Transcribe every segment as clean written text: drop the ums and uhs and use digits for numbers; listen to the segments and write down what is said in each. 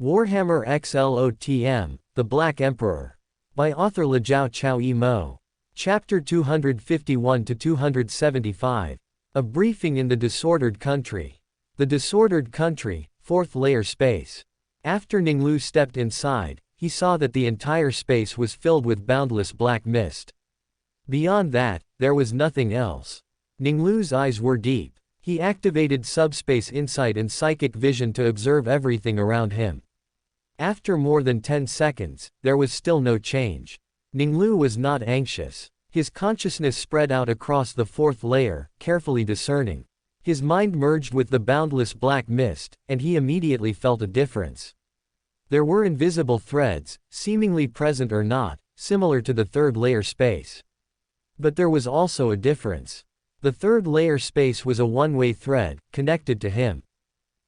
Warhammer x LOTM, The Black Emperor. By author Jiao Chao Mo. Chapter 251-275. A Briefing in the Disordered Country. The Disordered Country, 4th Layer Space. After Ning Lu stepped inside, he saw that the entire space was filled with boundless black mist. Beyond that, there was nothing else. Ning Lu's eyes were deep. He activated subspace insight and psychic vision to observe everything around him. After more than 10 seconds, there was still no change. Ning Lu was not anxious. His consciousness spread out across the 4th layer, carefully discerning. His mind merged with the boundless black mist, and he immediately felt a difference. There were invisible threads, seemingly present or not, similar to the 3rd layer space. But there was also a difference. The 3rd layer space was a one-way thread, connected to him.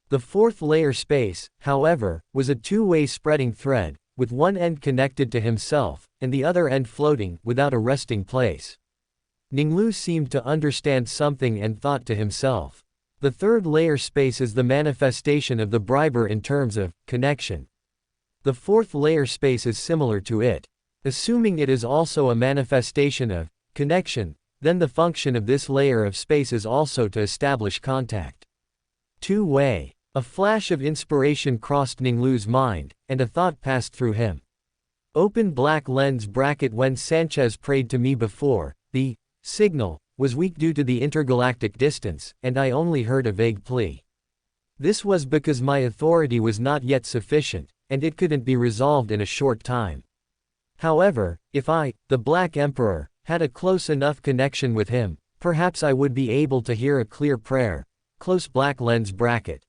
The 4th layer space, however, was a two-way spreading thread, with one end connected to himself, and the other end floating, without a resting place. Ning Lu seemed to understand something and thought to himself. The 3rd layer space is the manifestation of the briber in terms of connection. The 4th layer space is similar to it. Assuming it is also a manifestation of connection, then the function of this layer of space is also to establish contact. Two-way. A flash of inspiration crossed Ning Lu's mind, and a thought passed through him. Open black lens bracket. When Sanchez prayed to me before, the signal was weak due to the intergalactic distance, and I only heard a vague plea. This was because my authority was not yet sufficient, and it couldn't be resolved in a short time. However, if I, the Black Emperor, had a close enough connection with him, perhaps I would be able to hear a clear prayer. Close black lens bracket.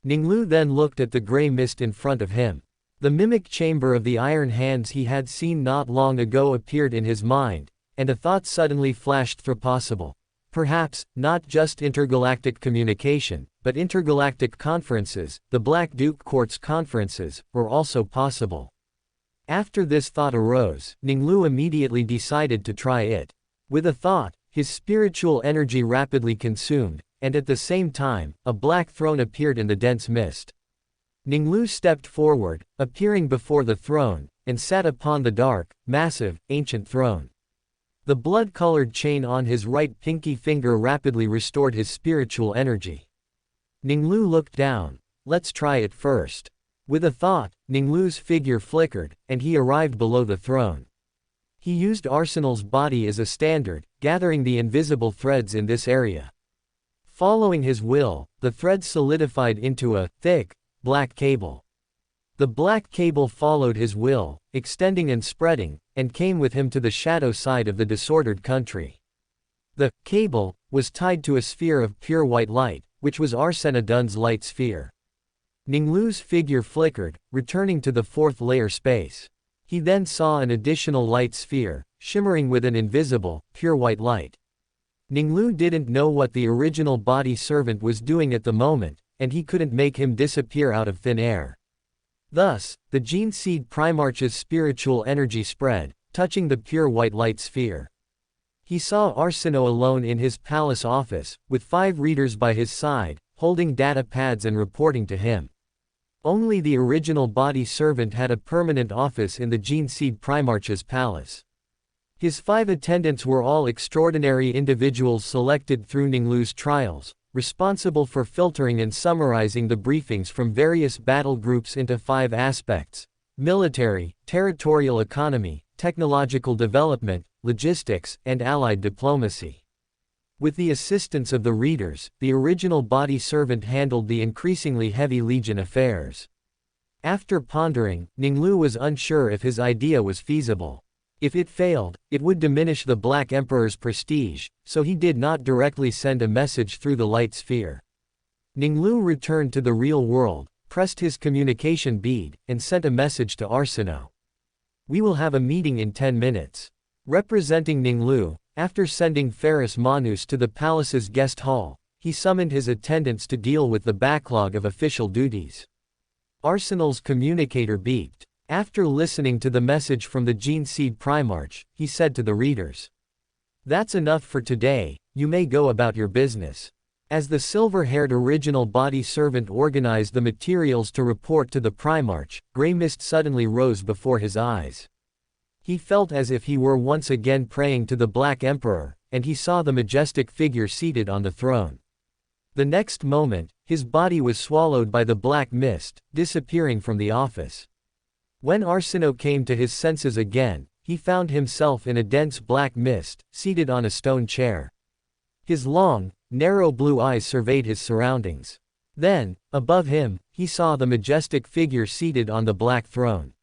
Ning Lu then looked at the gray mist in front of him. The mimic chamber of the iron hands he had seen not long ago appeared in his mind, and a thought suddenly flashed through. Possible. Perhaps, not just intergalactic communication, but intergalactic conferences, the Black Duke Court's conferences, were also possible. After this thought arose, Ning Lu immediately decided to try it. With a thought, his spiritual energy rapidly consumed, and at the same time, a black throne appeared in the dense mist. Ning Lu stepped forward, appearing before the throne, and sat upon the dark, massive, ancient throne. The blood-colored chain on his right pinky finger rapidly restored his spiritual energy. Ning Lu looked down. Let's try it first. With a thought, Ning Lu's figure flickered, and he arrived below the throne. He used Arsenal's body as a standard, gathering the invisible threads in this area. Following his will, the threads solidified into a thick, black cable. The black cable followed his will, extending and spreading, and came with him to the shadow side of the disordered country. The cable was tied to a sphere of pure white light, which was Arsena Dun's light sphere. Ning Lu's figure flickered, returning to the 4th layer space. He then saw an additional light sphere, shimmering with an invisible, pure white light. Ning Lu didn't know what the original body servant was doing at the moment, and he couldn't make him disappear out of thin air. Thus, the Gene Seed Primarch's spiritual energy spread, touching the pure white light sphere. He saw Arseno alone in his palace office, with 5 readers by his side, holding data pads and reporting to him. Only the original body servant had a permanent office in the Gene Seed Primarch's palace. His 5 attendants were all extraordinary individuals selected through Ning Lu's trials, responsible for filtering and summarizing the briefings from various battle groups into 5 aspects: military, territorial economy, technological development, logistics, and allied diplomacy. With the assistance of the readers, the original body servant handled the increasingly heavy Legion affairs. After pondering, Ning Lu was unsure if his idea was feasible. If it failed, it would diminish the Black Emperor's prestige, so he did not directly send a message through the light sphere. Ning Lu returned to the real world, pressed his communication bead, and sent a message to Arseno. We will have a meeting in 10 minutes. Representing Ning Lu, after sending Ferris Manus to the palace's guest hall, he summoned his attendants to deal with the backlog of official duties. Arsenal's communicator beeped. After listening to the message from the Gene Seed Primarch, he said to the readers, "That's enough for today, you may go about your business." As the silver-haired original body servant organized the materials to report to the Primarch, grey mist suddenly rose before his eyes. He felt as if he were once again praying to the Black Emperor, and he saw the majestic figure seated on the throne. The next moment, his body was swallowed by the black mist, disappearing from the office. When Arsinoe came to his senses again, he found himself in a dense black mist, seated on a stone chair. His long, narrow blue eyes surveyed his surroundings. Then, above him, he saw the majestic figure seated on the black throne.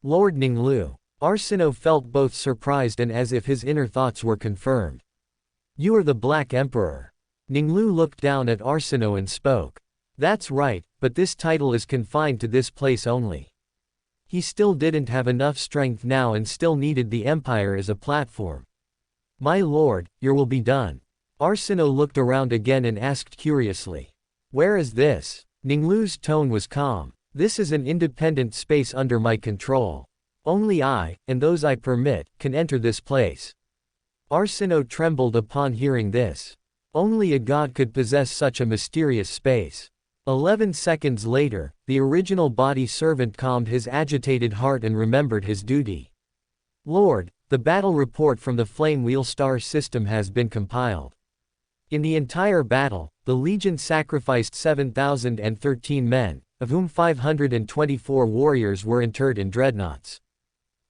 Lord Ning Lu. Arsinoe felt both surprised and as if his inner thoughts were confirmed. "You are the Black Emperor." Ning Lu looked down at Arsinoe and spoke. "That's right, but this title is confined to this place only." He still didn't have enough strength now and still needed the Empire as a platform. "My lord, your will be done." Arsinoe looked around again and asked curiously. "Where is this?" Ning Lu's tone was calm. "This is an independent space under my control. Only I, and those I permit, can enter this place." Arsinoe trembled upon hearing this. Only a god could possess such a mysterious space. 11 seconds later, the original body servant calmed his agitated heart and remembered his duty. "Lord, the battle report from the Flame Wheel Star system has been compiled. In the entire battle, the Legion sacrificed 7,013 men, of whom 524 warriors were interred in dreadnoughts.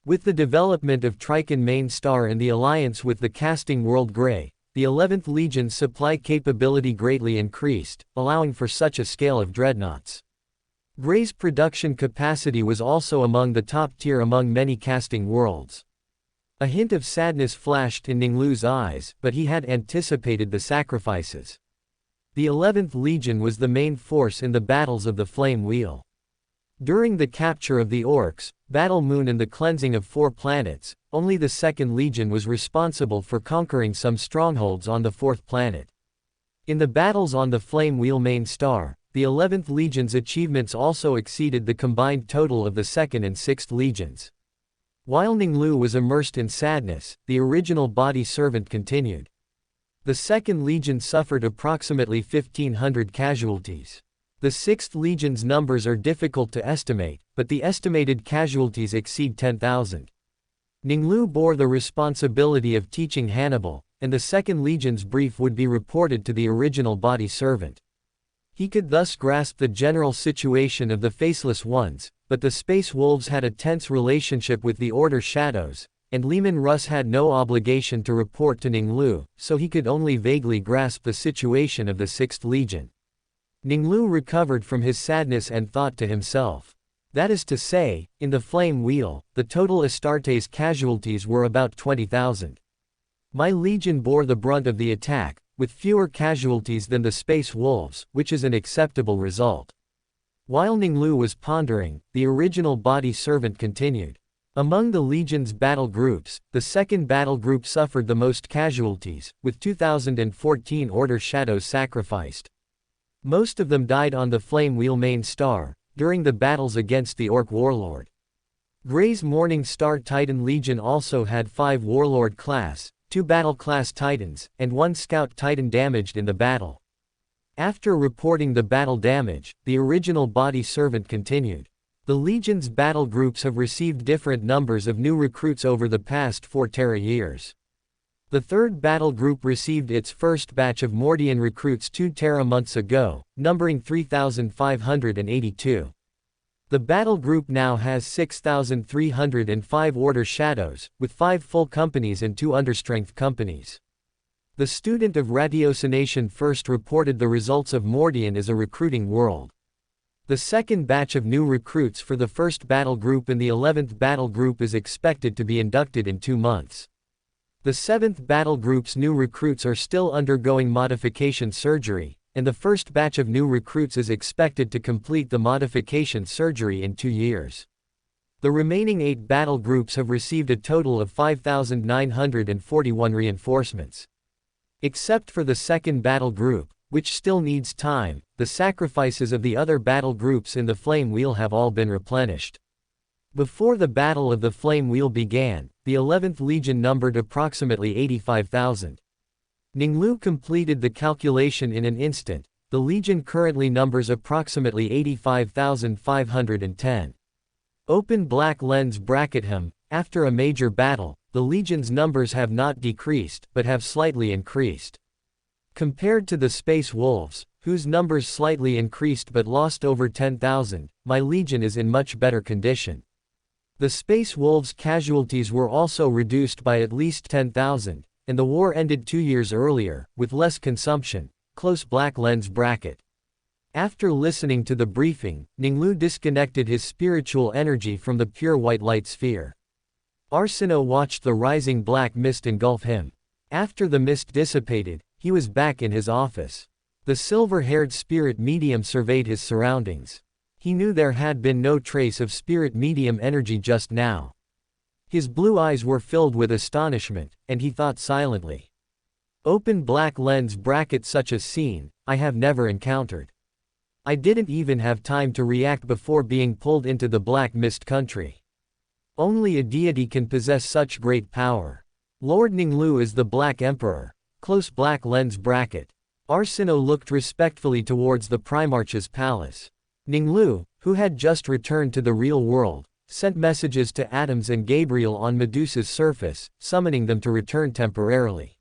With the development of Trichon Main Star and the alliance with the casting world Grey, the 11th Legion's supply capability greatly increased, allowing for such a scale of dreadnoughts. Grey's production capacity was also among the top tier among many casting worlds." A hint of sadness flashed in Ning Lu's eyes, but he had anticipated the sacrifices. The 11th Legion was the main force in the battles of the Flame Wheel. During the capture of the Orcs, Battle Moon and the cleansing of 4 planets, only the 2nd Legion was responsible for conquering some strongholds on the 4th planet. In the battles on the Flame Wheel Main Star, the 11th Legion's achievements also exceeded the combined total of the 2nd and 6th Legions. While Ning Lu was immersed in sadness, the original body servant continued. The 2nd Legion suffered approximately 1,500 casualties. The 6th Legion's numbers are difficult to estimate, but the estimated casualties exceed 10,000. Ning Lu bore the responsibility of teaching Hannibal, and the 2nd Legion's brief would be reported to the original body servant. He could thus grasp the general situation of the Faceless Ones, but the Space Wolves had a tense relationship with the Order Shadows, and Leman Russ had no obligation to report to Ning Lu, so he could only vaguely grasp the situation of the 6th Legion. Ning Lu recovered from his sadness and thought to himself. That is to say, in the Flame Wheel, the total Astartes casualties were about 20,000. My legion bore the brunt of the attack, with fewer casualties than the Space Wolves, which is an acceptable result. While Ning Lu was pondering, the original body servant continued. Among the Legion's battle groups, the 2nd battle group suffered the most casualties, with 2,014 Order Shadows sacrificed. Most of them died on the Flame Wheel Main Star, during the battles against the Orc Warlord. Grey's Morning Star Titan Legion also had 5 Warlord class, 2 Battle class Titans, and 1 Scout Titan damaged in the battle. After reporting the battle damage, the original body servant continued. The Legion's battle groups have received different numbers of new recruits over the past 4 Terra years. The 3rd battle group received its first batch of Mordian recruits 2 Terra months ago, numbering 3,582. The battle group now has 6,305 Order Shadows, with 5 full companies and 2 understrength companies. The student of ratiocination first reported the results of Mordian as a recruiting world. The 2nd batch of new recruits for the 1st battle group and the 11th battle group is expected to be inducted in 2 months. The 7th battle group's new recruits are still undergoing modification surgery, and the 1st batch of new recruits is expected to complete the modification surgery in 2 years. The remaining 8 battle groups have received a total of 5,941 reinforcements. Except for the 2nd battle group, which still needs time, the sacrifices of the other battle groups in the Flame Wheel have all been replenished. Before the Battle of the Flame Wheel began, the 11th Legion numbered approximately 85,000. Ning Lu completed the calculation in an instant. The Legion currently numbers approximately 85,510. Open black lens bracket him. After a major battle, the Legion's numbers have not decreased, but have slightly increased. Compared to the Space Wolves, whose numbers slightly increased but lost over 10,000, my Legion is in much better condition. The Space Wolves' casualties were also reduced by at least 10,000, and the war ended 2 years earlier, with less consumption. Close black lens bracket. After listening to the briefing, Ning Lu disconnected his spiritual energy from the pure white light sphere. Arsino watched the rising black mist engulf him. After the mist dissipated, he was back in his office. The silver-haired spirit medium surveyed his surroundings. He knew there had been no trace of spirit medium energy just now. His blue eyes were filled with astonishment, and he thought silently. Open black lens bracket. Such a scene, I have never encountered. I didn't even have time to react before being pulled into the black mist country. Only a deity can possess such great power. Lord Ning Lu is the Black Emperor. Close black lens bracket. Arsino looked respectfully towards the Primarch's palace. Ning Lu, who had just returned to the real world, sent messages to Adams and Gabriel on Medusa's surface, summoning them to return temporarily.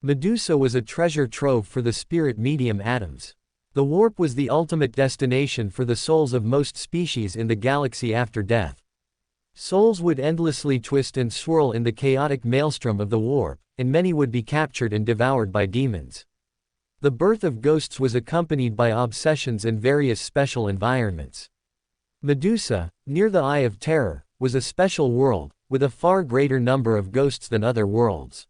Medusa was a treasure trove for the spirit medium Adams. The warp was the ultimate destination for the souls of most species in the galaxy after death. Souls would endlessly twist and swirl in the chaotic maelstrom of the warp, and many would be captured and devoured by demons. The birth of ghosts was accompanied by obsessions and various special environments. Medusa, near the Eye of Terror, was a special world, with a far greater number of ghosts than other worlds.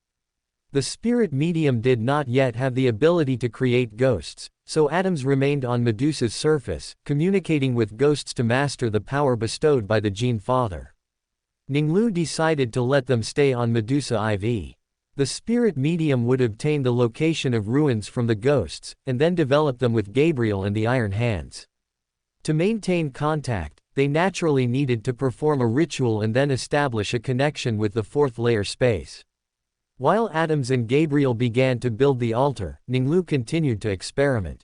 The spirit medium did not yet have the ability to create ghosts, so Adams remained on Medusa's surface, communicating with ghosts to master the power bestowed by the Gene Father. Ning Lu decided to let them stay on Medusa IV. The spirit medium would obtain the location of ruins from the ghosts, and then develop them with Gabriel and the Iron Hands. To maintain contact, they naturally needed to perform a ritual and then establish a connection with the fourth layer space. While Adams and Gabriel began to build the altar, Ning Lu continued to experiment.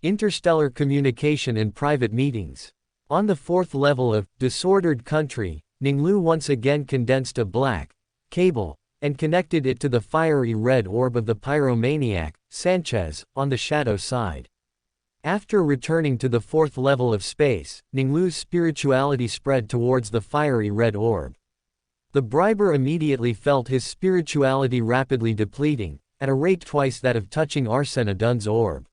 Interstellar communication and private meetings. On the fourth level of disordered country, Ning Lu once again condensed a black cable and connected it to the fiery red orb of the pyromaniac, Sanchez, on the shadow side. After returning to the fourth level of space, Ning Lu's spirituality spread towards the fiery red orb. The briber immediately felt his spirituality rapidly depleting, at a rate twice that of touching Arsena Dun's orb.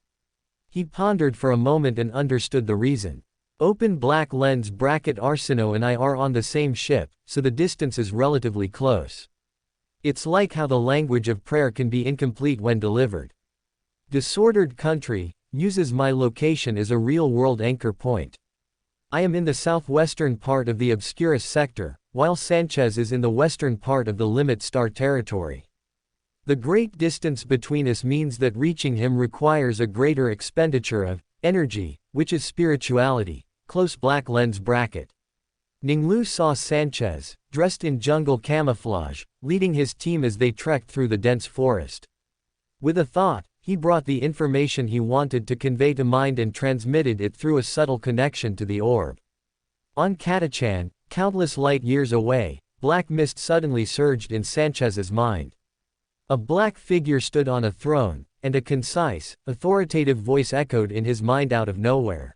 He pondered for a moment and understood the reason. Open black lens bracket. Arsino and I are on the same ship, so the distance is relatively close. It's like how the language of prayer can be incomplete when delivered. Disordered country uses my location as a real-world anchor point. I am in the southwestern part of the Obscurus sector, while Sanchez is in the western part of the Limit Star territory. The great distance between us means that reaching him requires a greater expenditure of energy, which is spirituality. Close black lens bracket. Ning Lu saw Sanchez, dressed in jungle camouflage, leading his team as they trekked through the dense forest. With a thought, he brought the information he wanted to convey to mind and transmitted it through a subtle connection to the orb. On Catachan, countless light years away, black mist suddenly surged in Sanchez's mind. A black figure stood on a throne, and a concise, authoritative voice echoed in his mind out of nowhere.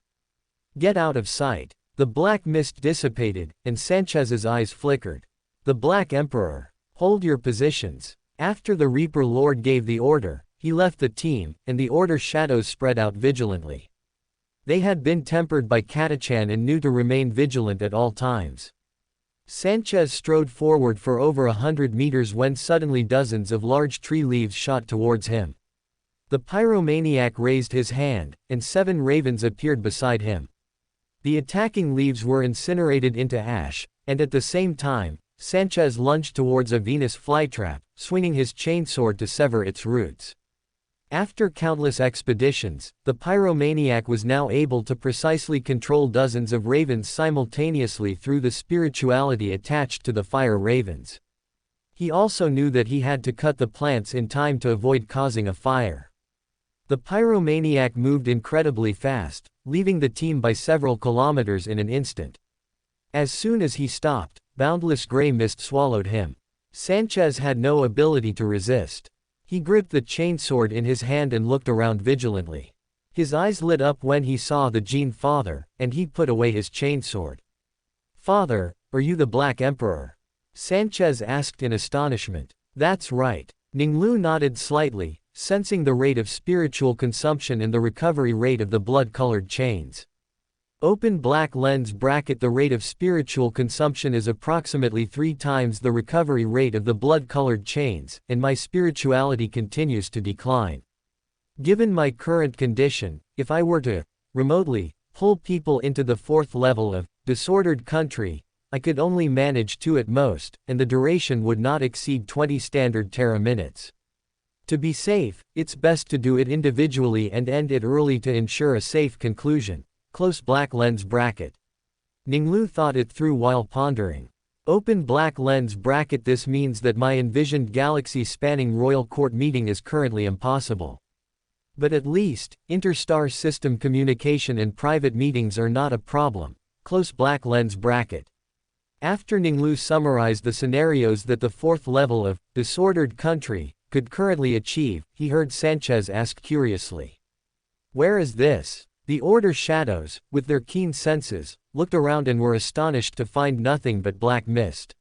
"Get out of sight." The black mist dissipated, and Sanchez's eyes flickered. The Black Emperor. "Hold your positions." After the Reaper Lord gave the order, he left the team, and the Order shadows spread out vigilantly. They had been tempered by Catachan and knew to remain vigilant at all times. Sanchez strode forward for over 100 meters when suddenly dozens of large tree leaves shot towards him. The pyromaniac raised his hand, and 7 ravens appeared beside him. The attacking leaves were incinerated into ash, and at the same time, Sanchez lunged towards a Venus flytrap, swinging his chainsword to sever its roots. After countless expeditions, the pyromaniac was now able to precisely control dozens of ravens simultaneously through the spirituality attached to the fire ravens. He also knew that he had to cut the plants in time to avoid causing a fire. The pyromaniac moved incredibly fast, leaving the team by several kilometers in an instant. As soon as he stopped, boundless gray mist swallowed him. Sanchez had no ability to resist. He gripped the chainsword in his hand and looked around vigilantly. His eyes lit up when he saw the Gene Father, and he put away his chainsword. "Father, are you the Black Emperor?" Sanchez asked in astonishment. "That's right." Ning Lu nodded slightly, sensing the rate of spiritual consumption and the recovery rate of the blood-colored chains. Open black lens bracket. The rate of spiritual consumption is approximately 3 times the recovery rate of the blood-colored chains, and my spirituality continues to decline. Given my current condition, if I were to, remotely, pull people into the 4th level of disordered country, I could only manage 2 at most, and the duration would not exceed 20 standard Terra minutes. To be safe, it's best to do it individually and end it early to ensure a safe conclusion. Close black lens bracket. Ning Lu thought it through while pondering. Open black lens bracket. This means that my envisioned galaxy-spanning royal court meeting is currently impossible. But at least, interstar system communication and private meetings are not a problem. Close black lens bracket. After Ning Lu summarized the scenarios that the 4th level of disordered country could currently achieve, he heard Sanchez ask curiously, "Where is this?" The Order shadows, with their keen senses, looked around and were astonished to find nothing but black mist.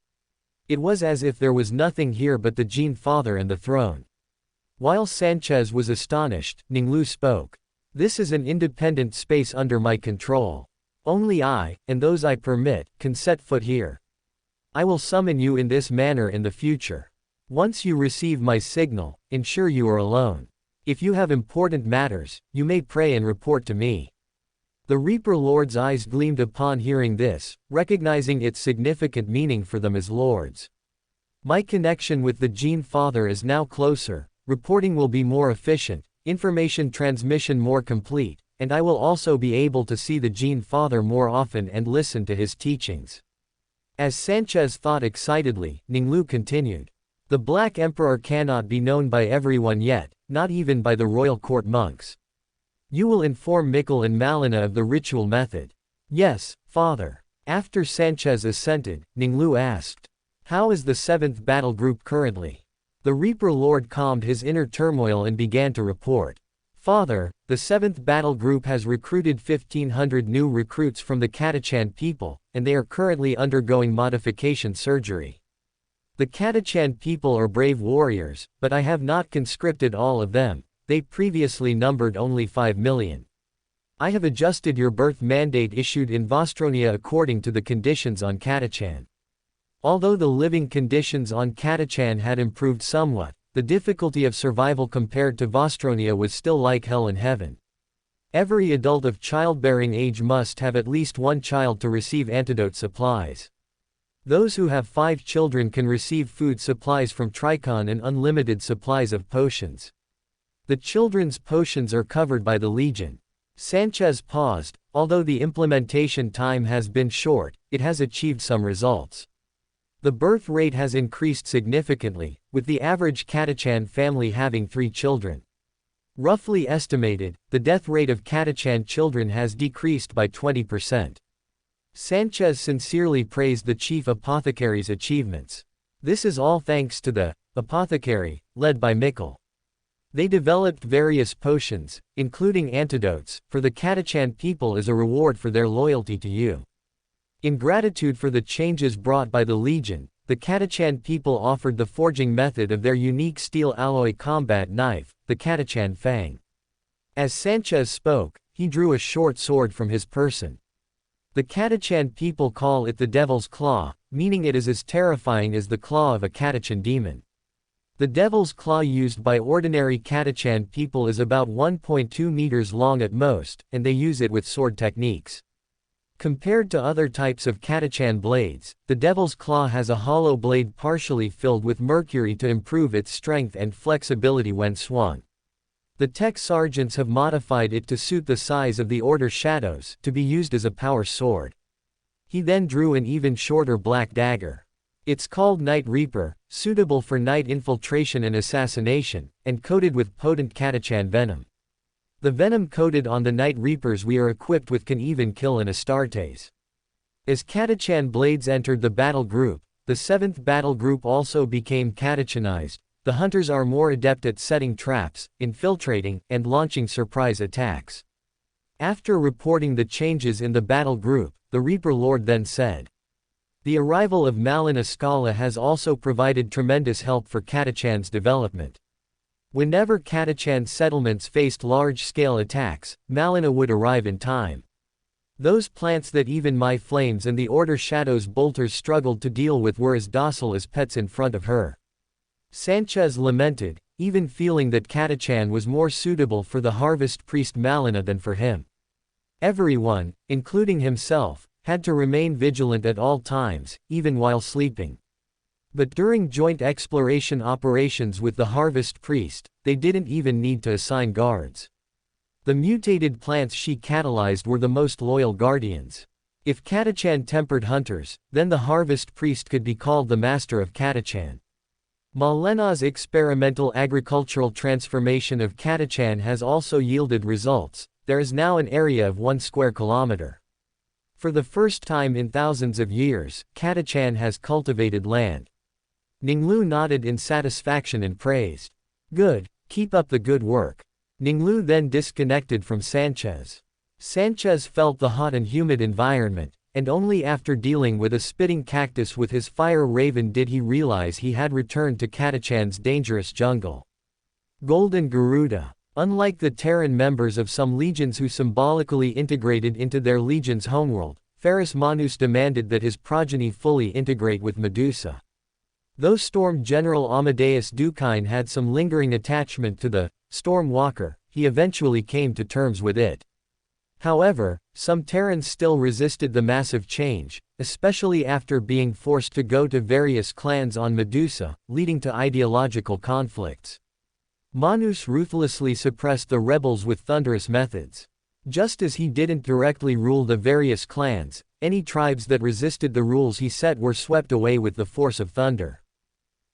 It was as if there was nothing here but the Gene Father and the throne. While Sanchez was astonished, Ning Lu spoke. "This is an independent space under my control. Only I, and those I permit, can set foot here. I will summon you in this manner in the future. Once you receive my signal, ensure you are alone. If you have important matters, you may pray and report to me." The Reaper Lord's eyes gleamed upon hearing this, recognizing its significant meaning for them as lords. "My connection with the Gene Father is now closer, reporting will be more efficient, information transmission more complete, and I will also be able to see the Gene Father more often and listen to his teachings." As Sanchez thought excitedly, Ning Lu continued. "The Black Emperor cannot be known by everyone yet, not even by the royal court monks. You will inform Mikkel and Malina of the ritual method." "Yes, Father." After Sanchez assented, Ning Lu asked, "How is the 7th battle group currently?" The Reaper Lord calmed his inner turmoil and began to report. "Father, the 7th battle group has recruited 1,500 new recruits from the Catachan people, and they are currently undergoing modification surgery. The Catachan people are brave warriors, but I have not conscripted all of them. They previously numbered only 5 million. I have adjusted your birth mandate issued in Vostronia according to the conditions on Catachan. Although the living conditions on Catachan had improved somewhat, the difficulty of survival compared to Vostronia was still like hell in heaven. Every adult of childbearing age must have at least 1 child to receive antidote supplies. Those who have 5 children can receive food supplies from Tricon and unlimited supplies of potions. The children's potions are covered by the Legion." Sanchez paused. Although the implementation time has been short, it has achieved some results. The birth rate has increased significantly, with the average Catachan family having 3 children. Roughly estimated, the death rate of Catachan children has decreased by 20%. Sanchez sincerely praised the chief apothecary's achievements. This is all thanks to the apothecary, led by Mikkel. They developed various potions, including antidotes, for the Catachan people as a reward for their loyalty to you. In gratitude for the changes brought by the Legion, the Catachan people offered the forging method of their unique steel alloy combat knife, the Catachan Fang. As Sanchez spoke, he drew a short sword from his person. The Catachan people call it the Devil's Claw, meaning it is as terrifying as the claw of a Catachan demon. The Devil's Claw used by ordinary Catachan people is about 1.2 meters long at most, and they use it with sword techniques. Compared to other types of Catachan blades, the Devil's Claw has a hollow blade partially filled with mercury to improve its strength and flexibility when swung. The tech sergeants have modified it to suit the size of the Order shadows, to be used as a power sword. He then drew an even shorter black dagger. It's called Night Reaper, suitable for night infiltration and assassination, and coated with potent catachan venom. The venom coated on the Night Reapers we are equipped with can even kill an Astartes. As catachan blades entered the battle group, the 7th battle group also became catachanized. The hunters are more adept at setting traps, infiltrating, and launching surprise attacks. After reporting the changes in the battle group, the Reaper Lord then said, "The arrival of Malin Ascala has also provided tremendous help for catachan's development. Whenever catachan settlements faced large-scale attacks, Malina would arrive in time. Those plants that even my flames and the Order Shadow's bolters struggled to deal with were as docile as pets in front of her." Sanchez lamented, even feeling that catachan was more suitable for the harvest priest Malina than for him. Everyone, including himself, had to remain vigilant at all times, even while sleeping. But during joint exploration operations with the harvest priest, they didn't even need to assign guards. The mutated plants she catalyzed were the most loyal guardians. If catachan tempered hunters, then the harvest priest could be called the master of catachan. Malena's experimental agricultural transformation of catachan has also yielded results. There is now an area of 1 square kilometer. For the first time in thousands of years, catachan has cultivated land. Ning Lu nodded in satisfaction and praised. "Good, keep up the good work." Ning Lu then disconnected from Sanchez. Sanchez felt the hot and humid environment, and only after dealing with a spitting cactus with his fire raven did he realize he had returned to catachan's dangerous jungle. Golden Garuda. Unlike the Terran members of some legions who symbolically integrated into their legion's homeworld, Ferrus Manus demanded that his progeny fully integrate with Medusa. Though Storm General Amadeus Dukine had some lingering attachment to the Storm Walker, he eventually came to terms with it. However, some Terrans still resisted the massive change, especially after being forced to go to various clans on Medusa, leading to ideological conflicts. Manus ruthlessly suppressed the rebels with thunderous methods. Just as he didn't directly rule the various clans, any tribes that resisted the rules he set were swept away with the force of thunder.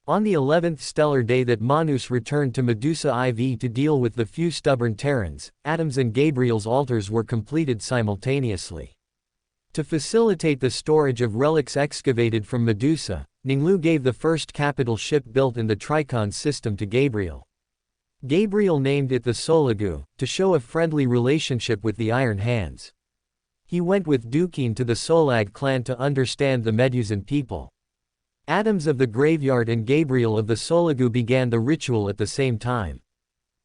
On the 11th stellar day that Manus returned to Medusa IV to deal with the few stubborn Terrans, Adam's and Gabriel's altars were completed simultaneously. To facilitate the storage of relics excavated from Medusa, Ning Lu gave the first capital ship built in the Tricon system to Gabriel. Gabriel named it the Soligu, to show a friendly relationship with the Iron Hands. He went with Dukine to the Solag clan to understand the Medusan people. Adams of the Graveyard and Gabriel of the Soligu began the ritual at the same time.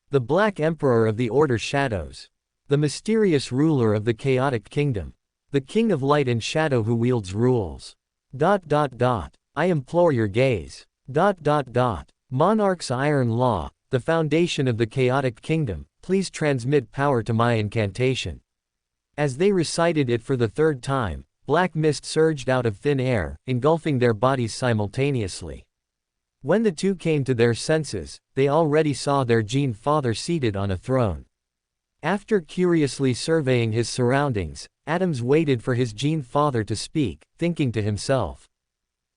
The Black Emperor of the Order Shadows. The mysterious ruler of the Chaotic Kingdom. The King of Light and Shadow who wields rules. I implore your gaze. Monarch's Iron Law, the foundation of the Chaotic Kingdom, please transmit power to my incantation. As they recited it for the third time, black mist surged out of thin air, engulfing their bodies simultaneously. When the two came to their senses, they already saw their Gene Father seated on a throne. After curiously surveying his surroundings, Adams waited for his Gene Father to speak, thinking to himself.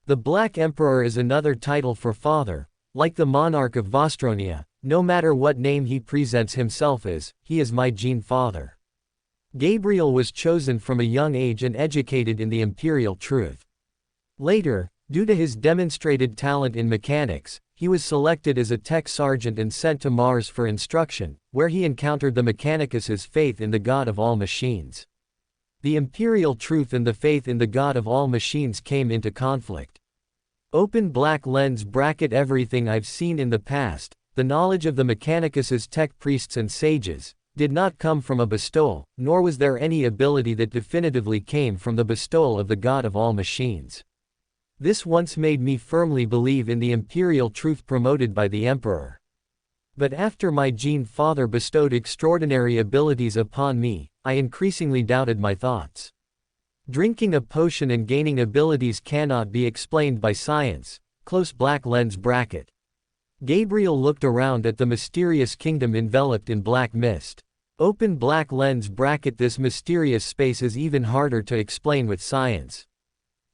The Black Emperor is another title for father, like the monarch of Vostronia. No matter what name he presents himself as, he is my Gene Father. Gabriel was chosen from a young age and educated in the imperial truth. Later, due to his demonstrated talent in mechanics, he was selected as a tech sergeant and sent to Mars for instruction, where he encountered the Mechanicus's faith in the God of all machines. The imperial truth and the faith in the God of all machines came into conflict. Open black lens bracket. Everything I've seen in the past, the knowledge of the Mechanicus's tech priests and sages, did not come from a bestowal, nor was there any ability that definitively came from the bestowal of the God of all machines. This once made me firmly believe in the imperial truth promoted by the Emperor. But after my Gene Father bestowed extraordinary abilities upon me, I increasingly doubted my thoughts. Drinking a potion and gaining abilities cannot be explained by science. Close black lens bracket. Gabriel looked around at the mysterious kingdom enveloped in black mist. Open black lens bracket. This mysterious space is even harder to explain with science.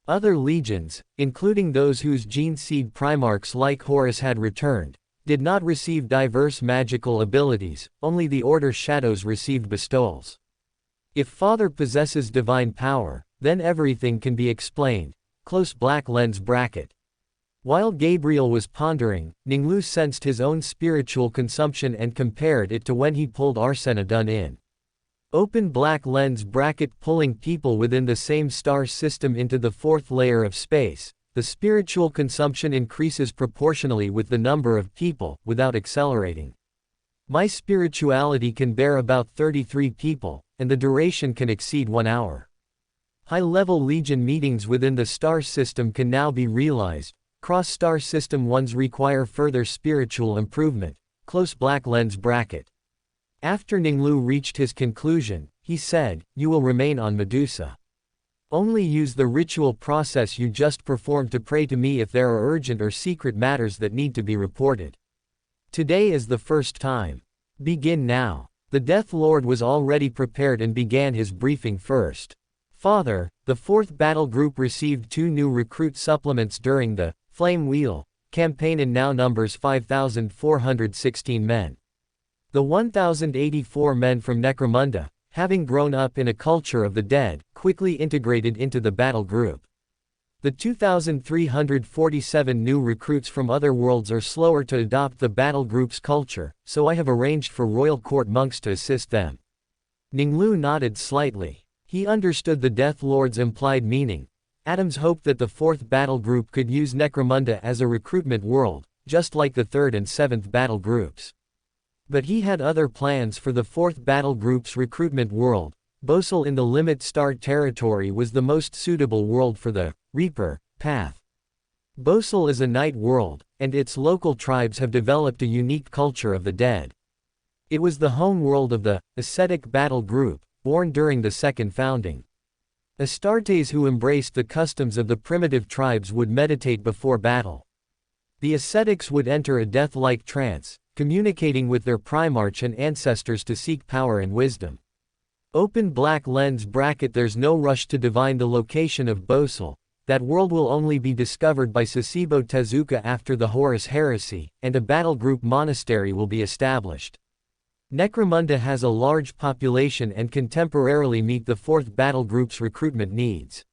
Other legions, including those whose gene seed Primarchs like Horus had returned, did not receive diverse magical abilities, only the Order Shadows received bestowals. If Father possesses divine power, then everything can be explained. Close black lens bracket. While Gabriel was pondering, Ning Lu sensed his own spiritual consumption and compared it to when he pulled Arsena Dun in. Open black lens bracket. Pulling people within the same star system into the fourth layer of space, the spiritual consumption increases proportionally with the number of people, without accelerating. My spirituality can bear about 33 people, and the duration can exceed 1 hour. High-level Legion meetings within the star system can now be realized. Cross-star system ones require further spiritual improvement. Close black lens bracket. After Ning Lu reached his conclusion, he said, "You will remain on Medusa. Only use the ritual process you just performed to pray to me if there are urgent or secret matters that need to be reported. Today is the first time. Begin now." The Death Lord was already prepared and began his briefing first. Father, the 4th Battle Group received 2 new recruit supplements during the Flame Wheel campaign and now numbers 5,416 men. The 1,084 men from Necromunda, having grown up in a culture of the dead, quickly integrated into the battle group. The 2,347 new recruits from other worlds are slower to adopt the battle group's culture, so I have arranged for Royal Court monks to assist them. Ning Lu nodded slightly. He understood the Death Lord's implied meaning. Adams hoped that the 4th battle group could use Necromunda as a recruitment world, just like the 3rd and 7th battle groups. But he had other plans for the 4th battle group's recruitment world. Bosal in the Limit Star territory was the most suitable world for the Reaper path. Bosal is a night world, and its local tribes have developed a unique culture of the dead. It was the home world of the ascetic battle group, born during the second founding. Astartes who embraced the customs of the primitive tribes would meditate before battle. The ascetics would enter a death-like trance, communicating with their Primarch and ancestors to seek power and wisdom. Open black lens bracket. There's no rush to divine the location of Bosal. That world will only be discovered by Sasebo Tezuka after the Horus Heresy, and a battle group monastery will be established. Necromunda has a large population and can temporarily meet the 4th battle group's recruitment needs.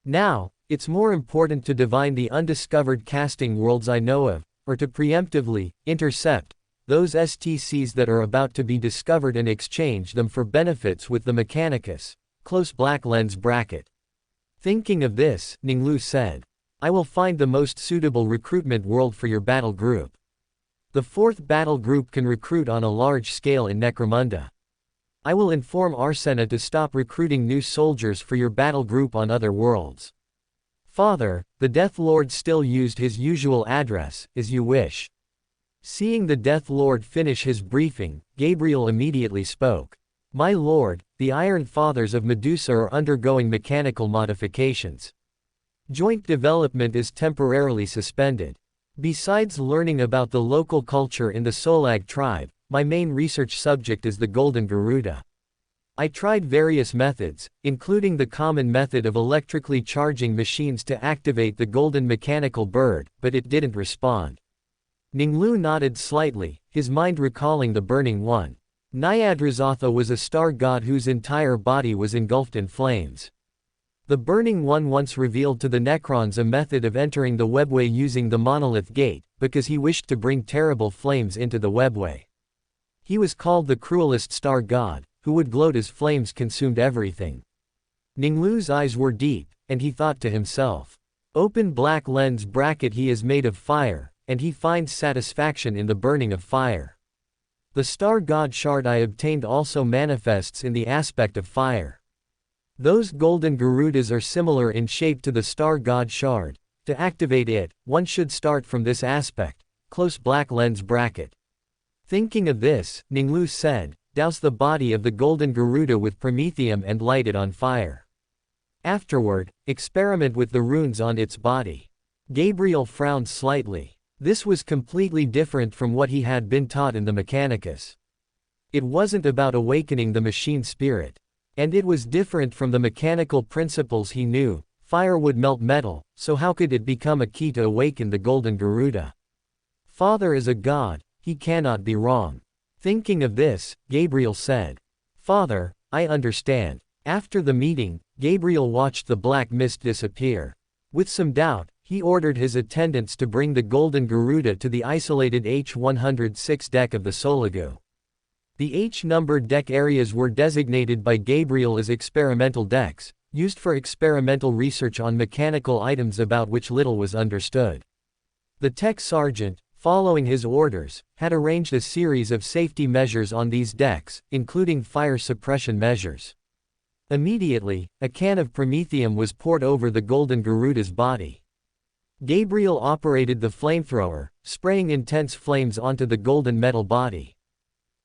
Now, it's more important to divine the undiscovered casting worlds I know of, or to preemptively intercept those STCs that are about to be discovered and exchange them for benefits with the Mechanicus. Close black lens bracket. Thinking of this, Ning Lu said, "I will find the most suitable recruitment world for your battle group. The 4th battle group can recruit on a large scale in Necromunda. I will inform Arsena to stop recruiting new soldiers for your battle group on other worlds." Father, the Death Lord still used his usual address, "As you wish." Seeing the Death Lord finish his briefing, Gabriel immediately spoke. "My lord, the Iron Fathers of Medusa are undergoing mechanical modifications. Joint development is temporarily suspended. Besides learning about the local culture in the Solag tribe, my main research subject is the Golden Garuda. I tried various methods, including the common method of electrically charging machines to activate the golden mechanical bird, but it didn't respond." Ning Lu nodded slightly, his mind recalling the Burning One. Nyadrazatha was a star god whose entire body was engulfed in flames. The Burning One once revealed to the Necrons a method of entering the webway using the Monolith Gate, because he wished to bring terrible flames into the webway. He was called the cruelest star god, who would gloat as flames consumed everything. Ning Lu's eyes were deep, and he thought to himself, "Open black lens bracket. He is made of fire, and he finds satisfaction in the burning of fire. The star god shard I obtained also manifests in the aspect of fire. Those golden Garudas are similar in shape to the star god shard. To activate it, one should start from this aspect." Close black lens bracket. Thinking of this, Ning Lu said, "Douse the body of the golden Garuda with promethium and light it on fire. Afterward, experiment with the runes on its body." Gabriel frowned slightly. This was completely different from what he had been taught in the Mechanicus. It wasn't about awakening the machine spirit. And it was different from the mechanical principles he knew. Fire would melt metal, so how could it become a key to awaken the Golden Garuda? Father is a god, he cannot be wrong. Thinking of this, Gabriel said, Father, I understand. After the meeting, Gabriel watched the black mist disappear. With some doubt, he ordered his attendants to bring the Golden Garuda to the isolated H-106 deck of the Solagu. The H-numbered deck areas were designated by Gabriel as experimental decks, used for experimental research on mechanical items about which little was understood. The tech sergeant, following his orders, had arranged a series of safety measures on these decks, including fire suppression measures. Immediately, a can of promethium was poured over the Golden Garuda's body. Gabriel operated the flamethrower, spraying intense flames onto the golden metal body.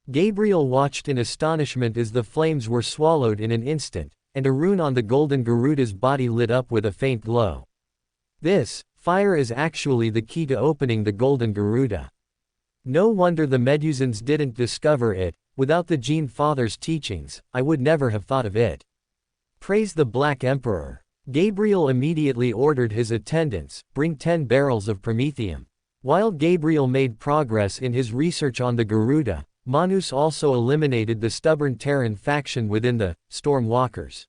Gabriel watched in astonishment as the flames were swallowed in an instant, and a rune on the Golden Garuda's body lit up with a faint glow. This, fire is actually the key to opening the Golden Garuda. No wonder the Medusans didn't discover it. Without the Gene Father's teachings, I would never have thought of it. Praise the Black Emperor. Gabriel immediately ordered his attendants, bring 10 barrels of promethium. While Gabriel made progress in his research on the Garuda, Manus also eliminated the stubborn Terran faction within the Stormwalkers.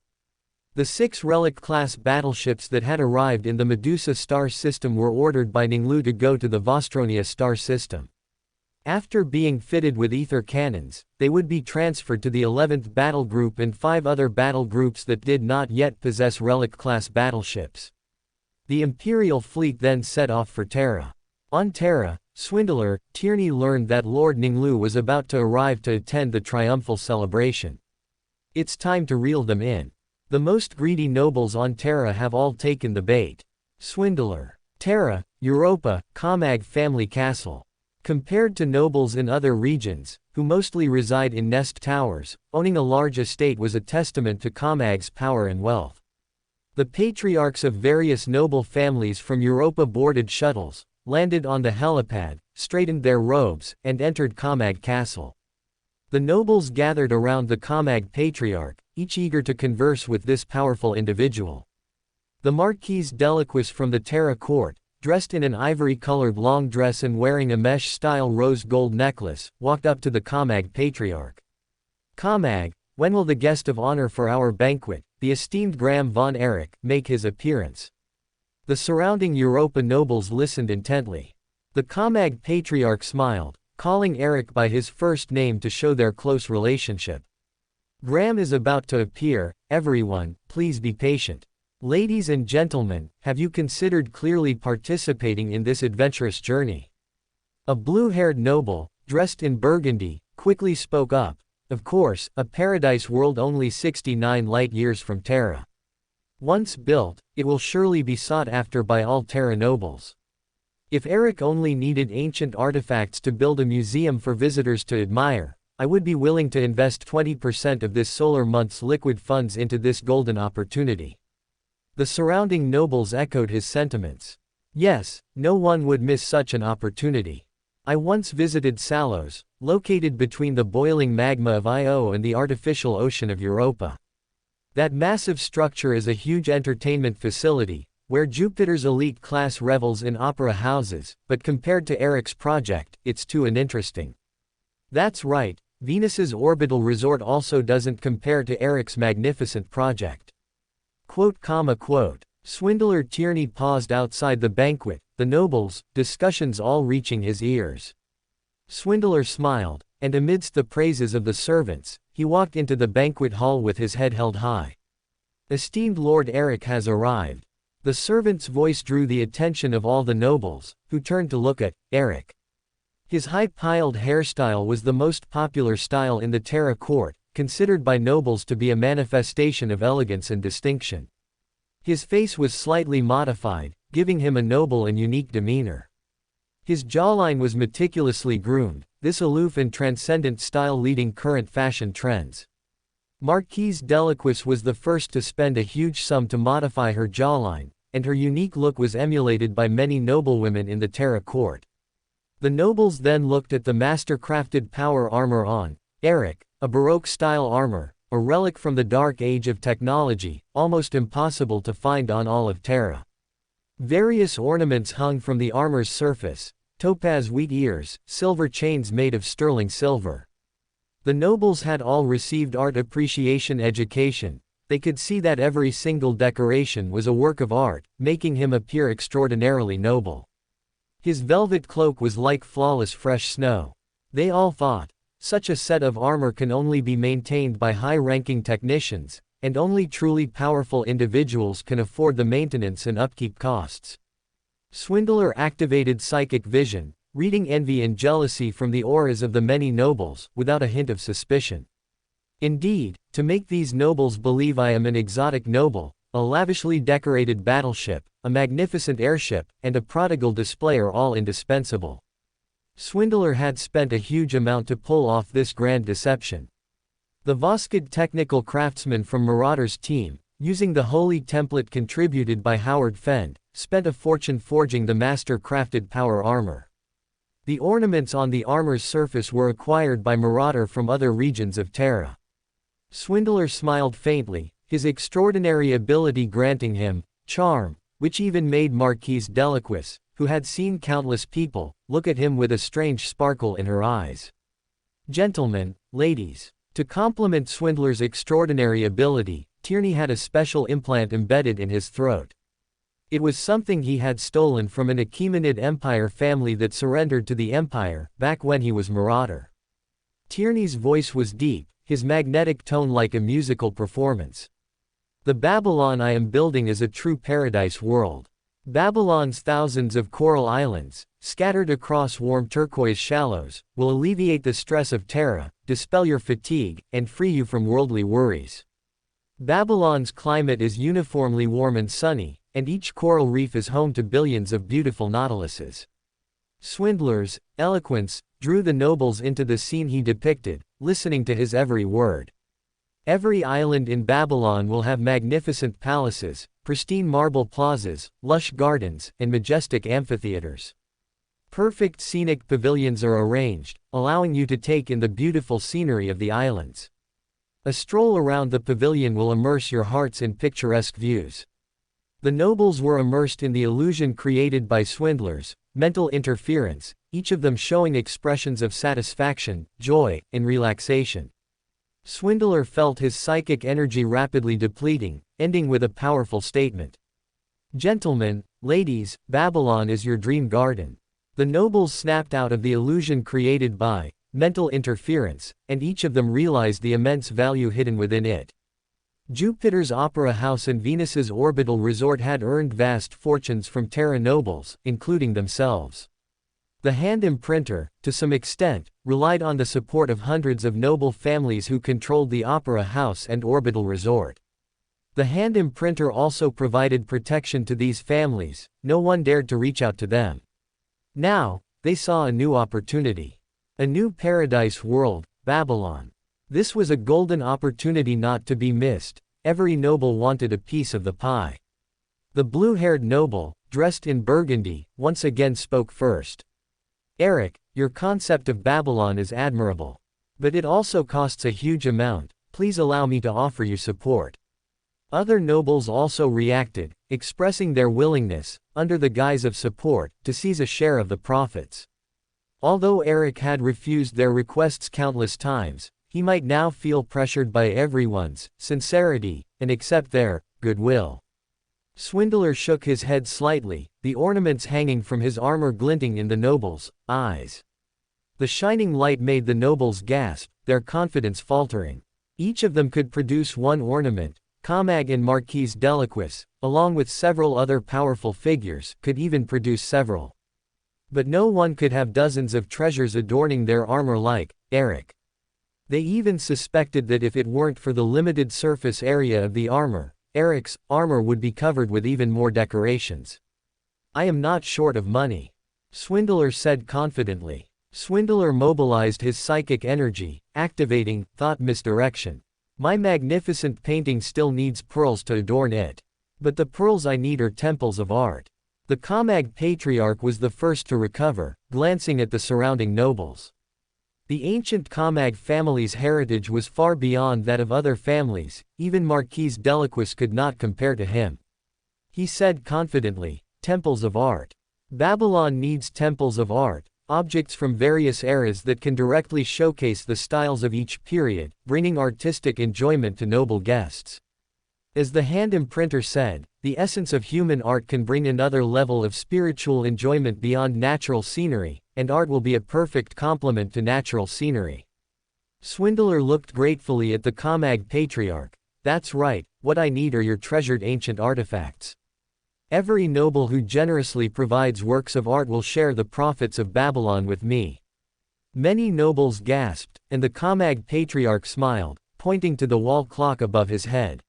The 6 relic-class battleships that had arrived in the Medusa star system were ordered by Ning Lu to go to the Vostronia star system. After being fitted with ether cannons, they would be transferred to the 11th Battle Group and 5 other battle groups that did not yet possess relic-class battleships. The Imperial fleet then set off for Terra. On Terra, Swindler, Tierney learned that Lord Ning Lu was about to arrive to attend the triumphal celebration. It's time to reel them in. The most greedy nobles on Terra have all taken the bait. Swindler. Terra, Europa, Commag family castle. Compared to nobles in other regions, who mostly reside in nest towers, owning a large estate was a testament to Commag's power and wealth. The patriarchs of various noble families from Europa boarded shuttles, landed on the helipad, straightened their robes, and entered Commag Castle. The nobles gathered around the Commag patriarch, each eager to converse with this powerful individual. The Marquise Deliquis from the Terra court, dressed in an ivory-colored long dress and wearing a mesh-style rose gold necklace, walked up to the Commag patriarch. Commag, when will the guest of honor for our banquet, the esteemed Graham von Erich, make his appearance? The surrounding Europa nobles listened intently. The Commag patriarch smiled, calling Erich by his first name to show their close relationship. Graham is about to appear, everyone, please be patient. Ladies and gentlemen, have you considered clearly participating in this adventurous journey? A blue-haired noble, dressed in burgundy, quickly spoke up. Of course, a paradise world only 69 light-years from Terra. Once built, it will surely be sought after by all Terra nobles. If Erich only needed ancient artifacts to build a museum for visitors to admire, I would be willing to invest 20% of this solar month's liquid funds into this golden opportunity. The surrounding nobles echoed his sentiments. Yes, no one would miss such an opportunity. I once visited Salos, located between the boiling magma of Io and the artificial ocean of Europa. That massive structure is a huge entertainment facility, where Jupiter's elite class revels in opera houses, but compared to Erich's project, it's too uninteresting. That's right, Venus's orbital resort also doesn't compare to Erich's magnificent project. Quote. Swindler Tierney paused outside the banquet, the nobles, discussions all reaching his ears. Swindler smiled, and amidst the praises of the servants, he walked into the banquet hall with his head held high. Esteemed Lord Erich has arrived. The servant's voice drew the attention of all the nobles, who turned to look at Erich. His high-piled hairstyle was the most popular style in the Terra court, considered by nobles to be a manifestation of elegance and distinction. His face was slightly modified, giving him a noble and unique demeanor. His jawline was meticulously groomed, this aloof and transcendent style leading current fashion trends. Marquise Deliquis was the first to spend a huge sum to modify her jawline, and her unique look was emulated by many noblewomen in the Terra court. The nobles then looked at the master-crafted power armor on Erich, a Baroque-style armor, a relic from the dark age of technology, almost impossible to find on all of Terra. Various ornaments hung from the armor's surface: topaz wheat ears, silver chains made of sterling silver. The nobles had all received art appreciation education. They could see that every single decoration was a work of art, making him appear extraordinarily noble. His velvet cloak was like flawless fresh snow. They all thought, such a set of armor can only be maintained by high-ranking technicians, and only truly powerful individuals can afford the maintenance and upkeep costs. Swindler activated psychic vision, reading envy and jealousy from the auras of the many nobles, without a hint of suspicion. Indeed, to make these nobles believe I am an exotic noble, a lavishly decorated battleship, a magnificent airship, and a prodigal display are all indispensable. Swindler had spent a huge amount to pull off this grand deception. The Voskid technical craftsman from Marauder's team, using the holy template contributed by Howard Fend, spent a fortune forging the master-crafted power armor. The ornaments on the armor's surface were acquired by Marauder from other regions of Terra. Swindler smiled faintly, his extraordinary ability granting him charm, which even made Marquise Delaquis, who had seen countless people, look at him with a strange sparkle in her eyes. Gentlemen, ladies. To complement Swindler's extraordinary ability, Tierney had a special implant embedded in his throat. It was something he had stolen from an Achaemenid Empire family that surrendered to the Empire, back when he was Marauder. Tierney's voice was deep, his magnetic tone like a musical performance. The Babylon I am building is a true paradise world. Babylon's thousands of coral islands, scattered across warm turquoise shallows, will alleviate the stress of Terra, dispel your fatigue, and free you from worldly worries. Babylon's climate is uniformly warm and sunny, and each coral reef is home to billions of beautiful nautiluses. Swindler's eloquence drew the nobles into the scene he depicted, listening to his every word. Every island in Babylon will have magnificent palaces, pristine marble plazas, lush gardens, and majestic amphitheaters. Perfect scenic pavilions are arranged, allowing you to take in the beautiful scenery of the islands. A stroll around the pavilion will immerse your hearts in picturesque views. The nobles were immersed in the illusion created by Swindler's mental interference, each of them showing expressions of satisfaction, joy, and relaxation. Swindler felt his psychic energy rapidly depleting, ending with a powerful statement. Gentlemen, ladies, Babylon is your dream garden. The nobles snapped out of the illusion created by mental interference, and each of them realized the immense value hidden within it. Jupiter's Opera House and Venus's Orbital Resort had earned vast fortunes from Terra nobles, including themselves. The hand imprinter, to some extent, relied on the support of hundreds of noble families who controlled the Opera House and Orbital Resort. The hand imprinter also provided protection to these families, no one dared to reach out to them. Now, they saw a new opportunity. A new paradise world, Babylon. This was a golden opportunity not to be missed. Every noble wanted a piece of the pie. The blue-haired noble, dressed in burgundy, once again spoke first. Eric, your concept of Babylon is admirable. But it also costs a huge amount. Please allow me to offer you support. Other nobles also reacted, expressing their willingness, under the guise of support, to seize a share of the profits. Although Eric had refused their requests countless times, he might now feel pressured by everyone's sincerity, and accept their goodwill. Swindler shook his head slightly, the ornaments hanging from his armor glinting in the nobles' eyes. The shining light made the nobles gasp, their confidence faltering. Each of them could produce one ornament. Comag and Marquise Delaquis, along with several other powerful figures, could even produce several. But no one could have dozens of treasures adorning their armor like Eric. They even suspected that if it weren't for the limited surface area of the armor, Eric's armor would be covered with even more decorations. I am not short of money, Swindler said confidently. Swindler mobilized his psychic energy, activating thought misdirection. My magnificent painting still needs pearls to adorn it. But the pearls I need are temples of art. The Comag Patriarch was the first to recover, glancing at the surrounding nobles. The ancient Kamag family's heritage was far beyond that of other families, even Marquis Delaquis could not compare to him. He said confidently, "Temples of art. Babylon needs temples of art, objects from various eras that can directly showcase the styles of each period, bringing artistic enjoyment to noble guests." As the hand imprinter said, the essence of human art can bring another level of spiritual enjoyment beyond natural scenery, and art will be a perfect complement to natural scenery. Swindler looked gratefully at the Kamag patriarch. "That's right, what I need are your treasured ancient artifacts. Every noble who generously provides works of art will share the profits of Babylon with me." Many nobles gasped, and the Kamag patriarch smiled, pointing to the wall clock above his head.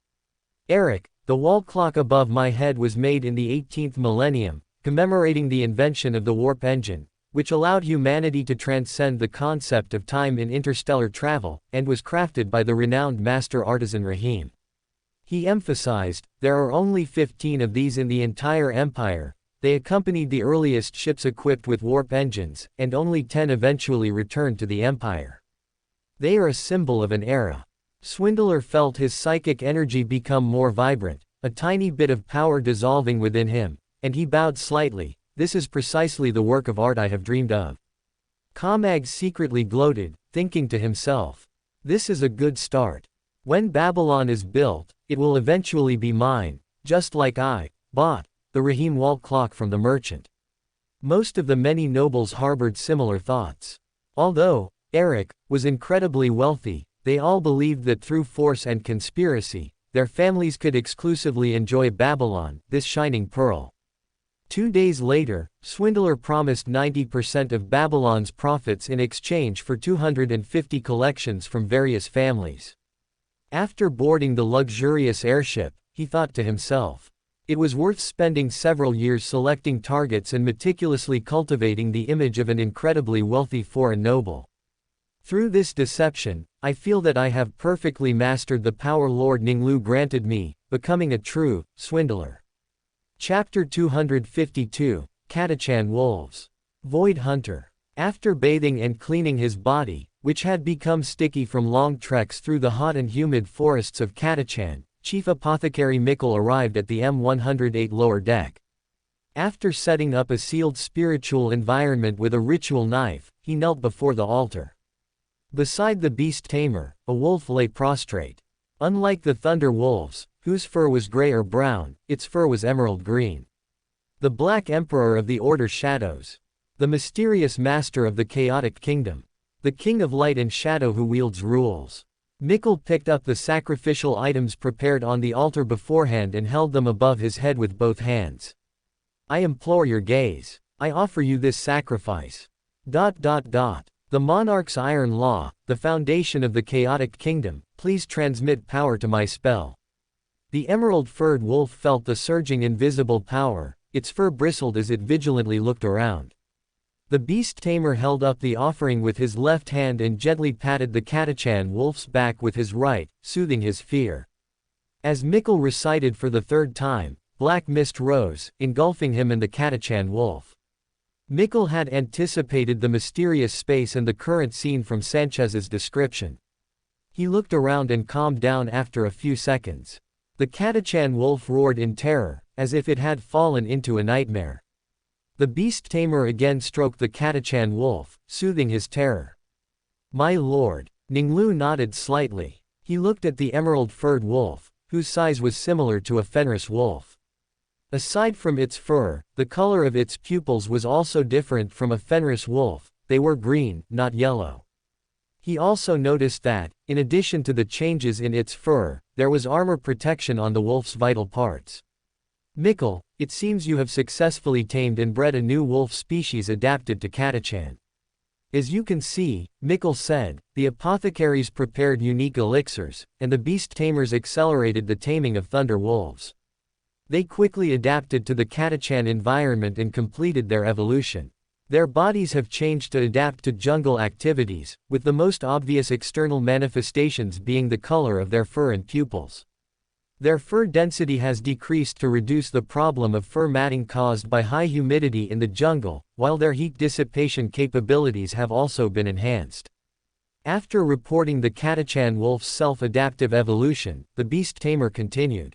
"Eric, the wall clock above my head was made in the 18th millennium, commemorating the invention of the warp engine, which allowed humanity to transcend the concept of time in interstellar travel, and was crafted by the renowned master artisan Rahim." He emphasized, "There are only 15 of these in the entire empire. They accompanied the earliest ships equipped with warp engines, and only 10 eventually returned to the empire. They are a symbol of an era." Swindler felt his psychic energy become more vibrant, a tiny bit of power dissolving within him, and he bowed slightly. "This is precisely the work of art I have dreamed of." Kamag secretly gloated, thinking to himself, "This is a good start. When Babylon is built, it will eventually be mine, just like I bought the Rahim wall clock from the merchant." Most of the many nobles harbored similar thoughts. Although Eric was incredibly wealthy, they all believed that through force and conspiracy, their families could exclusively enjoy Babylon, this shining pearl. 2 days later, Swindler promised 90% of Babylon's profits in exchange for 250 collections from various families. After boarding the luxurious airship, he thought to himself, it was worth spending several years selecting targets and meticulously cultivating the image of an incredibly wealthy foreign noble. Through this deception, I feel that I have perfectly mastered the power Lord Ning Lu granted me, becoming a true swindler. Chapter 252, Catachan Wolves. Void Hunter. After bathing and cleaning his body, which had become sticky from long treks through the hot and humid forests of Catachan, Chief Apothecary Mikkel arrived at the M108 lower deck. After setting up a sealed spiritual environment with a ritual knife, he knelt before the altar. Beside the beast tamer, a wolf lay prostrate. Unlike the thunder wolves, whose fur was gray or brown, its fur was emerald green. The Black Emperor of the Order Shadows. The mysterious master of the chaotic kingdom. The king of light and shadow who wields rules. Mikkel picked up the sacrificial items prepared on the altar beforehand and held them above his head with both hands. "I implore your gaze. I offer you this sacrifice. The monarch's iron law, the foundation of the chaotic kingdom, please transmit power to my spell." The emerald-furred wolf felt the surging invisible power, its fur bristled as it vigilantly looked around. The beast tamer held up the offering with his left hand and gently patted the Catachan wolf's back with his right, soothing his fear. As Mikkel recited for the third time, black mist rose, engulfing him and the Catachan wolf. Mikkel had anticipated the mysterious space and the current scene from Sanchez's description. He looked around and calmed down after a few seconds. The Catachan wolf roared in terror, as if it had fallen into a nightmare. The beast tamer again stroked the Catachan wolf, soothing his terror. "My lord." Ning Lu nodded slightly. He looked at the emerald-furred wolf, whose size was similar to a Fenris wolf. Aside from its fur, the color of its pupils was also different from a Fenris wolf, they were green, not yellow. He also noticed that, in addition to the changes in its fur, there was armor protection on the wolf's vital parts. "Mikkel, it seems you have successfully tamed and bred a new wolf species adapted to Catachan." "As you can see," Mikkel said, "the apothecaries prepared unique elixirs, and the beast tamers accelerated the taming of thunder wolves. They quickly adapted to the Catachan environment and completed their evolution. Their bodies have changed to adapt to jungle activities, with the most obvious external manifestations being the color of their fur and pupils. Their fur density has decreased to reduce the problem of fur matting caused by high humidity in the jungle, while their heat dissipation capabilities have also been enhanced. After reporting the Catachan wolf's self-adaptive evolution, the beast tamer continued.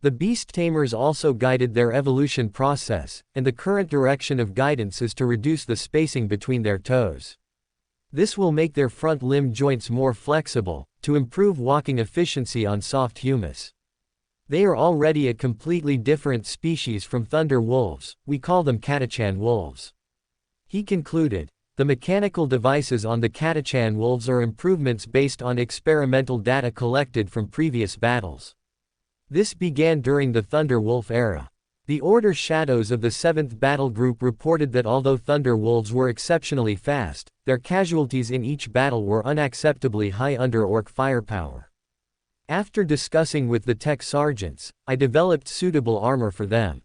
The beast tamers also guided their evolution process, and the current direction of guidance is to reduce the spacing between their toes. This will make their front limb joints more flexible, to improve walking efficiency on soft humus. They are already a completely different species from thunder wolves, we call them Catachan wolves. He concluded, the mechanical devices on the Catachan wolves are improvements based on experimental data collected from previous battles. This began during the Thunder Wolf era. The Order Shadows of the 7th Battle Group reported that although Thunder Wolves were exceptionally fast, their casualties in each battle were unacceptably high under Orc firepower. After discussing with the tech sergeants, I developed suitable armor for them.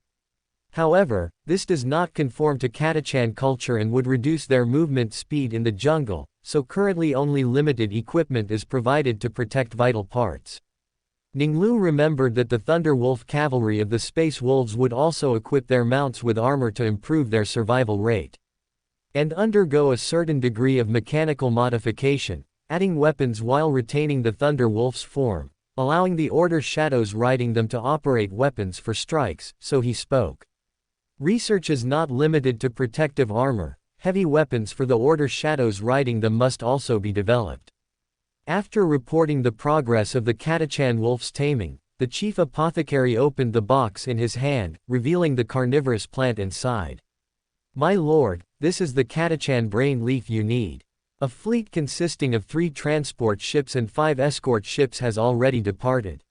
However, this does not conform to Catachan culture and would reduce their movement speed in the jungle, so currently only limited equipment is provided to protect vital parts. Ning Lu remembered that the Thunder Wolf cavalry of the Space Wolves would also equip their mounts with armor to improve their survival rate. And undergo a certain degree of mechanical modification, adding weapons while retaining the Thunder Wolf's form, allowing the Order Shadows riding them to operate weapons for strikes, so he spoke. Research is not limited to protective armor, heavy weapons for the Order Shadows riding them must also be developed. After reporting the progress of the Catachan wolf's taming, the chief apothecary opened the box in his hand, revealing the carnivorous plant inside. My lord, this is the Catachan brain leaf you need. A fleet consisting of 3 transport ships and 5 escort ships has already departed.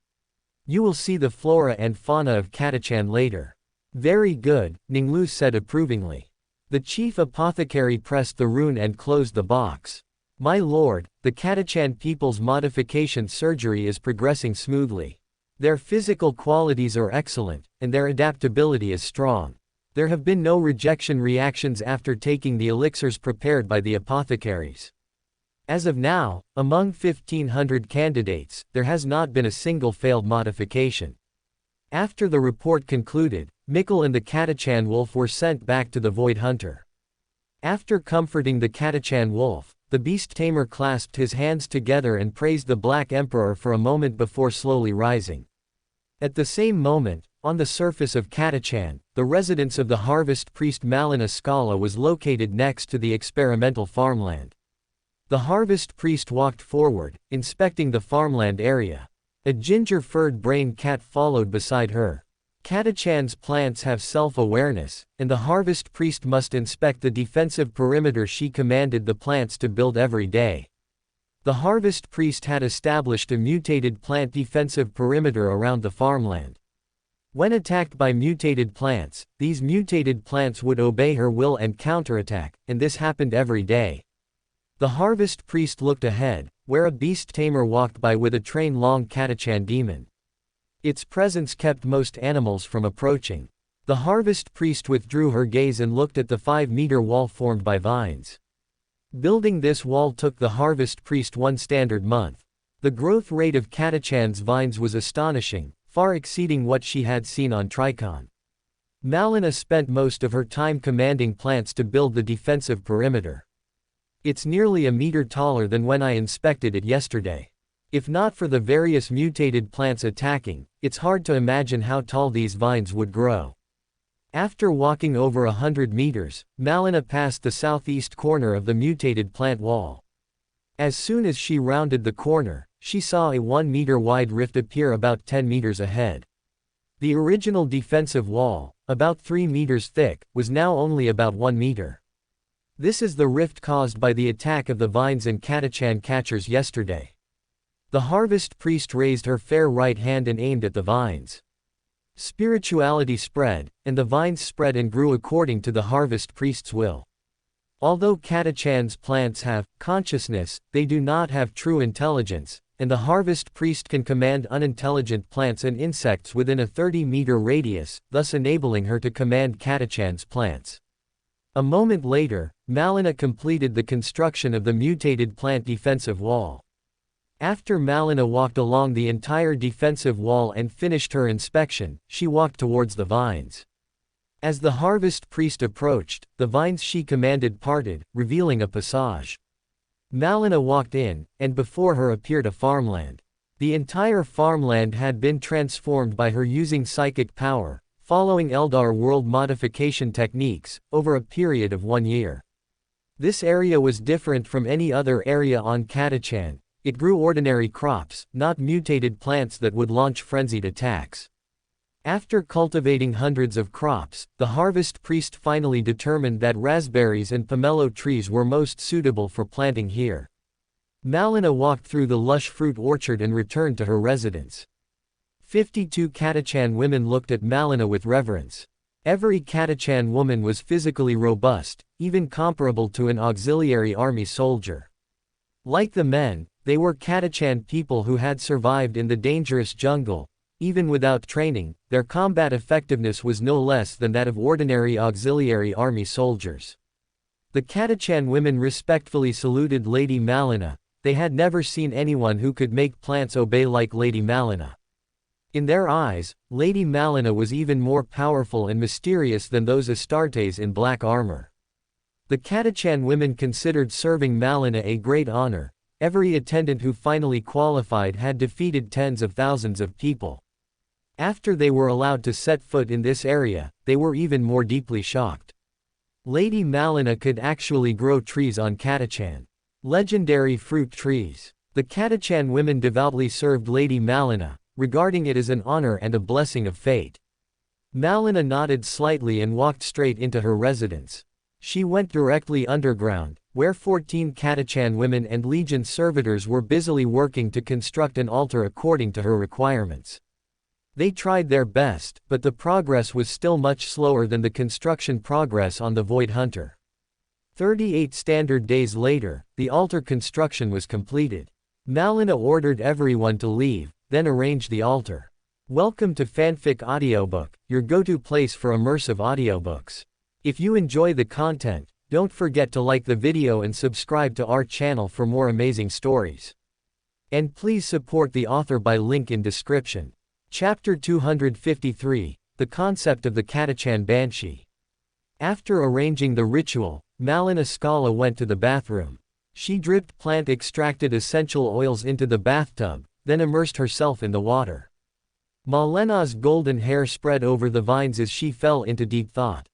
You will see the flora and fauna of Catachan later. Very good, Ning Lu said approvingly. The chief apothecary pressed the rune and closed the box. My lord, the Catachan people's modification surgery is progressing smoothly. Their physical qualities are excellent, and their adaptability is strong. There have been no rejection reactions after taking the elixirs prepared by the apothecaries. As of now, among 1,500 candidates, there has not been a single failed modification. After the report concluded, Mikkel and the Catachan wolf were sent back to the Void Hunter. After comforting the Catachan wolf, the beast tamer clasped his hands together and praised the Black Emperor for a moment before slowly rising. At the same moment, on the surface of Catachan, the residence of the harvest priest Malina Scala was located next to the experimental farmland. The harvest priest walked forward, inspecting the farmland area. A ginger-furred brain cat followed beside her. Catachan's plants have self-awareness, and the harvest priest must inspect the defensive perimeter she commanded the plants to build every day. The harvest priest had established a mutated plant defensive perimeter around the farmland. When attacked by mutated plants, these mutated plants would obey her will and counterattack, and this happened every day. The harvest priest looked ahead, where a beast tamer walked by with a train-long Catachan demon. Its presence kept most animals from approaching. The harvest priest withdrew her gaze and looked at the 5-meter wall formed by vines. Building this wall took the harvest priest 1 standard month. The growth rate of Catachan's vines was astonishing, far exceeding what she had seen on Tricon. Malina spent most of her time commanding plants to build the defensive perimeter. It's nearly a meter taller than when I inspected it yesterday. If not for the various mutated plants attacking, it's hard to imagine how tall these vines would grow. After walking over 100 meters, Malina passed the southeast corner of the mutated plant wall. As soon as she rounded the corner, she saw a 1-meter wide rift appear about 10 meters ahead. The original defensive wall, about 3 meters thick, was now only about 1 meter. This is the rift caused by the attack of the vines and Catachan catchers yesterday. The harvest priest raised her fair right hand and aimed at the vines. Spirituality spread, and the vines spread and grew according to the harvest priest's will. Although Catachan's plants have consciousness, they do not have true intelligence, and the harvest priest can command unintelligent plants and insects within a 30-meter radius, thus enabling her to command Catachan's plants. A moment later, Malina completed the construction of the mutated plant defensive wall. After Malina walked along the entire defensive wall and finished her inspection, she walked towards the vines. As the harvest priest approached, the vines she commanded parted, revealing a passage. Malina walked in, and before her appeared a farmland. The entire farmland had been transformed by her using psychic power, following Eldar world modification techniques, over a period of 1 year. This area was different from any other area on Catachan. It grew ordinary crops, not mutated plants that would launch frenzied attacks. After cultivating hundreds of crops, the harvest priest finally determined that raspberries and pomelo trees were most suitable for planting here. Malina walked through the lush fruit orchard and returned to her residence. 52 Catachan women looked at Malina with reverence. Every Catachan woman was physically robust, even comparable to an auxiliary army soldier. Like the men, they were Catachan people who had survived in the dangerous jungle. Even without training, their combat effectiveness was no less than that of ordinary auxiliary army soldiers. The Catachan women respectfully saluted Lady Malina. They had never seen anyone who could make plants obey like Lady Malina. In their eyes, Lady Malina was even more powerful and mysterious than those Astartes in black armor. The Catachan women considered serving Malina a great honor. Every attendant who finally qualified had defeated tens of thousands of people. After they were allowed to set foot in this area, they were even more deeply shocked. Lady Malina could actually grow trees on Catachan. Legendary fruit trees. The Catachan women devoutly served Lady Malina, regarding it as an honor and a blessing of fate. Malina nodded slightly and walked straight into her residence. She went directly underground, where 14 Catachan women and Legion servitors were busily working to construct an altar according to her requirements. They tried their best, but the progress was still much slower than the construction progress on the Void Hunter. 38 standard days later, the altar construction was completed. Malina ordered everyone to leave, then arranged the altar. Welcome to Fanfic Audiobook, your go-to place for immersive audiobooks. If you enjoy the content, don't forget to like the video and subscribe to our channel for more amazing stories. And please support the author by link in description. Chapter 253, The Concept of the Catachan Banshee. After arranging the ritual, Malina Scala went to the bathroom. She dripped plant-extracted essential oils into the bathtub, then immersed herself in the water. Malena's golden hair spread over the vines as she fell into deep thought.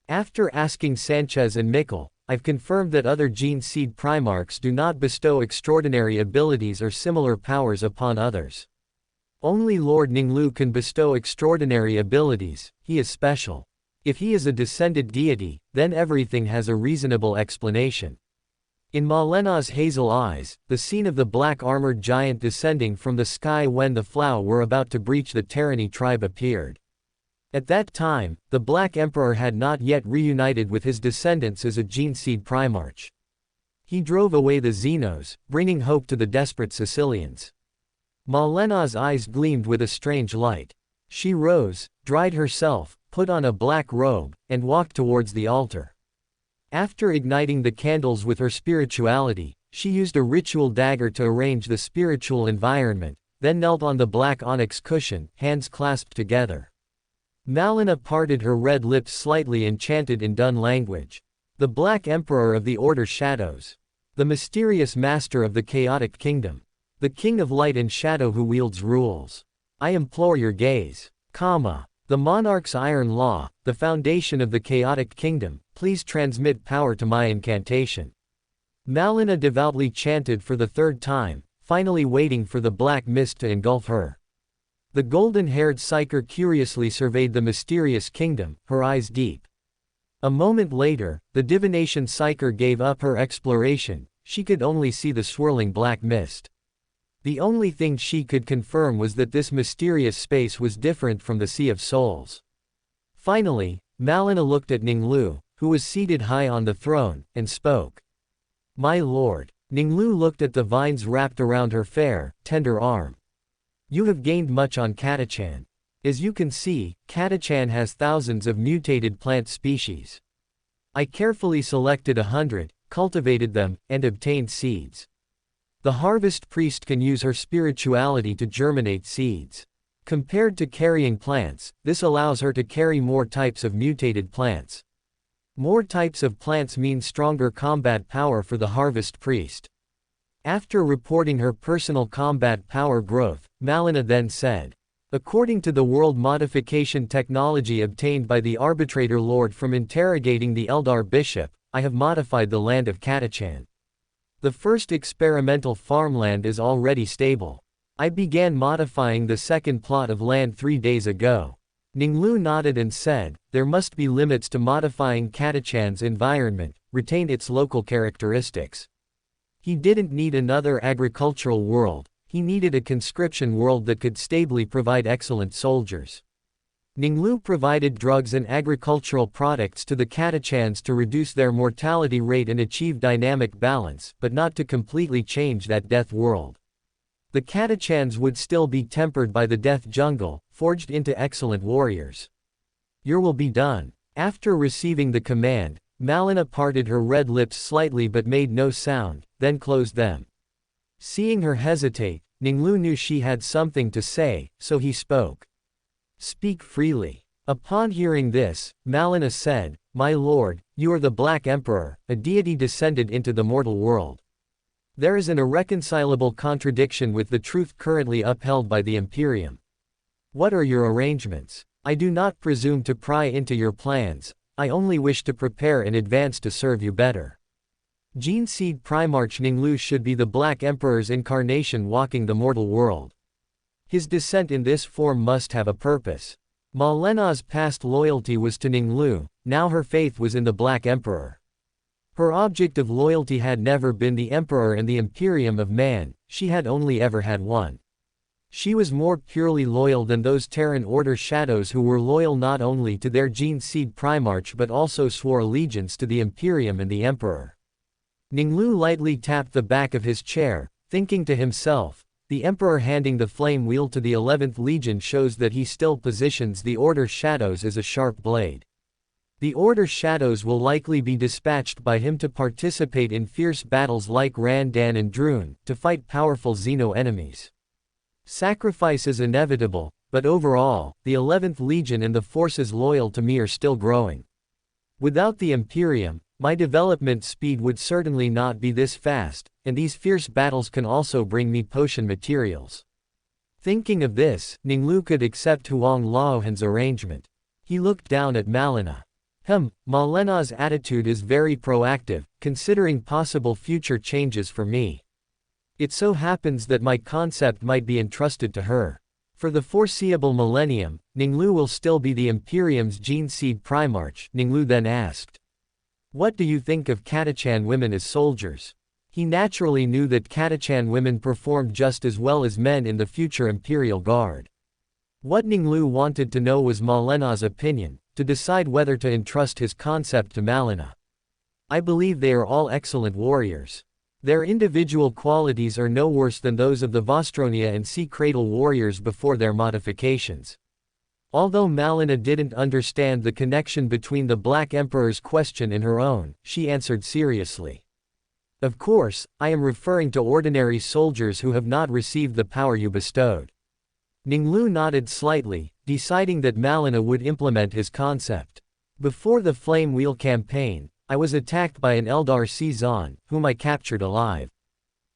After asking Sanchez and Mikkel, I've confirmed that other gene seed Primarchs do not bestow extraordinary abilities or similar powers upon others. Only Lord Ning Lu can bestow extraordinary abilities. He is special. If he is a descended deity, then everything has a reasonable explanation. In Malena's hazel eyes, the scene of the black-armored giant descending from the sky when the Flow were about to breach the Tyranny tribe appeared. At that time, the Black Emperor had not yet reunited with his descendants as a gene seed Primarch. He drove away the Xenos, bringing hope to the desperate Sicilians. Malena's eyes gleamed with a strange light. She rose, dried herself, put on a black robe, and walked towards the altar. After igniting the candles with her spirituality, she used a ritual dagger to arrange the spiritual environment, then knelt on the black onyx cushion, hands clasped together. Malina parted her red lips slightly and chanted in Dun language. The Black Emperor of the Order Shadows. The mysterious master of the chaotic kingdom. The king of light and shadow who wields rules. I implore your gaze. The monarch's iron law, the foundation of the chaotic kingdom, please transmit power to my incantation. Malina devoutly chanted for the third time, finally waiting for the black mist to engulf her. The golden-haired psyker curiously surveyed the mysterious kingdom, her eyes deep. A moment later, the divination psyker gave up her exploration. She could only see the swirling black mist. The only thing she could confirm was that this mysterious space was different from the Sea of Souls. Finally, Malina looked at Ning Lu, who was seated high on the throne, and spoke. My lord. Ning Lu looked at the vines wrapped around her fair, tender arm. You have gained much on Catachan. As you can see, Catachan has thousands of mutated plant species. I carefully selected 100, cultivated them, and obtained seeds. The harvest priest can use her spirituality to germinate seeds. Compared to carrying plants, this allows her to carry more types of mutated plants. More types of plants mean stronger combat power for the harvest priest. After reporting her personal combat power growth, Malina then said, according to the world modification technology obtained by the arbitrator lord from interrogating the Eldar bishop, I have modified the land of Catachan. The first experimental farmland is already stable. I began modifying the second plot of land 3 days ago. Ning Lu nodded and said, there must be limits to modifying Catachan's environment, retain its local characteristics. He didn't need another agricultural world, he needed a conscription world that could stably provide excellent soldiers. Ning Lu provided drugs and agricultural products to the Catachans to reduce their mortality rate and achieve dynamic balance, but not to completely change that death world. The Catachans would still be tempered by the death jungle, forged into excellent warriors. Your will be done. After receiving the command, Malina parted her red lips slightly but made no sound, then closed them. Seeing her hesitate, Ning Lu knew she had something to say, so he spoke. Speak freely. Upon hearing this, Malina said, my lord, you are the Black Emperor, a deity descended into the mortal world. There is an irreconcilable contradiction with the truth currently upheld by the Imperium. What are your arrangements? I do not presume to pry into your plans, I only wish to prepare in advance to serve you better. Gene-seed Primarch Ning Lu should be the Black Emperor's incarnation walking the mortal world. His descent in this form must have a purpose. Malena's past loyalty was to Ning Lu, now her faith was in the Black Emperor. Her object of loyalty had never been the Emperor and the Imperium of man, she had only ever had one. She was more purely loyal than those Terran Order shadows who were loyal not only to their gene-seed Primarch but also swore allegiance to the Imperium and the Emperor. Ning Lu lightly tapped the back of his chair, thinking to himself, the Emperor handing the flame wheel to the 11th Legion shows that he still positions the Order shadows as a sharp blade. The Order shadows will likely be dispatched by him to participate in fierce battles like Randan and Drune, to fight powerful Xeno enemies. Sacrifice is inevitable, but overall, the 11th Legion and the forces loyal to me are still growing. Without the Imperium, my development speed would certainly not be this fast, and these fierce battles can also bring me potion materials. Thinking of this, Ning Lu could accept Huang Laohan's arrangement. He looked down at Malina. Malena's attitude is very proactive, considering possible future changes for me. It so happens that my concept might be entrusted to her. For the foreseeable millennium, Ning Lu will still be the Imperium's gene-seed Primarch. Ning Lu then asked, what do you think of Catachan women as soldiers? He naturally knew that Catachan women performed just as well as men in the future Imperial Guard. What Ning Lu wanted to know was Malena's opinion, to decide whether to entrust his concept to Malina. I believe they are all excellent warriors. Their individual qualities are no worse than those of the Vostronia and Sea Cradle warriors before their modifications. Although Malina didn't understand the connection between the Black Emperor's question and her own, she answered seriously. Of course, I am referring to ordinary soldiers who have not received the power you bestowed. Ning Lu nodded slightly, deciding that Malina would implement his concept. Before the Flame Wheel campaign, I was attacked by an Eldar Szan, whom I captured alive.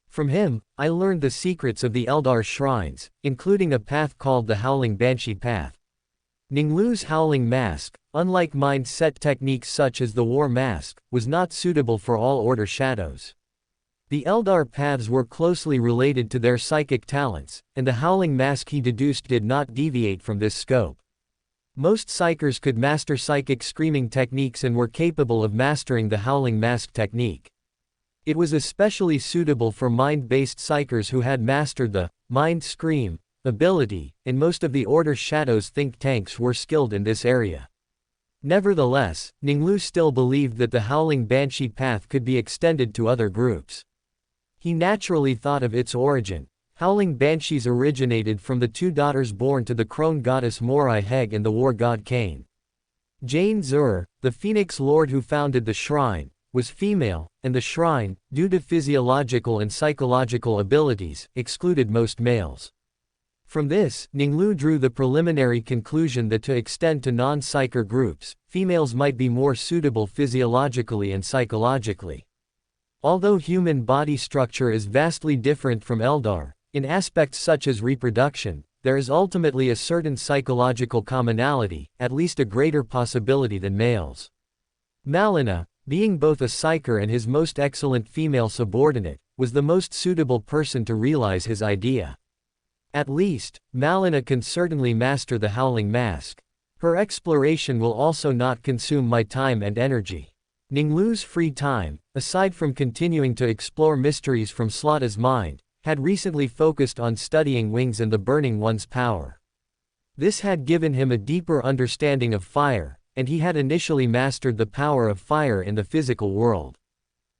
From him, I learned the secrets of the Eldar shrines, including a path called the Howling Banshee Path. Ning Lu's Howling Mask, unlike mind-set techniques such as the War Mask, was not suitable for all Order shadows. The Eldar paths were closely related to their psychic talents, and the Howling Mask he deduced did not deviate from this scope. Most psychers could master psychic screaming techniques and were capable of mastering the Howling Mask technique. It was especially suitable for mind-based psychers who had mastered the Mind Scream ability, and most of the Order Shadows think tanks were skilled in this area. Nevertheless, Ning Lu still believed that the Howling Banshee path could be extended to other groups. He naturally thought of its origin. Howling Banshees originated from the two daughters born to the crone goddess Morai Heg and the war god Cain. Jane Zur, the Phoenix Lord who founded the shrine, was female, and the shrine, due to physiological and psychological abilities, excluded most males. From this, Ning Lu drew the preliminary conclusion that to extend to non-psyker groups, females might be more suitable physiologically and psychologically. Although human body structure is vastly different from Eldar, in aspects such as reproduction, there is ultimately a certain psychological commonality, at least a greater possibility than males. Malina, being both a psyker and his most excellent female subordinate, was the most suitable person to realize his idea. At least, Malina can certainly master the Howling Mask. Her exploration will also not consume my time and energy. Ning Lu's free time, aside from continuing to explore mysteries from Slota's mind, had recently focused on studying wings and the Burning One's power. This had given him a deeper understanding of fire, and he had initially mastered the power of fire in the physical world.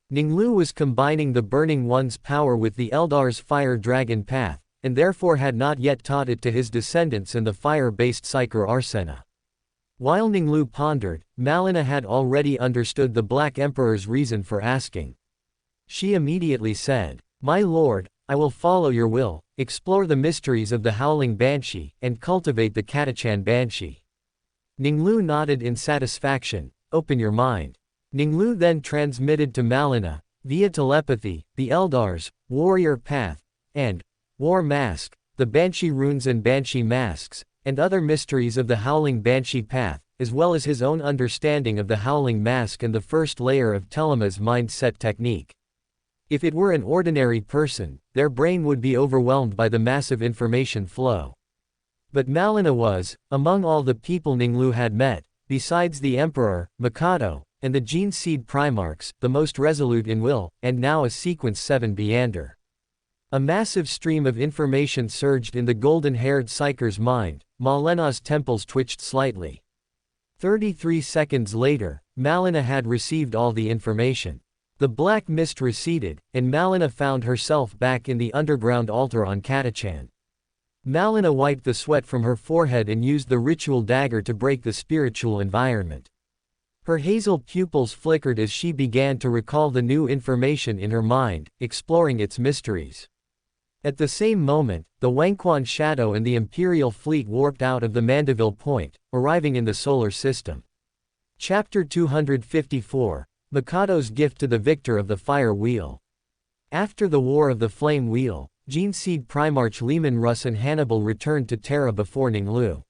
Ning Lu was combining the Burning One's power with the Eldar's Fire Dragon path, and therefore had not yet taught it to his descendants in the fire-based Psyker Arsena. While Ning Lu pondered, Malina had already understood the Black Emperor's reason for asking. She immediately said, "My lord, I will follow your will, explore the mysteries of the Howling Banshee, and cultivate the Catachan Banshee." Ning Lu nodded in satisfaction. "Open your mind." Ning Lu then transmitted to Malina, via telepathy, the Eldar's Warrior Path, and War Mask, the Banshee runes and Banshee masks, and other mysteries of the Howling Banshee path, as well as his own understanding of the Howling Mask and the first layer of Telema's mindset technique. If it were an ordinary person, their brain would be overwhelmed by the massive information flow. But Malina was, among all the people Ning Lu had met, besides the Emperor, Mikado, and the Gene Seed Primarchs, the most resolute in will, and now a Sequence 7 Beander. A massive stream of information surged in the golden-haired Psyker's mind. Malena's temples twitched slightly. 33 seconds later, Malina had received all the information. The black mist receded, and Malina found herself back in the underground altar on Catachan. Malina wiped the sweat from her forehead and used the ritual dagger to break the spiritual environment. Her hazel pupils flickered as she began to recall the new information in her mind, exploring its mysteries. At the same moment, the Wangquan Shadow and the Imperial fleet warped out of the Mandeville Point, arriving in the solar system. Chapter 254, Mikado's Gift to the Victor of the Fire Wheel. After the War of the Flame Wheel, Gene Seed Primarch Lehman Russ and Hannibal returned to Terra before Ning Lu.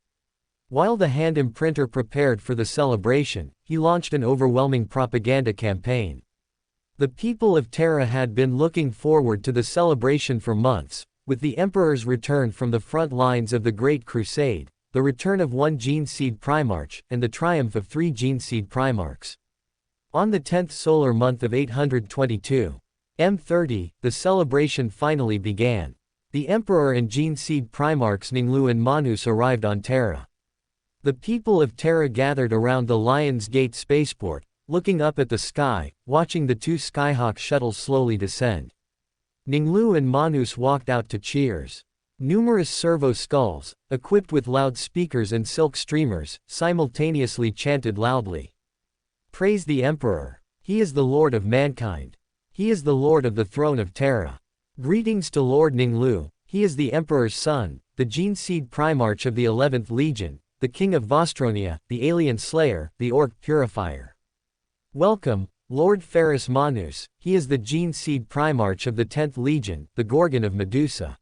While the Hand Imprinter prepared for the celebration, he launched an overwhelming propaganda campaign. The people of Terra had been looking forward to the celebration for months, with the Emperor's return from the front lines of the Great Crusade, the return of one Gene Seed Primarch, and the triumph of 3 Gene Seed Primarchs. On the 10th solar month of 822, M30, the celebration finally began. The Emperor and Gene Seed Primarchs Ning Lu and Manus arrived on Terra. The people of Terra gathered around the Lion's Gate spaceport, looking up at the sky, watching the 2 Skyhawk shuttles slowly descend. Ning Lu and Manus walked out to cheers. Numerous servo skulls, equipped with loudspeakers and silk streamers, simultaneously chanted loudly. "Praise the Emperor! He is the Lord of mankind! He is the Lord of the throne of Terra! Greetings to Lord Ning Lu, he is the Emperor's son, the Gene Seed Primarch of the 11th Legion, the King of Vostronia, the Alien Slayer, the Orc Purifier. Welcome, Lord Ferrus Manus, he is the Gene Seed Primarch of the 10th Legion, the Gorgon of Medusa."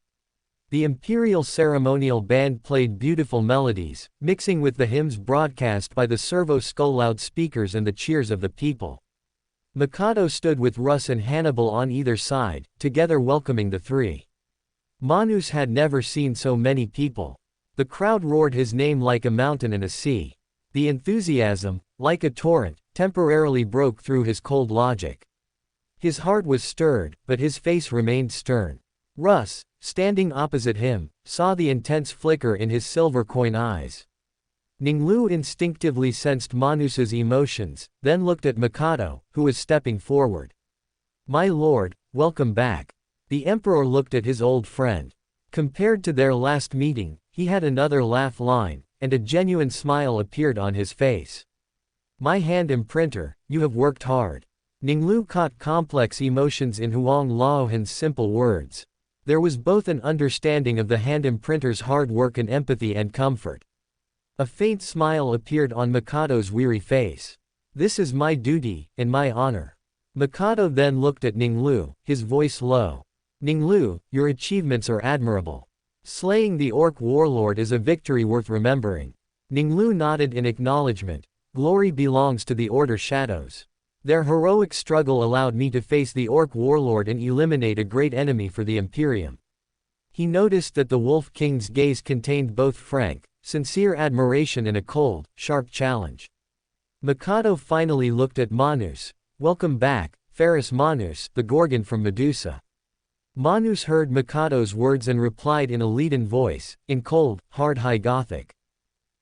The Imperial ceremonial band played beautiful melodies, mixing with the hymns broadcast by the servo skull loudspeakers and the cheers of the people. Mikado stood with Russ and Hannibal on either side, together welcoming the 3. Manus had never seen so many people. The crowd roared his name like a mountain and a sea. The enthusiasm, like a torrent, temporarily broke through his cold logic. His heart was stirred, but his face remained stern. Russ, standing opposite him, saw the intense flicker in his silver coin eyes. Ning Lu instinctively sensed Manus's emotions, then looked at Mikado, who was stepping forward. "My lord, welcome back." The Emperor looked at his old friend. Compared to their last meeting, he had another laugh line, and a genuine smile appeared on his face. "My Hand Imprinter, you have worked hard." Ning Lu caught complex emotions in Huang Laohan's simple words. There was both an understanding of the Hand Imprinter's hard work and empathy and comfort. A faint smile appeared on Mikado's weary face. This is my duty, and my honor. Mikado then looked at Ning Lu, his voice low. Ning Lu, your achievements are admirable. Slaying the orc warlord is a victory worth remembering. Ning Lu nodded in acknowledgement. Glory belongs to the Order Shadows. Their heroic struggle allowed me to face the orc warlord and eliminate a great enemy for the Imperium. He noticed that the Wolf King's gaze contained both frank, sincere admiration and a cold, sharp challenge. Mikado finally looked at Manus. Welcome back, Ferris Manus, the Gorgon from Medusa. Manus heard Mikado's words and replied in a leaden voice, in cold, hard High Gothic.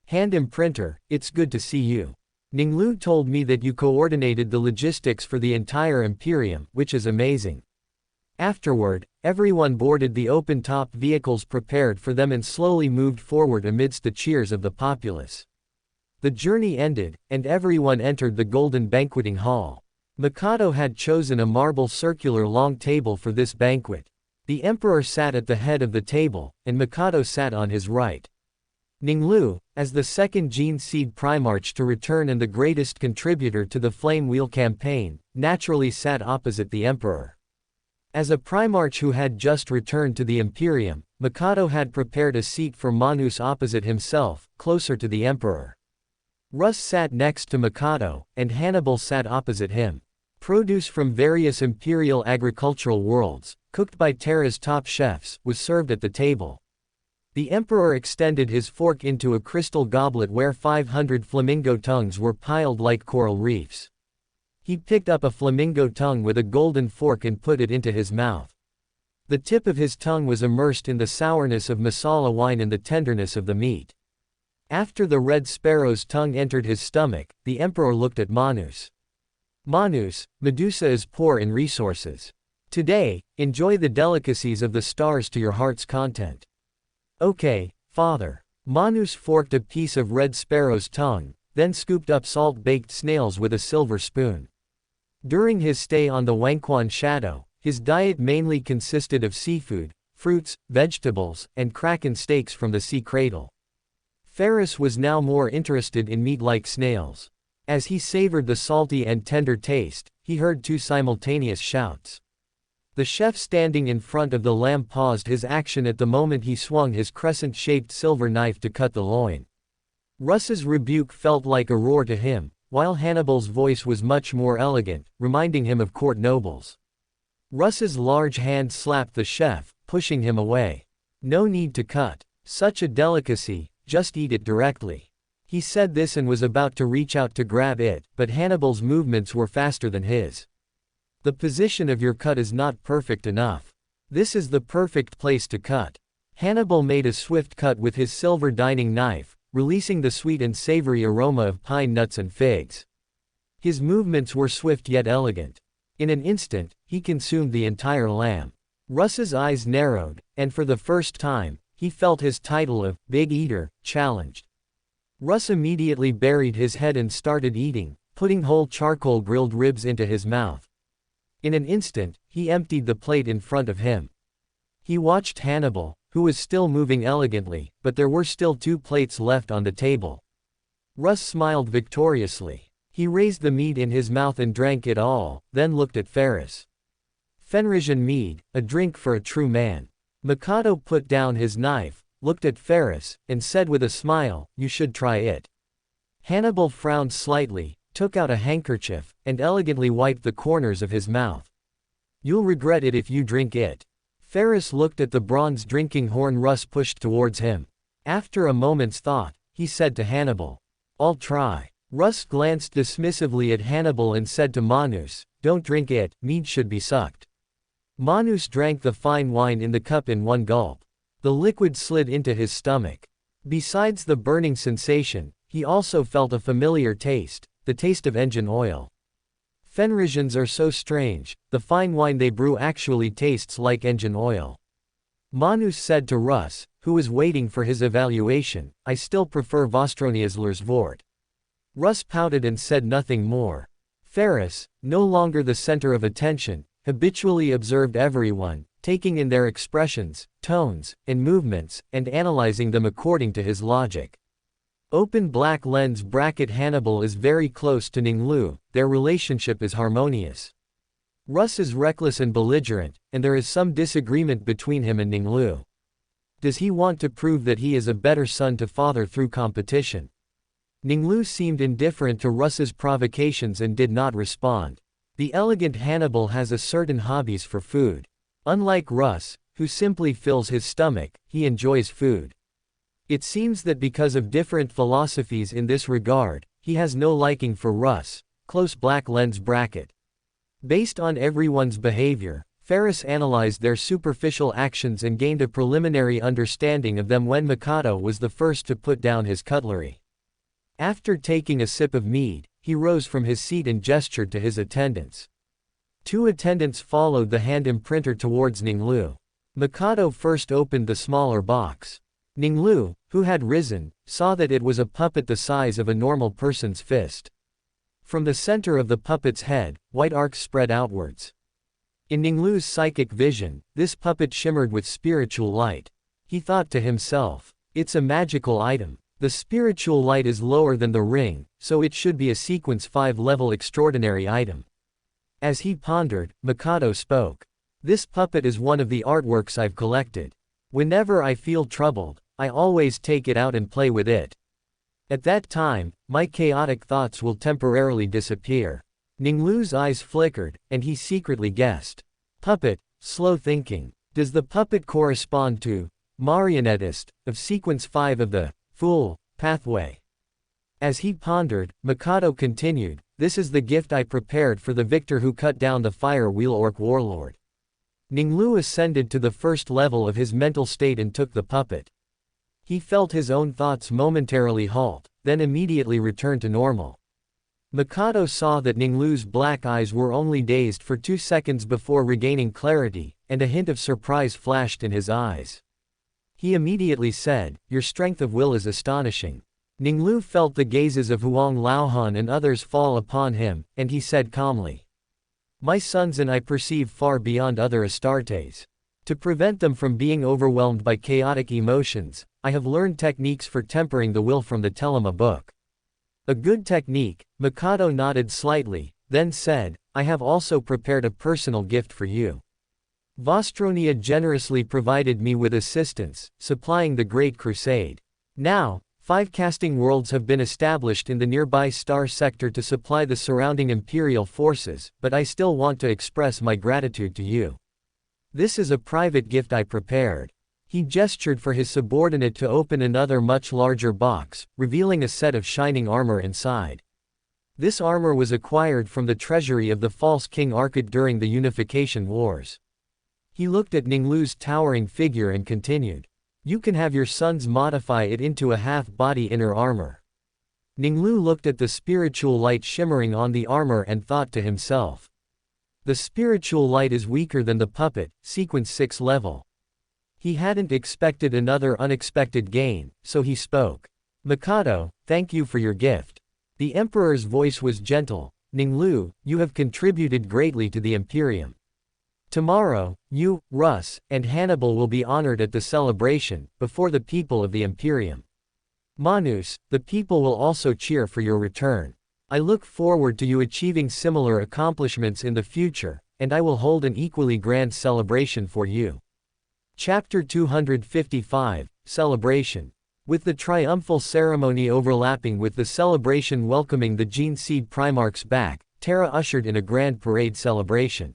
Hand Imprinter, it's good to see you. Ning Lu told me that you coordinated the logistics for the entire Imperium, which is amazing. Afterward, everyone boarded the open-top vehicles prepared for them and slowly moved forward amidst the cheers of the populace. The journey ended, and everyone entered the golden banqueting hall. Mikado had chosen a marble circular long table for this banquet. The emperor sat at the head of the table, and Mikado sat on his right. Ning Lu, as the second Gene Seed Primarch to return and the greatest contributor to the Flame Wheel campaign, naturally sat opposite the emperor. As a Primarch who had just returned to the Imperium, Mikado had prepared a seat for Manus opposite himself, closer to the emperor. Russ sat next to Mikado, and Hannibal sat opposite him. Produce from various imperial agricultural worlds, cooked by Terra's top chefs, was served at the table. The emperor extended his fork into a crystal goblet where 500 flamingo tongues were piled like coral reefs. He picked up a flamingo tongue with a golden fork and put it into his mouth. The tip of his tongue was immersed in the sourness of masala wine and the tenderness of the meat. After the red sparrow's tongue entered his stomach, the emperor looked at Manus. Manus, Medusa is poor in resources. Today, enjoy the delicacies of the stars to your heart's content. Okay, father. Manus forked a piece of red sparrow's tongue, then scooped up salt-baked snails with a silver spoon. During his stay on the Wangquan Shadow, his diet mainly consisted of seafood, fruits, vegetables, and kraken steaks from the sea cradle. Ferris was now more interested in meat like snails. As he savored the salty and tender taste, he heard two simultaneous shouts. The chef standing in front of the lamb paused his action at the moment he swung his crescent-shaped silver knife to cut the loin. Russ's rebuke felt like a roar to him, while Hannibal's voice was much more elegant, reminding him of court nobles. Russ's large hand slapped the chef, pushing him away. No need to cut. Such a delicacy, just eat it directly. He said this and was about to reach out to grab it, but Hannibal's movements were faster than his. The position of your cut is not perfect enough. This is the perfect place to cut. Hannibal made a swift cut with his silver dining knife, releasing the sweet and savory aroma of pine nuts and figs. His movements were swift yet elegant. In an instant, he consumed the entire lamb. Russ's eyes narrowed, and for the first time, he felt his title of Big Eater challenged. Russ immediately buried his head and started eating, putting whole charcoal grilled ribs into his mouth. In an instant, he emptied the plate in front of him. He watched Hannibal, who was still moving elegantly, but there were still 2 plates left on the table. Russ smiled victoriously. He raised the meat in his mouth and drank it all, then looked at Ferris. Fenrisian mead, a drink for a true man. Mikado put down his knife, looked at Ferris, and said with a smile, you should try it. Hannibal frowned slightly, took out a handkerchief, and elegantly wiped the corners of his mouth. You'll regret it if you drink it. Ferris looked at the bronze drinking horn Russ pushed towards him. After a moment's thought, he said to Hannibal, I'll try. Russ glanced dismissively at Hannibal and said to Manus, don't drink it, mead should be sucked. Manus drank the fine wine in the cup in one gulp. The liquid slid into his stomach. Besides the burning sensation, he also felt a familiar taste, the taste of engine oil. Fenrisians are so strange, the fine wine they brew actually tastes like engine oil. Manus said to Russ, who was waiting for his evaluation, I still prefer Vostroniasler's Vort. Russ pouted and said nothing more. Ferris, no longer the center of attention, habitually observed everyone, taking in their expressions, tones, and movements, and analyzing them according to his logic. Open black lens bracket. Hannibal is very close to Ning Lu, their relationship is harmonious. Russ is reckless and belligerent, and there is some disagreement between him and Ning Lu. Does he want to prove that he is a better son to father through competition? Ning Lu seemed indifferent to Russ's provocations and did not respond. The elegant Hannibal has a certain hobbies for food. Unlike Russ, who simply fills his stomach, he enjoys food. It seems that because of different philosophies in this regard, he has no liking for Russ. Close black lens bracket. Based on everyone's behavior, Ferris analyzed their superficial actions and gained a preliminary understanding of them when Mikado was the first to put down his cutlery. After taking a sip of mead, he rose from his seat and gestured to his attendants. 2 attendants followed the hand imprinter towards Ning Lu. Mikado first opened the smaller box. Ning Lu, who had risen, saw that it was a puppet the size of a normal person's fist. From the center of the puppet's head, white arcs spread outwards. In Ning Lu's psychic vision, this puppet shimmered with spiritual light. He thought to himself, it's a magical item. The spiritual light is lower than the ring, so it should be a sequence 5 level extraordinary item. As he pondered, Mikado spoke. This puppet is one of the artworks I've collected. Whenever I feel troubled, I always take it out and play with it. At that time, my chaotic thoughts will temporarily disappear. Ning Lu's eyes flickered, and he secretly guessed. Puppet, slow thinking. Does the puppet correspond to marionettist of sequence 5 of the Fool pathway? As he pondered, Mikado continued, this is the gift I prepared for the victor who cut down the fire wheel orc warlord. Ning Lu ascended to the first level of his mental state and took the puppet. He felt his own thoughts momentarily halt, then immediately return to normal. Mikado saw that Ning Lu's black eyes were only dazed for 2 seconds before regaining clarity, and a hint of surprise flashed in his eyes. He immediately said, your strength of will is astonishing. Ning Lu felt the gazes of Huang Laohan and others fall upon him, and he said calmly. My sons and I perceive far beyond other Astartes. To prevent them from being overwhelmed by chaotic emotions, I have learned techniques for tempering the will from the Telema book. A good technique, Mikado nodded slightly, then said, I have also prepared a personal gift for you. Vostronia generously provided me with assistance, supplying the Great Crusade. Now, 5 casting worlds have been established in the nearby star sector to supply the surrounding Imperial forces, but I still want to express my gratitude to you. This is a private gift I prepared. He gestured for his subordinate to open another much larger box, revealing a set of shining armor inside. This armor was acquired from the treasury of the false King Arkad during the Unification Wars. He looked at Ning Lu's towering figure and continued. You can have your sons modify it into a half-body inner armor. Ning Lu looked at the spiritual light shimmering on the armor and thought to himself. The spiritual light is weaker than the puppet, sequence 6 level. He hadn't expected another unexpected gain, so he spoke. Mikado, thank you for your gift. The Emperor's voice was gentle. Ning Lu, you have contributed greatly to the Imperium. Tomorrow, you, Russ, and Hannibal will be honored at the celebration, before the people of the Imperium. Manus, the people will also cheer for your return. I look forward to you achieving similar accomplishments in the future, and I will hold an equally grand celebration for you. Chapter 255, Celebration. With the triumphal ceremony overlapping with the celebration welcoming the Gene Seed Primarchs back, Terra ushered in a grand parade celebration.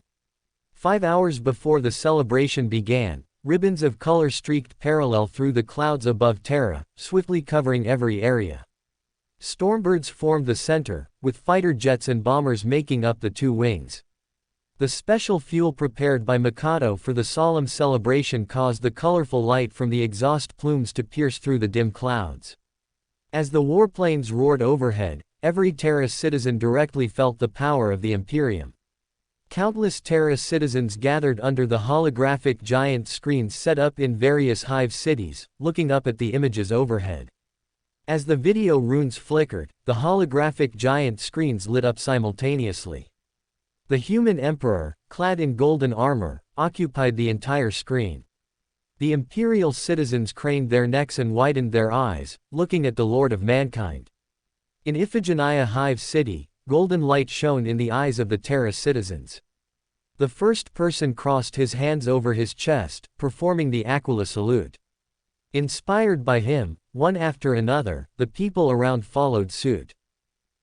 5 hours before the celebration began, ribbons of color streaked parallel through the clouds above Terra, swiftly covering every area. Stormbirds formed the center, with fighter jets and bombers making up the 2 wings. The special fuel prepared by Mikado for the solemn celebration caused the colorful light from the exhaust plumes to pierce through the dim clouds. As the warplanes roared overhead, every Terra citizen directly felt the power of the Imperium. Countless Terra citizens gathered under the holographic giant screens set up in various hive cities, looking up at the images overhead. As the video runes flickered, the holographic giant screens lit up simultaneously. The human emperor, clad in golden armor, occupied the entire screen. The imperial citizens craned their necks and widened their eyes, looking at the Lord of Mankind. In Iphigenia Hive City, golden light shone in the eyes of the Terra citizens. The first person crossed his hands over his chest, performing the Aquila salute. Inspired by him, one after another, the people around followed suit.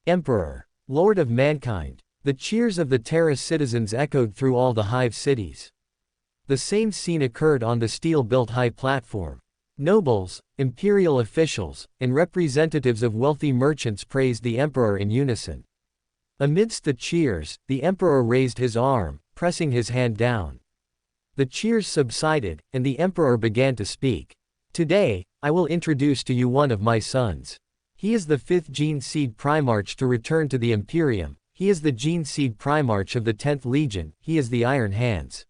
Emperor, Lord of Mankind. The cheers of the Terra citizens echoed through all the Hive cities. The same scene occurred on the steel-built high platform. Nobles, imperial officials, and representatives of wealthy merchants praised the emperor in unison. Amidst the cheers, the emperor raised his arm, pressing his hand down. The cheers subsided, and the emperor began to speak. Today, I will introduce to you one of my sons. He is the 5th Gene Seed Primarch to return to the Imperium. He is the Gene Seed Primarch of the 10th Legion. He is the Iron Hands.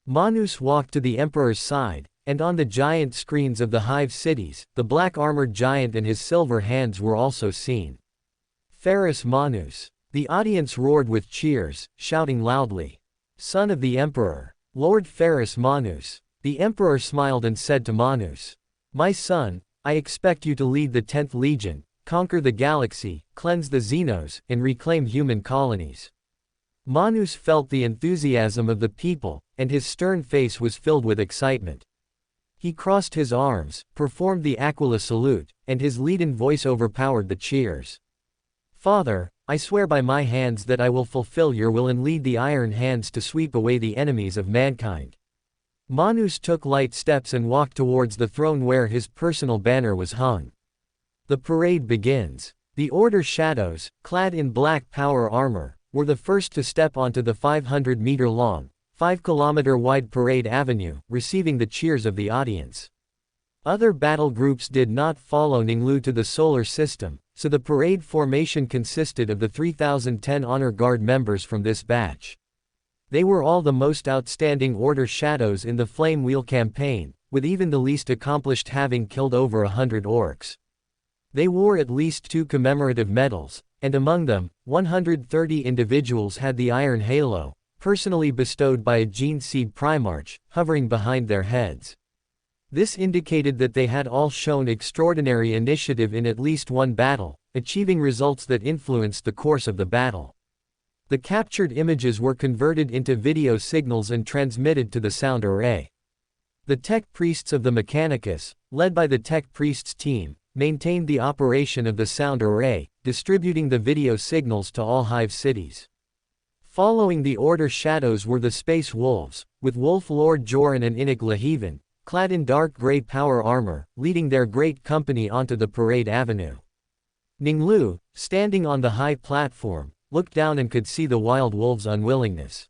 Manus walked to the emperor's side, and on the giant screens of the Hive cities, the black-armored giant and his silver hands were also seen. Ferus Manus. The audience roared with cheers, shouting loudly, "Son of the Emperor, Lord Ferus Manus." The emperor smiled and said to Manus, "My son, I expect you to lead the 10th Legion, conquer the galaxy, cleanse the Xenos, and reclaim human colonies." Manus felt the enthusiasm of the people, and his stern face was filled with excitement. He crossed his arms, performed the Aquila salute, and his leaden voice overpowered the cheers. "Father, I swear by my hands that I will fulfill your will and lead the Iron Hands to sweep away the enemies of mankind." Manus took light steps and walked towards the throne where his personal banner was hung. The parade begins. The Order Shadows, clad in black power armor, were the first to step onto the 500-meter-long, 5-kilometer-wide parade avenue, receiving the cheers of the audience. Other battle groups did not follow Ning Lu to the solar system, so the parade formation consisted of the 3010 Honor Guard members from this batch. They were all the most outstanding Order Shadows in the Flame Wheel campaign, with even the least accomplished having killed over 100 orcs. They wore at least 2 commemorative medals, and among them, 130 individuals had the Iron Halo, personally bestowed by a Gene Seed Primarch, hovering behind their heads. This indicated that they had all shown extraordinary initiative in at least one battle, achieving results that influenced the course of the battle. The captured images were converted into video signals and transmitted to the sound array. The Tech Priests of the Mechanicus, led by the Tech Priests team, maintained the operation of the sound array, distributing the video signals to all Hive cities. Following the Order Shadows were the Space Wolves, with Wolf Lord Joran and Inik Lahevan, clad in dark gray power armor, leading their great company onto the parade avenue. Ning Lu, standing on the high platform, looked down and could see the wild wolves' unwillingness.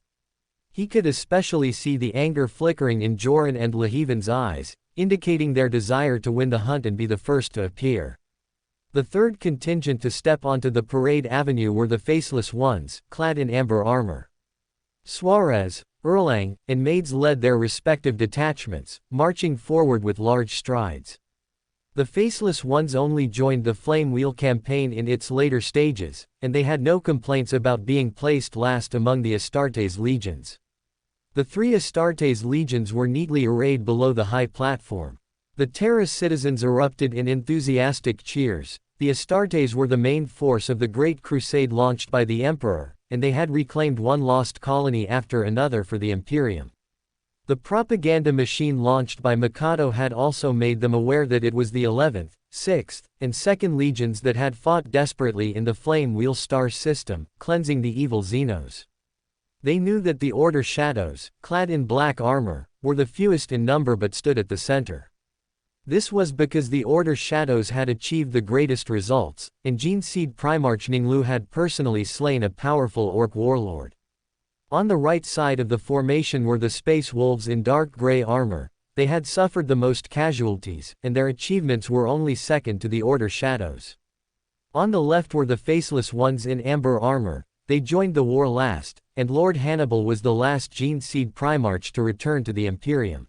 He could especially see the anger flickering in Joran and Lahevan's eyes, indicating their desire to win the hunt and be the first to appear. The third contingent to step onto the parade avenue were the Faceless Ones, clad in amber armor. Suarez, Erlang, and Maids led their respective detachments, marching forward with large strides. The Faceless Ones only joined the Flame Wheel campaign in its later stages, and they had no complaints about being placed last among the Astartes legions. The 3 Astartes legions were neatly arrayed below the high platform. The Terra citizens erupted in enthusiastic cheers. The Astartes were the main force of the Great Crusade launched by the Emperor, and they had reclaimed one lost colony after another for the Imperium. The propaganda machine launched by Mikado had also made them aware that it was the 11th, 6th, and 2nd legions that had fought desperately in the Flame Wheel star system, cleansing the evil Xenos. They knew that the Order Shadows, clad in black armor, were the fewest in number but stood at the center. This was because the Order Shadows had achieved the greatest results, and Gene Seed Primarch Ning Lu had personally slain a powerful orc warlord. On the right side of the formation were the Space Wolves in dark gray armor. They had suffered the most casualties, and their achievements were only second to the Order Shadows. On the left were the Faceless Ones in amber armor. They joined the war last, and Lord Hannibal was the last Gene Seed Primarch to return to the Imperium.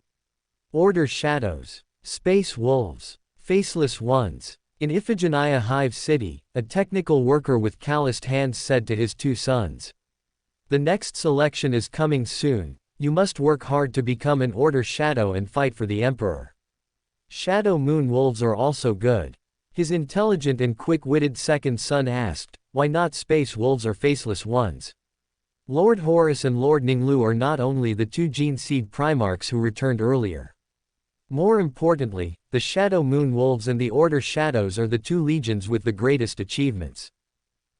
Order Shadows, Space Wolves, Faceless Ones. In Iphigenia Hive City, a technical worker with calloused hands said to his 2 sons, "The next selection is coming soon. You must work hard to become an Order Shadow and fight for the Emperor. Shadow Moon Wolves are also good. His intelligent and quick-witted second son asked, why not Space Wolves or Faceless Ones? Lord Horus and Lord Ning Lu are not only the two Gene Seed Primarchs who returned earlier. More importantly, the Shadow Moon Wolves and the Order Shadows are the two legions with the greatest achievements.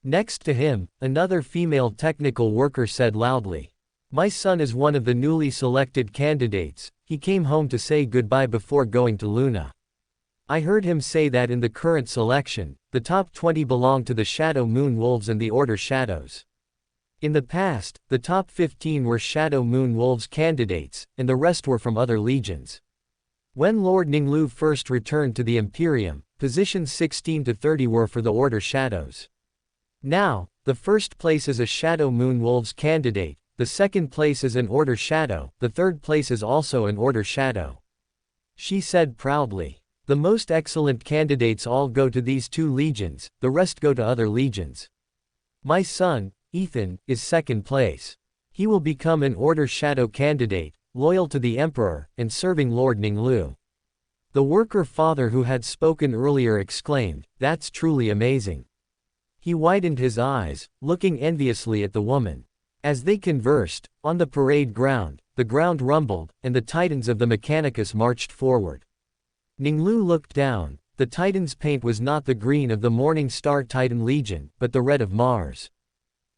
Next to him, another female technical worker said loudly, my son is one of the newly selected candidates. He came home to say goodbye before going to Luna. I heard him say that in the current selection, the top 20 belong to the Shadow Moon Wolves and the Order Shadows. In the past, the top 15 were Shadow Moon Wolves candidates, and the rest were from other legions. When Lord Ning Lu first returned to the Imperium, positions 16 to 30 were for the Order Shadows. Now, the first place is a Shadow Moon Wolves candidate, the second place is an Order Shadow, the third place is also an Order Shadow. She said proudly. The most excellent candidates all go to these two legions, the rest go to other legions. My son, Ethan, is second place. He will become an Order Shadow candidate, loyal to the Emperor, and serving Lord Ning Lu. The worker father who had spoken earlier exclaimed, that's truly amazing. He widened his eyes, looking enviously at the woman. As they conversed, on the parade ground, the ground rumbled, and the titans of the Mechanicus marched forward. Ning Lu looked down. The Titan's paint was not the green of the Morning Star Titan Legion, but the red of Mars.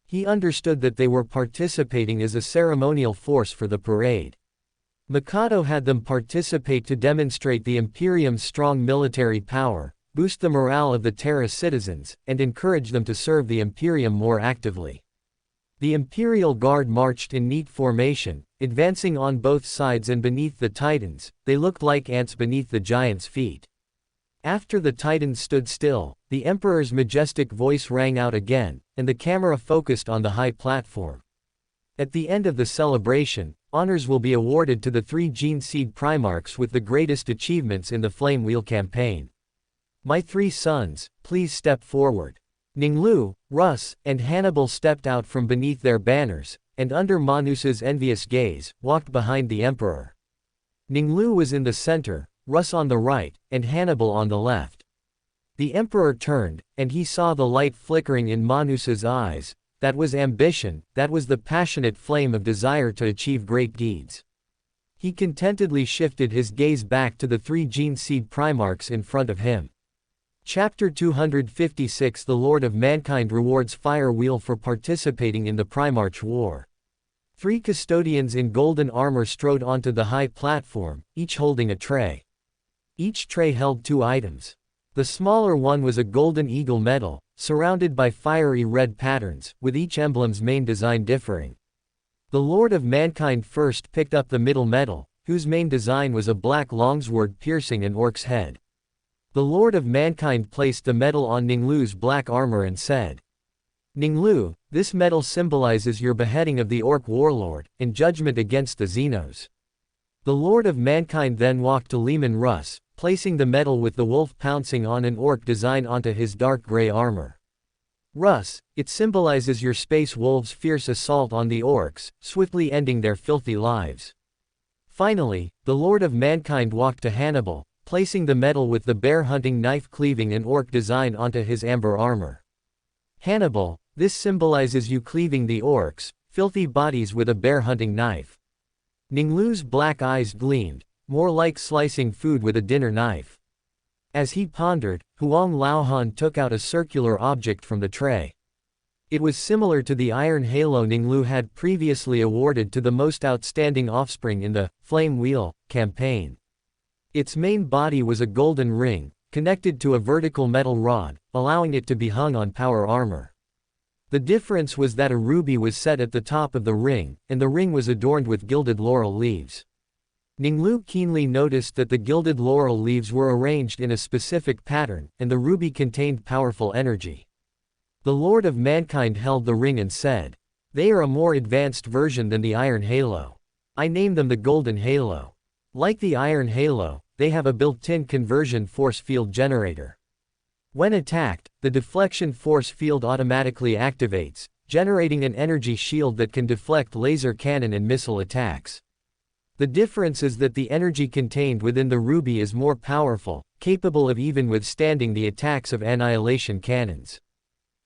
He understood that they were participating as a ceremonial force for the parade. Mikado had them participate to demonstrate the Imperium's strong military power, boost the morale of the Terra citizens, and encourage them to serve the Imperium more actively. The Imperial Guard marched in neat formation, advancing on both sides and beneath the Titans. They looked like ants beneath the giants' feet. After the Titans stood still, the Emperor's majestic voice rang out again, and the camera focused on the high platform. At the end of the celebration, honors will be awarded to the 3 Gene Seed Primarchs with the greatest achievements in the Flame Wheel campaign. My 3 sons, please step forward. Ning Lu, Russ, and Hannibal stepped out from beneath their banners, and under Manus's envious gaze, walked behind the Emperor. Ning Lu was in the center, Russ on the right, and Hannibal on the left. The Emperor turned, and he saw the light flickering in Manus's eyes. That was ambition, that was the passionate flame of desire to achieve great deeds. He contentedly shifted his gaze back to the 3 Gene Seed Primarchs in front of him. Chapter 256 The Lord of Mankind rewards Fire Wheel for participating in the Primarch War. 3 custodians in golden armor strode onto the high platform, each holding a tray. Each tray held 2 items. The smaller one was a golden eagle medal, surrounded by fiery red patterns, with each emblem's main design differing. The Lord of Mankind first picked up the middle medal, whose main design was a black longsword piercing an orc's head. The Lord of Mankind placed the medal on Ning Lu's black armor and said, Ning Lu, this medal symbolizes your beheading of the orc warlord, and judgment against the Xenos. The Lord of Mankind then walked to Lehman Russ, placing the medal with the wolf pouncing on an orc design onto his dark gray armor. Russ, it symbolizes your space wolves' fierce assault on the orcs, swiftly ending their filthy lives. Finally, the Lord of Mankind walked to Hannibal, placing the medal with the bear hunting knife cleaving an orc design onto his amber armor. Hannibal, this symbolizes you cleaving the orcs' filthy bodies with a bear hunting knife. Ning Lu's black eyes gleamed, more like slicing food with a dinner knife. As he pondered, Huang Laohan took out a circular object from the tray. It was similar to the iron halo Ning Lu had previously awarded to the most outstanding offspring in the Flame Wheel campaign. Its main body was a golden ring, connected to a vertical metal rod, allowing it to be hung on power armor. The difference was that a ruby was set at the top of the ring, and the ring was adorned with gilded laurel leaves. Ning Lu keenly noticed that the gilded laurel leaves were arranged in a specific pattern, and the ruby contained powerful energy. The Lord of Mankind held the ring and said, they are a more advanced version than the iron halo. I name them the golden halo. Like the iron halo, they have a built-in conversion force field generator. When attacked, the deflection force field automatically activates, generating an energy shield that can deflect laser cannon and missile attacks. The difference is that the energy contained within the ruby is more powerful, capable of even withstanding the attacks of annihilation cannons.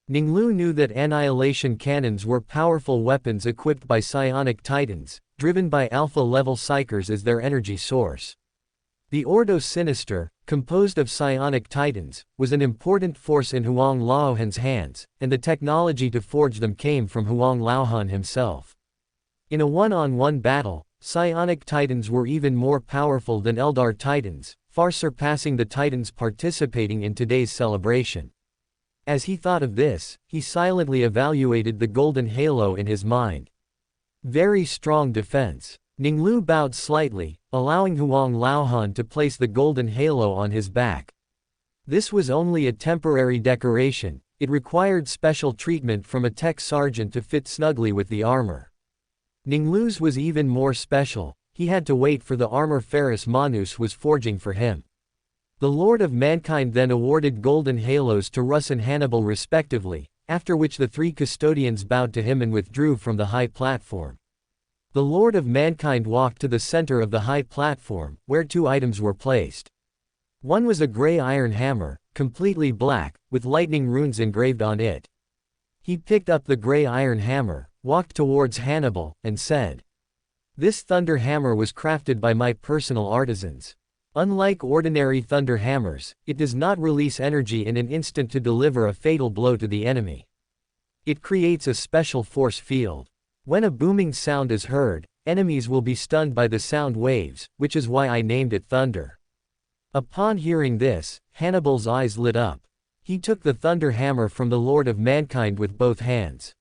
Ning Lu knew that annihilation cannons were powerful weapons equipped by psionic titans, driven by alpha-level psychers as their energy source. The Ordo Sinister, composed of psionic titans, was an important force in Huang Laohan's hands, and the technology to forge them came from Huang Laohan himself. In a one-on-one battle, psionic titans were even more powerful than Eldar titans, far surpassing the titans participating in today's celebration. As he thought of this, he silently evaluated the golden halo in his mind. Very strong defense. Ning Lu bowed slightly, allowing Huang Laohan to place the golden halo on his back. This was only a temporary decoration, it required special treatment from a tech sergeant to fit snugly with the armor. Ning Lu's was even more special, he had to wait for the armor Ferrus Manus was forging for him. The Lord of Mankind then awarded golden halos to Russ and Hannibal respectively, after which the three custodians bowed to him and withdrew from the high platform. The Lord of Mankind walked to the center of the high platform, where two items were placed. One was a gray iron hammer, completely black, with lightning runes engraved on it. He picked up the gray iron hammer, walked towards Hannibal, and said, "This thunder hammer was crafted by my personal artisans. Unlike ordinary thunder hammers, it does not release energy in an instant to deliver a fatal blow to the enemy. It creates a special force field. When a booming sound is heard, enemies will be stunned by the sound waves, which is why I named it thunder." Upon hearing this, Hannibal's eyes lit up. He took the thunder hammer from the Lord of Mankind with both hands.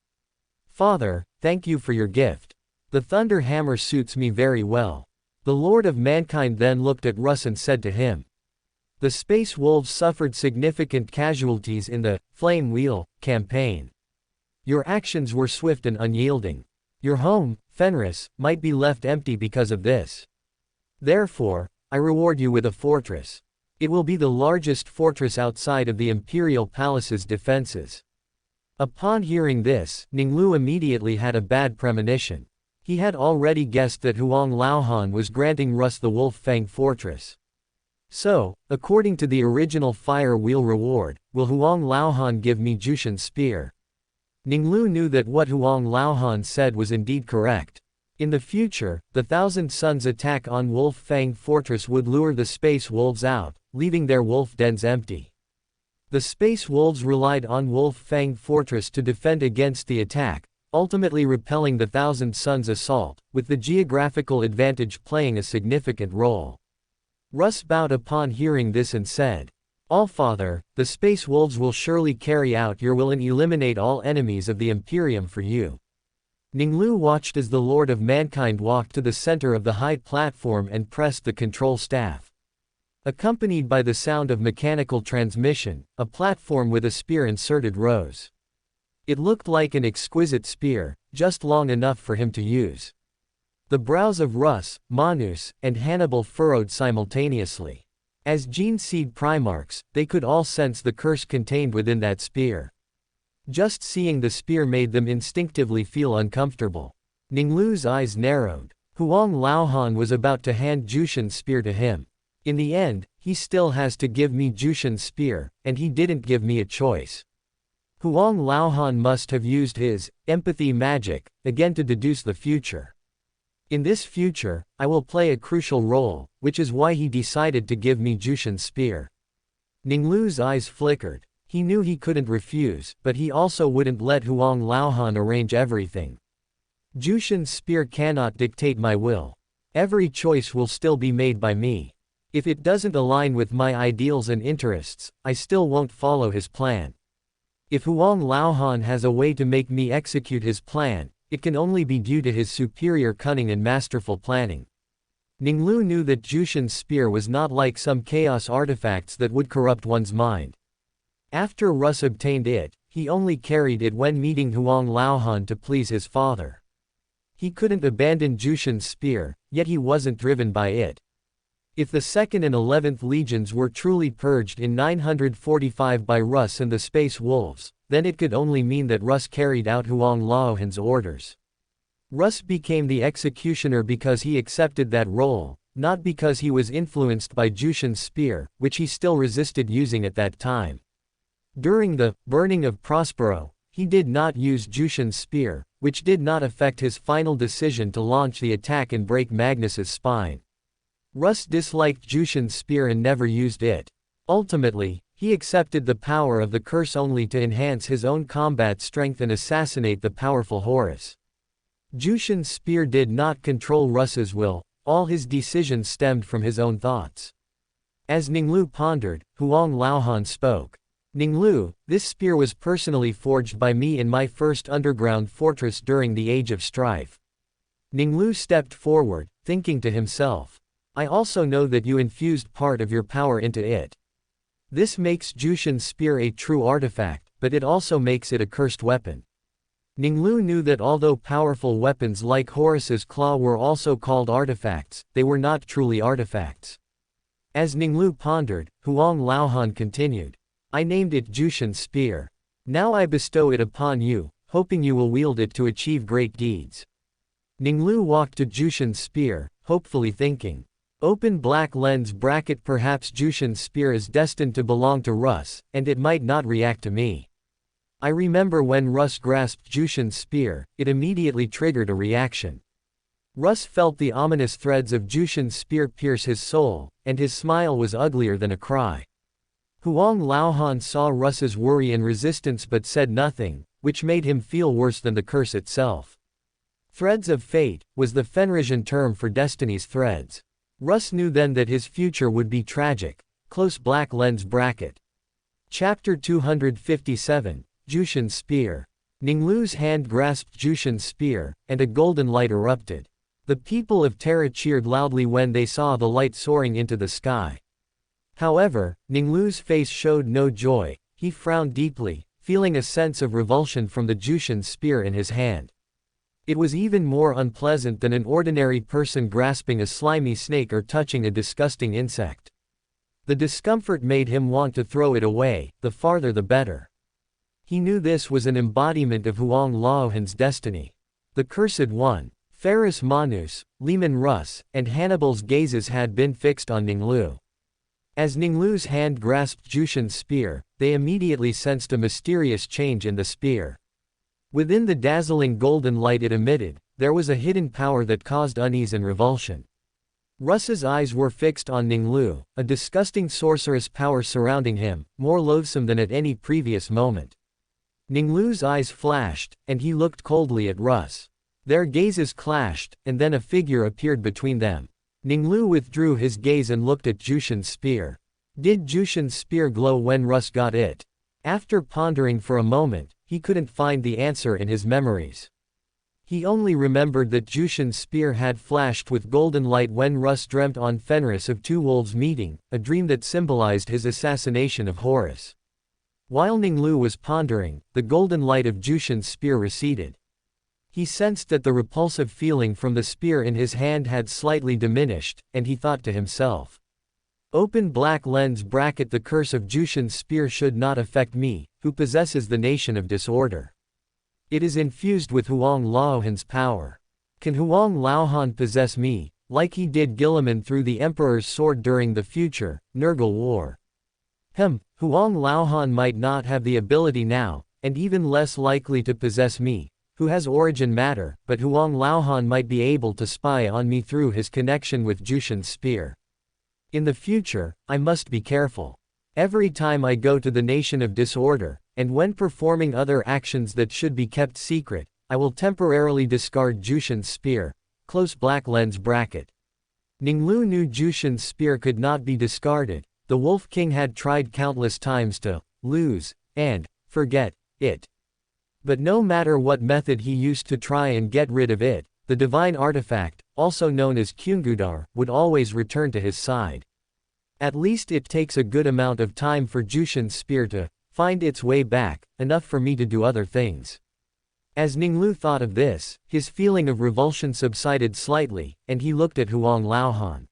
"Father, thank you for your gift. The thunder hammer suits me very well." The Lord of Mankind then looked at Russ and said to him, "The Space Wolves suffered significant casualties in the Flame Wheel campaign. Your actions were swift and unyielding. Your home, Fenris, might be left empty because of this. Therefore, I reward you with a fortress. It will be the largest fortress outside of the Imperial Palace's defenses." Upon hearing this, Ning Lu immediately had a bad premonition. He had already guessed that Huang Laohan was granting Russ the Wolf Fang Fortress. So, according to the original Fire Wheel reward, will Huang Laohan give me Jushin's spear? Ning Lu knew that what Huang Laohan said was indeed correct. In the future, the Thousand Suns' attack on Wolf Fang Fortress would lure the Space Wolves out, leaving their wolf dens empty. The Space Wolves relied on Wolf Fang Fortress to defend against the attack, ultimately repelling the Thousand Suns' assault, with the geographical advantage playing a significant role. Russ bowed upon hearing this and said, "Allfather, the Space Wolves will surely carry out your will and eliminate all enemies of the Imperium for you." Ning Lu watched as the Lord of Mankind walked to the center of the high platform and pressed the control staff. Accompanied by the sound of mechanical transmission, a platform with a spear inserted rose. It looked like an exquisite spear, just long enough for him to use. The brows of Russ, Manus, and Hannibal furrowed simultaneously. As gene seed Primarchs, they could all sense the curse contained within that spear. Just seeing the spear made them instinctively feel uncomfortable. Ning Lu's eyes narrowed. Huang Laohan was about to hand Jushin's spear to him. In the end, he still has to give me Jushin's spear, and he didn't give me a choice. Huang Laohan must have used his empathy magic again to deduce the future. In this future, I will play a crucial role, which is why he decided to give me Jushin's spear. Ning Lu's eyes flickered. He knew he couldn't refuse, but he also wouldn't let Huang Laohan arrange everything. Jushin's spear cannot dictate my will. Every choice will still be made by me. If it doesn't align with my ideals and interests, I still won't follow his plan. If Huang Laohan has a way to make me execute his plan, it can only be due to his superior cunning and masterful planning. Ning Lu knew that Jushin's spear was not like some chaos artifacts that would corrupt one's mind. After Russ obtained it, he only carried it when meeting Huang Laohan to please his father. He couldn't abandon Jushin's spear, yet he wasn't driven by it. If the 2nd and 11th Legions were truly purged in 945 by Russ and the Space Wolves, then it could only mean that Russ carried out Huang Laohan's orders. Russ became the executioner because he accepted that role, not because he was influenced by Jushin's spear, which he still resisted using at that time. During the burning of Prospero, he did not use Jushin's spear, which did not affect his final decision to launch the attack and break Magnus's spine. Russ disliked Jushin's spear and never used it. Ultimately, he accepted the power of the curse only to enhance his own combat strength and assassinate the powerful Horus. Jushin's spear did not control Russ's will, all his decisions stemmed from his own thoughts. As Ning Lu pondered, Huang Laohan spoke. Ning Lu, this spear was personally forged by me in my first underground fortress during the Age of Strife. Ning Lu stepped forward, thinking to himself. I also know that you infused part of your power into it. This makes Jushin's spear a true artifact, but it also makes it a cursed weapon. Ning Lu knew that although powerful weapons like Horus's claw were also called artifacts, they were not truly artifacts. As Ning Lu pondered, Huang Laohan continued. I named it Jushin's spear. Now I bestow it upon you, hoping you will wield it to achieve great deeds. Ning Lu walked to Jushin's spear, hopefully thinking. Open black lens bracket perhaps Jushin's spear is destined to belong to Russ, and it might not react to me. I remember when Russ grasped Jushin's spear, it immediately triggered a reaction. Russ felt the ominous threads of Jushin's spear pierce his soul, and his smile was uglier than a cry. Huang Laohan saw Russ's worry and resistance but said nothing, which made him feel worse than the curse itself. Threads of fate was the Fenrisian term for destiny's threads. Russ knew then that his future would be tragic. Close black lens bracket. Chapter 257, Jushin's spear. Ning Lu's hand grasped Jushin's spear, and a golden light erupted. The people of Terra cheered loudly when they saw the light soaring into the sky. However, Ning Lu's face showed no joy, he frowned deeply, feeling a sense of revulsion from the Jushin spear in his hand. It was even more unpleasant than an ordinary person grasping a slimy snake or touching a disgusting insect. The discomfort made him want to throw it away, the farther the better. He knew this was an embodiment of Huang Laohan's destiny. The Cursed One, Ferrus Manus, Lehman Russ, and Hannibal's gazes had been fixed on Ning Lu. As Ning Lu's hand grasped Jushin's spear, they immediately sensed a mysterious change in the spear. Within the dazzling golden light it emitted, there was a hidden power that caused unease and revulsion. Russ's eyes were fixed on Ning Lu, a disgusting sorcerous power surrounding him, more loathsome than at any previous moment. Ning Lu's eyes flashed, and he looked coldly at Russ. Their gazes clashed, and then a figure appeared between them. Ning Lu withdrew his gaze and looked at Jushin's spear. Did Jushin's spear glow when Russ got it? After pondering for a moment, he couldn't find the answer in his memories. He only remembered that Jushin's spear had flashed with golden light when Russ dreamt on Fenris of two wolves meeting, a dream that symbolized his assassination of Horus. While Ning Lu was pondering, the golden light of Jushin's spear receded. He sensed that the repulsive feeling from the spear in his hand had slightly diminished, and he thought to himself. Open black lens bracket the curse of Jushin's spear should not affect me, who possesses the nation of disorder. It is infused with Huang Laohan's power. Can Huang Laohan possess me, like he did Guilliman through the Emperor's sword during the future, Nurgle War? Huang Laohan might not have the ability now, and even less likely to possess me, who has origin matter, but Huang Laohan might be able to spy on me through his connection with Jushin's spear. In the future, I must be careful. Every time I go to the nation of disorder, and when performing other actions that should be kept secret, I will temporarily discard Jushin's spear. Close black lens bracket. Ning Lu knew Jushin's spear could not be discarded. The Wolf King had tried countless times to lose and forget it. But no matter what method he used to try and get rid of it, the divine artifact, also known as Kyungudar, would always return to his side. At least it takes a good amount of time for Jushin's spear to find its way back, enough for me to do other things. As Ning Lu thought of this, his feeling of revulsion subsided slightly, and he looked at Huang Laohan.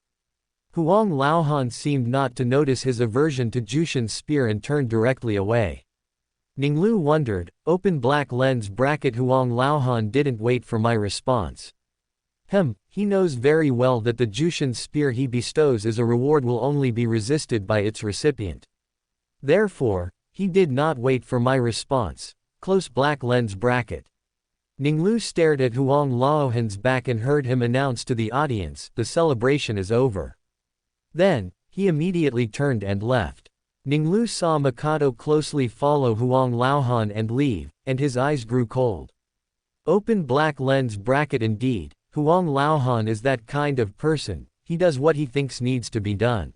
Huang Laohan seemed not to notice his aversion to Jushin's spear and turned directly away. Ning Lu wondered, open black lens bracket Huang Laohan didn't wait for my response. He knows very well that the Jushin spear he bestows as a reward will only be resisted by its recipient. Therefore, he did not wait for my response. Close black lens bracket. Ning Lu stared at Huang Laohan's back and heard him announce to the audience, the celebration is over. Then, he immediately turned and left. Ning Lu saw Mikado closely follow Huang Laohan and leave, and his eyes grew cold. Open black lens bracket indeed, Huang Laohan is that kind of person, he does what he thinks needs to be done.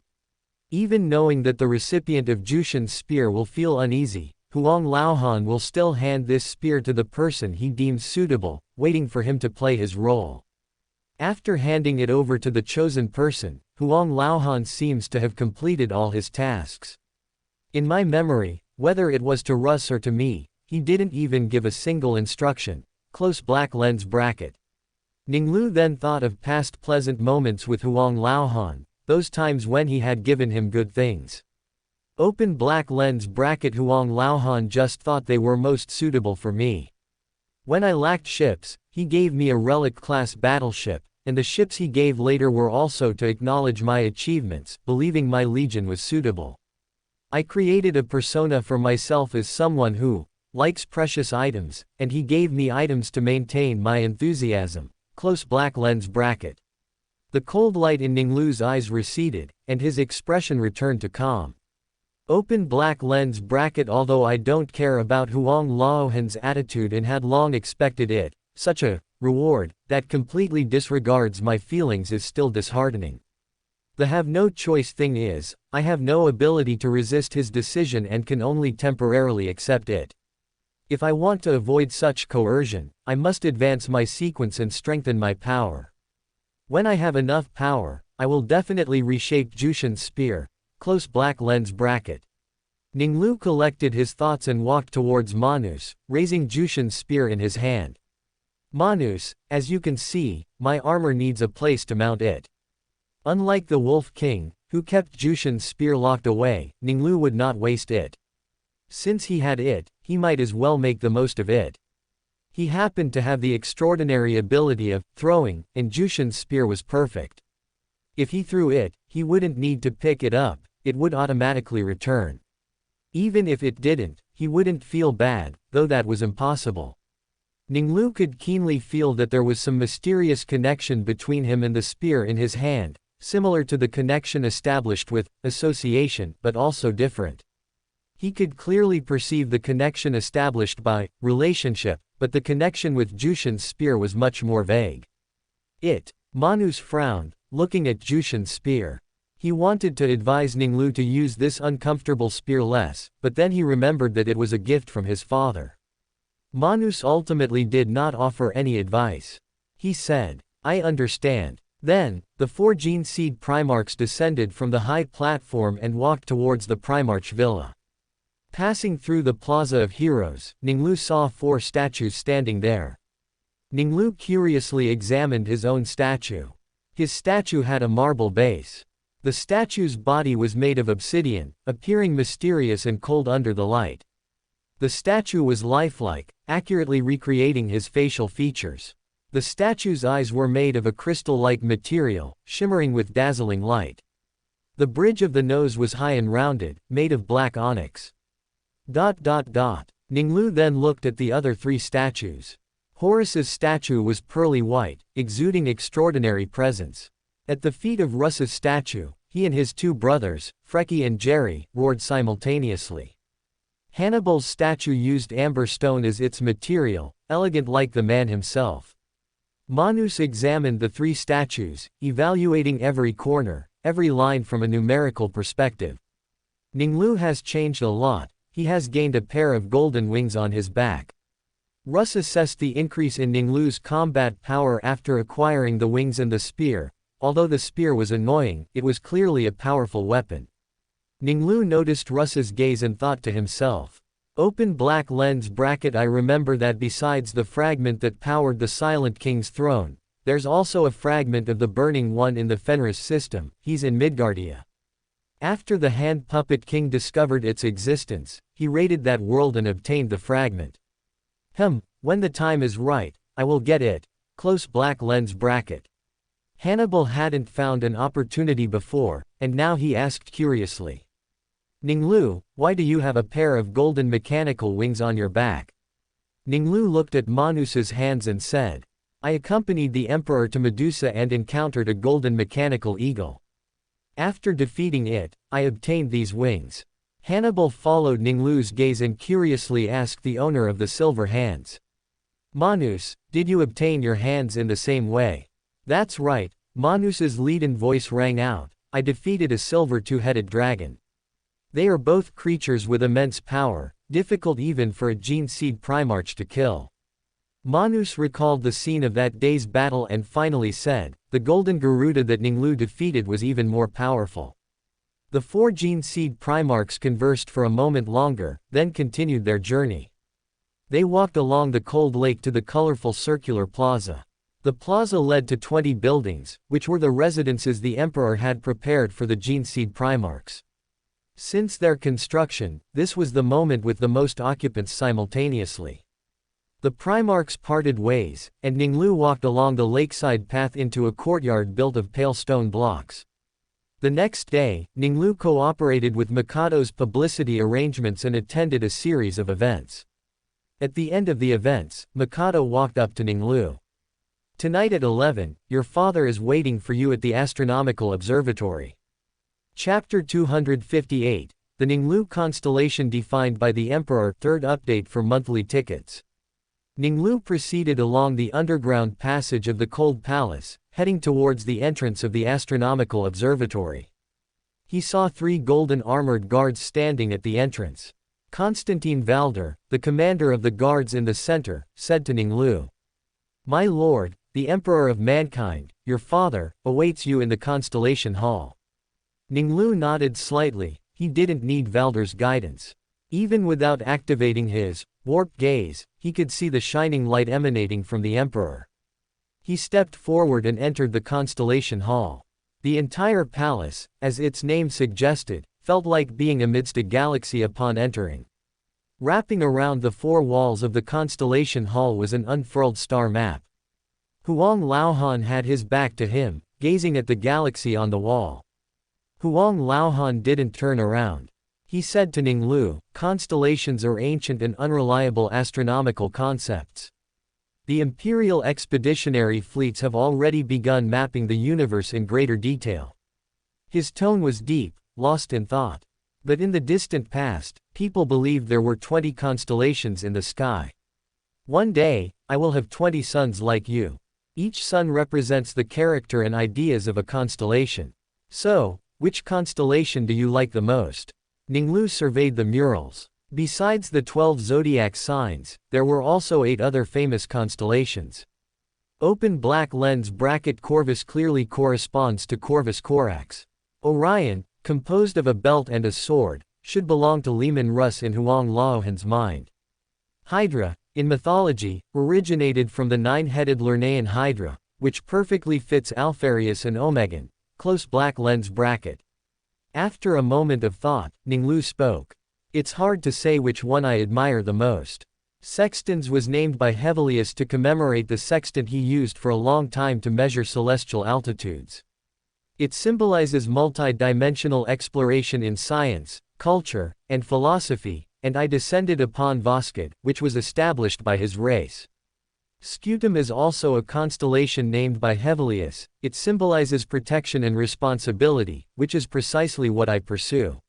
Even knowing that the recipient of Jushin's spear will feel uneasy, Huang Laohan will still hand this spear to the person he deems suitable, waiting for him to play his role. After handing it over to the chosen person, Huang Laohan seems to have completed all his tasks. In my memory, whether it was to Russ or to me, he didn't even give a single instruction. Close black lens bracket. Ning Lu then thought of past pleasant moments with Huang Laohan, those times when he had given him good things. Open black lens bracket Huang Laohan just thought they were most suitable for me. When I lacked ships, he gave me a relic-class battleship, and the ships he gave later were also to acknowledge my achievements, believing my legion was suitable. I created a persona for myself as someone who likes precious items, and he gave me items to maintain my enthusiasm. Close black lens bracket. The cold light in Ning Lu's eyes receded, and his expression returned to calm. Open black lens bracket. Although I don't care about Huang Laohan's attitude and had long expected it, such a reward that completely disregards my feelings is still disheartening. The have no choice thing is, I have no ability to resist his decision and can only temporarily accept it. If I want to avoid such coercion, I must advance my sequence and strengthen my power. When I have enough power, I will definitely reshape Jushin's spear. Close black lens bracket. Ning Lu collected his thoughts and walked towards Manus, raising Jushin's spear in his hand. Manus, as you can see, my armor needs a place to mount it. Unlike the Wolf King, who kept Jushin's spear locked away, Ning Lu would not waste it. Since he had it, he might as well make the most of it. He happened to have the extraordinary ability of throwing, and Jushin's spear was perfect. If he threw it, he wouldn't need to pick it up, it would automatically return. Even if it didn't, he wouldn't feel bad, though that was impossible. Ning Lu could keenly feel that there was some mysterious connection between him and the spear in his hand, similar to the connection established with association, but also different. He could clearly perceive the connection established by relationship, but the connection with Jushin's spear was much more vague. Manus frowned, looking at Jushin's spear. He wanted to advise Ning Lu to use this uncomfortable spear less, but then he remembered that it was a gift from his father. Manus ultimately did not offer any advice. He said, I understand. Then, the 4 Gene Seed Primarchs descended from the high platform and walked towards the Primarch villa. Passing through the Plaza of Heroes, Ning Lu saw 4 statues standing there. Ning Lu curiously examined his own statue. His statue had a marble base. The statue's body was made of obsidian, appearing mysterious and cold under the light. The statue was lifelike, accurately recreating his facial features. The statue's eyes were made of a crystal-like material, shimmering with dazzling light. The bridge of the nose was high and rounded, made of black onyx. Ning Lu then looked at the other 3 statues. Horus's statue was pearly white, exuding extraordinary presence. At the feet of Russ's statue, he and his 2 brothers, Freki and Jerry, roared simultaneously. Hannibal's statue used amber stone as its material, elegant like the man himself. Manus examined the 3 statues, evaluating every corner, every line from a numerical perspective. Ning Lu has changed a lot. He has gained a pair of golden wings on his back. Russ assessed the increase in Ning Lu's combat power after acquiring the wings and the spear. Although the spear was annoying, it was clearly a powerful weapon. Ning Lu noticed Russ's gaze and thought to himself, open black lens bracket. I remember that besides the fragment that powered the Silent King's throne, there's also a fragment of the Burning One in the Fenris system. He's in Midgardia. After the hand puppet king discovered its existence, he raided that world and obtained the fragment. When the time is right, I will get it. Close black lens bracket. Hannibal hadn't found an opportunity before, and now he asked curiously. Ning Lu, why do you have a pair of golden mechanical wings on your back? Ning Lu looked at Manus's hands and said, I accompanied the emperor to Medusa and encountered a golden mechanical eagle. After defeating it, I obtained these wings. Hannibal followed Ning Lu's gaze and curiously asked the owner of the silver hands. Manus, did you obtain your hands in the same way? That's right, Manus's leaden voice rang out, I defeated a silver two-headed dragon. They are both creatures with immense power, difficult even for a gene seed Primarch to kill. Manus recalled the scene of that day's battle and finally said, the golden Garuda that Ning Lu defeated was even more powerful. The 4 gene seed Primarchs conversed for a moment longer, then continued their journey. They walked along the cold lake to the colorful circular plaza. The plaza led to 20 buildings, which were the residences the emperor had prepared for the gene seed Primarchs. Since their construction, this was the moment with the most occupants simultaneously. The Primarchs parted ways, and Ning Lu walked along the lakeside path into a courtyard built of pale stone blocks. The next day, Ning Lu cooperated with Mikado's publicity arrangements and attended a series of events. At the end of the events, Mikado walked up to Ning Lu. Tonight at 11, your father is waiting for you at the astronomical observatory. Chapter 258, The Ning Lu constellation defined by the Emperor. Third update for monthly tickets. Ning Lu proceeded along the underground passage of the Cold Palace, heading towards the entrance of the astronomical observatory. He saw 3 golden armored guards standing at the entrance. Constantine Valder, the commander of the guards in the center, said to Ning Lu. My lord, the Emperor of Mankind, your father, awaits you in the Constellation Hall. Ning Lu nodded slightly, he didn't need Valder's guidance. Even without activating his warped gaze, he could see the shining light emanating from the Emperor. He stepped forward and entered the Constellation Hall. The entire palace, as its name suggested, felt like being amidst a galaxy upon entering. Wrapping around the 4 walls of the Constellation Hall was an unfurled star map. Huang Laohan had his back to him, gazing at the galaxy on the wall. Huang Laohan didn't turn around. He said to Ning Lu, constellations are ancient and unreliable astronomical concepts. The Imperial expeditionary fleets have already begun mapping the universe in greater detail. His tone was deep, lost in thought. But in the distant past, people believed there were 20 constellations in the sky. One day, I will have 20 suns like you. Each sun represents the character and ideas of a constellation. So, which constellation do you like the most? Ning Lu surveyed the murals. Besides the 12 zodiac signs, there were also 8 other famous constellations. Open black lens bracket Corvus clearly corresponds to Corvus Corax. Orion, composed of a belt and a sword, should belong to Leman Russ in Huang Laohan's mind. Hydra, in mythology, originated from the 9-headed Lernaean Hydra, which perfectly fits Alpharius and Omegon. Close black lens bracket. After a moment of thought, Ning Lu spoke. It's hard to say which one I admire the most. Sextans was named by Hevelius to commemorate the sextant he used for a long time to measure celestial altitudes. It symbolizes multi-dimensional exploration in science, culture, and philosophy, and I descended upon Voskid, which was established by his race. Scutum is also a constellation named by Hevelius. It symbolizes protection and responsibility, which is precisely what I pursue.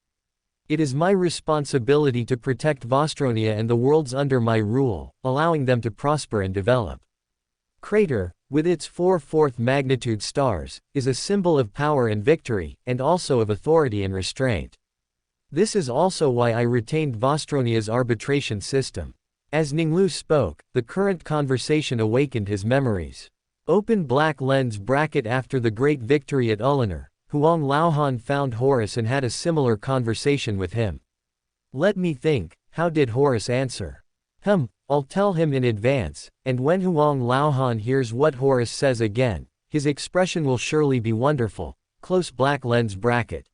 It is my responsibility to protect Vostronia and the worlds under my rule, allowing them to prosper and develop. Traitor, with its 4/4 magnitude stars, is a symbol of power and victory, and also of authority and restraint. This is also why I retained Vostronia's arbitration system. As Ning Lu spoke, the current conversation awakened his memories. Open black lens bracket after the great victory at Ullanor, Huang Laohan found Horus and had a similar conversation with him. Let me think, how did Horus answer? I'll tell him in advance, and when Huang Laohan hears what Horus says again, his expression will surely be wonderful. Close black lens bracket.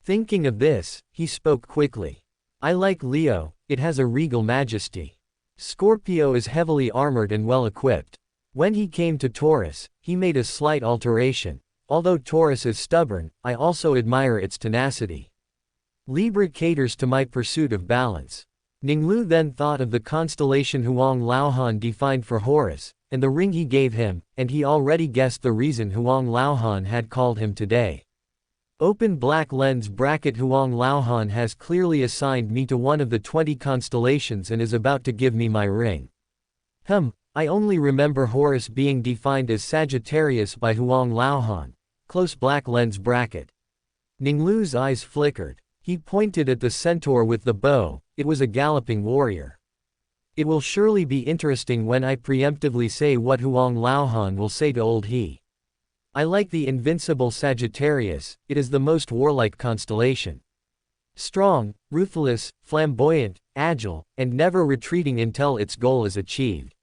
Thinking of this, he spoke quickly. I like Leo, it has a regal majesty. Scorpio is heavily armored and well equipped. When he came to Taurus, he made a slight alteration. Although Taurus is stubborn, I also admire its tenacity. Libra caters to my pursuit of balance. Ning Lu then thought of the constellation Huang Laohan defined for Horus, and the ring he gave him, and he already guessed the reason Huang Laohan had called him today. Open black lens bracket Huang Laohan has clearly assigned me to one of the 20 constellations and is about to give me my ring. I only remember Horus being defined as Sagittarius by Huang Laohan. Close black lens bracket. Ning Lu's eyes flickered. He pointed at the centaur with the bow. It was a galloping warrior. It will surely be interesting when I preemptively say what Huang Laohan will say to old he. I like the invincible Sagittarius, it is the most warlike constellation. Strong, ruthless, flamboyant, agile, and never retreating until its goal is achieved.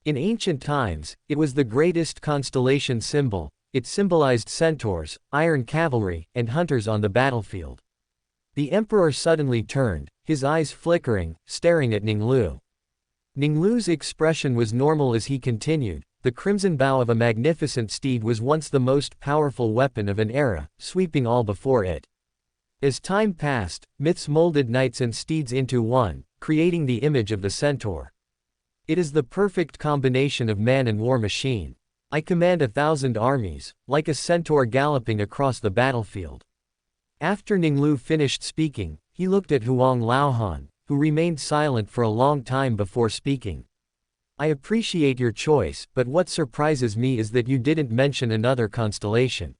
In ancient times, it was the greatest constellation symbol. It symbolized centaurs, iron cavalry, and hunters on the battlefield. The emperor suddenly turned, his eyes flickering, staring at Ning Lu. Ning Lu's expression was normal as he continued. The crimson bow of a magnificent steed was once the most powerful weapon of an era, sweeping all before it. As time passed, myths molded knights and steeds into one, creating the image of the centaur. It is the perfect combination of man and war machine. I command 1,000 armies, like a centaur galloping across the battlefield. After Ning Lu finished speaking, he looked at Huang Laohan, who remained silent for a long time before speaking. I appreciate your choice, but what surprises me is that you didn't mention another constellation.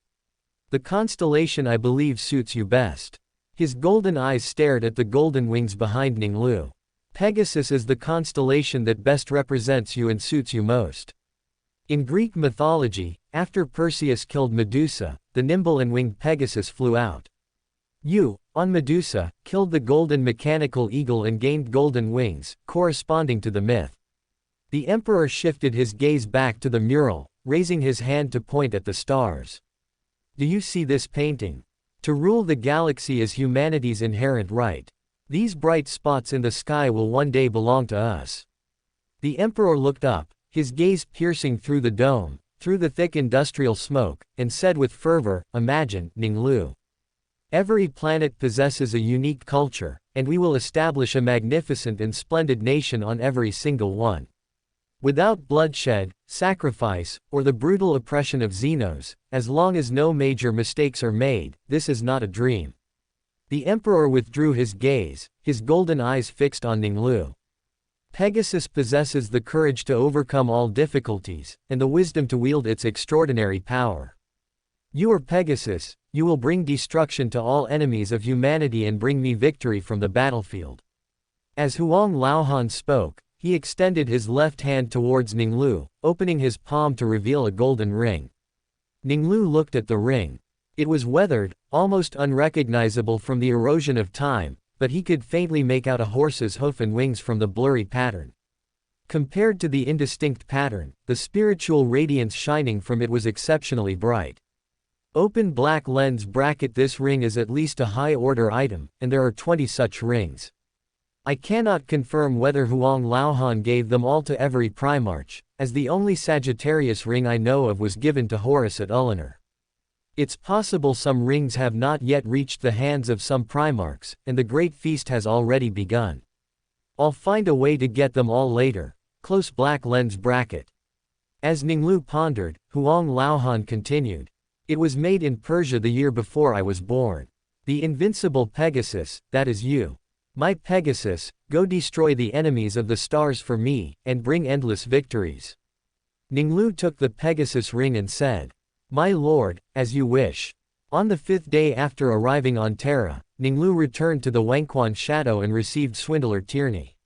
The constellation I believe suits you best. His golden eyes stared at the golden wings behind Ning Lu. Pegasus is the constellation that best represents you and suits you most. In Greek mythology, after Perseus killed Medusa, the nimble and winged Pegasus flew out. You, on Medusa, killed the golden mechanical eagle and gained golden wings, corresponding to the myth. The emperor shifted his gaze back to the mural, raising his hand to point at the stars. Do you see this painting? To rule the galaxy is humanity's inherent right. These bright spots in the sky will one day belong to us. The emperor looked up, his gaze piercing through the dome, through the thick industrial smoke, and said with fervor, "Imagine, Ning Lu. Every planet possesses a unique culture, and we will establish a magnificent and splendid nation on every single one. Without bloodshed, sacrifice, or the brutal oppression of Xenos, as long as no major mistakes are made, this is not a dream." The emperor withdrew his gaze, his golden eyes fixed on Ning Lu. Pegasus possesses the courage to overcome all difficulties, and the wisdom to wield its extraordinary power. You are Pegasus, you will bring destruction to all enemies of humanity and bring me victory from the battlefield. As Huang Laohan spoke, he extended his left hand towards Ning Lu, opening his palm to reveal a golden ring. Ning Lu looked at the ring. It was weathered, almost unrecognizable from the erosion of time, but he could faintly make out a horse's hoof and wings from the blurry pattern. Compared to the indistinct pattern, the spiritual radiance shining from it was exceptionally bright. Open black lens bracket. This ring is at least a high-order item, and there are 20 such rings. I cannot confirm whether Huang Laohan gave them all to every Primarch, as the only Sagittarius ring I know of was given to Horus at Ullanor. It's possible some rings have not yet reached the hands of some Primarchs, and the great feast has already begun. I'll find a way to get them all later. Close black lens bracket. As Ning Lu pondered, Huang Laohan continued. It was made in Persia the year before I was born. The invincible Pegasus, that is you. My Pegasus, go destroy the enemies of the stars for me, and bring endless victories. Ning Lu took the Pegasus ring and said, My lord, as you wish. On the 5th day after arriving on Terra, Ning Lu returned to the Wangquan Shadow and received Swindler Tierney.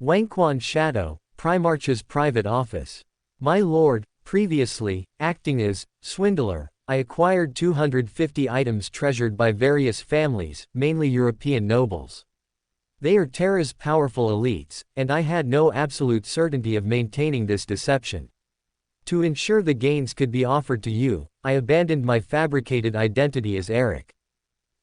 Wangquan Shadow, Primarch's private office. My lord, previously, acting as Swindler, I acquired 250 items treasured by various families, mainly European nobles. They are Terra's powerful elites, and I had no absolute certainty of maintaining this deception. To ensure the gains could be offered to you, I abandoned my fabricated identity as Eric.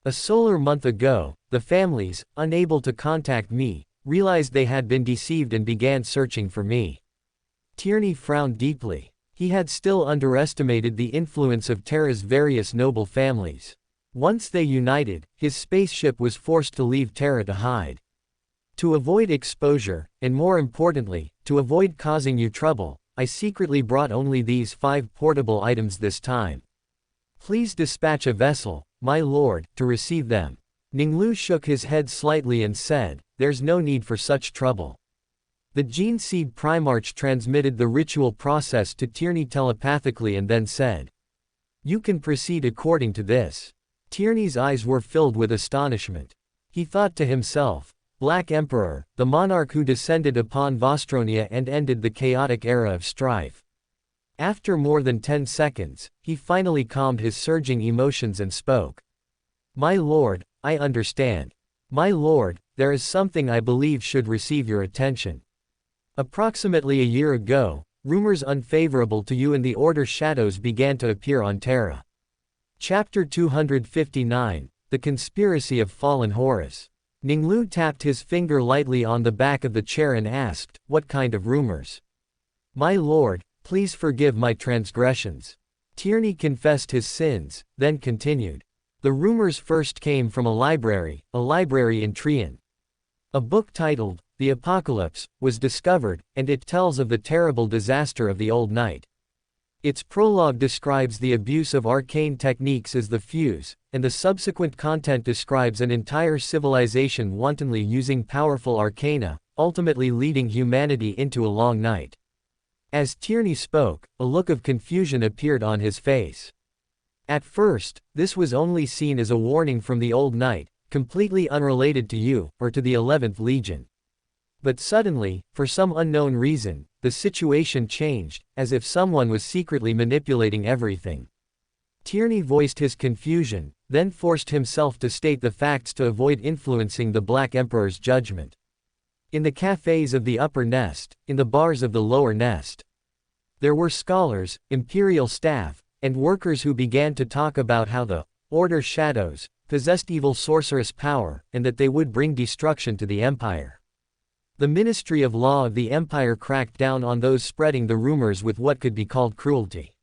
A solar month ago, the families, unable to contact me, realized they had been deceived and began searching for me. Tierney frowned deeply. He had still underestimated the influence of Terra's various noble families. Once they united, his spaceship was forced to leave Terra to hide. To avoid exposure, and more importantly, to avoid causing you trouble, I secretly brought only these 5 portable items this time. Please dispatch a vessel, my lord, to receive them. Ning Lu shook his head slightly and said, there's no need for such trouble. The Gene Seed Primarch transmitted the ritual process to Tierney telepathically and then said, you can proceed according to this. Tierney's eyes were filled with astonishment. He thought to himself, Black Emperor, the monarch who descended upon Vostronia and ended the chaotic era of strife. After more than 10 seconds, he finally calmed his surging emotions and spoke. My lord, I understand. My lord, there is something I believe should receive your attention. Approximately a year ago, rumors unfavorable to you in the Order Shadows began to appear on Terra. Chapter 259, The Conspiracy of Fallen Horus. Ning Lu tapped his finger lightly on the back of the chair and asked, what kind of rumors? My lord, please forgive my transgressions. Tierney confessed his sins, then continued. The rumors first came from a library in Trian. A book titled, The Apocalypse, was discovered, and it tells of the terrible disaster of the Old Night. Its prologue describes the abuse of arcane techniques as the fuse, and the subsequent content describes an entire civilization wantonly using powerful arcana, ultimately leading humanity into a long night. As Tierney spoke, a look of confusion appeared on his face. At first, this was only seen as a warning from the Old Night, completely unrelated to you, or to the 11th Legion. But suddenly, for some unknown reason, the situation changed, as if someone was secretly manipulating everything. Tierney voiced his confusion, then forced himself to state the facts to avoid influencing the Black Emperor's judgment. In the cafes of the upper nest, in the bars of the lower nest, there were scholars, imperial staff, and workers who began to talk about how the Order Shadows possessed evil sorceress power, and that they would bring destruction to the Empire. The Ministry of Law of the Empire cracked down on those spreading the rumors with what could be called cruelty.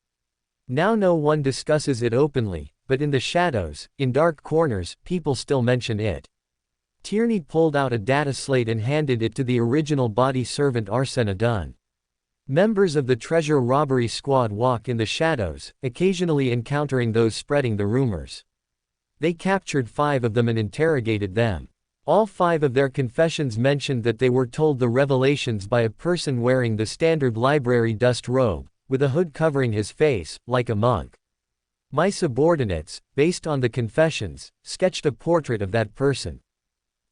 Now no one discusses it openly, but in the shadows, in dark corners, people still mention it. Tierney pulled out a data slate and handed it to the original body servant Arsena Dunn. Members of the treasure robbery squad walk in the shadows, occasionally encountering those spreading the rumors. They captured 5 of them and interrogated them. All 5 of their confessions mentioned that they were told the revelations by a person wearing the standard library dust robe, with a hood covering his face, like a monk. My subordinates, based on the confessions, sketched a portrait of that person.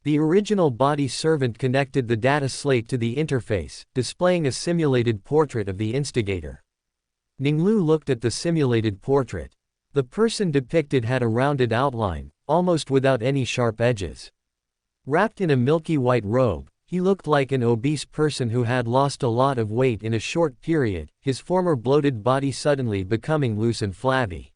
The original body servant connected the data slate to the interface, displaying a simulated portrait of the instigator. Ning Lu looked at the simulated portrait. The person depicted had a rounded outline, almost without any sharp edges. Wrapped in a milky white robe, he looked like an obese person who had lost a lot of weight in a short period, his former bloated body suddenly becoming loose and flabby.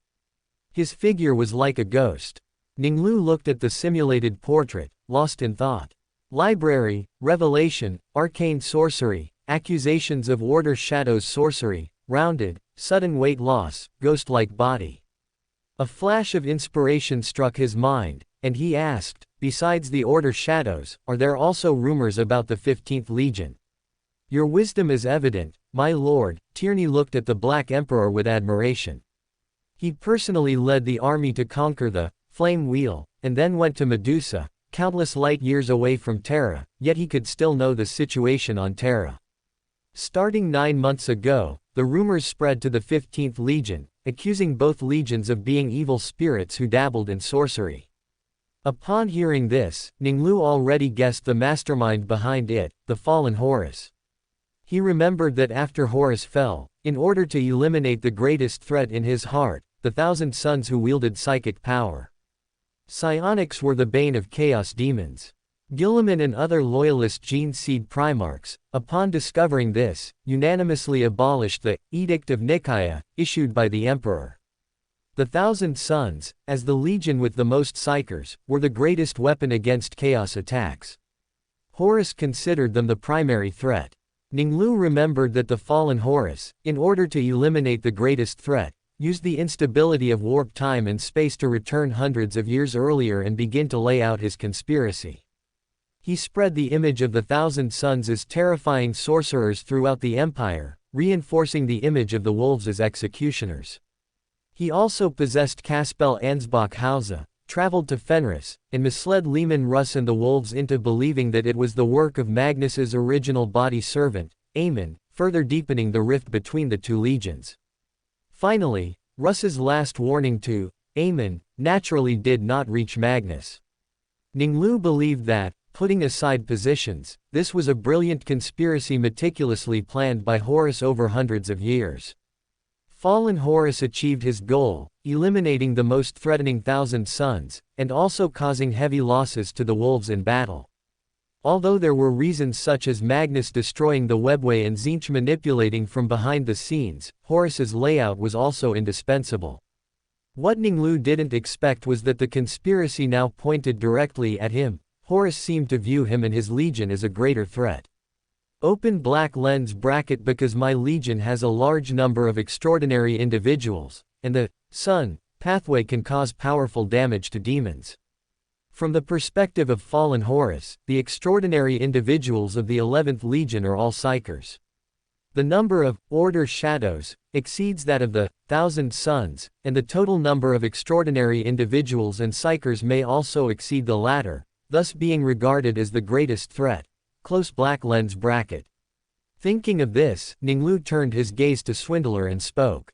His figure was like a ghost. Ning Lu looked at the simulated portrait, lost in thought. Library, revelation, arcane sorcery, accusations of Order Shadows sorcery, rounded, sudden weight loss, ghost-like body. A flash of inspiration struck his mind, and he asked, besides the Order Shadows, are there also rumors about the 15th Legion? Your wisdom is evident, my lord. Tierney looked at the Black Emperor with admiration. He personally led the army to conquer the Flame Wheel, and then went to Medusa, countless light years away from Terra, yet he could still know the situation on Terra. Starting 9 months ago, the rumors spread to the 15th Legion, accusing both legions of being evil spirits who dabbled in sorcery. Upon hearing this, Ning Lu already guessed the mastermind behind it, the fallen Horus. He remembered that after Horus fell, in order to eliminate the greatest threat in his heart, the 1,000 sons who wielded psychic power. Psionics were the bane of chaos demons. Guilliman and other loyalist Gene Seed Primarchs, upon discovering this, unanimously abolished the Edict of Nicaea, issued by the Emperor. The Thousand Sons, as the legion with the most psychers, were the greatest weapon against chaos attacks. Horus considered them the primary threat. Ning Lu remembered that the fallen Horus, in order to eliminate the greatest threat, used the instability of warp time and space to return hundreds of years earlier and begin to lay out his conspiracy. He spread the image of the Thousand Sons as terrifying sorcerers throughout the empire, reinforcing the image of the wolves as executioners. He also possessed Caspel Ansbach Hausa, traveled to Fenris, and misled Leman Russ and the wolves into believing that it was the work of Magnus's original body servant, Aemon, further deepening the rift between the two legions. Finally, Russ's last warning to Aemon naturally did not reach Magnus. Ning Lu believed that, putting aside positions, this was a brilliant conspiracy meticulously planned by Horus over hundreds of years. Fallen Horus achieved his goal, eliminating the most threatening Thousand Sons, and also causing heavy losses to the wolves in battle. Although there were reasons such as Magnus destroying the webway and Tzeentch manipulating from behind the scenes, Horus's layout was also indispensable. What Ning Lu didn't expect was that the conspiracy now pointed directly at him. Horus seemed to view him and his legion as a greater threat. Open black lens bracket because my legion has a large number of extraordinary individuals, and the sun pathway can cause powerful damage to demons. From the perspective of fallen Horus, the extraordinary individuals of the 11th Legion are all psychers. The number of Order Shadows exceeds that of the Thousand Sons, and the total number of extraordinary individuals and psychers may also exceed the latter, thus being regarded as the greatest threat. Close black lens bracket. Thinking of this, Ning Lu turned his gaze to Swindler and spoke.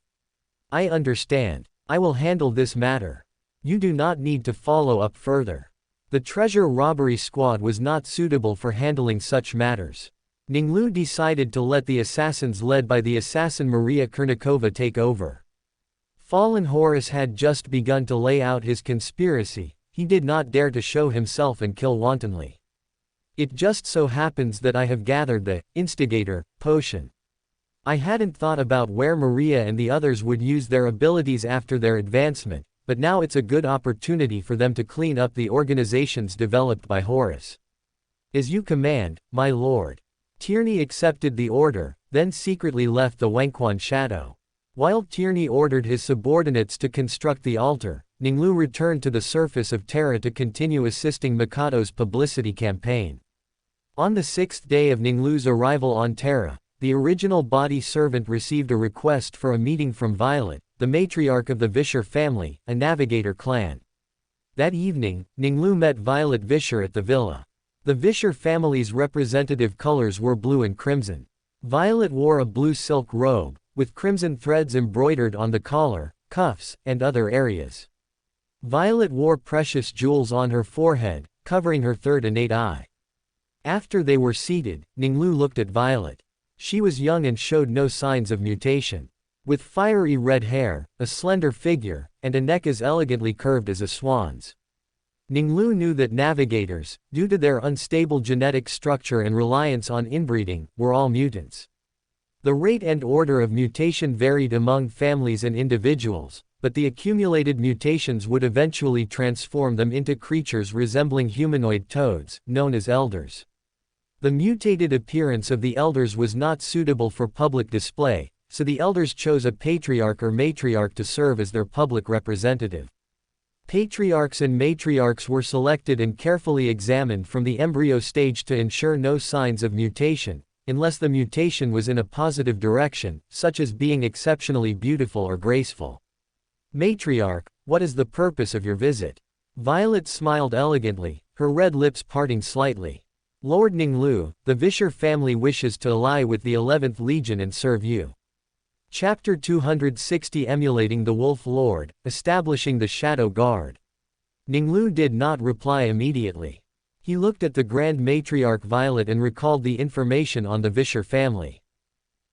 I understand. I will handle this matter. You do not need to follow up further. The treasure robbery squad was not suitable for handling such matters. Ning Lu decided to let the assassins led by the assassin Maria Kurnikova take over. Fallen Horus had just begun to lay out his conspiracy. He did not dare to show himself and kill wantonly. It just so happens that I have gathered the instigator potion. I hadn't thought about where Maria and the others would use their abilities after their advancement, but now it's a good opportunity for them to clean up the organizations developed by Horus. As you command, my lord. Tierney accepted the order, then secretly left the Wenquan shadow. While Tierney ordered his subordinates to construct the altar, Ning Lu returned to the surface of Terra to continue assisting Mikado's publicity campaign. On the 6th day of Ning Lu's arrival on Terra, the original body servant received a request for a meeting from Violet, the matriarch of the Vischer family, a navigator clan. That evening, Ning Lu met Violet Vischer at the villa. The Vischer family's representative colors were blue and crimson. Violet wore a blue silk robe, with crimson threads embroidered on the collar, cuffs, and other areas. Violet wore precious jewels on her forehead, covering her third innate eye. After they were seated, Ning Lu looked at Violet. She was young and showed no signs of mutation. With fiery red hair, a slender figure, and a neck as elegantly curved as a swan's. Ning Lu knew that navigators, due to their unstable genetic structure and reliance on inbreeding, were all mutants. The rate and order of mutation varied among families and individuals, but the accumulated mutations would eventually transform them into creatures resembling humanoid toads, known as elders. The mutated appearance of the elders was not suitable for public display, so the elders chose a patriarch or matriarch to serve as their public representative. Patriarchs and matriarchs were selected and carefully examined from the embryo stage to ensure no signs of mutation, unless the mutation was in a positive direction, such as being exceptionally beautiful or graceful. Matriarch, what is the purpose of your visit? Violet smiled elegantly, her red lips parting slightly. Lord Ning Lu, the Vischer family wishes to ally with the 11th Legion and serve you. Chapter 260 Emulating the Wolf Lord, Establishing the Shadow Guard. Ning Lu did not reply immediately. He looked at the Grand Matriarch Violet and recalled the information on the Vischer family.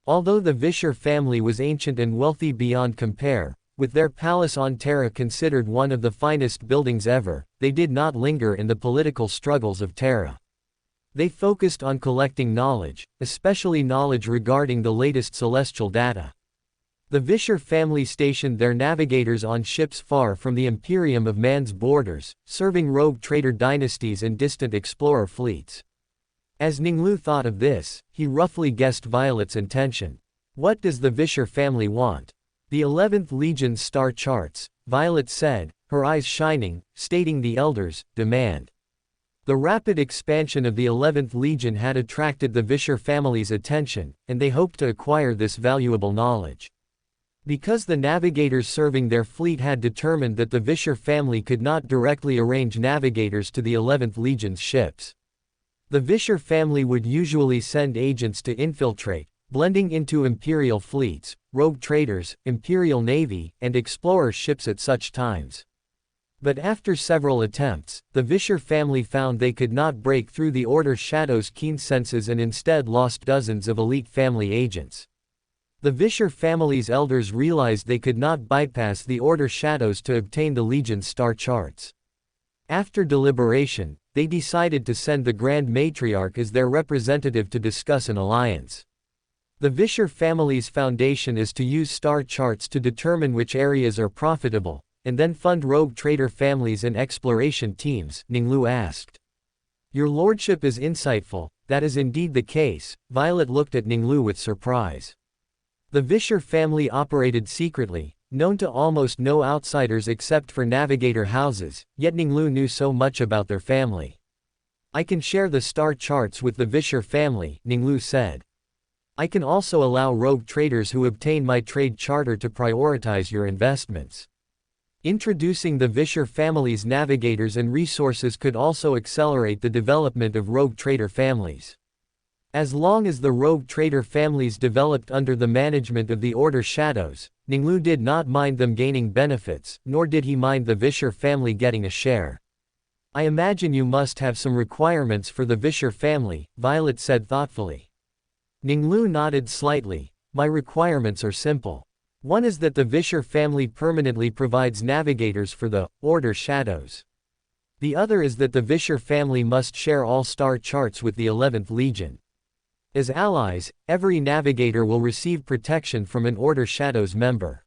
Although the Vischer family was ancient and wealthy beyond compare, with their palace on Terra considered one of the finest buildings ever, they did not linger in the political struggles of Terra. They focused on collecting knowledge, especially knowledge regarding the latest celestial data. The Vischer family stationed their navigators on ships far from the Imperium of man's borders, serving rogue traitor dynasties and distant explorer fleets. As Ning Lu thought of this, he roughly guessed Violet's intention. What does the Vischer family want? The 11th Legion's star charts, Violet said, her eyes shining, stating the elders' demand. The rapid expansion of the 11th Legion had attracted the Vischer family's attention, and they hoped to acquire this valuable knowledge. Because the navigators serving their fleet had determined that the Vischer family could not directly arrange navigators to the 11th Legion's ships. The Vischer family would usually send agents to infiltrate, blending into Imperial fleets, rogue traders, Imperial Navy, and explorer ships at such times. But after several attempts, the Vischer family found they could not break through the Order Shadow's keen senses and instead lost dozens of elite family agents. The Vischer family's elders realized they could not bypass the Order Shadows to obtain the Legion's star charts. After deliberation, they decided to send the Grand Matriarch as their representative to discuss an alliance. The Vischer family's foundation is to use star charts to determine which areas are profitable, and then fund rogue traitor families and exploration teams, Ning Lu asked. Your lordship is insightful. That is indeed the case. Violet looked at Ning Lu with surprise. The Vischer family operated secretly, known to almost no outsiders except for navigator houses, yet Ning Lu knew so much about their family. I can share the star charts with the Vischer family, Ning Lu said. I can also allow rogue traders who obtain my trade charter to prioritize your investments. Introducing the Vischer family's navigators and resources could also accelerate the development of rogue trader families. As long as the rogue trader families developed under the management of the Order Shadows, Ning Lu did not mind them gaining benefits, nor did he mind the Vischer family getting a share. I imagine you must have some requirements for the Vischer family, Violet said thoughtfully. Ning Lu nodded slightly. My requirements are simple. One is that the Vischer family permanently provides navigators for the Order Shadows. The other is that the Vischer family must share all star charts with the 11th Legion. As allies, every navigator will receive protection from an Order Shadows member.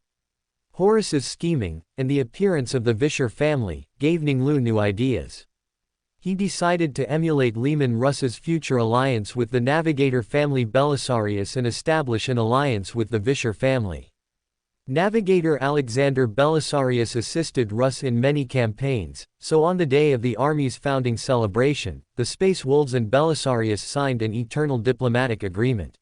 Horus's scheming, and the appearance of the Vischer family, gave Ning Lu new ideas. He decided to emulate Lehman Russ's future alliance with the navigator family Belisarius and establish an alliance with the Vischer family. Navigator Alexander Belisarius assisted Russ in many campaigns, so on the day of the Army's founding celebration, the Space Wolves and Belisarius signed an eternal diplomatic agreement.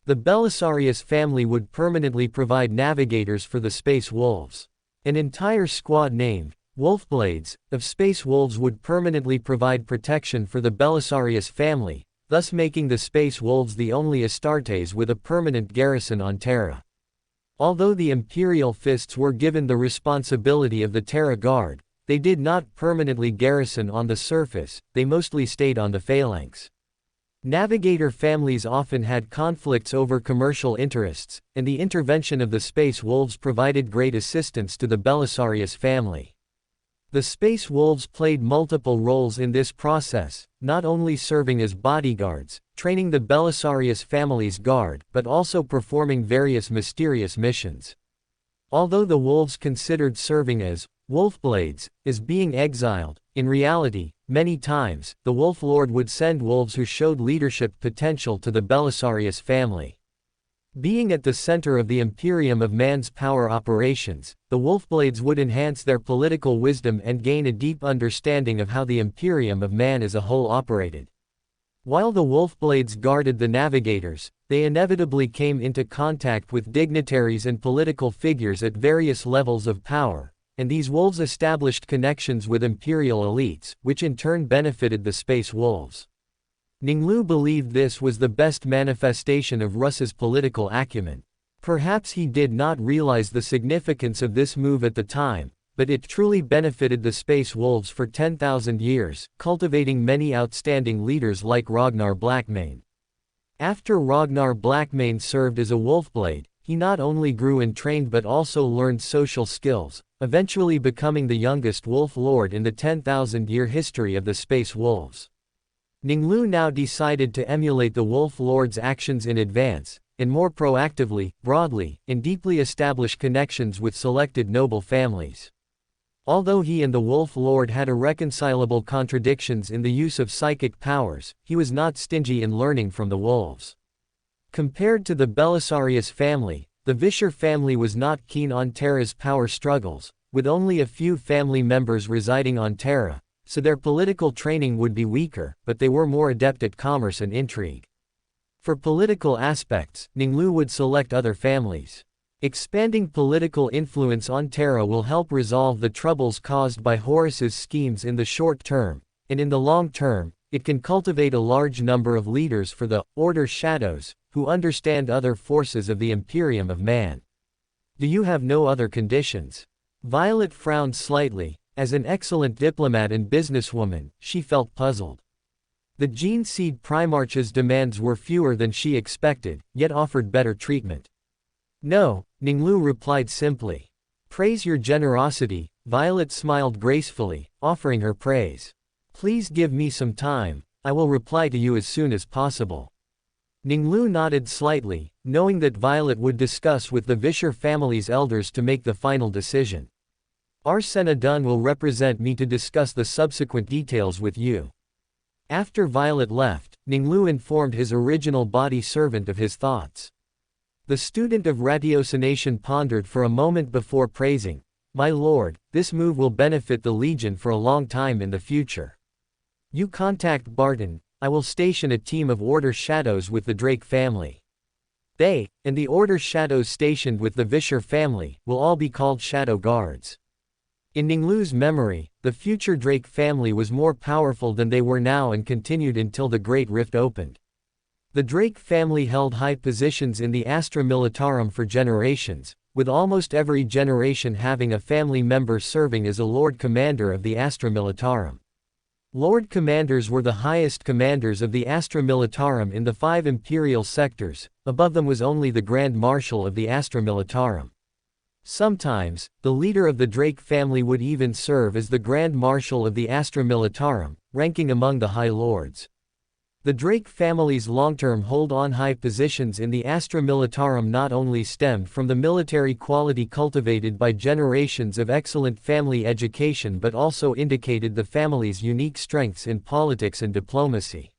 The Belisarius family would permanently provide navigators for the Space Wolves. An entire squad named Wolfblades of Space Wolves would permanently provide protection for the Belisarius family, thus making the Space Wolves the only Astartes with a permanent garrison on Terra. Although the Imperial Fists were given the responsibility of the Terra Guard, they did not permanently garrison on the surface, they mostly stayed on the phalanx. Navigator families often had conflicts over commercial interests, and the intervention of the Space Wolves provided great assistance to the Belisarius family. The Space Wolves played multiple roles in this process, not only serving as bodyguards, training the Belisarius family's guard, but also performing various mysterious missions. Although the Wolves considered serving as Wolfblades as being exiled, in reality, many times, the Wolf Lord would send wolves who showed leadership potential to the Belisarius family. Being at the center of the Imperium of man's power operations, the Wolfblades would enhance their political wisdom and gain a deep understanding of how the Imperium of man as a whole operated. While the Wolfblades guarded the navigators, they inevitably came into contact with dignitaries and political figures at various levels of power, and these wolves established connections with imperial elites, which in turn benefited the Space Wolves. Ning Lu believed this was the best manifestation of Russ's political acumen. Perhaps he did not realize the significance of this move at the time, but it truly benefited the Space Wolves for 10,000 years, cultivating many outstanding leaders like Ragnar Blackmane. After Ragnar Blackmane served as a Wolfblade, he not only grew and trained but also learned social skills, eventually becoming the youngest Wolf Lord in the 10,000-year history of the Space Wolves. Ning Lu now decided to emulate the Wolf Lord's actions in advance, and more proactively, broadly, and deeply establish connections with selected noble families. Although he and the Wolf Lord had irreconcilable contradictions in the use of psychic powers, he was not stingy in learning from the wolves. Compared to the Belisarius family, the Vischer family was not keen on Terra's power struggles, with only a few family members residing on Terra, so their political training would be weaker, but they were more adept at commerce and intrigue. For political aspects, Ning Lu would select other families. Expanding political influence on Terra will help resolve the troubles caused by Horus's schemes in the short term, and in the long term, it can cultivate a large number of leaders for the Order Shadows, who understand other forces of the Imperium of Man. Do you have no other conditions? Violet frowned slightly. As an excellent diplomat and businesswoman, she felt puzzled. The Gene Seed Primarch's demands were fewer than she expected, yet offered better treatment. No, Ning Lu replied simply. Praise your generosity, Violet smiled gracefully, offering her praise. Please give me some time, I will reply to you as soon as possible. Ning Lu nodded slightly, knowing that Violet would discuss with the Vischer family's elders to make the final decision. Arsena Dun will represent me to discuss the subsequent details with you. After Violet left, Ning Lu informed his original body servant of his thoughts. The student of ratiocination pondered for a moment before praising, My lord, this move will benefit the Legion for a long time in the future. You contact Barton, I will station a team of Order Shadows with the Drake family. They, and the Order Shadows stationed with the Vischer family, will all be called Shadow Guards. In Ning Lu's memory, the future Drake family was more powerful than they were now and continued until the Great Rift opened. The Drake family held high positions in the Astra Militarum for generations, with almost every generation having a family member serving as a Lord Commander of the Astra Militarum. Lord Commanders were the highest commanders of the Astra Militarum in the 5 imperial sectors, above them was only the Grand Marshal of the Astra Militarum. Sometimes, the leader of the Drake family would even serve as the Grand Marshal of the Astra Militarum, ranking among the High Lords. The Drake family's long-term hold on high positions in the Astra Militarum not only stemmed from the military quality cultivated by generations of excellent family education but also indicated the family's unique strengths in politics and diplomacy.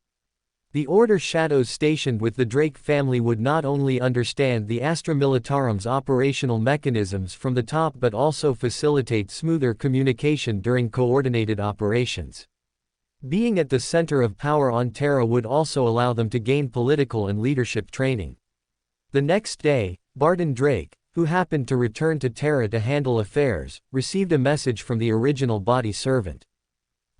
The Order Shadows stationed with the Drake family would not only understand the Astra Militarum's operational mechanisms from the top but also facilitate smoother communication during coordinated operations. Being at the center of power on Terra would also allow them to gain political and leadership training. The next day, Barton Drake, who happened to return to Terra to handle affairs, received a message from the original body servant.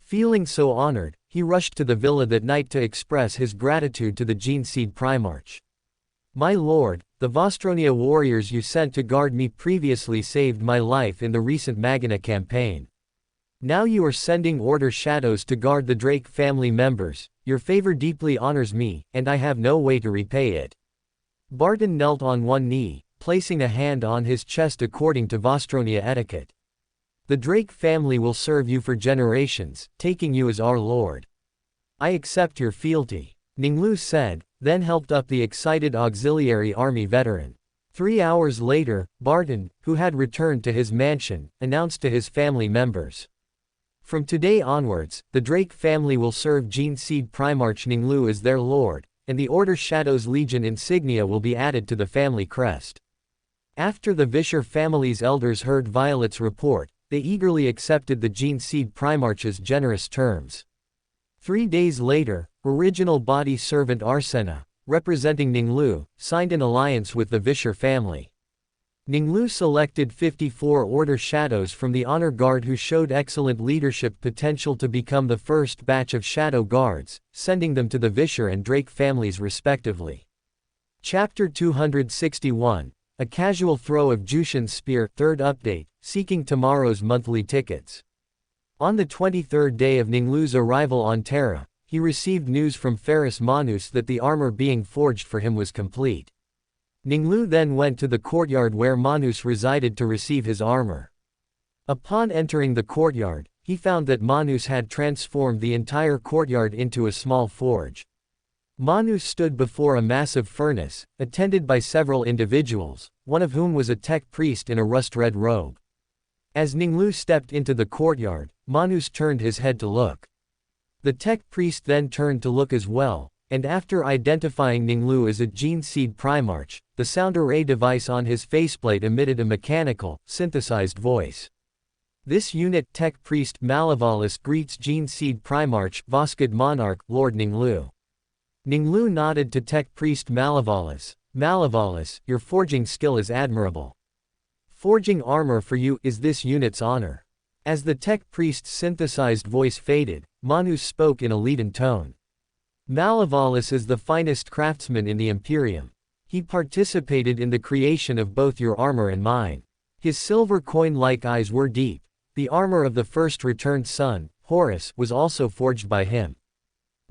Feeling so honored, he rushed to the villa that night to express his gratitude to the Gene Seed Primarch. My lord, the Vostronia warriors you sent to guard me previously saved my life in the recent Magna campaign. Now you are sending Order Shadows to guard the Drake family members, your favor deeply honors me, and I have no way to repay it. Barton knelt on one knee, placing a hand on his chest according to Vostronia etiquette. The Drake family will serve you for generations, taking you as our lord. I accept your fealty, Ning Lu said, then helped up the excited auxiliary army veteran. 3 hours later, Barton, who had returned to his mansion, announced to his family members. From today onwards, the Drake family will serve Gene Seed Primarch Ning Lu as their lord, and the Order Shadows Legion insignia will be added to the family crest. After the Vischer family's elders heard Violet's report, they eagerly accepted the Gene Seed Primarch's generous terms. 3 days later, original body servant Arsena, representing Ning Lu, signed an alliance with the Vischer family. Ning Lu selected 54 Order Shadows from the Honor Guard who showed excellent leadership potential to become the first batch of Shadow Guards, sending them to the Vischer and Drake families respectively. Chapter 261, A Casual Throw of Jushin's Spear, 3rd Update, Seeking Tomorrow's Monthly Tickets. On the 23rd day of Ning Lu's arrival on Terra, he received news from Ferrus Manus that the armor being forged for him was complete. Ning Lu then went to the courtyard where Manus resided to receive his armor. Upon entering the courtyard, he found that Manus had transformed the entire courtyard into a small forge. Manus stood before a massive furnace, attended by several individuals, one of whom was a tech priest in a rust-red robe. As Ning Lu stepped into the courtyard, Manus turned his head to look. The tech priest then turned to look as well, and after identifying Ning Lu as a gene seed Primarch, the sound array device on his faceplate emitted a mechanical, synthesized voice. This unit tech priest Malevolus greets gene seed Primarch, Voskid Monarch, Lord Ning Lu. Ning Lu nodded to tech priest Malevolus. Malevolus, your forging skill is admirable. Forging armor for you is this unit's honor. As the tech priest's synthesized voice faded, Manus spoke in a leaden tone. Malevolus is the finest craftsman in the Imperium. He participated in the creation of both your armor and mine. His silver coin-like eyes were deep. The armor of the first returned son, Horus, was also forged by him.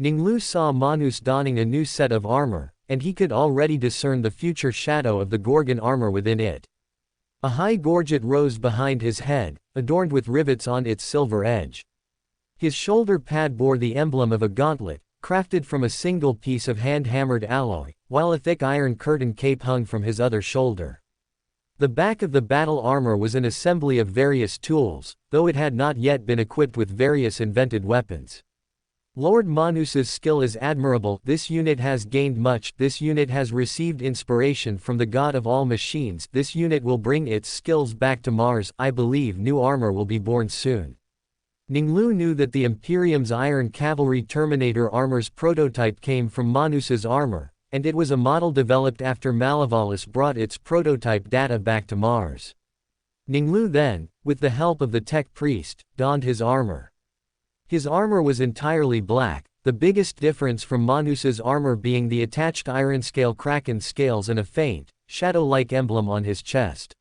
Ning Lu saw Manus donning a new set of armor, and he could already discern the future shadow of the Gorgon armor within it. A high gorget rose behind his head, adorned with rivets on its silver edge. His shoulder pad bore the emblem of a gauntlet, crafted from a single piece of hand-hammered alloy, while a thick iron curtain cape hung from his other shoulder. The back of the battle armor was an assembly of various tools, though it had not yet been equipped with various invented weapons. Lord Manus's skill is admirable. This unit has gained much. This unit has received inspiration from the god of all machines. This unit will bring its skills back to Mars. I believe new armor will be born soon. Ning Lu knew that the Imperium's Iron Cavalry Terminator armor's prototype came from Manus's armor, and it was a model developed after Malevolus brought its prototype data back to Mars. Ning Lu then, with the help of the tech priest, donned his armor. His armor was entirely black, the biggest difference from Manus's armor being the attached iron-scale kraken scales and a faint, shadow-like emblem on his chest.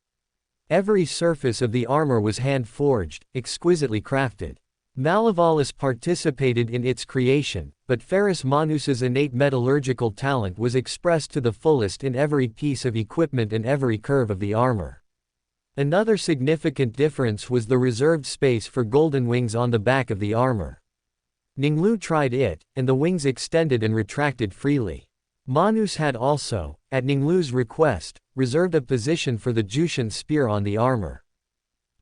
Every surface of the armor was hand-forged, exquisitely crafted. Malevolus participated in its creation, but Ferrus Manus's innate metallurgical talent was expressed to the fullest in every piece of equipment and every curve of the armor. Another significant difference was the reserved space for golden wings on the back of the armor. Ning Lu tried it, and the wings extended and retracted freely. Manus had also, at Ning Lu's request, reserved a position for the Jushin spear on the armor.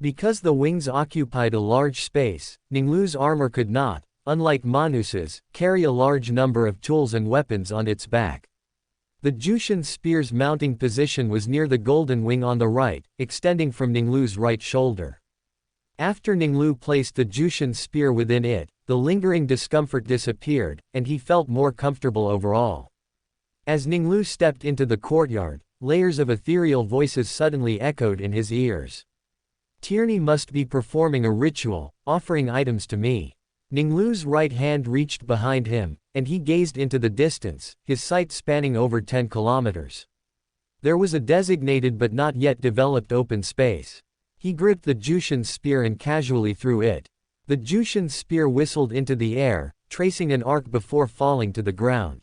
Because the wings occupied a large space, Ning Lu's armor could not, unlike Manus's, carry a large number of tools and weapons on its back. The Jushin spear's mounting position was near the golden wing on the right, extending from Ning Lu's right shoulder. After Ning Lu placed the Jushin spear within it, the lingering discomfort disappeared, and he felt more comfortable overall. As Ning Lu stepped into the courtyard, layers of ethereal voices suddenly echoed in his ears. Tierney must be performing a ritual, offering items to me. Ning Lu's right hand reached behind him, and he gazed into the distance, his sight spanning over 10 kilometers. There was a designated but not yet developed open space. He gripped the Jushin spear and casually threw it. The Jushin spear whistled into the air, tracing an arc before falling to the ground.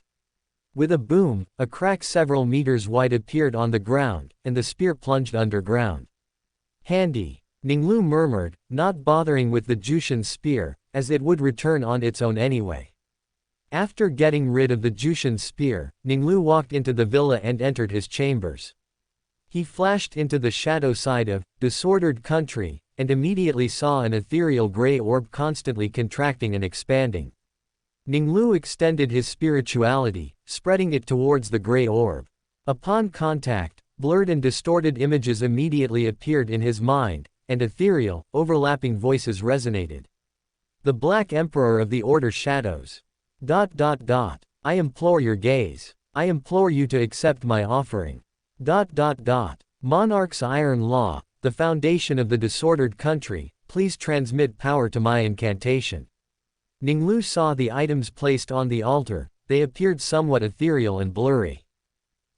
With a boom, a crack several meters wide appeared on the ground, and the spear plunged underground. Handy, Ning Lu murmured, not bothering with the Jushin spear, as it would return on its own anyway. After getting rid of the Jushin spear, Ning Lu walked into the villa and entered his chambers. He flashed into the shadow side of disordered country, and immediately saw an ethereal gray orb constantly contracting and expanding. Ning Lu extended his spirituality, spreading it towards the gray orb. Upon contact, blurred and distorted images immediately appeared in his mind, and ethereal, overlapping voices resonated. The Black Emperor of the Order Shadows. I implore your gaze. I implore you to accept my offering. Monarch's Iron Law, the foundation of the disordered country, please transmit power to my incantation. Ning Lu saw the items placed on the altar, they appeared somewhat ethereal and blurry.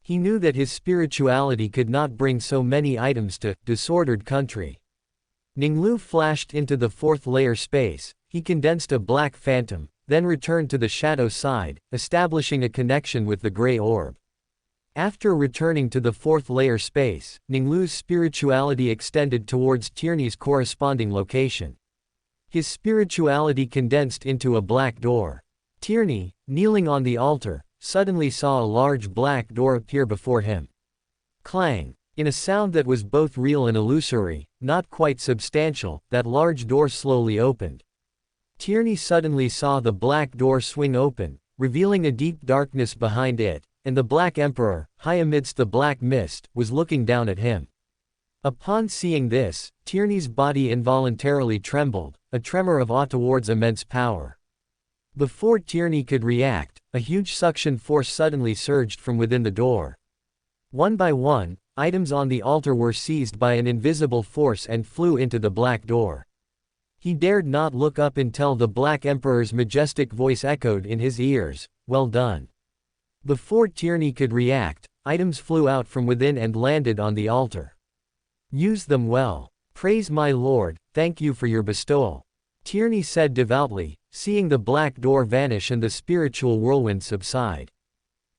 He knew that his spirituality could not bring so many items to disordered country. Ning Lu flashed into the fourth layer space, he condensed a black phantom, then returned to the shadow side, establishing a connection with the gray orb. After returning to the fourth layer space, Ning Lu's spirituality extended towards Tierney's corresponding location. His spirituality condensed into a black door. Tierney, kneeling on the altar, suddenly saw a large black door appear before him. Clang! In a sound that was both real and illusory, not quite substantial, that large door slowly opened. Tierney suddenly saw the black door swing open, revealing a deep darkness behind it, and the Black Emperor, high amidst the black mist, was looking down at him. Upon seeing this, Tierney's body involuntarily trembled, a tremor of awe towards immense power. Before Tierney could react, a huge suction force suddenly surged from within the door. One by one, items on the altar were seized by an invisible force and flew into the black door. He dared not look up until the Black Emperor's majestic voice echoed in his ears, "Well done." Before Tierney could react, items flew out from within and landed on the altar. "Use them well. Praise my lord, thank you for your bestowal," Tierney said devoutly, seeing the black door vanish and the spiritual whirlwind subside.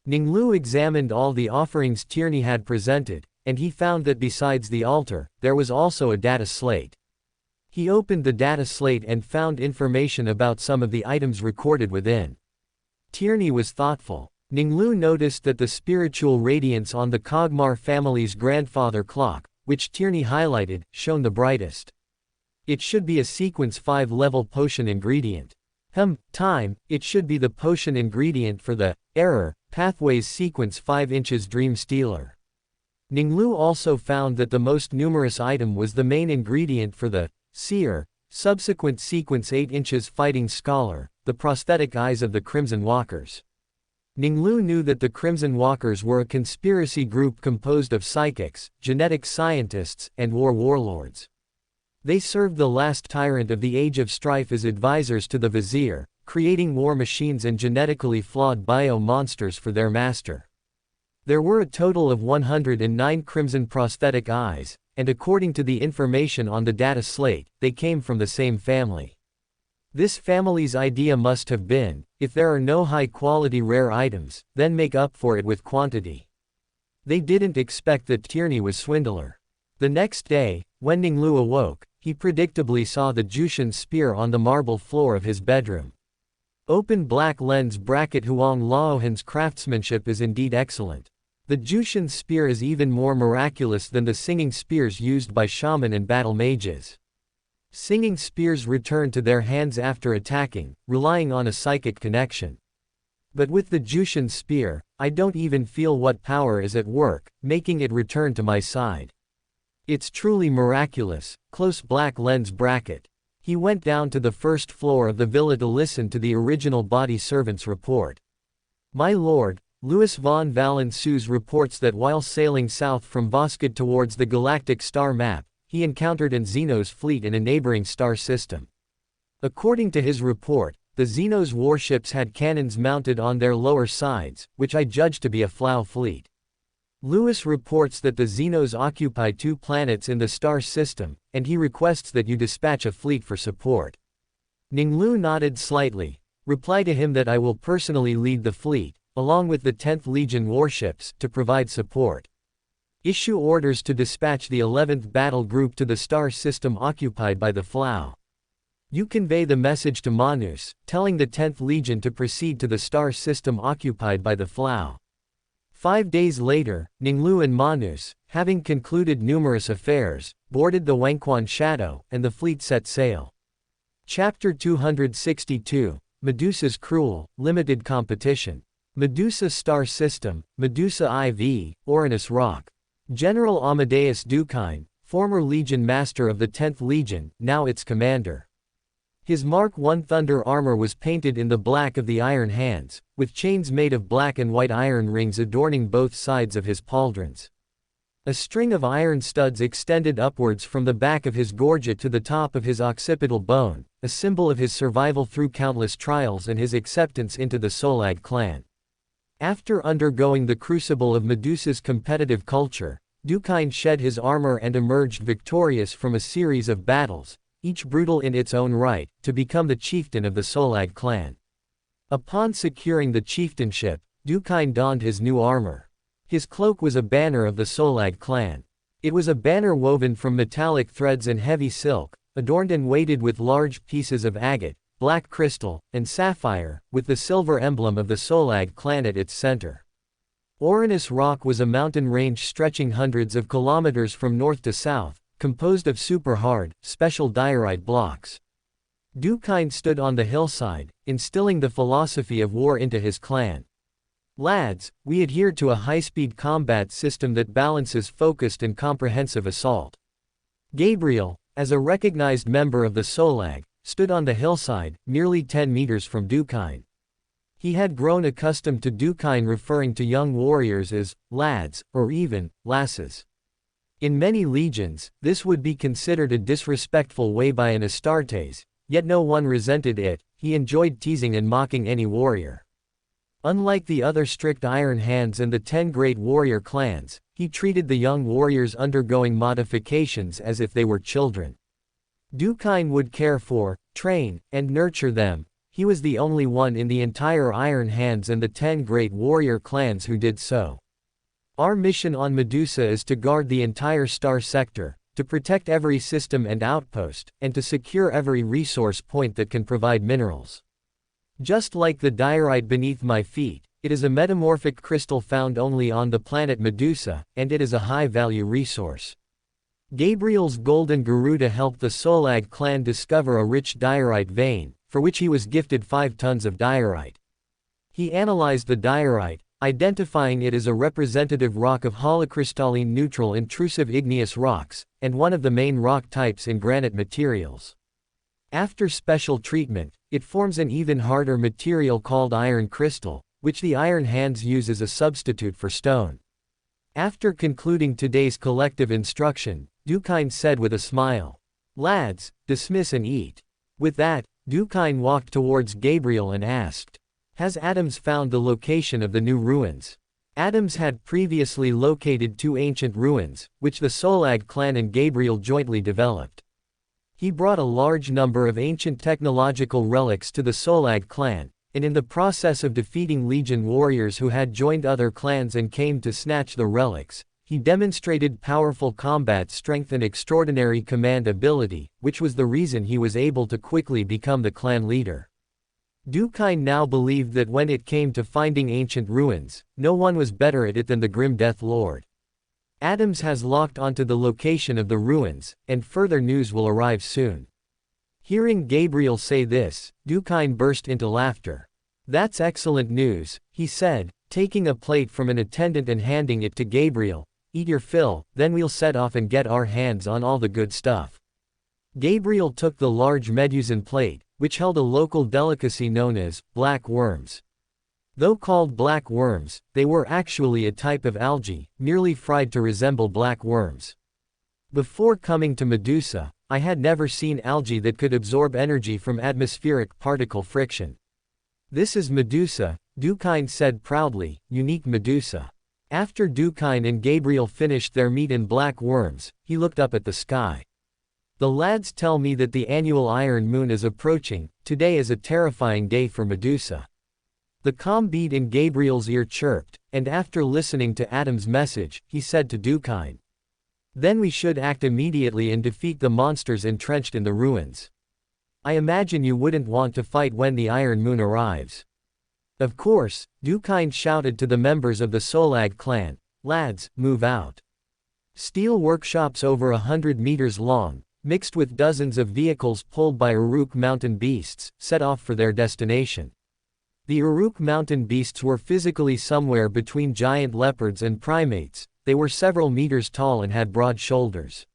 Ning Lu examined all the offerings Tierney had presented, and he found that besides the altar, there was also a data slate. He opened the data slate and found information about some of the items recorded within. Tierney was thoughtful. Ning Lu noticed that the spiritual radiance on the Kogmar family's grandfather clock, which Tierney highlighted, shone the brightest. It should be a sequence 5 level potion ingredient. Time, it should be the potion ingredient for the Error Pathways sequence 5 inches Dream Stealer. Ning Lu also found that the most numerous item was the main ingredient for the Seer subsequent sequence 8 inches Fighting Scholar, the prosthetic eyes of the Crimson Walkers. Ning Lu knew that the Crimson Walkers were a conspiracy group composed of psychics, genetic scientists, and warlords. They served the last tyrant of the Age of Strife as advisors to the Vizier, creating war machines and genetically flawed bio-monsters for their master. There were a total of 109 Crimson prosthetic eyes, and according to the information on the data slate, they came from the same family. This family's idea must have been, if there are no high-quality rare items, then make up for it with quantity. They didn't expect that Tierney was swindler. The next day, when Ning Lu awoke, he predictably saw the Jushin spear on the marble floor of his bedroom. Open black lens bracket Huang Laohan's craftsmanship is indeed excellent. The Jushin spear is even more miraculous than the singing spears used by shaman and battle mages. Singing spears return to their hands after attacking, relying on a psychic connection. But with the Jushin spear, I don't even feel what power is at work, making it return to my side. It's truly miraculous. Close black lens bracket. He went down to the first floor of the villa to listen to the original body servant's report. My lord, Louis von Valençus reports that while sailing south from Voskid towards the galactic star map, he encountered an Xenos fleet in a neighboring star system. According to his report, the Xenos warships had cannons mounted on their lower sides, which I judge to be a Flow fleet. Louis reports that the Xenos occupy 2 planets in the star system, and he requests that you dispatch a fleet for support. Ning Lu nodded slightly. Reply to him that I will personally lead the fleet, along with the 10th Legion warships, to provide support. Issue orders to dispatch the 11th Battle Group to the star system occupied by the Flow. You convey the message to Manus, telling the 10th Legion to proceed to the star system occupied by the Flow. 5 days later, Ning Lu and Manus, having concluded numerous affairs, boarded the Wangquan Shadow, and the fleet set sail. Chapter 262, Medusa's Cruel, Limited Competition. Medusa Star System, Medusa IV, Orinus Rock. General Amadeus Dukine, former Legion Master of the 10th Legion, now its commander. His Mark I Thunder armor was painted in the black of the Iron Hands, with chains made of black and white iron rings adorning both sides of his pauldrons. A string of iron studs extended upwards from the back of his gorget to the top of his occipital bone, a symbol of his survival through countless trials and his acceptance into the Solag clan. After undergoing the crucible of Medusa's competitive culture, Dukine shed his armor and emerged victorious from a series of battles, each brutal in its own right, to become the chieftain of the Solag clan. Upon securing the chieftainship, Dukine donned his new armor. His cloak was a banner of the Solag clan. It was a banner woven from metallic threads and heavy silk, adorned and weighted with large pieces of agate, black crystal, and sapphire, with the silver emblem of the Solag clan at its center. Orinus Rock was a mountain range stretching hundreds of kilometers from north to south, composed of super-hard, special diorite blocks. Dukind stood on the hillside, instilling the philosophy of war into his clan. Lads, we adhere to a high-speed combat system that balances focused and comprehensive assault. Gabriel, as a recognized member of the Solag, stood on the hillside, nearly 10 meters from Dukind. He had grown accustomed to Dukind referring to young warriors as lads, or even lasses. In many legions, this would be considered a disrespectful way by an Astartes, yet no one resented it. He enjoyed teasing and mocking any warrior. Unlike the other strict Iron Hands and the 10 great warrior clans, he treated the young warriors undergoing modifications as if they were children. Dukind would care for, train, and nurture them. He was the only one in the entire Iron Hands and the 10 great warrior clans who did so. Our mission on Medusa is to guard the entire star sector, to protect every system and outpost, and to secure every resource point that can provide minerals. Just like the diorite beneath my feet, it is a metamorphic crystal found only on the planet Medusa, and it is a high-value resource. Gabriel's golden Garuda helped the Solag clan discover a rich diorite vein, for which he was gifted 5 tons of diorite. He analyzed the diorite, identifying it as a representative rock of holocrystalline neutral intrusive igneous rocks, and one of the main rock types in granite materials. After special treatment, it forms an even harder material called iron crystal, which the Iron Hands use as a substitute for stone. After concluding today's collective instruction, Dukind said with a smile, "Lads, dismiss and eat." With that, Dukind walked towards Gabriel and asked, "Has Adams found the location of the new ruins?" Adams had previously located 2 ancient ruins, which the Solag clan and Gabriel jointly developed. He brought a large number of ancient technological relics to the Solag clan, and in the process of defeating Legion warriors who had joined other clans and came to snatch the relics, he demonstrated powerful combat strength and extraordinary command ability, which was the reason he was able to quickly become the clan leader. Dukind now believed that when it came to finding ancient ruins, no one was better at it than the Grim Death Lord. Adams has locked onto the location of the ruins, and further news will arrive soon. Hearing Gabriel say this, Dukind burst into laughter. "That's excellent news," he said, taking a plate from an attendant and handing it to Gabriel. "Eat your fill, then we'll set off and get our hands on all the good stuff." Gabriel took the large Medusan plate, which held a local delicacy known as black worms. Though called black worms, they were actually a type of algae, merely fried to resemble black worms. Before coming to Medusa, I had never seen algae that could absorb energy from atmospheric particle friction. "This is Medusa," Dukind said proudly, "unique Medusa." After Dukind and Gabriel finished their meat in black worms, he looked up at the sky. "The lads tell me that the annual Iron Moon is approaching. Today is a terrifying day for Medusa." The calm beat in Gabriel's ear chirped, and after listening to Adam's message, he said to Dukind, "Then we should act immediately and defeat the monsters entrenched in the ruins. I imagine you wouldn't want to fight when the Iron Moon arrives." Of course, Dukind shouted to the members of the Solag clan, "Lads, move out." Steel workshops over 100 meters long, mixed with dozens of vehicles pulled by Uruk mountain beasts, set off for their destination. The Uruk mountain beasts were physically somewhere between giant leopards and primates. They were several meters tall and had broad shoulders.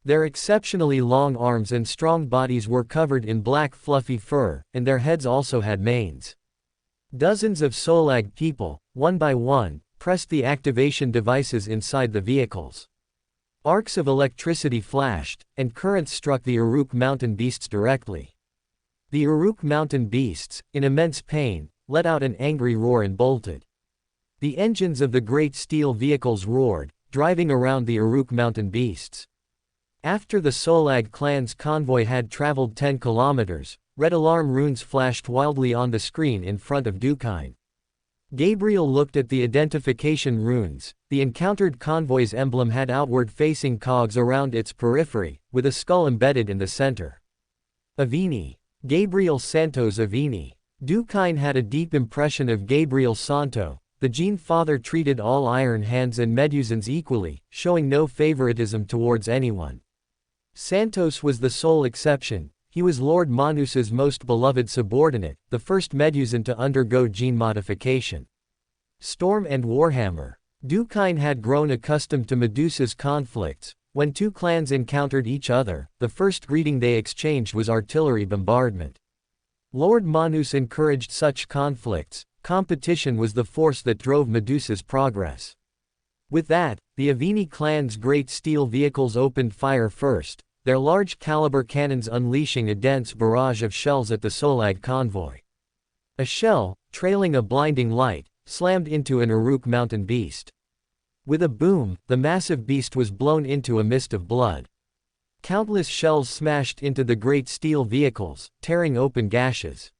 Their exceptionally long arms and strong bodies were covered in black fluffy fur, and their heads also had manes. Dozens of Solag people, one by one, pressed the activation devices inside the vehicles. Arcs of electricity flashed, and currents struck the Uruk mountain beasts directly. The Uruk mountain beasts, in immense pain, let out an angry roar and bolted. The engines of the great steel vehicles roared, driving around the Uruk mountain beasts. After the Solag clan's convoy had traveled 10 kilometers, red alarm runes flashed wildly on the screen in front of Dukind. Gabriel looked at the identification runes. The encountered convoy's emblem had outward-facing cogs around its periphery, with a skull embedded in the center. Avini. Gabriel Santos Avini. Dukine had a deep impression of Gabriel Santo. The Gene Father treated all Iron Hands and Medusans equally, showing no favoritism towards anyone. Santos was the sole exception. He was Lord Manus's most beloved subordinate, the first Medusan to undergo gene modification. Storm and Warhammer. Dukine had grown accustomed to Medusa's conflicts. When two clans encountered each other, the first greeting they exchanged was artillery bombardment. Lord Manus encouraged such conflicts. Competition was the force that drove Medusa's progress. With that, the Avini clan's great steel vehicles opened fire first, their large-caliber cannons unleashing a dense barrage of shells at the Solag convoy. A shell, trailing a blinding light, slammed into an Uruk mountain beast. With a boom, the massive beast was blown into a mist of blood. Countless shells smashed into the great steel vehicles, tearing open gashes.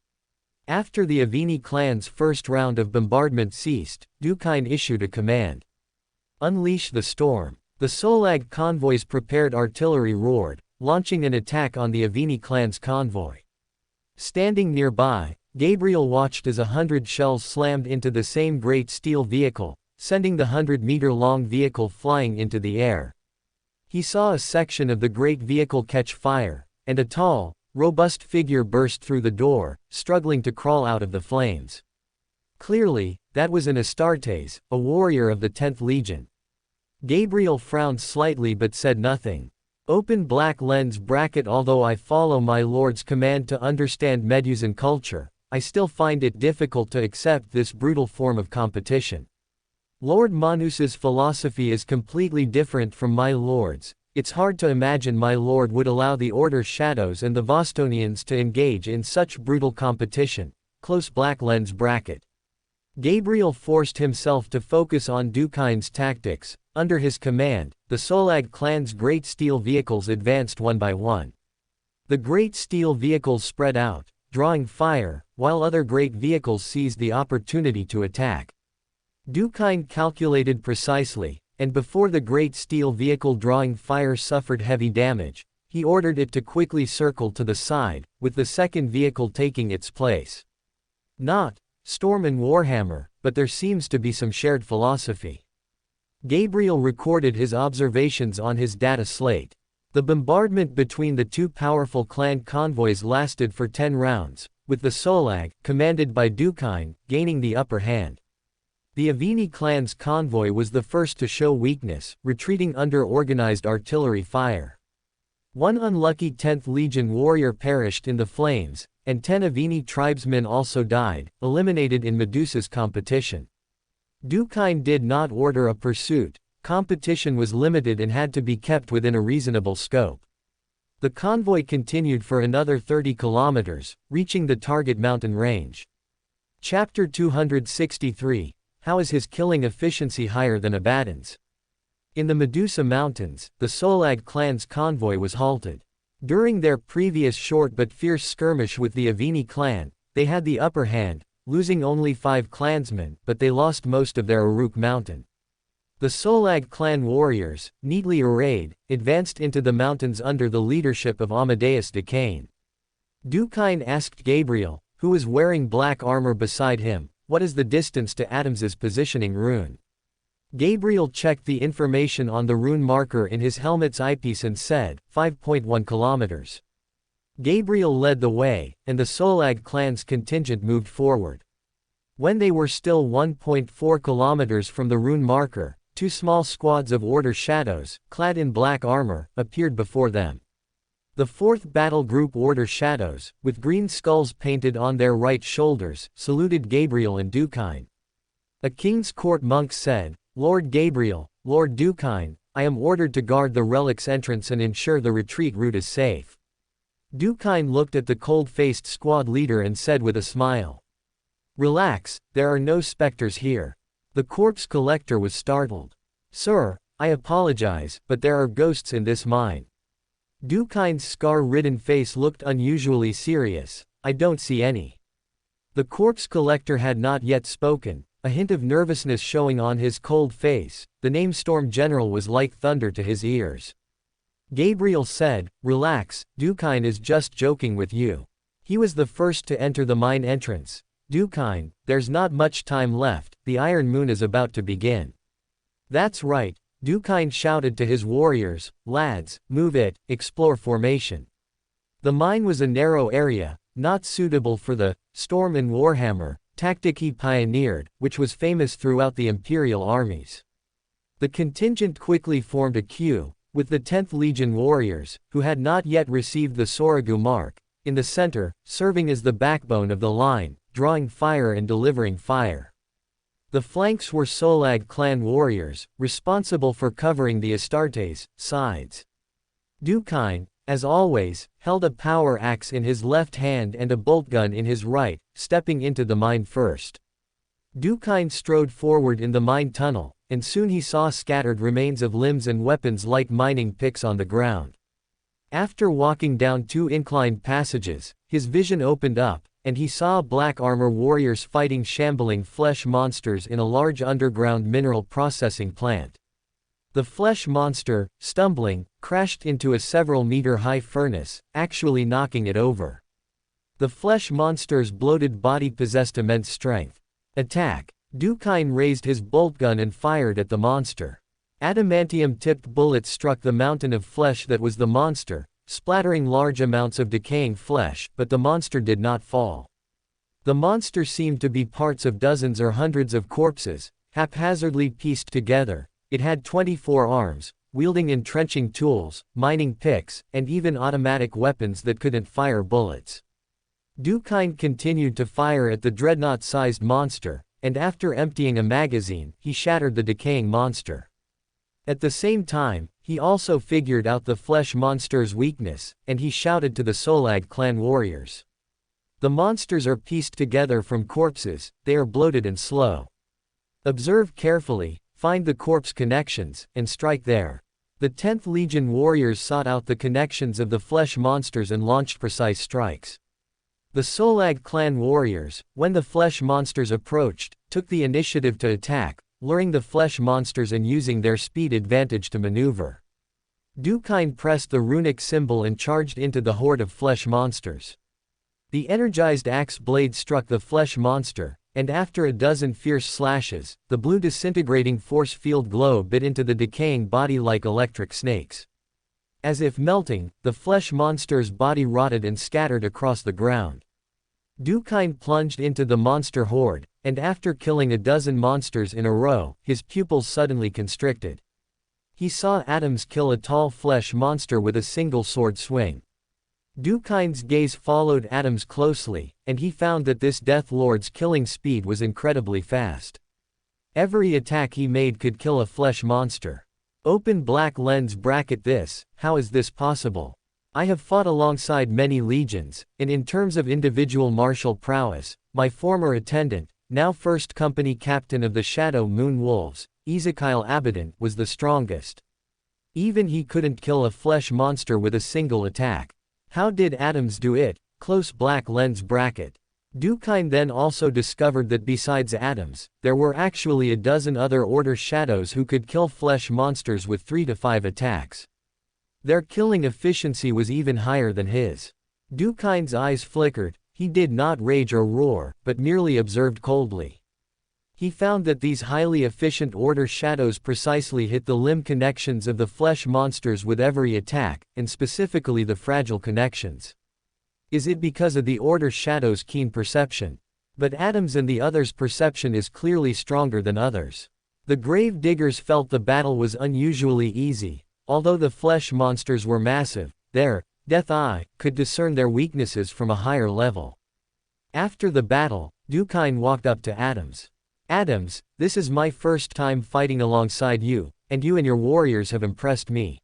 After the Avini clan's first round of bombardment ceased, Dukine issued a command. Unleash the storm. The Solag convoy's prepared artillery roared, launching an attack on the Avini clan's convoy. Standing nearby, Gabriel watched as 100 shells slammed into the same great steel vehicle, sending the 100-meter-long vehicle flying into the air. He saw a section of the great vehicle catch fire, and a tall, robust figure burst through the door, struggling to crawl out of the flames. Clearly, that was an Astartes, a warrior of the 10th Legion. Gabriel frowned slightly but said nothing. Open black lens bracket. Although I follow my lord's command to understand Medusan culture, I still find it difficult to accept this brutal form of competition. Lord Manus's philosophy is completely different from my lord's. It's hard to imagine my lord would allow the Order Shadows and the Vostonians to engage in such brutal competition. Close black lens bracket. Gabriel forced himself to focus on Dukine's tactics. Under his command, the Solag clan's great steel vehicles advanced one by one. The great steel vehicles spread out, drawing fire, while other great vehicles seized the opportunity to attack. Dukine calculated precisely, and before the great steel vehicle drawing fire suffered heavy damage, he ordered it to quickly circle to the side, with the second vehicle taking its place. Not Storm and Warhammer, but there seems to be some shared philosophy. Gabriel recorded his observations on his data slate. The bombardment between the two powerful clan convoys lasted for 10 rounds, with the Solag, commanded by Dukine, gaining the upper hand. The Avini clan's convoy was the first to show weakness, retreating under organized artillery fire. One unlucky 10th Legion warrior perished in the flames, and 10 Avini tribesmen also died, eliminated in Medusa's competition. Dukine did not order a pursuit. Competition was limited and had to be kept within a reasonable scope. The convoy continued for another 30 kilometers, reaching the target mountain range. Chapter 263. How is his killing efficiency higher than Abaddon's? In the Medusa Mountains, the Solag clan's convoy was halted. During their previous short but fierce skirmish with the Avini clan, they had the upper hand, losing only 5 clansmen, but they lost most of their Uruk mountain. The Solag clan warriors, neatly arrayed, advanced into the mountains under the leadership of Amadeus Decane. Dukine asked Gabriel, who was wearing black armor beside him, what is the distance to Adams's positioning rune? Gabriel checked the information on the rune marker in his helmet's eyepiece and said, 5.1 kilometers. Gabriel led the way, and the Solag clan's contingent moved forward. When they were still 1.4 kilometers from the rune marker, 2 small squads of Order Shadows, clad in black armor, appeared before them. The 4th Battle Group Order Shadows, with green skulls painted on their right shoulders, saluted Gabriel and Dukine. A King's Court monk said, Lord Gabriel, Lord Dukine, I am ordered to guard the relic's entrance and ensure the retreat route is safe. Dukine looked at the cold-faced squad leader and said with a smile, Relax, there are no specters here. The corpse collector was startled. Sir, I apologize, but there are ghosts in this mine. Dukine's scar-ridden face looked unusually serious. I don't see any. The corpse collector had not yet spoken, a hint of nervousness showing on his cold face. The name Storm General was like thunder to his ears. Gabriel said, Relax, Dukine is just joking with you. He was the first to enter the mine entrance. Dukine, there's not much time left, the Iron Moon is about to begin. That's right, Dukine shouted to his warriors, lads, move it, explore formation. The mine was a narrow area, not suitable for the storm and Warhammer tactic he pioneered, which was famous throughout the Imperial armies. The contingent quickly formed a queue, with the 10th Legion warriors, who had not yet received the Soragu mark, in the center, serving as the backbone of the line, drawing fire and delivering fire. The flanks were Solag clan warriors, responsible for covering the Astartes' sides. Dukine, as always, held a power axe in his left hand and a bolt gun in his right, stepping into the mine first. Dukine strode forward in the mine tunnel, and soon he saw scattered remains of limbs and weapons like mining picks on the ground. After walking down 2 inclined passages, his vision opened up, and he saw black armor warriors fighting shambling flesh monsters in a large underground mineral processing plant. The flesh monster, stumbling, crashed into a several-meter-high furnace, actually knocking it over. The flesh monster's bloated body possessed immense strength. Attack! Dukine raised his bolt gun and fired at the monster. Adamantium-tipped bullets struck the mountain of flesh that was the monster, splattering large amounts of decaying flesh, but the monster did not fall. The monster seemed to be parts of dozens or hundreds of corpses, haphazardly pieced together. It had 24 arms, wielding entrenching tools, mining picks, and even automatic weapons that couldn't fire bullets. Dukine continued to fire at the dreadnought-sized monster, and after emptying a magazine, he shattered the decaying monster. At the same time, he also figured out the flesh monster's weakness, and he shouted to the Solag clan warriors. The monsters are pieced together from corpses, they are bloated and slow. Observe carefully, find the corpse connections, and strike there. The 10th Legion warriors sought out the connections of the flesh monsters and launched precise strikes. The Solag clan warriors, when the flesh monsters approached, took the initiative to attack, luring the flesh monsters and using their speed advantage to maneuver. Dukine pressed the runic symbol and charged into the horde of flesh monsters. The energized axe blade struck the flesh monster, and after a dozen fierce slashes, the blue disintegrating force field glow bit into the decaying body like electric snakes. As if melting, the flesh monster's body rotted and scattered across the ground. Dukine plunged into the monster horde, and after killing a dozen monsters in a row, his pupils suddenly constricted. He saw Adams kill a tall flesh monster with a single sword swing. Dukine's gaze followed Adams closely, and he found that this Death Lord's killing speed was incredibly fast. Every attack he made could kill a flesh monster. Open black lens bracket this, how is this possible? I have fought alongside many legions, and in terms of individual martial prowess, my former attendant, now first company captain of the Shadow Moon Wolves, Ezekiel Abaddon, was the strongest. Even he couldn't kill a flesh monster with a single attack. How did Adams do it? Close black lens bracket. Dukine then also discovered that besides Adams, there were actually a dozen other Order Shadows who could kill flesh monsters with 3 to 5 attacks. Their killing efficiency was even higher than his. Dukine's eyes flickered, he did not rage or roar, but merely observed coldly. He found that these highly efficient Order Shadows precisely hit the limb connections of the flesh monsters with every attack, and specifically the fragile connections. Is it because of the Order Shadow's keen perception? But Adams and the others' perception is clearly stronger than others. The Grave Diggers felt the battle was unusually easy. Although the flesh monsters were massive, their Death Eye could discern their weaknesses from a higher level. After the battle, Dukine walked up to Adams. Adams, this is my first time fighting alongside you, and you and your warriors have impressed me.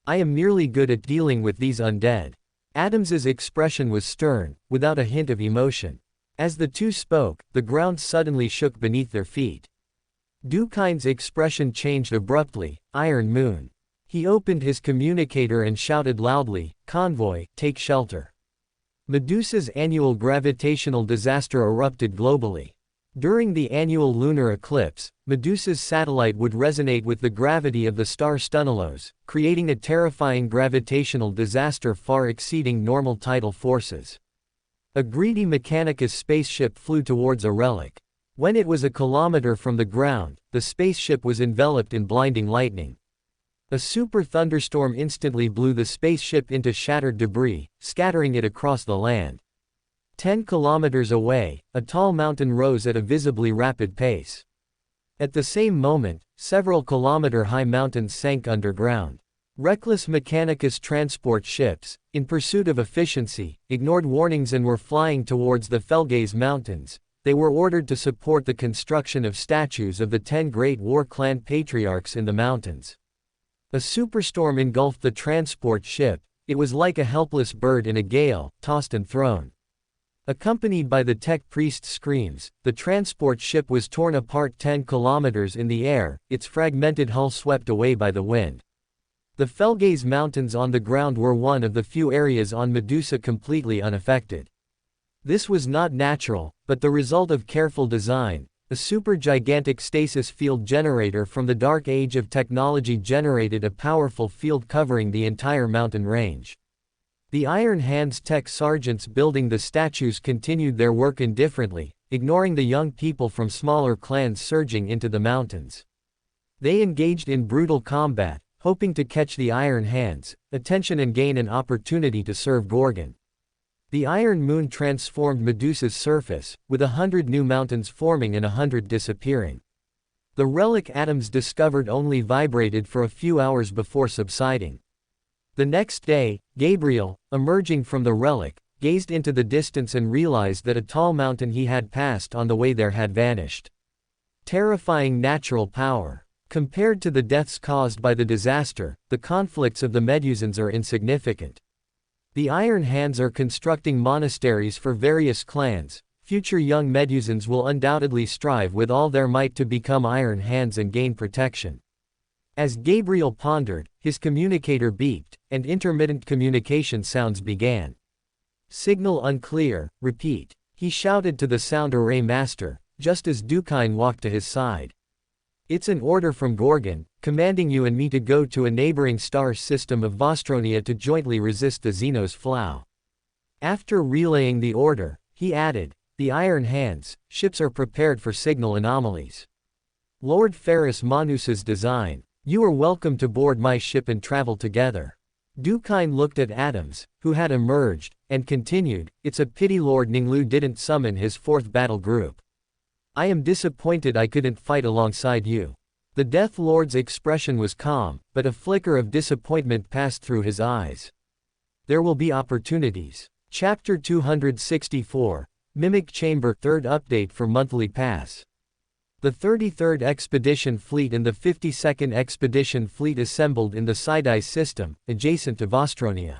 I am merely good at dealing with these undead. Adams's expression was stern, without a hint of emotion. As the two spoke, the ground suddenly shook beneath their feet. Dukine's expression changed abruptly. Iron Moon. He opened his communicator and shouted loudly, "Convoy, take shelter." Medusa's annual gravitational disaster erupted globally. During the annual lunar eclipse, Medusa's satellite would resonate with the gravity of the star Stunilos, creating a terrifying gravitational disaster far exceeding normal tidal forces. A greedy Mechanicus spaceship flew towards a relic. When it was a kilometer from the ground, the spaceship was enveloped in blinding lightning. A super thunderstorm instantly blew the spaceship into shattered debris, scattering it across the land. 10 kilometers away, a tall mountain rose at a visibly rapid pace. At the same moment, several kilometer-high mountains sank underground. Reckless Mechanicus transport ships, in pursuit of efficiency, ignored warnings and were flying towards the Felgaze Mountains. They were ordered to support the construction of statues of the 10 great war clan patriarchs in the mountains. A superstorm engulfed the transport ship. It was like a helpless bird in a gale, tossed and thrown. Accompanied by the tech priest's screams, the transport ship was torn apart 10 kilometers in the air, its fragmented hull swept away by the wind. The Felgaze Mountains on the ground were one of the few areas on Medusa completely unaffected. This was not natural, but the result of careful design. A super-gigantic stasis field generator from the Dark Age of technology generated a powerful field covering the entire mountain range. The Iron Hands tech sergeants building the statues continued their work indifferently, ignoring the young people from smaller clans surging into the mountains. They engaged in brutal combat, hoping to catch the Iron Hands' attention and gain an opportunity to serve Gorgon. The Iron Moon transformed Medusa's surface, with 100 new mountains forming and 100 disappearing. The relic atoms discovered only vibrated for a few hours before subsiding. The next day, Gabriel, emerging from the relic, gazed into the distance and realized that a tall mountain he had passed on the way there had vanished. Terrifying natural power. Compared to the deaths caused by the disaster, the conflicts of the Medusans are insignificant. The Iron Hands are constructing monasteries for various clans. Future young Medusans will undoubtedly strive with all their might to become Iron Hands and gain protection. As Gabriel pondered, his communicator beeped, and intermittent communication sounds began. Signal unclear, repeat. He shouted to the sound array master, just as Dukine walked to his side. It's an order from Gorgon, commanding you and me to go to a neighboring star system of Vostronia to jointly resist the Xenos Flow. After relaying the order, he added, the Iron Hands, ships are prepared for signal anomalies. Lord Ferrus Manus's design. You are welcome to board my ship and travel together. Dukine looked at Adams, who had emerged, and continued, it's a pity Lord Ning Lu didn't summon his 4th battle group. I am disappointed I couldn't fight alongside you. The Death Lord's expression was calm, but a flicker of disappointment passed through his eyes. There will be opportunities. Chapter 264, Mimic Chamber 3rd update for monthly pass. The 33rd Expedition Fleet and the 52nd Expedition Fleet assembled in the Sidai system, adjacent to Vostronia.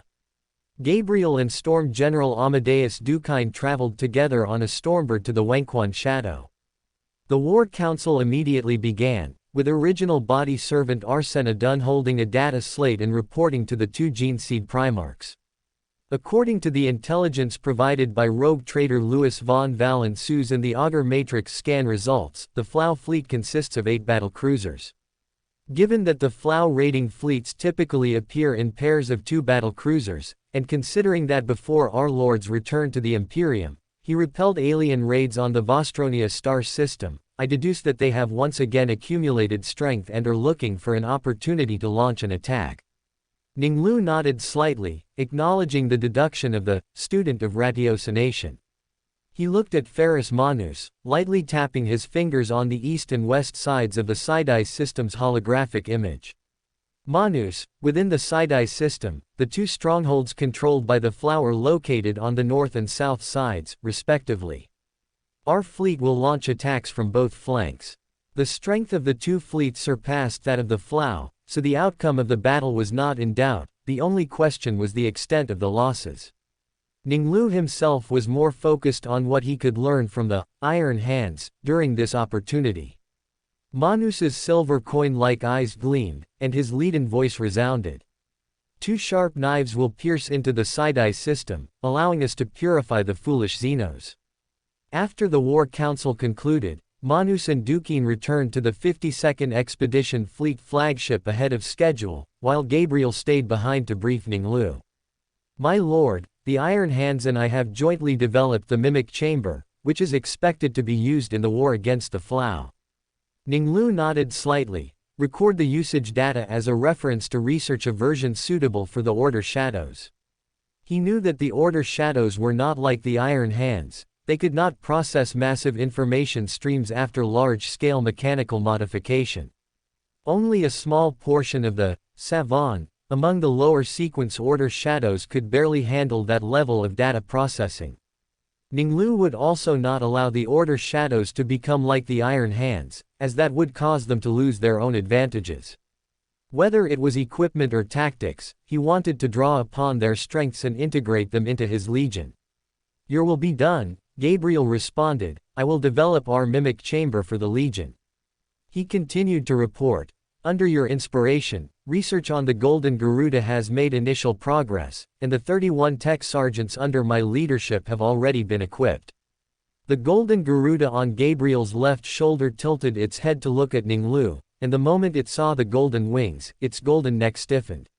Gabriel and Storm General Amadeus Dukine traveled together on a Stormbird to the Wenquan Shadow. The War Council immediately began, with original body servant Arsena Dunn holding a data slate and reporting to the 2 Gene Seed Primarchs. According to the intelligence provided by rogue traitor Louis von Valen-Suze and the Augur Matrix scan results, the Flow fleet consists of 8 battlecruisers. Given that the Flow raiding fleets typically appear in pairs of 2 battlecruisers, and considering that before our lords returned to the Imperium, he repelled alien raids on the Vostronia star system, I deduce that they have once again accumulated strength and are looking for an opportunity to launch an attack. Ning Lu nodded slightly, acknowledging the deduction of the student of ratiocination. He looked at Ferrus Manus, lightly tapping his fingers on the east and west sides of the Sidai system's holographic image. Manus, within the Sidai system, the 2 strongholds controlled by the Flow are located on the north and south sides, respectively. Our fleet will launch attacks from both flanks. The strength of the 2 fleets surpassed that of the Flow, so the outcome of the battle was not in doubt, the only question was the extent of the losses. Ning Lu himself was more focused on what he could learn from the Iron Hands during this opportunity. Manus's silver coin-like eyes gleamed, and his leaden voice resounded. 2 sharp knives will pierce into the Sidai system, allowing us to purify the foolish Xenos. After the War Council concluded, Manus and Dukine returned to the 52nd Expedition Fleet flagship ahead of schedule, while Gabriel stayed behind to brief Ning Lu. My lord, the Iron Hands and I have jointly developed the Mimic Chamber, which is expected to be used in the war against the Flow. Ning Lu nodded slightly. Record the usage data as a reference to research a version suitable for the Order Shadows. He knew that the Order Shadows were not like the Iron Hands. They could not process massive information streams after large-scale mechanical modification. Only a small portion of the savant among the lower sequence Order Shadows could barely handle that level of data processing. Ning Lu would also not allow the Order Shadows to become like the Iron Hands, as that would cause them to lose their own advantages. Whether it was equipment or tactics, he wanted to draw upon their strengths and integrate them into his legion. "Your will be done," Gabriel responded. "I will develop our Mimic Chamber for the legion." He continued to report, "Under your inspiration, research on the Golden Garuda has made initial progress, and the 31 tech sergeants under my leadership have already been equipped." The Golden Garuda on Gabriel's left shoulder tilted its head to look at Ning Lu, and the moment it saw the golden wings, its golden neck stiffened.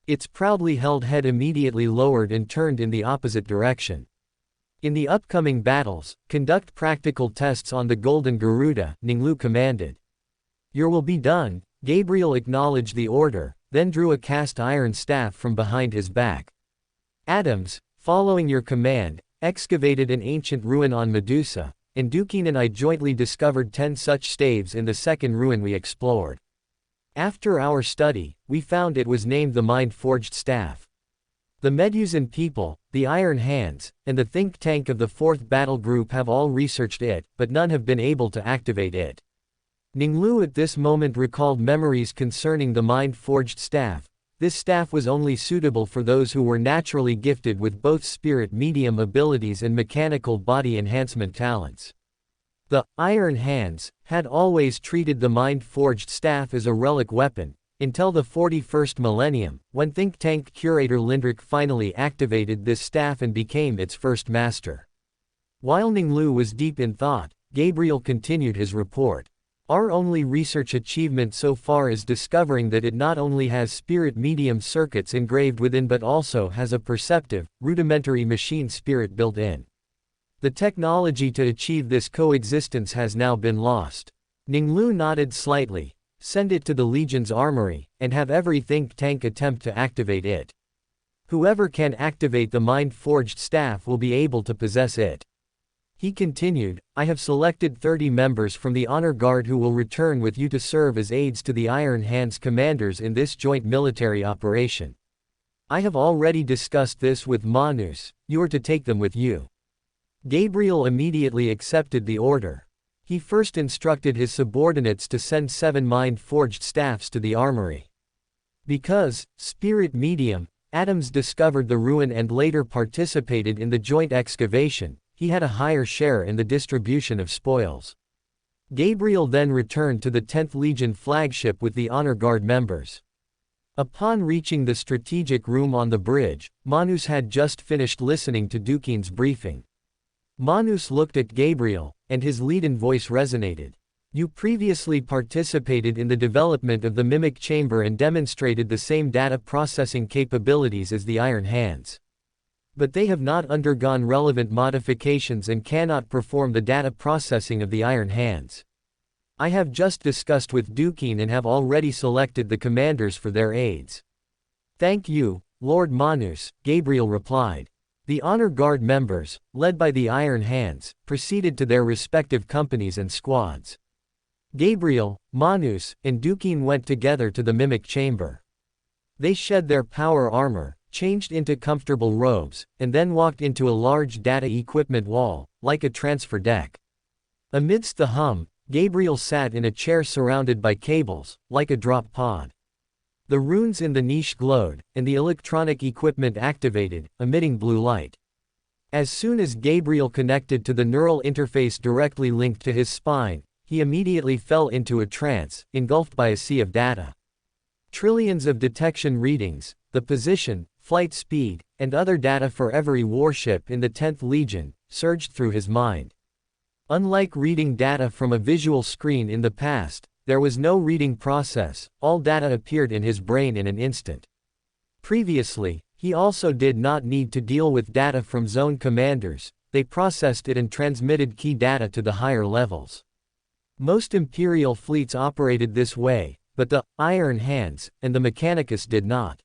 Its proudly held head immediately lowered and turned in the opposite direction. "In the upcoming battles, conduct practical tests on the Golden Garuda," Ning Lu commanded. "Your will be done." Gabriel acknowledged the order, then drew a cast iron staff from behind his back. "Adams, following your command, excavated an ancient ruin on Medusa, and Dukin and I jointly discovered 10 such staves in the second ruin we explored. After our study, we found it was named the Mind-Forged Staff. The Medusan people, the Iron Hands, and the think tank of the 4th Battle Group have all researched it, but none have been able to activate it." Ning Lu at this moment recalled memories concerning the Mind-Forged Staff. This staff was only suitable for those who were naturally gifted with both spirit medium abilities and mechanical body enhancement talents. The Iron Hands had always treated the Mind-Forged Staff as a relic weapon, until the 41st millennium, when think tank curator Lindrick finally activated this staff and became its first master. While Ning Lu was deep in thought, Gabriel continued his report. "Our only research achievement so far is discovering that it not only has spirit medium circuits engraved within but also has a perceptive, rudimentary machine spirit built in. The technology to achieve this coexistence has now been lost." Ning Lu nodded slightly. "Send it to the Legion's armory, and have every think tank attempt to activate it. Whoever can activate the Mind-Forged Staff will be able to possess it." He continued, "I have selected 30 members from the Honor Guard who will return with you to serve as aides to the Iron Hands commanders in this joint military operation. I have already discussed this with Manus. You are to take them with you." Gabriel immediately accepted the order. He first instructed his subordinates to send 7 Mind-Forged Staffs to the armory. Because, spirit medium, Adams discovered the ruin and later participated in the joint excavation, he had a higher share in the distribution of spoils. Gabriel then returned to the 10th Legion flagship with the Honor Guard members. Upon reaching the strategic room on the bridge, Manus had just finished listening to Dukin's briefing. Manus looked at Gabriel, and his leaden voice resonated. "You previously participated in the development of the Mimic Chamber and demonstrated the same data processing capabilities as the Iron Hands. But they have not undergone relevant modifications and cannot perform the data processing of the Iron Hands. I have just discussed with Dukin and have already selected the commanders for their aides." "Thank you, Lord Manus," Gabriel replied. The Honor Guard members, led by the Iron Hands, proceeded to their respective companies and squads. Gabriel, Manus, and Dukin went together to the Mimic Chamber. They shed their power armor, changed into comfortable robes, and then walked into a large data equipment wall, like a transfer deck. Amidst the hum, Gabriel sat in a chair surrounded by cables, like a drop pod. The runes in the niche glowed, and the electronic equipment activated, emitting blue light. As soon as Gabriel connected to the neural interface directly linked to his spine, he immediately fell into a trance, engulfed by a sea of data. Trillions of detection readings, the position, flight speed, and other data for every warship in the 10th Legion, surged through his mind. Unlike reading data from a visual screen in the past, there was no reading process, all data appeared in his brain in an instant. Previously, He also did not need to deal with data from zone commanders, they processed it and transmitted key data to the higher levels. Most Imperial fleets operated this way, but the Iron Hands and the Mechanicus did not.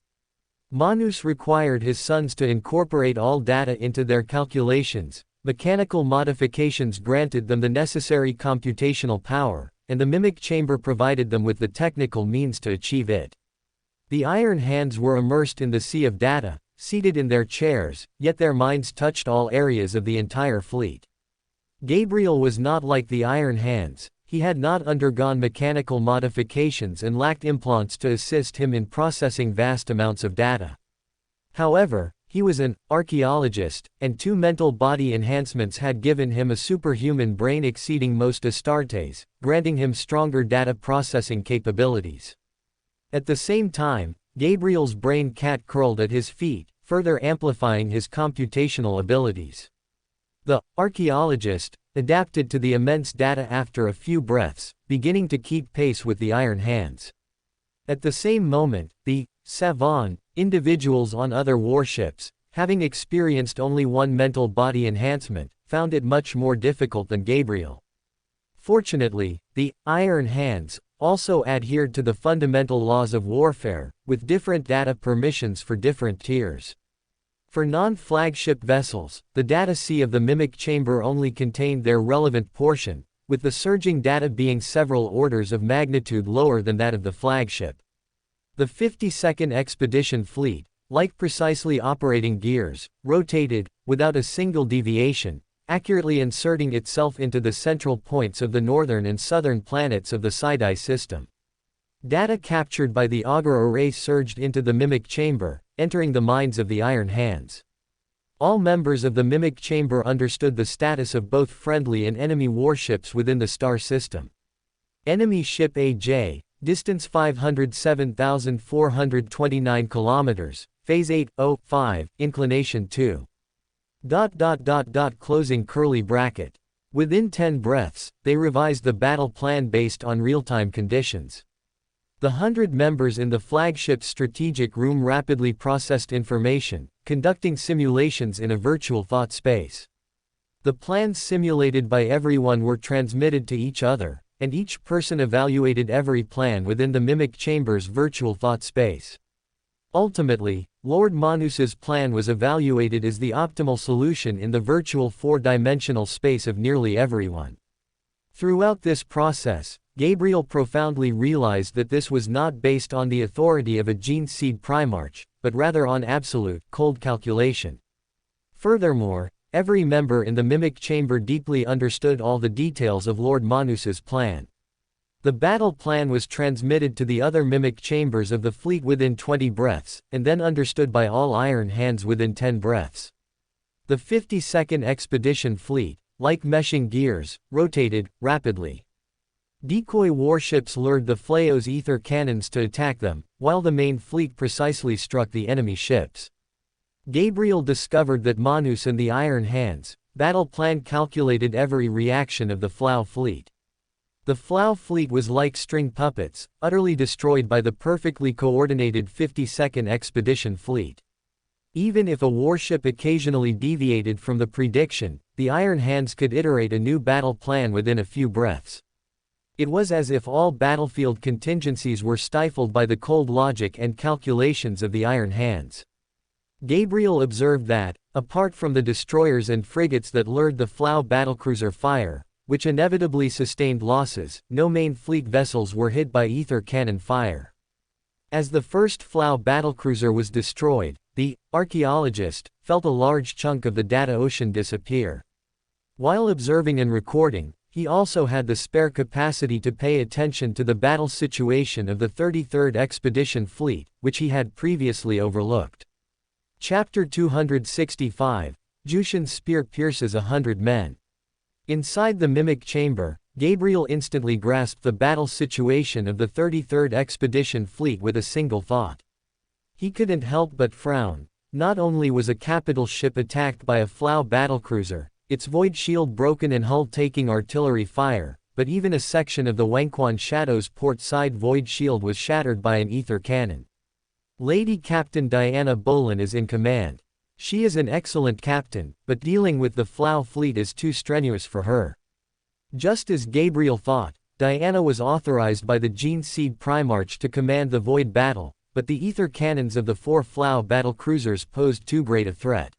Manus required his sons to incorporate all data into their calculations, mechanical modifications granted them the necessary computational power, and the Mimic Chamber provided them with the technical means to achieve it. The Iron Hands were immersed in the sea of data, seated in their chairs, yet their minds touched all areas of the entire fleet. Gabriel was not like the Iron Hands. He had not undergone mechanical modifications and lacked implants to assist him in processing vast amounts of data. However, he was an archaeologist, and 2 mental body enhancements had given him a superhuman brain exceeding most Astartes, granting him stronger data processing capabilities. At the same time, Gabriel's brain cat curled at his feet, further amplifying his computational abilities. The archaeologist adapted to the immense data after a few breaths, beginning to keep pace with the Iron Hands. At the same moment, the savant individuals on other warships, having experienced only 1 mental body enhancement, found it much more difficult than Gabriel. Fortunately, the Iron Hands also adhered to the fundamental laws of warfare, with different data permissions for different tiers. For non-flagship vessels, the data sea of the Mimic Chamber only contained their relevant portion, with the surging data being several orders of magnitude lower than that of the flagship. The 52nd Expedition Fleet, like precisely operating gears, rotated, without a single deviation, accurately inserting itself into the central points of the northern and southern planets of the Sidai system. Data captured by the Augur array surged into the Mimic Chamber, entering the minds of the Iron Hands. All members of the Mimic Chamber understood the status of both friendly and enemy warships within the star system. Enemy ship AJ, distance 507,429 kilometers, phase 805, inclination 2. Closing curly bracket. Within 10 breaths, they revised the battle plan based on real-time conditions. The 100 members in the flagship's strategic room rapidly processed information, conducting simulations in a virtual thought space. The plans simulated by everyone were transmitted to each other, and each person evaluated every plan within the Mimic Chamber's virtual thought space. Ultimately, Lord Manus's plan was evaluated as the optimal solution in the virtual 4-dimensional space of nearly everyone. Throughout this process, Gabriel profoundly realized that this was not based on the authority of a gene seed Primarch, but rather on absolute, cold calculation. Furthermore, every member in the Mimic Chamber deeply understood all the details of Lord Manus's plan. The battle plan was transmitted to the other Mimic Chambers of the fleet within 20 breaths, and then understood by all Iron Hands within 10 breaths. The 52nd Expedition Fleet, like meshing gears, rotated rapidly. Decoy warships lured the Flayo's ether cannons to attack them, while the main fleet precisely struck the enemy ships. Gabriel discovered that Manus and the Iron Hands' battle plan calculated every reaction of the Flow fleet. The Flow fleet was like string puppets, utterly destroyed by the perfectly coordinated 52nd Expedition Fleet. Even if a warship occasionally deviated from the prediction, the Iron Hands could iterate a new battle plan within a few breaths. It was as if all battlefield contingencies were stifled by the cold logic and calculations of the Iron Hands. Gabriel observed that, apart from the destroyers and frigates that lured the Flow battlecruiser fire, which inevitably sustained losses, no main fleet vessels were hit by ether cannon fire. As the first Flow battlecruiser was destroyed, the archaeologist felt a large chunk of the data ocean disappear. While observing and recording, he also had the spare capacity to pay attention to the battle situation of the 33rd Expedition Fleet, which he had previously overlooked. Chapter 265, Jushin's spear pierces 100 men. Inside the Mimic Chamber, Gabriel instantly grasped the battle situation of the 33rd Expedition Fleet with a single thought. He couldn't help but frown. Not only was a capital ship attacked by a Flow battlecruiser, its void shield broken and hull taking artillery fire, but even a section of the Wangquan Shadow's port side void shield was shattered by an ether cannon. Lady Captain Diana Bolin is in command. She is an excellent captain, but dealing with the Flow fleet is too strenuous for her. Just as Gabriel thought, Diana was authorized by the Gene Seed Primarch to command the Void battle, but the ether cannons of the 4 Flow battle cruisers posed too great a threat.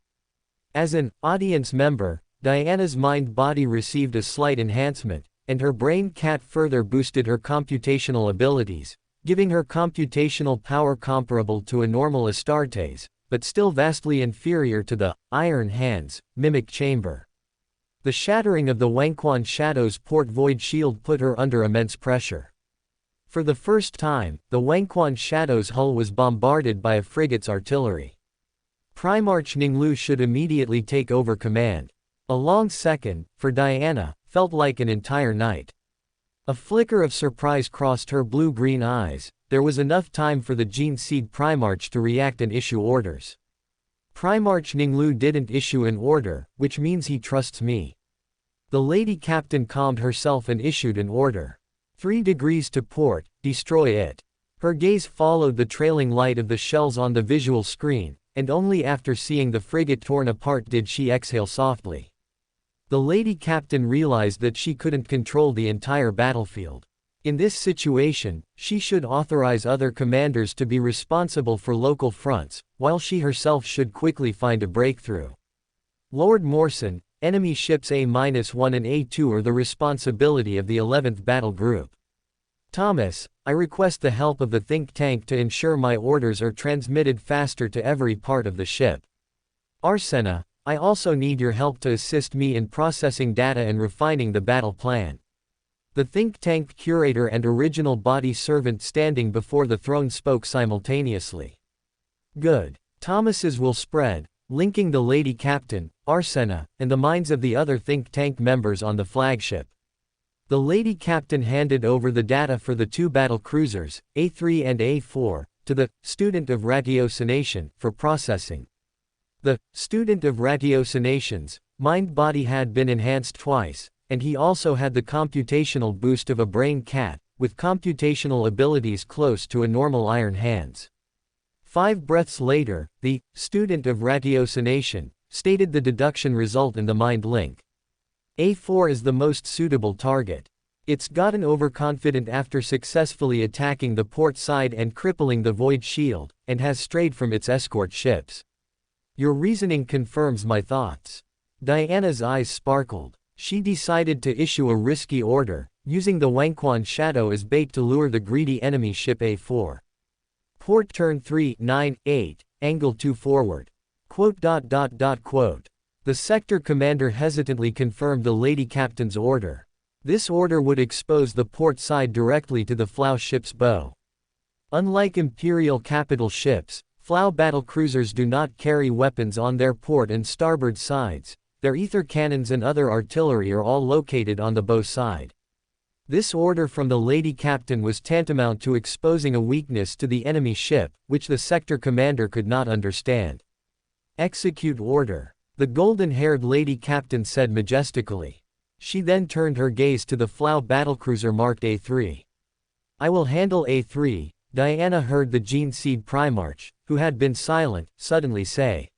As an audience member, Diana's mind-body received a slight enhancement, and her brain cat further boosted her computational abilities, giving her computational power comparable to a normal Astartes, but still vastly inferior to the Iron Hands mimic chamber. The shattering of the Wangquan Shadow's port void shield put her under immense pressure. For the first time, the Wangquan Shadow's hull was bombarded by a frigate's artillery. Primarch Ning Lu should immediately take over command. A long second, for Diana, felt like an entire night. A flicker of surprise crossed her blue-green eyes. There was enough time for the Gene Seed Primarch to react and issue orders. Primarch Ning Lu didn't issue an order, which means he trusts me. The Lady Captain calmed herself and issued an order. 3 degrees to port, destroy it. Her gaze followed the trailing light of the shells on the visual screen, and only after seeing the frigate torn apart did she exhale softly. The Lady Captain realized that she couldn't control the entire battlefield. In this situation, she should authorize other commanders to be responsible for local fronts, while she herself should quickly find a breakthrough. Lord Morrison, enemy ships A-1 and A-2 are the responsibility of the 11th Battle Group. Thomas, I request the help of the think tank to ensure my orders are transmitted faster to every part of the ship. Arsena, I also need your help to assist me in processing data and refining the battle plan. The think tank curator and original body servant standing before the throne spoke simultaneously. Good. Thomas's will spread, linking the Lady Captain, Arsena, and the minds of the other think tank members on the flagship. The Lady Captain handed over the data for the 2 battle cruisers, A3 and A4, to the student of ratiocination for processing. The student of ratiocination's mind-body had been enhanced twice, and he also had the computational boost of a brain cat, with computational abilities close to a normal Iron Hands. 5 breaths later, the student of ratiocination stated the deduction result in the mind link. A4 is the most suitable target. It's gotten overconfident after successfully attacking the port side and crippling the void shield, and has strayed from its escort ships. Your reasoning confirms my thoughts. Diana's eyes sparkled. She decided to issue a risky order, using the Wangquan Shadow as bait to lure the greedy enemy ship A4. Port turn 398, angle 2 forward. Quote. The sector commander hesitantly confirmed the Lady Captain's order. This order would expose the port side directly to the Flow ship's bow. Unlike Imperial capital ships, Flow battle cruisers do not carry weapons on their port and starboard sides. Their ether cannons and other artillery are all located on the bow side. This order from the Lady Captain was tantamount to exposing a weakness to the enemy ship, which the sector commander could not understand. Execute order, the golden-haired Lady Captain said majestically. She then turned her gaze to the Flow battlecruiser marked A3. I will handle A3, Diana heard the Gene Seed Primarch, who had been silent, suddenly say.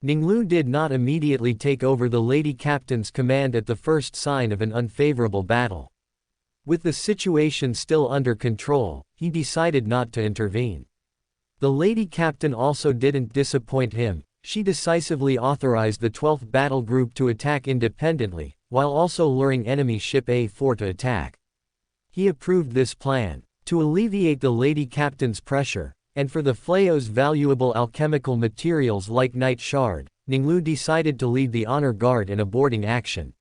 Ning Lu did not immediately take over the Lady Captain's command at the first sign of an unfavorable battle. With the situation still under control, he decided not to intervene. The Lady Captain also didn't disappoint him. She decisively authorized the 12th Battle Group to attack independently, while also luring enemy ship A4 to attack. He approved this plan. To alleviate the Lady Captain's pressure, and for the Flayo's valuable alchemical materials like Night Shard, Ning Lu decided to lead the honor guard in a boarding action.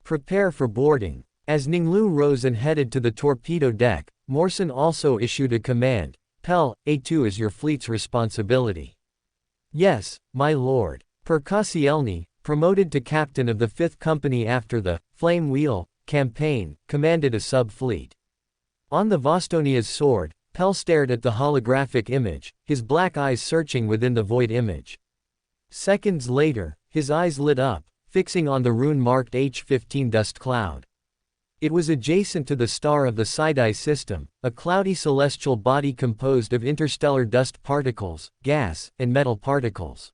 Prepare for boarding. As Ning Lu rose and headed to the torpedo deck, Morrison also issued a command. Pel, A2 is your fleet's responsibility. Yes, my lord. Percassielny, promoted to captain of the 5th Company after the Flame Wheel campaign, commanded a sub-fleet. On the Vostonia's sword, Pel stared at the holographic image, his black eyes searching within the void image. Seconds later, his eyes lit up, fixing on the rune marked H15 dust cloud. It was adjacent to the star of the Sidai system, a cloudy celestial body composed of interstellar dust particles, gas, and metal particles.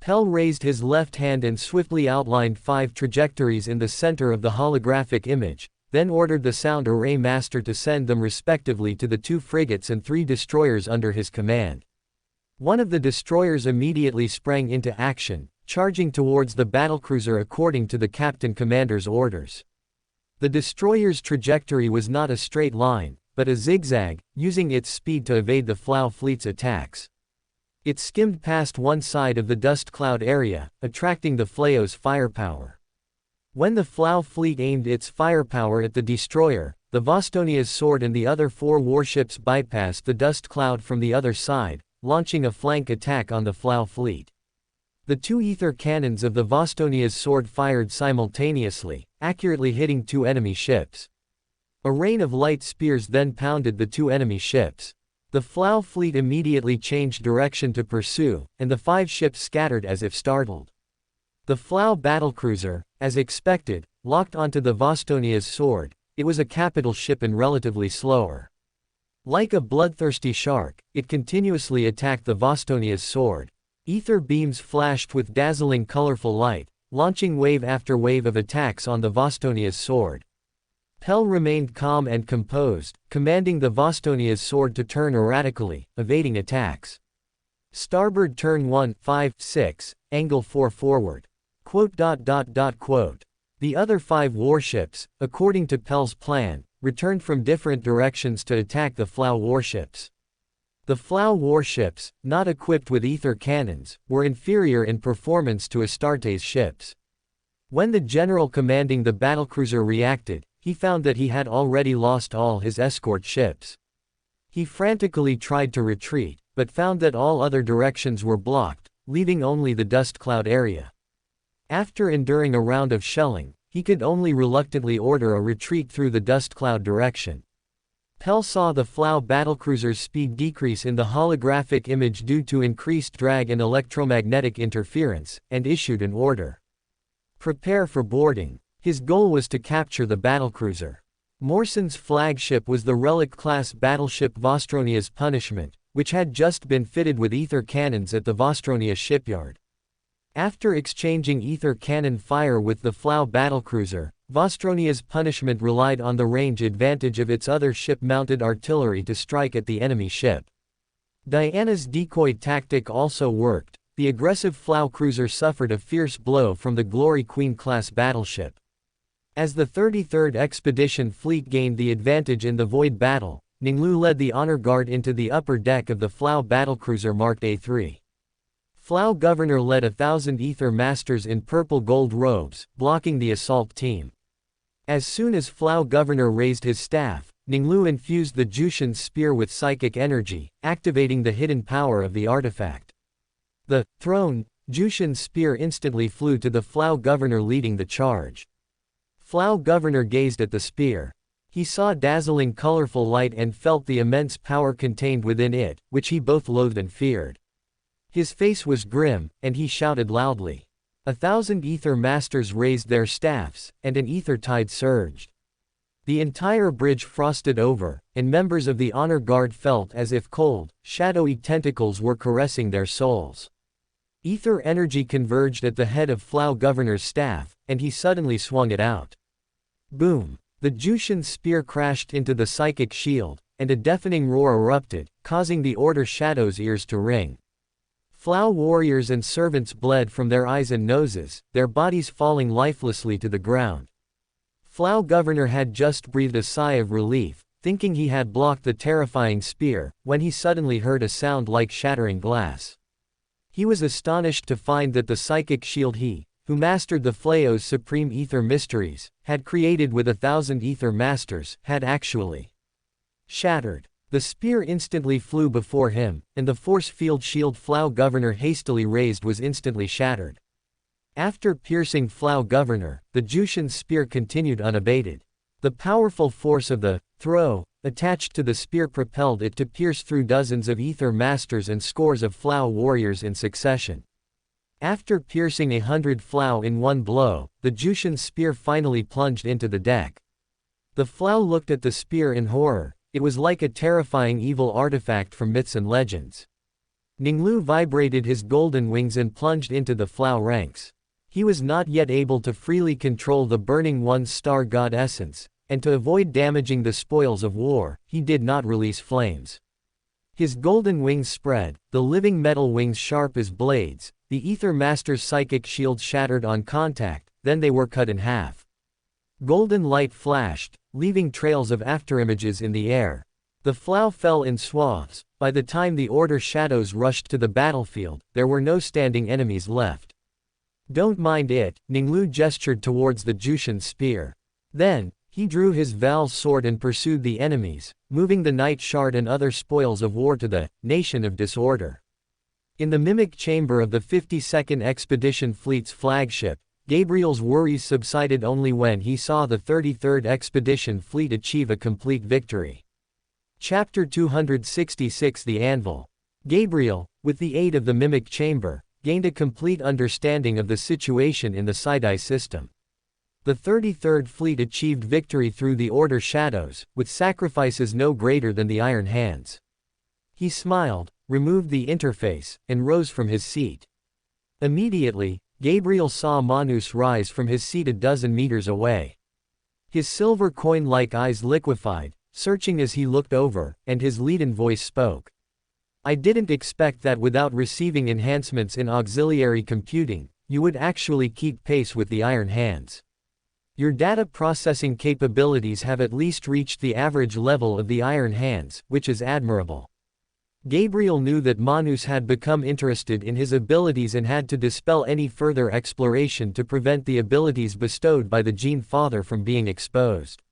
Pell raised his left hand and swiftly outlined 5 trajectories in the center of the holographic image, then ordered the sound array master to send them respectively to the 2 frigates and 3 destroyers under his command. One of the destroyers immediately sprang into action, charging towards the battlecruiser according to the captain commander's orders. The destroyer's trajectory was not a straight line, but a zigzag, using its speed to evade the Flow fleet's attacks. It skimmed past one side of the dust cloud area, attracting the Flao's firepower. When the Flow fleet aimed its firepower at the destroyer, the Vostonia's sword and the other 4 warships bypassed the dust cloud from the other side, launching a flank attack on the Flow fleet. The 2 ether cannons of the Vostonia's sword fired simultaneously, accurately hitting 2 enemy ships. A rain of light spears then pounded the 2 enemy ships. The Flow fleet immediately changed direction to pursue, and the 5 ships scattered as if startled. The Flow battlecruiser, as expected, locked onto the Vostonia's sword. It was a capital ship and relatively slower. Like a bloodthirsty shark, it continuously attacked the Vostonia's sword. Ether beams flashed with dazzling colorful light, launching wave after wave of attacks on the Vostonia's sword. Pell remained calm and composed, commanding the Vostonia's sword to turn erratically, evading attacks. Starboard turn 1, 5, 6, angle 4 forward. The other 5 warships, according to Pell's plan, returned from different directions to attack the Flow warships. The Flow warships, not equipped with ether cannons, were inferior in performance to Astarte's ships. When the general commanding the battlecruiser reacted, he found that he had already lost all his escort ships. He frantically tried to retreat, but found that all other directions were blocked, leaving only the dust cloud area. After enduring a round of shelling, he could only reluctantly order a retreat through the dust cloud direction. Pell saw the Flow battlecruiser's speed decrease in the holographic image due to increased drag and electromagnetic interference, and issued an order. Prepare for boarding. His goal was to capture the battlecruiser. Morson's flagship was the relic-class battleship Vostronia's Punishment, which had just been fitted with ether cannons at the Vostronia shipyard. After exchanging ether cannon fire with the Flow battlecruiser, Vostronia's Punishment relied on the range advantage of its other ship-mounted artillery to strike at the enemy ship. Diana's decoy tactic also worked. The aggressive Flow cruiser suffered a fierce blow from the Glory Queen-class battleship. As the 33rd Expedition Fleet gained the advantage in the Void battle, Ning Lu led the honor guard into the upper deck of the Flow battlecruiser marked A3. Flow Governor led 1,000 ether masters in purple-gold robes, blocking the assault team. As soon as Flow Governor raised his staff, Ning Lu infused the Jushin's spear with psychic energy, activating the hidden power of the artifact. The thrown Jushin's spear instantly flew to the Flow Governor leading the charge. Flow Governor gazed at the spear. He saw dazzling colorful light and felt the immense power contained within it, which he both loathed and feared. His face was grim, and he shouted loudly. 1,000 ether masters raised their staffs, and an ether tide surged. The entire bridge frosted over, and members of the honor guard felt as if cold, shadowy tentacles were caressing their souls. Ether energy converged at the head of Flow Governor's staff, and he suddenly swung it out. Boom! The Jushin's spear crashed into the psychic shield, and a deafening roar erupted, causing the Order Shadow's ears to ring. Flow warriors and servants bled from their eyes and noses, their bodies falling lifelessly to the ground. Flow Governor had just breathed a sigh of relief, thinking he had blocked the terrifying spear, when he suddenly heard a sound like shattering glass. He was astonished to find that the psychic shield he, who mastered the Flao's supreme ether mysteries, had created with 1,000 ether masters, had actually shattered. The spear instantly flew before him, and the force field shield Flow Governor hastily raised was instantly shattered. After piercing Flow Governor, the Jushin's spear continued unabated. The powerful force of the throw attached to the spear propelled it to pierce through dozens of ether masters and scores of Flow warriors in succession. After piercing 100 Flow in one blow, the Jushin's spear finally plunged into the deck. The Flow looked at the spear in horror. It was like a terrifying evil artifact from myths and legends. Ning Lu vibrated his golden wings and plunged into the Flow ranks. He was not yet able to freely control the Burning One's star god essence, and to avoid damaging the spoils of war, he did not release flames. His golden wings spread, the living metal wings sharp as blades, the Ether Master's psychic shield shattered on contact, then they were cut in half. Golden light flashed, leaving trails of afterimages in the air. The Flow fell in swaths. By the time the Order shadows rushed to the battlefield, there were no standing enemies left. Don't mind it, Ning Lu gestured towards the Jushin's spear. Then, he drew his Val's sword and pursued the enemies, moving the Night Shard and other spoils of war to the Nation of Disorder. In the mimic chamber of the 52nd Expedition Fleet's flagship, Gabriel's worries subsided only when he saw the 33rd Expedition Fleet achieve a complete victory. Chapter 266 The Anvil. Gabriel, with the aid of the mimic chamber, gained a complete understanding of the situation in the Sidai system. The 33rd Fleet achieved victory through the Order shadows, with sacrifices no greater than the Iron Hands. He smiled, removed the interface, and rose from his seat. Immediately, Gabriel saw Manus rise from his seat a dozen meters away. His silver coin-like eyes liquefied, searching as he looked over, and his leaden voice spoke. I didn't expect that without receiving enhancements in auxiliary computing, you would actually keep pace with the Iron Hands. Your data processing capabilities have at least reached the average level of the Iron Hands, which is admirable. Gabriel knew that Manus had become interested in his abilities and had to dispel any further exploration to prevent the abilities bestowed by the Gene Father from being exposed.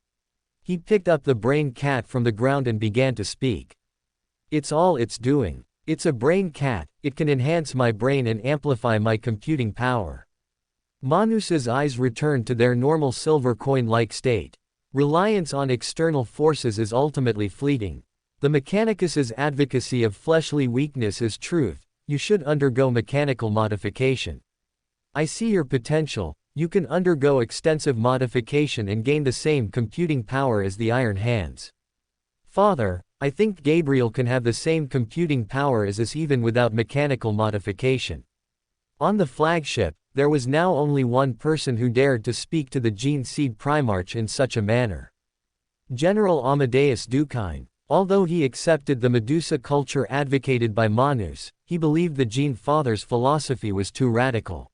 He picked up the brain cat from the ground and began to speak. It's all it's doing. It's a brain cat, it can enhance my brain and amplify my computing power. Manus's eyes returned to their normal silver coin-like state. Reliance on external forces is ultimately fleeting. The Mechanicus's advocacy of fleshly weakness is truth, you should undergo mechanical modification. I see your potential, you can undergo extensive modification and gain the same computing power as the Iron Hands. Father, I think Gabriel can have the same computing power as us even without mechanical modification. On the flagship, there was now only one person who dared to speak to the Gene Seed Primarch in such a manner. General Amadeus Dukine. Although he accepted the Medusa culture advocated by Manus, he believed the Gene Father's philosophy was too radical.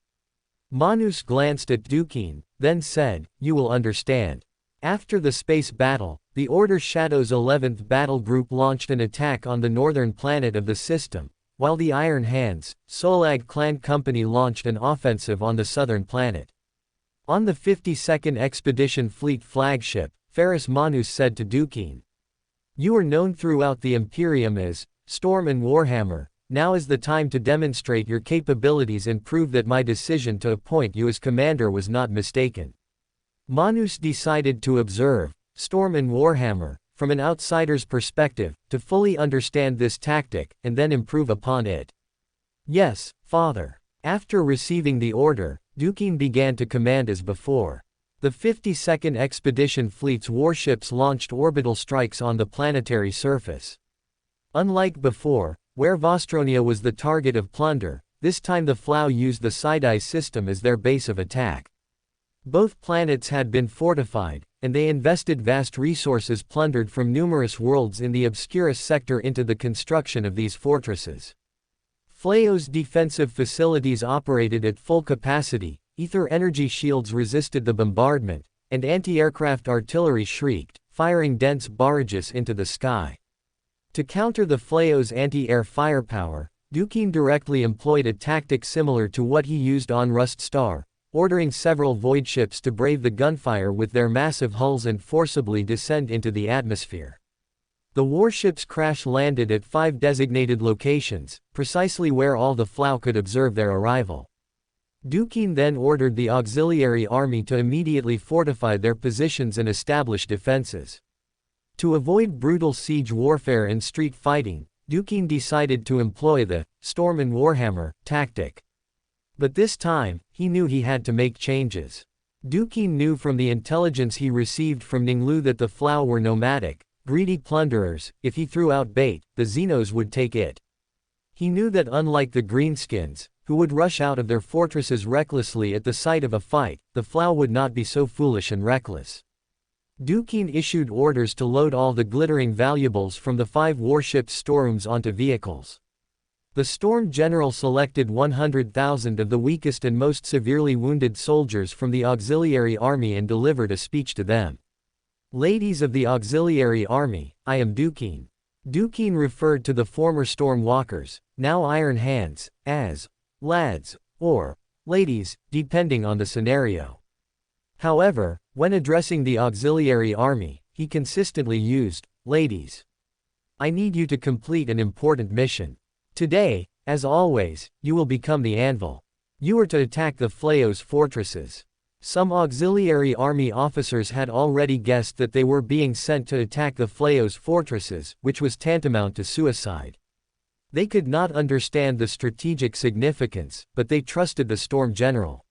Manus glanced at Dukine, then said, "You will understand." After the space battle, the Order Shadow's 11th Battle Group launched an attack on the northern planet of the system, while the Iron Hands, Solag Clan Company launched an offensive on the southern planet. On the 52nd Expedition Fleet flagship, Ferrus Manus said to Dukine, "You are known throughout the Imperium as Storm and Warhammer. Now is the time to demonstrate your capabilities and prove that my decision to appoint you as commander was not mistaken." Manus decided to observe Storm and Warhammer from an outsider's perspective, to fully understand this tactic and then improve upon it. Yes, Father. After receiving the order, Dukine began to command as before. The 52nd Expedition Fleet's warships launched orbital strikes on the planetary surface. Unlike before, where Vostronia was the target of plunder, this time the Flow used the Sidai system as their base of attack. Both planets had been fortified, and they invested vast resources plundered from numerous worlds in the Obscurus sector into the construction of these fortresses. Flao's defensive facilities operated at full capacity, ether energy shields resisted the bombardment, and anti-aircraft artillery shrieked, firing dense barrages into the sky. To counter the Flao's anti-air firepower, Dukine directly employed a tactic similar to what he used on Rust Star, ordering several void ships to brave the gunfire with their massive hulls and forcibly descend into the atmosphere. The warships crash-landed at 5 designated locations, precisely where all the Flow could observe their arrival. Dukine then ordered the auxiliary army to immediately fortify their positions and establish defenses. To avoid brutal siege warfare and street fighting, Dukine decided to employ the Storm and Warhammer tactic. But this time, he knew he had to make changes. Duquesne knew from the intelligence he received from Ning Lu that the Flow were nomadic, greedy plunderers. If he threw out bait, the Xenos would take it. He knew that unlike the Greenskins, who would rush out of their fortresses recklessly at the sight of a fight, the Flow would not be so foolish and reckless. Duquesne issued orders to load all the glittering valuables from the 5 warships' storerooms onto vehicles. The Storm General selected 100,000 of the weakest and most severely wounded soldiers from the auxiliary army and delivered a speech to them. Ladies of the auxiliary army, I am Duquesne. Duquesne referred to the former Storm Walkers, now Iron Hands, as lads, or ladies, depending on the scenario. However, when addressing the auxiliary army, he consistently used ladies. I need you to complete an important mission. Today, as always, you will become the anvil. You are to attack the Flayo's fortresses. Some auxiliary army officers had already guessed that they were being sent to attack the Flayo's fortresses, which was tantamount to suicide. They could not understand the strategic significance, but they trusted the Storm General.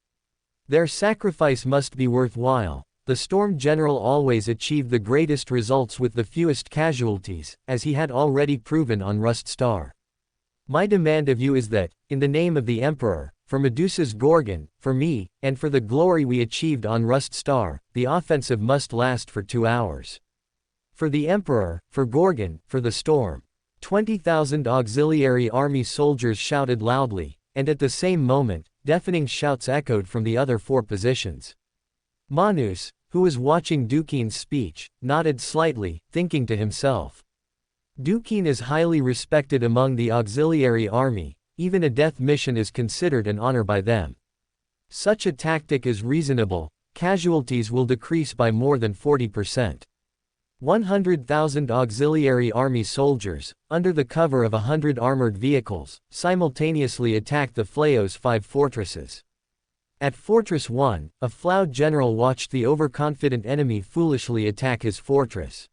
Their sacrifice must be worthwhile. The Storm General always achieved the greatest results with the fewest casualties, as he had already proven on Rust Star. My demand of you is that, in the name of the Emperor, for Medusa's Gorgon, for me, and for the glory we achieved on Rust Star, the offensive must last for 2 hours. For the Emperor, for Gorgon, for the Storm. 20,000 auxiliary army soldiers shouted loudly, and at the same moment, deafening shouts echoed from the other 4 positions. Manus, who was watching Duquesne's speech, nodded slightly, thinking to himself. Duquesne is highly respected among the auxiliary army, even a death mission is considered an honor by them. Such a tactic is reasonable, casualties will decrease by more than 40%. 100,000 auxiliary army soldiers, under the cover of 100 armored vehicles, simultaneously attacked the Flayo's 5 fortresses. At Fortress 1, a Flow general watched the overconfident enemy foolishly attack his fortress.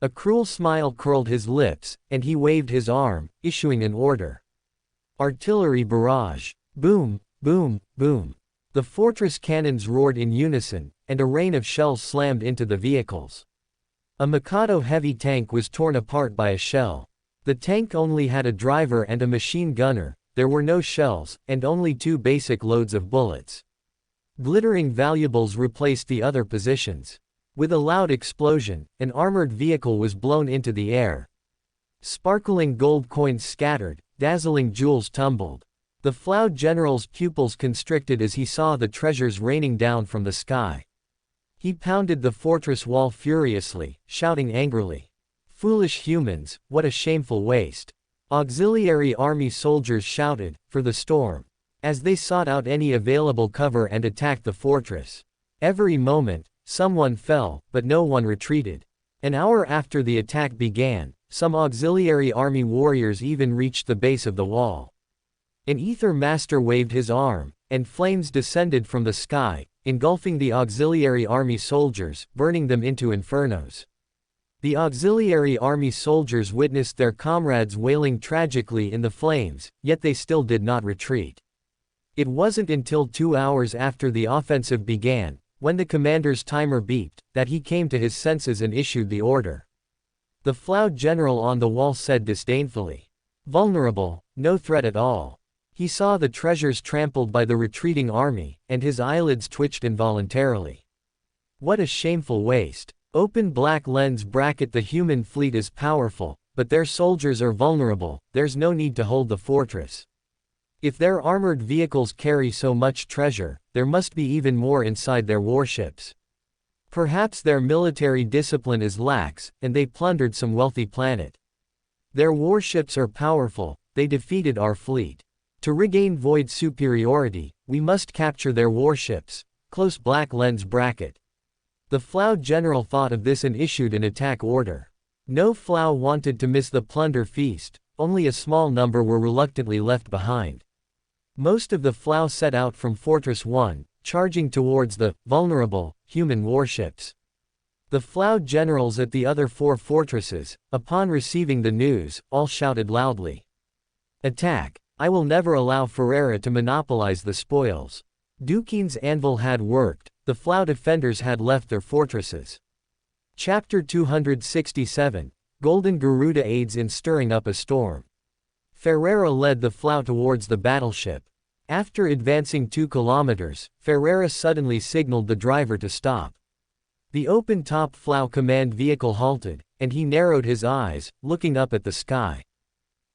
A cruel smile curled his lips, and he waved his arm, issuing an order. Artillery barrage. Boom, boom, boom. The fortress cannons roared in unison, and a rain of shells slammed into the vehicles. A Mikado heavy tank was torn apart by a shell. The tank only had a driver and a machine gunner, there were no shells, and only 2 basic loads of bullets. Glittering valuables replaced the other positions. With a loud explosion, an armored vehicle was blown into the air. Sparkling gold coins scattered, dazzling jewels tumbled. The Flow general's pupils constricted as he saw the treasures raining down from the sky. He pounded the fortress wall furiously, shouting angrily. Foolish humans, what a shameful waste. Auxiliary army soldiers shouted, for the storm, as they sought out any available cover and attacked the fortress. Every moment, someone fell, but no one retreated. An hour after the attack began, some auxiliary army warriors even reached the base of the wall. An ether master waved his arm, and flames descended from the sky, engulfing the auxiliary army soldiers, burning them into infernos. The auxiliary army soldiers witnessed their comrades wailing tragically in the flames, yet they still did not retreat. It wasn't until 2 hours after the offensive began, when the commander's timer beeped, that he came to his senses and issued the order. The Flow general on the wall said disdainfully. Vulnerable, no threat at all. He saw the treasures trampled by the retreating army, and his eyelids twitched involuntarily. What a shameful waste. Open black lens bracket. The human fleet is powerful, but their soldiers are vulnerable, there's no need to hold the fortress. If their armored vehicles carry so much treasure, there must be even more inside their warships. Perhaps their military discipline is lax, and they plundered some wealthy planet. Their warships are powerful, they defeated our fleet. To regain void superiority, we must capture their warships. Close black lens bracket. The Flow general thought of this and issued an attack order. No Flow wanted to miss the plunder feast, only a small number were reluctantly left behind. Most of the Flow set out from Fortress 1, charging towards the vulnerable human warships. The Flow generals at the other 4 fortresses, upon receiving the news, all shouted loudly. Attack! I will never allow Ferreira to monopolize the spoils. Duquesne's anvil had worked, the Flow defenders had left their fortresses. Chapter 267, Golden Garuda aids in stirring up a storm. Ferreira led the Flow towards the battleship. After advancing 2 kilometers, Ferreira suddenly signaled the driver to stop. The open-top Flow command vehicle halted, and he narrowed his eyes, looking up at the sky.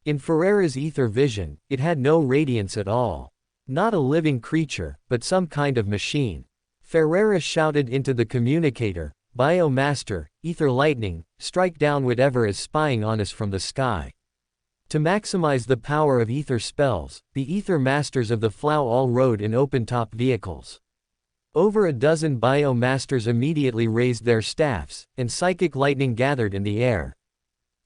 In Ferreira's ether vision, it had no radiance at all. Not a living creature, but some kind of machine. Ferreira shouted into the communicator, "Biomaster, ether lightning, strike down whatever is spying on us from the sky." To maximize the power of ether spells, the ether masters of the Flow all rode in open-top vehicles. Over a dozen biomasters immediately raised their staffs, and psychic lightning gathered in the air.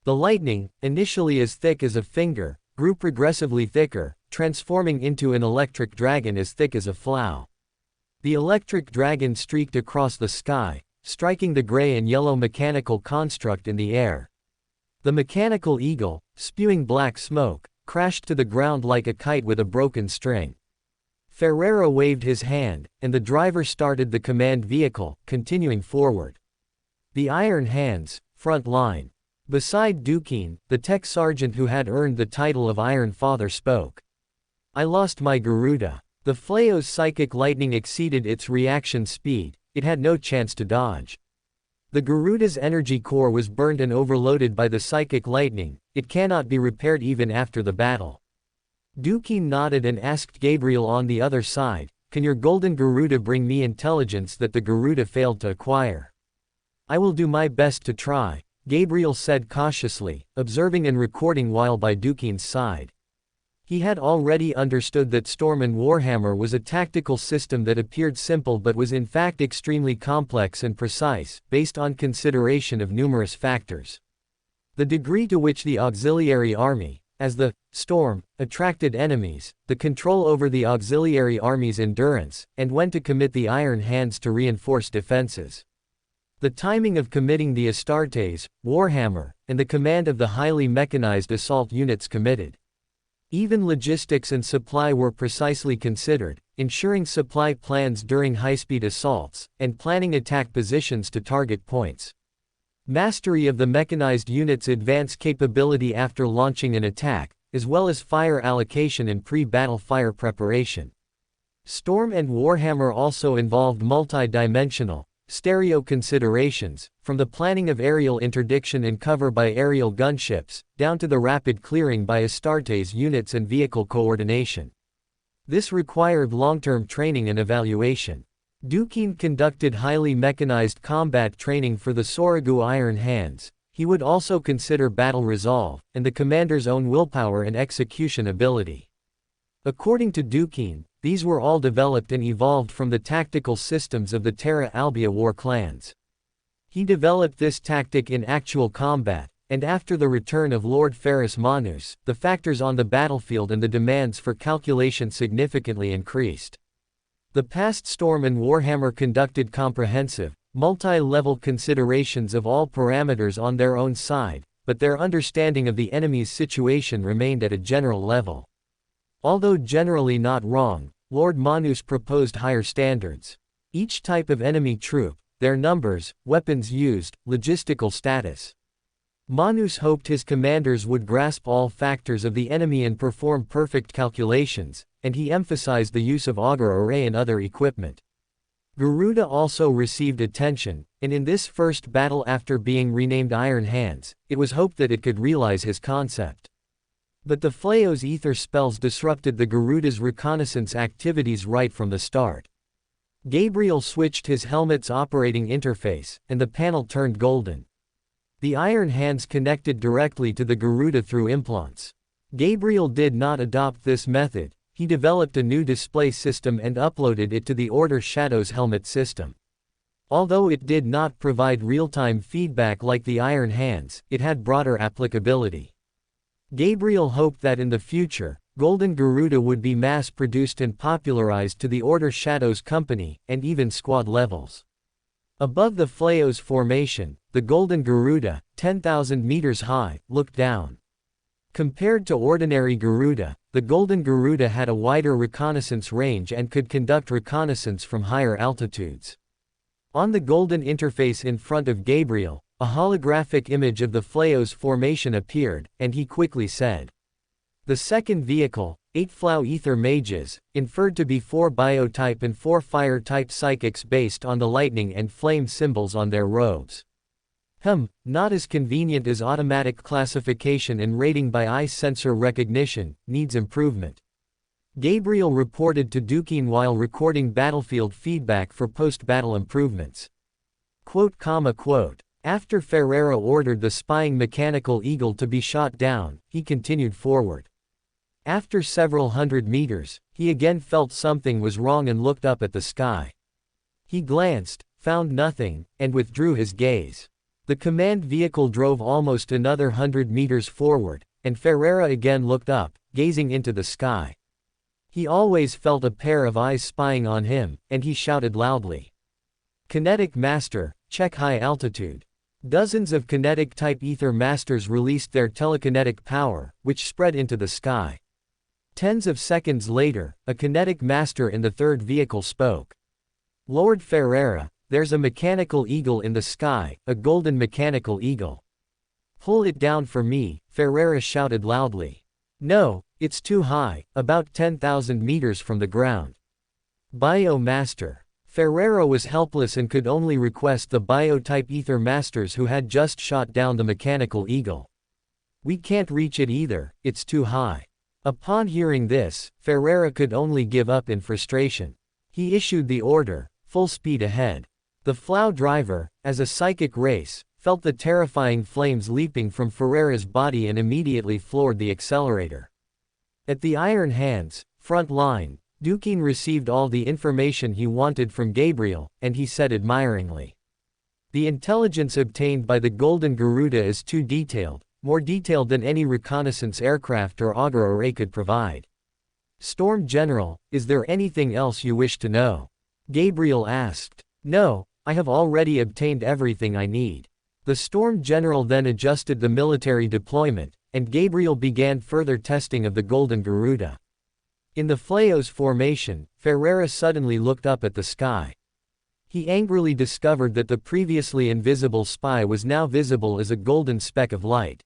The lightning, initially as thick as a finger, grew progressively thicker, transforming into an electric dragon as thick as a Flow. The electric dragon streaked across the sky, striking the gray and yellow mechanical construct in the air. The mechanical eagle, spewing black smoke, crashed to the ground like a kite with a broken string. Ferreira waved his hand, and the driver started the command vehicle, continuing forward. The Iron Hands, front line. Beside Duquesne, the tech sergeant who had earned the title of Iron Father spoke. "I lost my Garuda." The Flayo's psychic lightning exceeded its reaction speed, it had no chance to dodge. The Garuda's energy core was burned and overloaded by the psychic lightning, it cannot be repaired even after the battle. Duquesne nodded and asked Gabriel on the other side, "Can your golden Garuda bring me intelligence that the Garuda failed to acquire?" "I will do my best to try," Gabriel said cautiously, observing and recording while by Duquesne's side. He had already understood that Storm and Warhammer was a tactical system that appeared simple but was in fact extremely complex and precise, based on consideration of numerous factors. The degree to which the auxiliary army, as the Storm, attracted enemies, the control over the auxiliary army's endurance, and when to commit the Iron Hands to reinforce defenses. The timing of committing the Astartes, Warhammer, and the command of the highly mechanized assault units committed. Even logistics and supply were precisely considered, ensuring supply plans during high-speed assaults, and planning attack positions to target points. Mastery of the mechanized unit's advance capability after launching an attack, as well as fire allocation and pre-battle fire preparation. Storm and Warhammer also involved multi-dimensional, stereo considerations, from the planning of aerial interdiction and cover by aerial gunships, down to the rapid clearing by Astartes units and vehicle coordination. This required long-term training and evaluation. Duquesne conducted highly mechanized combat training for the Sorigu Iron Hands. He would also consider battle resolve, and the commander's own willpower and execution ability. According to Duquesne, these were all developed and evolved from the tactical systems of the Terra Albia war clans. He developed this tactic in actual combat, and after the return of Lord Ferrus Manus, the factors on the battlefield and the demands for calculation significantly increased. The past Storm and Warhammer conducted comprehensive, multi-level considerations of all parameters on their own side, but their understanding of the enemy's situation remained at a general level. Although generally not wrong, Lord Manus proposed higher standards. Each type of enemy troop, their numbers, weapons used, logistical status. Manus hoped his commanders would grasp all factors of the enemy and perform perfect calculations, and he emphasized the use of auger array and other equipment. Garuda also received attention, and in this first battle after being renamed Iron Hands, it was hoped that it could realize his concept. But the Flayo's ether spells disrupted the Garuda's reconnaissance activities right from the start. Gabriel switched his helmet's operating interface, and the panel turned golden. The Iron Hands connected directly to the Garuda through implants. Gabriel did not adopt this method, he developed a new display system and uploaded it to the Order Shadow's helmet system. Although it did not provide real-time feedback like the Iron Hands, it had broader applicability. Gabriel hoped that in the future, Golden Garuda would be mass-produced and popularized to the Order Shadow's company, and even squad levels. Above the Flayo's formation, the Golden Garuda, 10,000 meters high, looked down. Compared to ordinary Garuda, the Golden Garuda had a wider reconnaissance range and could conduct reconnaissance from higher altitudes. On the golden interface in front of Gabriel, a holographic image of the Phleos formation appeared, and he quickly said, "The second vehicle, 8 Flow Ether Mages, inferred to be 4 Biotype and 4 Fire-type psychics based on the lightning and flame symbols on their robes. Not as convenient as automatic classification and rating by eye sensor recognition, needs improvement." Gabriel reported to Dukine while recording battlefield feedback for post-battle improvements. After Ferreira ordered the spying mechanical eagle to be shot down, he continued forward. After several hundred meters, he again felt something was wrong and looked up at the sky. He glanced, found nothing, and withdrew his gaze. The command vehicle drove almost another 100 meters forward, and Ferreira again looked up, gazing into the sky. He always felt a pair of eyes spying on him, and he shouted loudly, "Kinetic Master, check high altitude." Dozens of kinetic-type ether masters released their telekinetic power, which spread into the sky. Tens of seconds later, a kinetic master in the third vehicle spoke. "Lord Ferreira, there's a mechanical eagle in the sky, a golden mechanical eagle." "Pull it down for me," Ferreira shouted loudly. "No, it's too high, about 10,000 meters from the ground." "Bio Master." Ferreira was helpless and could only request the Biotype Ether Masters who had just shot down the mechanical eagle. "We can't reach it either, it's too high." Upon hearing this, Ferreira could only give up in frustration. He issued the order, "Full speed ahead." The Flow driver, as a psychic race, felt the terrifying flames leaping from Ferreira's body and immediately floored the accelerator. At the Iron Hands, front line, Dukine received all the information he wanted from Gabriel, and he said admiringly, "The intelligence obtained by the Golden Garuda is too detailed, more detailed than any reconnaissance aircraft or augur array could provide." "Storm General, is there anything else you wish to know?" Gabriel asked. "No, I have already obtained everything I need." The Storm General then adjusted the military deployment, and Gabriel began further testing of the Golden Garuda. In the Phleos formation, Ferreira suddenly looked up at the sky. He angrily discovered that the previously invisible spy was now visible as a golden speck of light.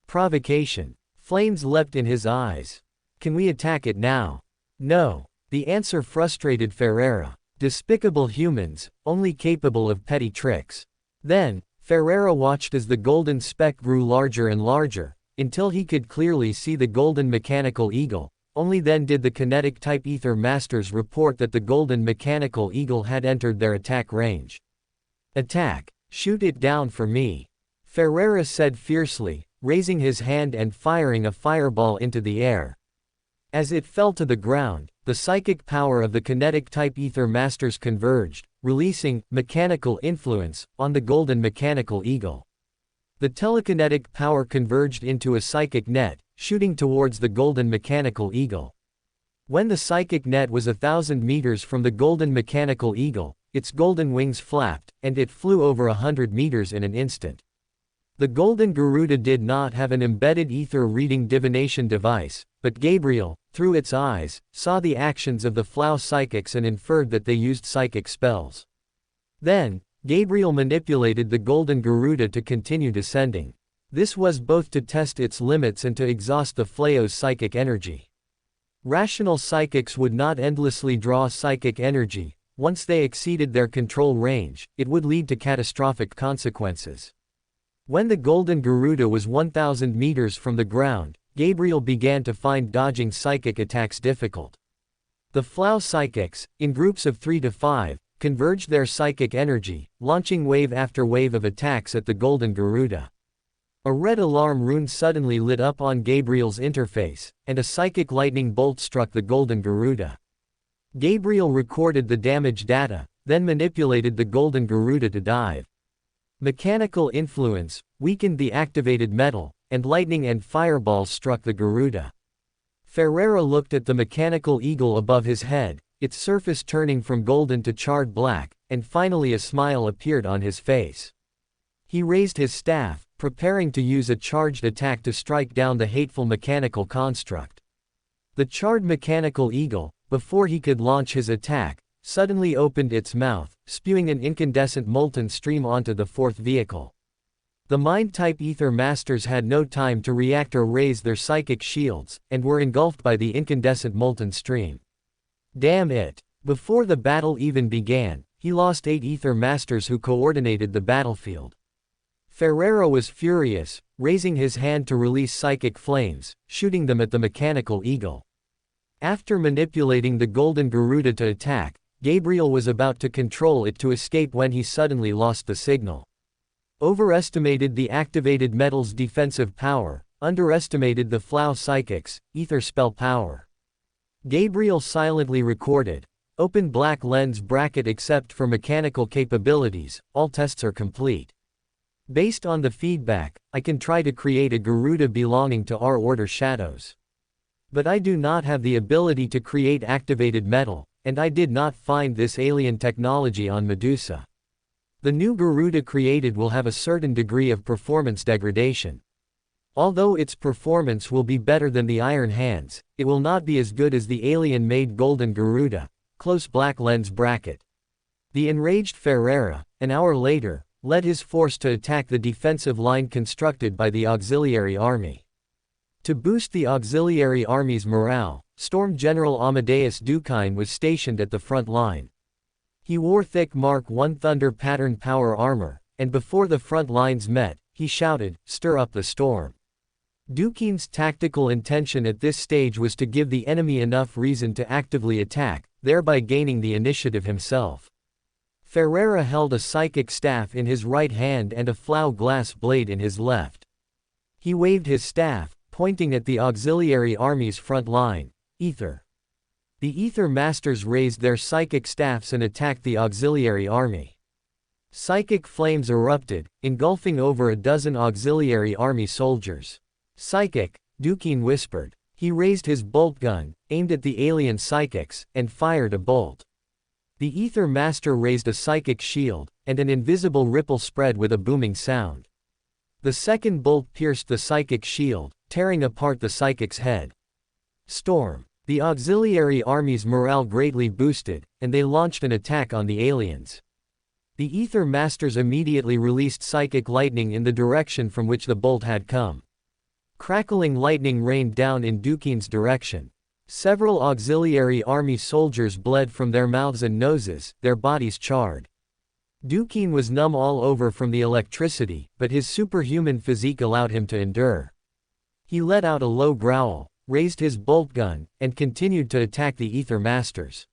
Provocation. Flames leapt in his eyes. "Can we attack it now?" "No." The answer frustrated Ferreira. Despicable humans, only capable of petty tricks. Then, Ferreira watched as the golden speck grew larger and larger, until he could clearly see the golden mechanical eagle. Only then did the kinetic-type ether masters report that the golden mechanical eagle had entered their attack range. "Attack! Shoot it down for me!" Ferreira said fiercely, raising his hand and firing a fireball into the air. As it fell to the ground, the psychic power of the kinetic-type ether masters converged, releasing mechanical influence on the golden mechanical eagle. The telekinetic power converged into a psychic net, shooting towards the golden mechanical eagle. When the psychic net was 1,000 meters from the golden mechanical eagle, its golden wings flapped, and it flew over 100 meters in an instant. The Golden Garuda did not have an embedded ether reading divination device, but Gabriel, through its eyes, saw the actions of the Flow psychics and inferred that they used psychic spells. Then, Gabriel manipulated the Golden Garuda to continue descending. This was both to test its limits and to exhaust the Phleos psychic energy. Rational psychics would not endlessly draw psychic energy. Once they exceeded their control range, it would lead to catastrophic consequences. When the Golden Garuda was 1,000 meters from the ground, Gabriel began to find dodging psychic attacks difficult. The Flow psychics, in groups of 3 to 5, converged their psychic energy, launching wave after wave of attacks at the Golden Garuda. A red alarm rune suddenly lit up on Gabriel's interface, and a psychic lightning bolt struck the Golden Garuda. Gabriel recorded the damage data, then manipulated the Golden Garuda to dive. Mechanical influence weakened the activated metal, and lightning and fireballs struck the Garuda. Ferreira looked at the mechanical eagle above his head, its surface turning from golden to charred black, and finally a smile appeared on his face. He raised his staff, preparing to use a charged attack to strike down the hateful mechanical construct. The charred mechanical eagle, before he could launch his attack, suddenly opened its mouth, spewing an incandescent molten stream onto the fourth vehicle. The mind-type Ether Masters had no time to react or raise their psychic shields, and were engulfed by the incandescent molten stream. Damn it! Before the battle even began, he lost 8 Ether Masters who coordinated the battlefield. Ferrero was furious, raising his hand to release psychic flames, shooting them at the mechanical eagle. After manipulating the golden Garuda to attack, Gabriel was about to control it to escape when he suddenly lost the signal. Overestimated the activated metal's defensive power, underestimated the Flow Psychic's ether spell power. Gabriel silently recorded. Open black lens bracket except for mechanical capabilities, all tests are complete. Based on the feedback, I can try to create a Garuda belonging to our order shadows. But I do not have the ability to create activated metal, and I did not find this alien technology on Medusa. The new Garuda created will have a certain degree of performance degradation. Although its performance will be better than the Iron Hands, it will not be as good as the alien-made Golden Garuda. Close black lens bracket. The enraged Ferreira, an hour later, led his force to attack the defensive line constructed by the auxiliary army. To boost the auxiliary army's morale, Storm General Amadeus Dukine was stationed at the front line. He wore thick Mark I Thunder pattern power armor, and before the front lines met, he shouted, "Stir up the storm." Dukine's tactical intention at this stage was to give the enemy enough reason to actively attack, thereby gaining the initiative himself. Ferreira held a psychic staff in his right hand and a Flow glass blade in his left. He waved his staff, pointing at the auxiliary army's front line. Ether. The Ether Masters raised their psychic staffs and attacked the auxiliary army. Psychic flames erupted, engulfing over a dozen auxiliary army soldiers. Psychic, Dukine whispered. He raised his bolt gun, aimed at the alien psychics, and fired a bolt. The Ether Master raised a psychic shield, and an invisible ripple spread with a booming sound. The second bolt pierced the psychic shield, tearing apart the psychic's head. Storm. The auxiliary army's morale greatly boosted, and they launched an attack on the aliens. The Ether Masters immediately released psychic lightning in the direction from which the bolt had come. Crackling lightning rained down in Dukine's direction. Several auxiliary army soldiers bled from their mouths and noses, their bodies charred. Dukine was numb all over from the electricity, but his superhuman physique allowed him to endure. He let out a low growl, raised his bolt gun, and continued to attack the Ether Masters.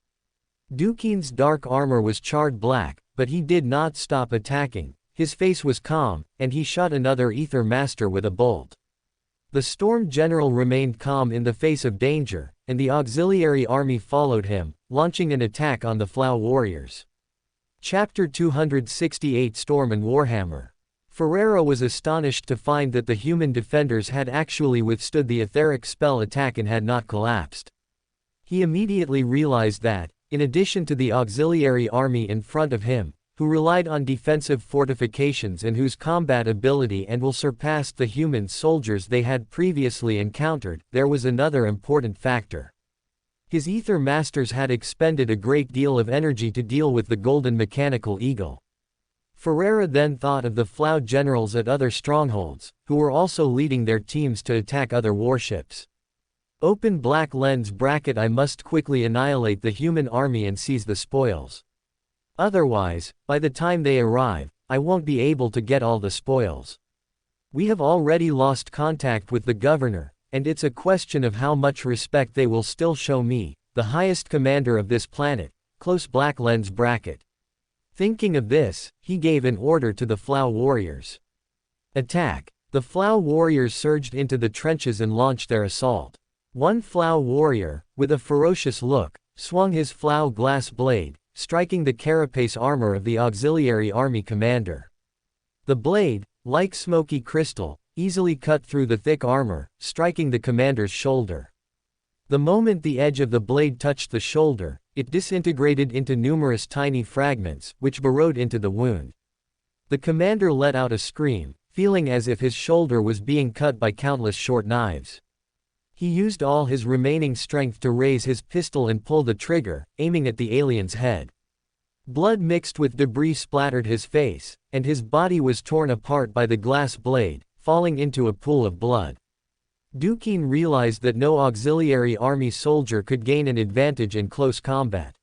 Dukine's dark armor was charred black, but he did not stop attacking. His face was calm, and he shot another Ether Master with a bolt. The Storm General remained calm in the face of danger, and the auxiliary army followed him, launching an attack on the Flow warriors. Chapter 268 Storm and Warhammer. Ferrero was astonished to find that the human defenders had actually withstood the etheric spell attack and had not collapsed. He immediately realized that, in addition to the auxiliary army in front of him, who relied on defensive fortifications and whose combat ability and will surpass the human soldiers they had previously encountered, there was another important factor. His Ether Masters had expended a great deal of energy to deal with the Golden Mechanical Eagle. Ferreira then thought of the Flow generals at other strongholds, who were also leading their teams to attack other warships. Open black lens bracket. I must quickly annihilate the human army and seize the spoils. Otherwise, by the time they arrive, I won't be able to get all the spoils. We have already lost contact with the governor, and it's a question of how much respect they will still show me, the highest commander of this planet. Close black lens bracket. Thinking of this, he gave an order to the Flow warriors. Attack. The Flow warriors surged into the trenches and launched their assault. One Flow warrior, with a ferocious look, swung his Flow glass blade, striking the carapace armor of the auxiliary army commander. The blade, like smoky crystal, easily cut through the thick armor, striking the commander's shoulder. The moment the edge of the blade touched the shoulder, it disintegrated into numerous tiny fragments, which burrowed into the wound. The commander let out a scream, feeling as if his shoulder was being cut by countless short knives. He used all his remaining strength to raise his pistol and pull the trigger, aiming at the alien's head. Blood mixed with debris splattered his face, and his body was torn apart by the glass blade, falling into a pool of blood. Duquesne realized that no auxiliary army soldier could gain an advantage in close combat.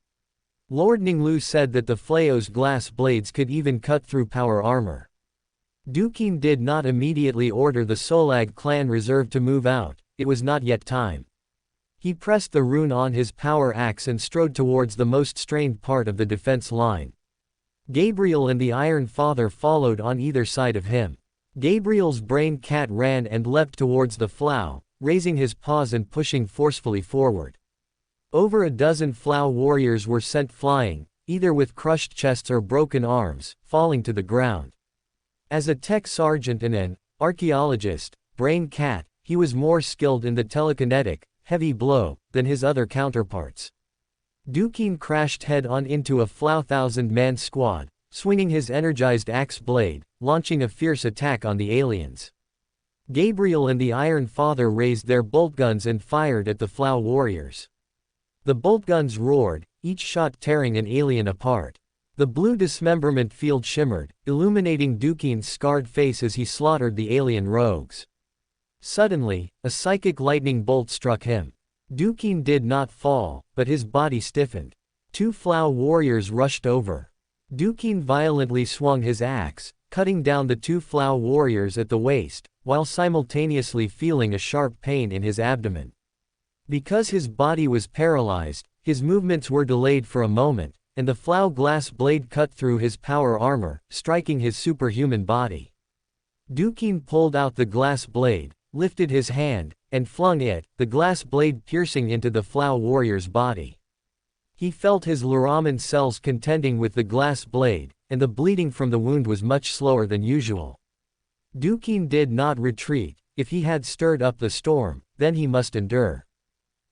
Lord Ning Lu said that the flail's glass blades could even cut through power armor. Duquesne did not immediately order the Solag clan reserve to move out, it was not yet time. He pressed the rune on his power axe and strode towards the most strained part of the defense line. Gabriel and the Iron Father followed on either side of him. Gabriel's brain cat ran and leapt towards the Flow, raising his paws and pushing forcefully forward. Over a dozen Flow warriors were sent flying, either with crushed chests or broken arms, falling to the ground. As a tech sergeant and an archaeologist, Brain Cat, he was more skilled in the telekinetic, heavy blow, than his other counterparts. Duquesne crashed head-on into a Flow 1,000-man squad, swinging his energized axe blade, launching a fierce attack on the aliens. Gabriel and the Iron Father raised their bolt guns and fired at the Flow warriors. The bolt guns roared, each shot tearing an alien apart. The blue dismemberment field shimmered, illuminating Duquesne's scarred face as he slaughtered the alien rogues. Suddenly, a psychic lightning bolt struck him. Duquesne did not fall, but his body stiffened. Two Flow warriors rushed over. Duquesne violently swung his axe, cutting down the two Flow warriors at the waist, while simultaneously feeling a sharp pain in his abdomen. Because his body was paralyzed, his movements were delayed for a moment, and the Flow glass blade cut through his power armor, striking his superhuman body. Duquesne pulled out the glass blade, lifted his hand, and flung it, the glass blade piercing into the Flow warrior's body. He felt his Luramen cells contending with the glass blade, and the bleeding from the wound was much slower than usual. Duquesne did not retreat. If he had stirred up the storm, then he must endure.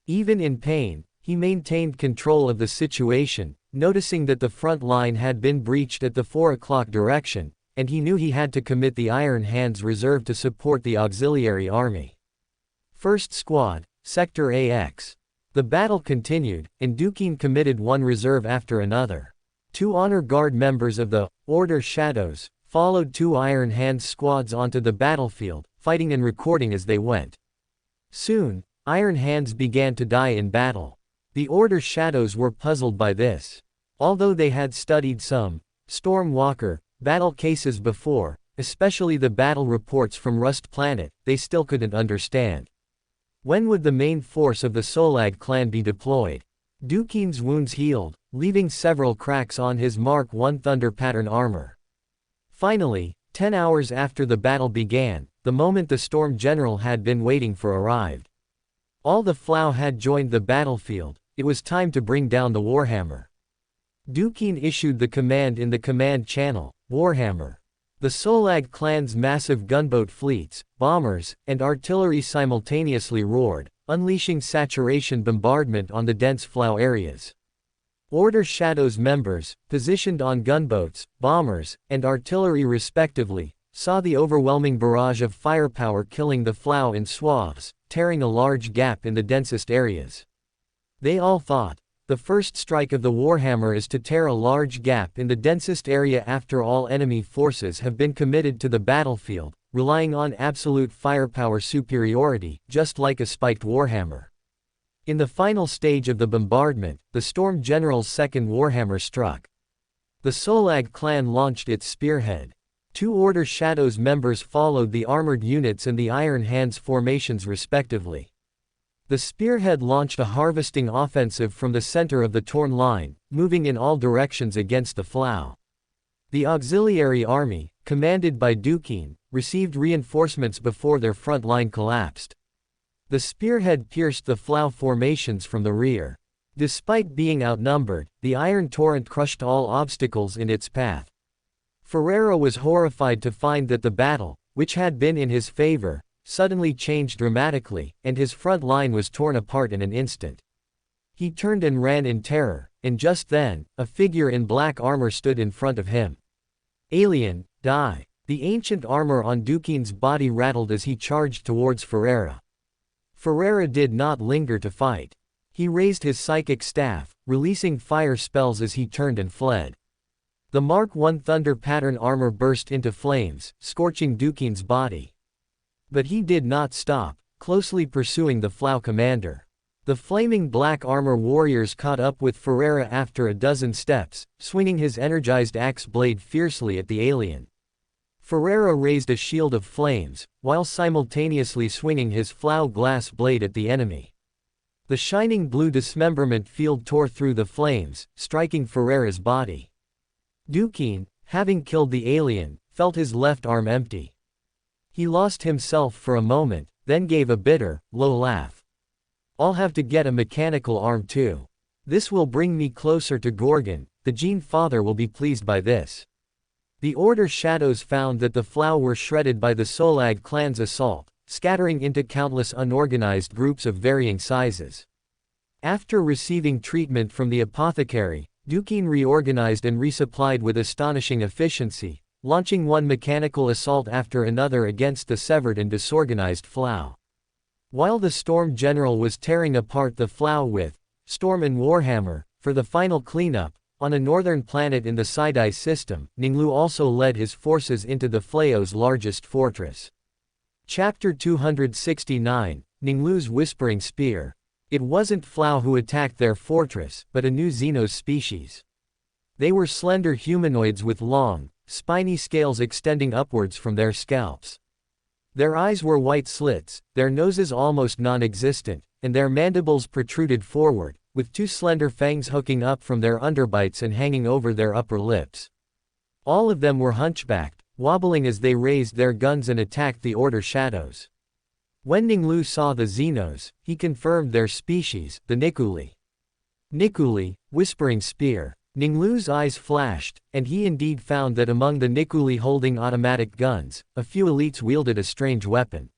Even in pain, he maintained control of the situation, noticing that the front line had been breached at the 4 o'clock direction, and he knew he had to commit the Iron Hands Reserve to support the auxiliary army. 1st Squad, Sector AX. The battle continued, and Duquesne committed one reserve after another. 2 Honor Guard members of the Order Shadows followed 2 Iron Hands squads onto the battlefield, fighting and recording as they went. Soon, Iron Hands began to die in battle. The Order Shadows were puzzled by this. Although they had studied some Stormwalker battle cases before, especially the battle reports from Rust Planet, they still couldn't understand. When would the main force of the Solag clan be deployed? Duquesne's wounds healed, leaving several cracks on his Mark I Thunder pattern armor. Finally, 10 hours after the battle began, the moment the Storm General had been waiting for arrived. All the Flow had joined the battlefield. It was time to bring down the Warhammer. Duquesne issued the command in the command channel, Warhammer. The Solag clan's massive gunboat fleets, bombers, and artillery simultaneously roared, unleashing saturation bombardment on the dense Flow areas. Order Shadows members, positioned on gunboats, bombers, and artillery respectively, saw the overwhelming barrage of firepower killing the Flow in swaths, tearing a large gap in the densest areas. They all thought, the first strike of the Warhammer is to tear a large gap in the densest area after all enemy forces have been committed to the battlefield, relying on absolute firepower superiority, just like a spiked Warhammer. In the final stage of the bombardment, the Storm General's second Warhammer struck. The Solag clan launched its spearhead. 2 Order Shadows members followed the armored units and the Iron Hands formations respectively. The spearhead launched a harvesting offensive from the center of the torn line, moving in all directions against the Flow. The auxiliary army, commanded by Duquesne, received reinforcements before their front line collapsed. The spearhead pierced the Flow formations from the rear. Despite being outnumbered, the Iron Torrent crushed all obstacles in its path. Ferrero was horrified to find that the battle, which had been in his favor, suddenly changed dramatically, and his front line was torn apart in an instant. He turned and ran in terror, and just then, a figure in black armor stood in front of him. Alien, die! The ancient armor on Duquesne's body rattled as he charged towards Ferrero. Ferreira did not linger to fight. He raised his psychic staff, releasing fire spells as he turned and fled. The Mark I Thunder pattern armor burst into flames, scorching Dukin's body. But he did not stop, closely pursuing the Flow commander. The flaming black armor warriors caught up with Ferreira after a dozen steps, swinging his energized axe blade fiercely at the alien. Ferreira raised a shield of flames, while simultaneously swinging his Flow glass blade at the enemy. The shining blue dismemberment field tore through the flames, striking Ferreira's body. Dukin, having killed the alien, felt his left arm empty. He lost himself for a moment, then gave a bitter, low laugh. I'll have to get a mechanical arm too. This will bring me closer to Gorgon, the Gene Father will be pleased by this. The Order shadows found that the Flow were shredded by the Solag clan's assault, scattering into countless unorganized groups of varying sizes. After receiving treatment from the apothecary, Dukin reorganized and resupplied with astonishing efficiency, launching one mechanical assault after another against the severed and disorganized Flow. While the Storm General was tearing apart the Flow with Storm and Warhammer for the final cleanup, on a northern planet in the Sidai system, Ning Lu also led his forces into the Flao's largest fortress. Chapter 269, Ning Lu's Whispering Spear. It wasn't Flow who attacked their fortress, but a new Xenos species. They were slender humanoids with long, spiny scales extending upwards from their scalps. Their eyes were white slits, their noses almost non-existent, and their mandibles protruded forward, with two slender fangs hooking up from their underbites and hanging over their upper lips. All of them were hunchbacked, wobbling as they raised their guns and attacked the Order shadows. When Ning Lu saw the Xenos, he confirmed their species, the Nikuli. Nikuli, Whispering Spear. Ning Lu's eyes flashed, and he indeed found that among the Nikuli holding automatic guns, a few elites wielded a strange weapon.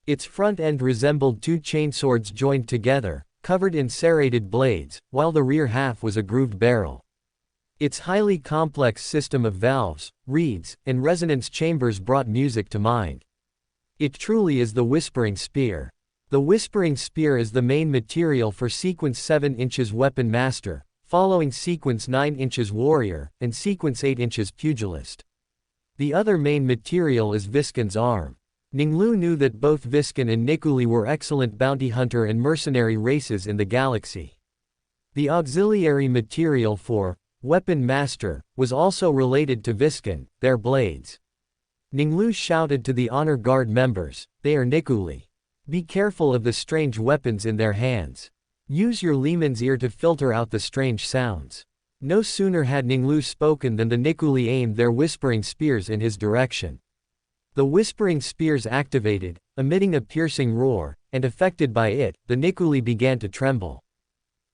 Its front end resembled two chainswords joined together, covered in serrated blades, while the rear half was a grooved barrel. Its highly complex system of valves, reeds, and resonance chambers brought music to mind. It truly is the Whispering Spear. The Whispering Spear is the main material for Sequence 7 inches Weapon Master, following Sequence 9 inches Warrior, and Sequence 8 inches Pugilist. The other main material is Viscon's arm. Ning Lu knew that both Viscon and Nikuli were excellent bounty hunter and mercenary races in the galaxy. The auxiliary material for Weapon Master was also related to Viscon, their blades. Ning Lu shouted to the Honor Guard members, "They are Nikuli. Be careful of the strange weapons in their hands. Use your Leman's ear to filter out the strange sounds." No sooner had Ning Lu spoken than the Nikuli aimed their Whispering Spears in his direction. The Whispering Spears activated, emitting a piercing roar, and affected by it, the Nikuli began to tremble.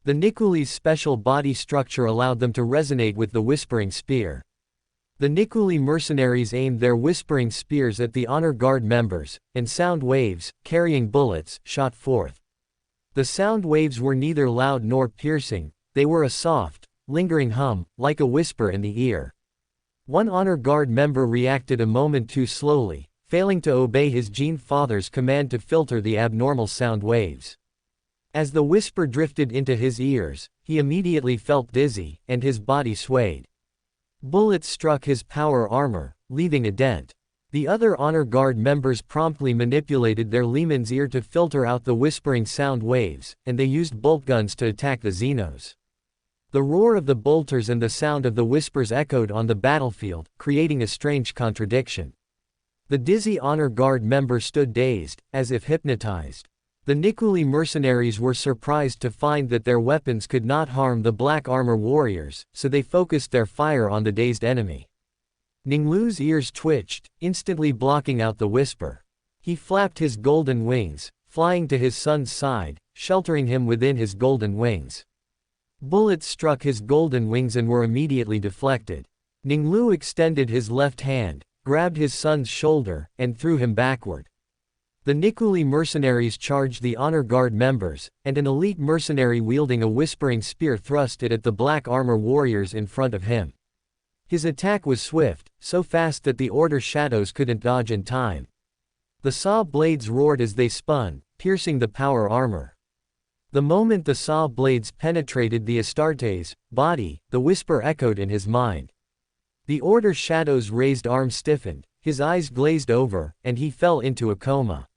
The Nikuli's special body structure allowed them to resonate with the Whispering Spear. The Nikuli mercenaries aimed their Whispering Spears at the Honor Guard members, and sound waves, carrying bullets, shot forth. The sound waves were neither loud nor piercing, they were a soft, lingering hum, like a whisper in the ear. One Honor Guard member reacted a moment too slowly, failing to obey his Gene Father's command to filter the abnormal sound waves. As the whisper drifted into his ears, he immediately felt dizzy, and his body swayed. Bullets struck his power armor, leaving a dent. The other Honor Guard members promptly manipulated their Leman's ear to filter out the whispering sound waves, and they used bolt guns to attack the Xenos. The roar of the bolters and the sound of the whispers echoed on the battlefield, creating a strange contradiction. The dizzy Honor Guard member stood dazed, as if hypnotized. The Nikuli mercenaries were surprised to find that their weapons could not harm the black armor warriors, so they focused their fire on the dazed enemy. Ning Lu's ears twitched, instantly blocking out the whisper. He flapped his golden wings, flying to his son's side, sheltering him within his golden wings. Bullets struck his golden wings and were immediately deflected. Ning Lu extended his left hand, grabbed his son's shoulder, and threw him backward. The Nikuli mercenaries charged the Honor Guard members, and an elite mercenary wielding a whispering spear thrust it at the black armor warriors in front of him. His attack was swift, so fast that the Order shadows couldn't dodge in time. The saw blades roared as they spun, piercing the power armor. The moment the saw blades penetrated the Astarte's body, the whisper echoed in his mind. The Order Shadow's raised arm stiffened, his eyes glazed over, and he fell into a coma.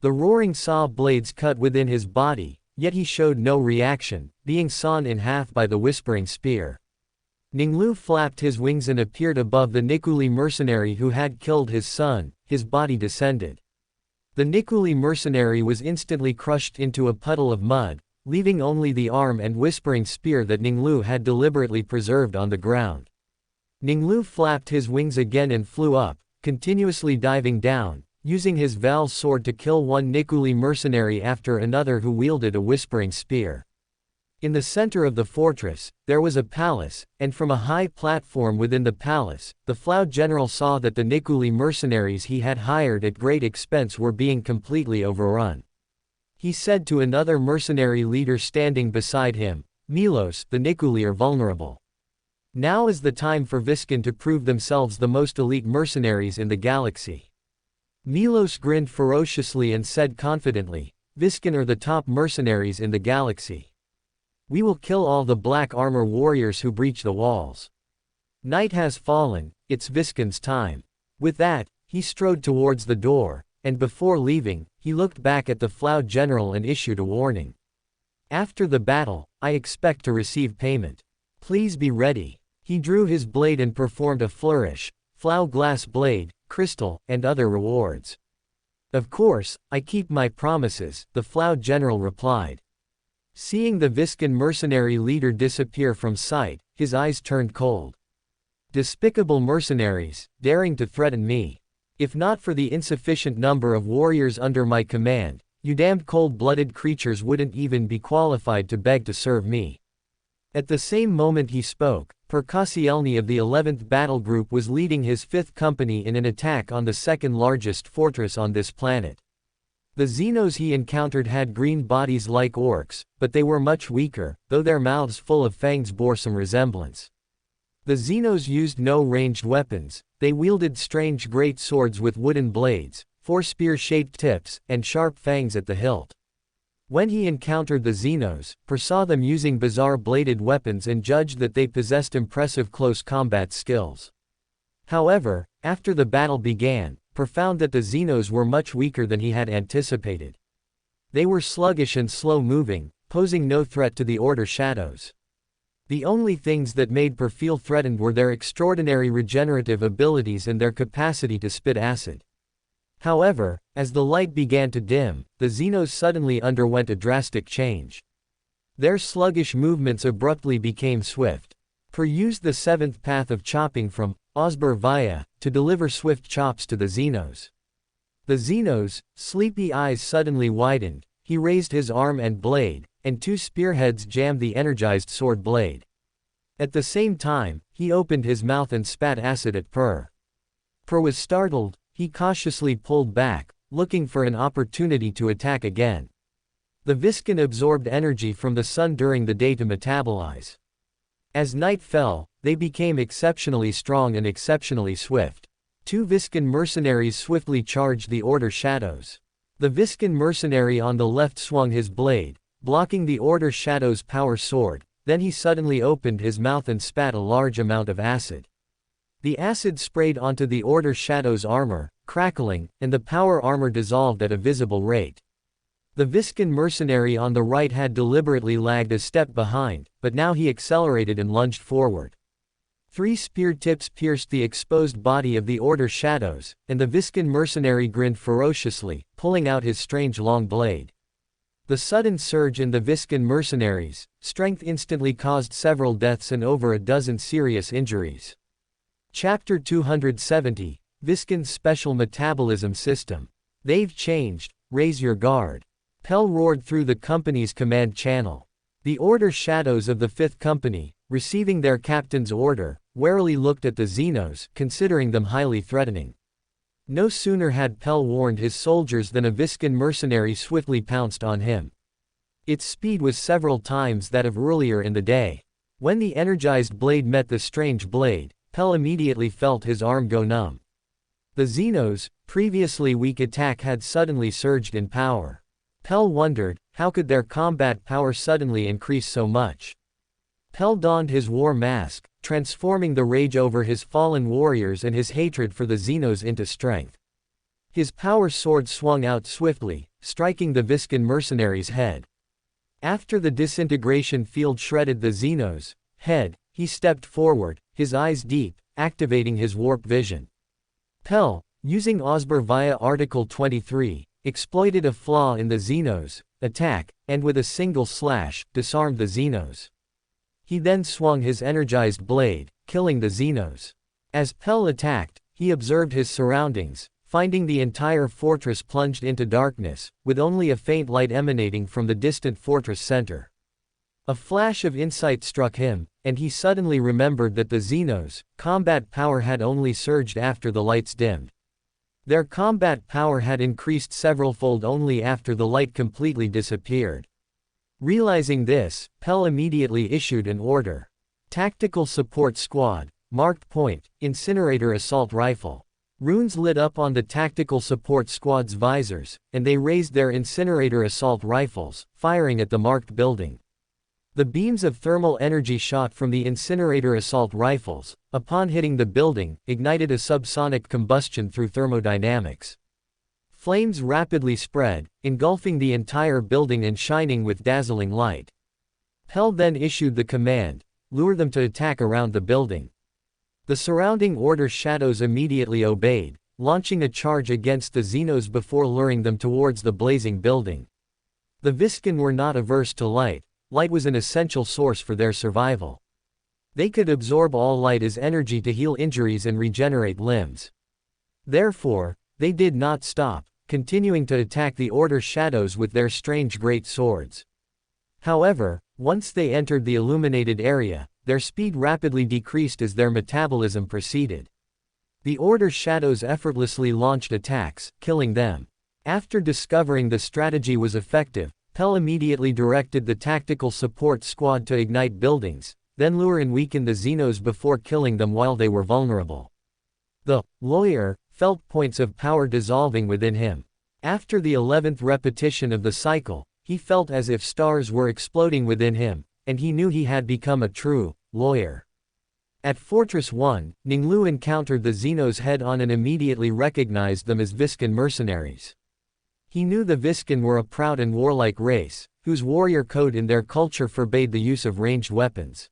The roaring saw blades cut within his body, yet he showed no reaction, being sawn in half by the whispering spear. Ning Lu flapped his wings and appeared above the Nikuli mercenary who had killed his son. His body descended. The Nikuli mercenary was instantly crushed into a puddle of mud, leaving only the arm and whispering spear that Ning Lu had deliberately preserved on the ground. Ning Lu flapped his wings again and flew up, continuously diving down, using his Val sword to kill one Nikuli mercenary after another who wielded a whispering spear. In the center of the fortress, there was a palace, and from a high platform within the palace, the Floud general saw that the Nikuli mercenaries he had hired at great expense were being completely overrun. He said to another mercenary leader standing beside him, "Milos, the Nikuli are vulnerable. Now is the time for Viscan to prove themselves the most elite mercenaries in the galaxy." Milos grinned ferociously and said confidently, "Viscan are the top mercenaries in the galaxy. We will kill all the black armor warriors who breach the walls. Night has fallen, it's Viscan's time." With that, he strode towards the door, and before leaving, he looked back at the Floud general and issued a warning. "After the battle, I expect to receive payment. Please be ready." He drew his blade and performed a flourish, Floud glass blade, crystal, and other rewards. "Of course, I keep my promises," the Floud general replied. Seeing the Viscan mercenary leader disappear from sight, his eyes turned cold. "Despicable mercenaries, daring to threaten me. If not for the insufficient number of warriors under my command, you damned cold-blooded creatures wouldn't even be qualified to beg to serve me." At the same moment he spoke, Perkasielny of the 11th Battle Group was leading his 5th Company in an attack on the second largest fortress on this planet. The Xenos he encountered had green bodies like orcs, but they were much weaker, though their mouths full of fangs bore some resemblance. The Xenos used no ranged weapons, they wielded strange great swords with wooden blades, 4 spear-shaped tips, and sharp fangs at the hilt. When he encountered the Xenos, Per saw them using bizarre bladed weapons and judged that they possessed impressive close combat skills. However, after the battle began, Per found that the Xenos were much weaker than he had anticipated. They were sluggish and slow-moving, posing no threat to the Order Shadows. The only things that made Per feel threatened were their extraordinary regenerative abilities and their capacity to spit acid. However, as the light began to dim, the Xenos suddenly underwent a drastic change. Their sluggish movements abruptly became swift. Per used the 7th path of chopping from Osber Via to deliver swift chops to the Xenos. The Xenos' sleepy eyes suddenly widened, he raised his arm and blade, and 2 spearheads jammed the energized sword blade. At the same time, he opened his mouth and spat acid at Per. Per was startled, he cautiously pulled back, looking for an opportunity to attack again. The Viscan absorbed energy from the sun during the day to metabolize. As night fell, they became exceptionally strong and exceptionally swift. 2 Viscan mercenaries swiftly charged the Order Shadows. The Viscan mercenary on the left swung his blade, blocking the Order Shadow's power sword, then he suddenly opened his mouth and spat a large amount of acid. The acid sprayed onto the Order Shadow's armor, crackling, and the power armor dissolved at a visible rate. The Viscan mercenary on the right had deliberately lagged a step behind, but now he accelerated and lunged forward. 3 spear tips pierced the exposed body of the Order Shadows, and the Viscan mercenary grinned ferociously, pulling out his strange long blade. The sudden surge in the Viscan mercenaries' strength instantly caused several deaths and over a dozen serious injuries. Chapter 270, Viscan's Special Metabolism System. "They've changed, raise your guard." Pell roared through the company's command channel. The Order Shadows of the 5th Company, receiving their captain's order, warily looked at the Xenos, considering them highly threatening. No sooner had Pell warned his soldiers than a Viscan mercenary swiftly pounced on him. Its speed was several times that of earlier in the day. When the energized blade met the strange blade, Pell immediately felt his arm go numb. The Xenos' previously weak attack had suddenly surged in power. Pell wondered, how could their combat power suddenly increase so much? Pell donned his war mask, transforming the rage over his fallen warriors and his hatred for the Xenos into strength. His power sword swung out swiftly, striking the Viscan mercenary's head. After the disintegration field shredded the Xenos' head, he stepped forward, his eyes deep, activating his warp vision. Pell, using Osber via Article 23, exploited a flaw in the Xenos' attack, and with a single slash, disarmed the Xenos. He then swung his energized blade, killing the Xenos. As Pell attacked, he observed his surroundings, finding the entire fortress plunged into darkness, with only a faint light emanating from the distant fortress center. A flash of insight struck him, and he suddenly remembered that the Xenos' combat power had only surged after the lights dimmed. Their combat power had increased several-fold only after the light completely disappeared. Realizing this, Pell immediately issued an order. Tactical Support Squad, marked point, Incinerator Assault Rifle. Runes lit up on the Tactical Support Squad's visors, and they raised their Incinerator Assault Rifles, firing at the marked building. The beams of thermal energy shot from the Incinerator Assault Rifles, upon hitting the building, ignited a subsonic combustion through thermodynamics. Flames rapidly spread, engulfing the entire building and shining with dazzling light. Pell then issued the command, lure them to attack around the building. The surrounding Order shadows immediately obeyed, launching a charge against the Xenos before luring them towards the blazing building. The Viscan were not averse to light. Light was an essential source for their survival. They could absorb all light as energy to heal injuries and regenerate limbs. Therefore, they did not stop, continuing to attack the Order shadows with their strange great swords. However, once they entered the illuminated area, their speed rapidly decreased as their metabolism proceeded. The Order shadows effortlessly launched attacks, killing them. After discovering the strategy was effective, Pell immediately directed the Tactical Support Squad to ignite buildings, then lure and weaken the Xenos before killing them while they were vulnerable. The lawyer felt points of power dissolving within him. After the 11th repetition of the cycle, he felt as if stars were exploding within him, and he knew he had become a true lawyer. At Fortress 1, Ning Lu encountered the Xenos head-on and immediately recognized them as Viscan mercenaries. He knew the Viscan were a proud and warlike race, whose warrior code in their culture forbade the use of ranged weapons.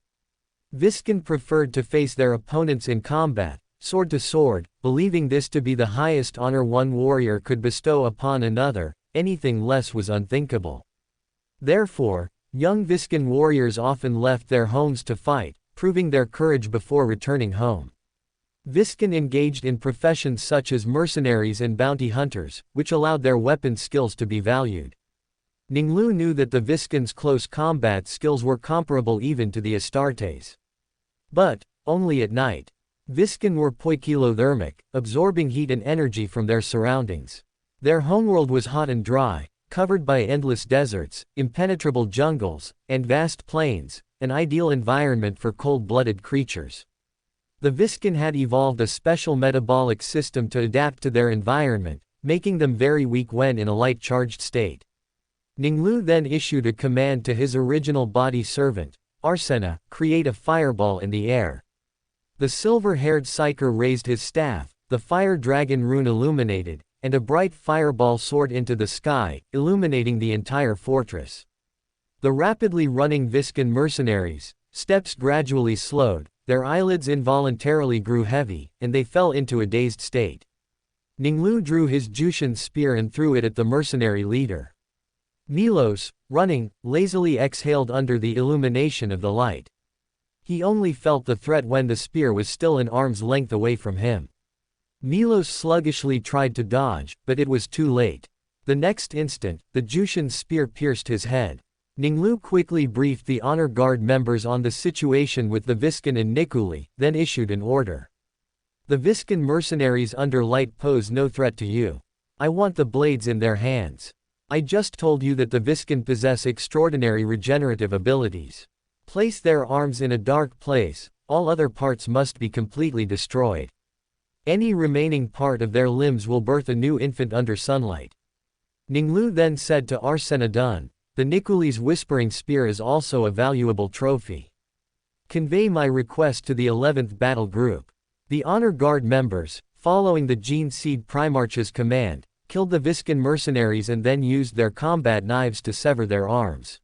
Viscan preferred to face their opponents in combat, sword to sword, believing this to be the highest honor one warrior could bestow upon another. Anything less was unthinkable. Therefore, young Viscan warriors often left their homes to fight, proving their courage before returning home. Viscan engaged in professions such as mercenaries and bounty hunters, which allowed their weapon skills to be valued. Ning Lu knew that the Viscan's close combat skills were comparable even to the Astartes. But, only at night. Viscan were poikilothermic, absorbing heat and energy from their surroundings. Their homeworld was hot and dry, covered by endless deserts, impenetrable jungles, and vast plains, an ideal environment for cold-blooded creatures. The Viscan had evolved a special metabolic system to adapt to their environment, making them very weak when in a light-charged state. Ning Lu then issued a command to his original body servant, Arsena, create a fireball in the air. The silver-haired psyker raised his staff, the fire dragon rune illuminated, and a bright fireball soared into the sky, illuminating the entire fortress. The rapidly running Viscan mercenaries' steps gradually slowed, their eyelids involuntarily grew heavy, and they fell into a dazed state. Ning Lu drew his Jushin spear and threw it at the mercenary leader. Milos, running, lazily exhaled under the illumination of the light. He only felt the threat when the spear was still an arm's length away from him. Milos sluggishly tried to dodge, but it was too late. The next instant, the Jushin's spear pierced his head. Ning Lu quickly briefed the honor guard members on the situation with the Viscan and Nikuli, then issued an order. The Viscan mercenaries under light pose no threat to you. I want the blades in their hands. I just told you that the Viscan possess extraordinary regenerative abilities. Place their arms in a dark place, all other parts must be completely destroyed. Any remaining part of their limbs will birth a new infant under sunlight. Ning Lu then said to Arsenadun, "The Nikuli's Whispering Spear is also a valuable trophy. Convey my request to the 11th Battle Group." The Honor Guard members, following the Gene Seed Primarch's command, killed the Viscan mercenaries and then used their combat knives to sever their arms.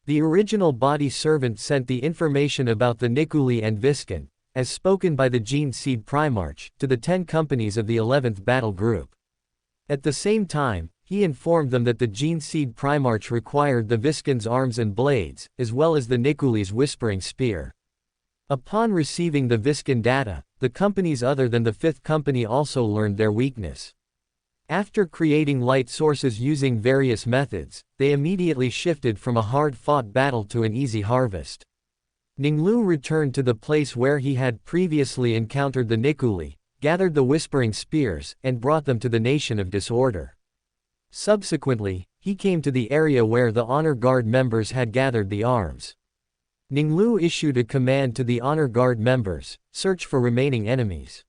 The original body servant sent the information about the Nikuli and Viscan, as spoken by the Gene Seed Primarch, to the 10 companies of the 11th Battle Group. At the same time, he informed them that the Gene Seed Primarch required the Viscan's arms and blades, as well as the Nikuli's Whispering Spear. Upon receiving the Viscan data, the companies other than the 5th company also learned their weakness. After creating light sources using various methods, they immediately shifted from a hard-fought battle to an easy harvest. Ning Lu returned to the place where he had previously encountered the Nikuli, gathered the Whispering Spears, and brought them to the Nation of Disorder. Subsequently, he came to the area where the Honor Guard members had gathered the arms. Ning Lu issued a command to the Honor Guard members, search for remaining enemies.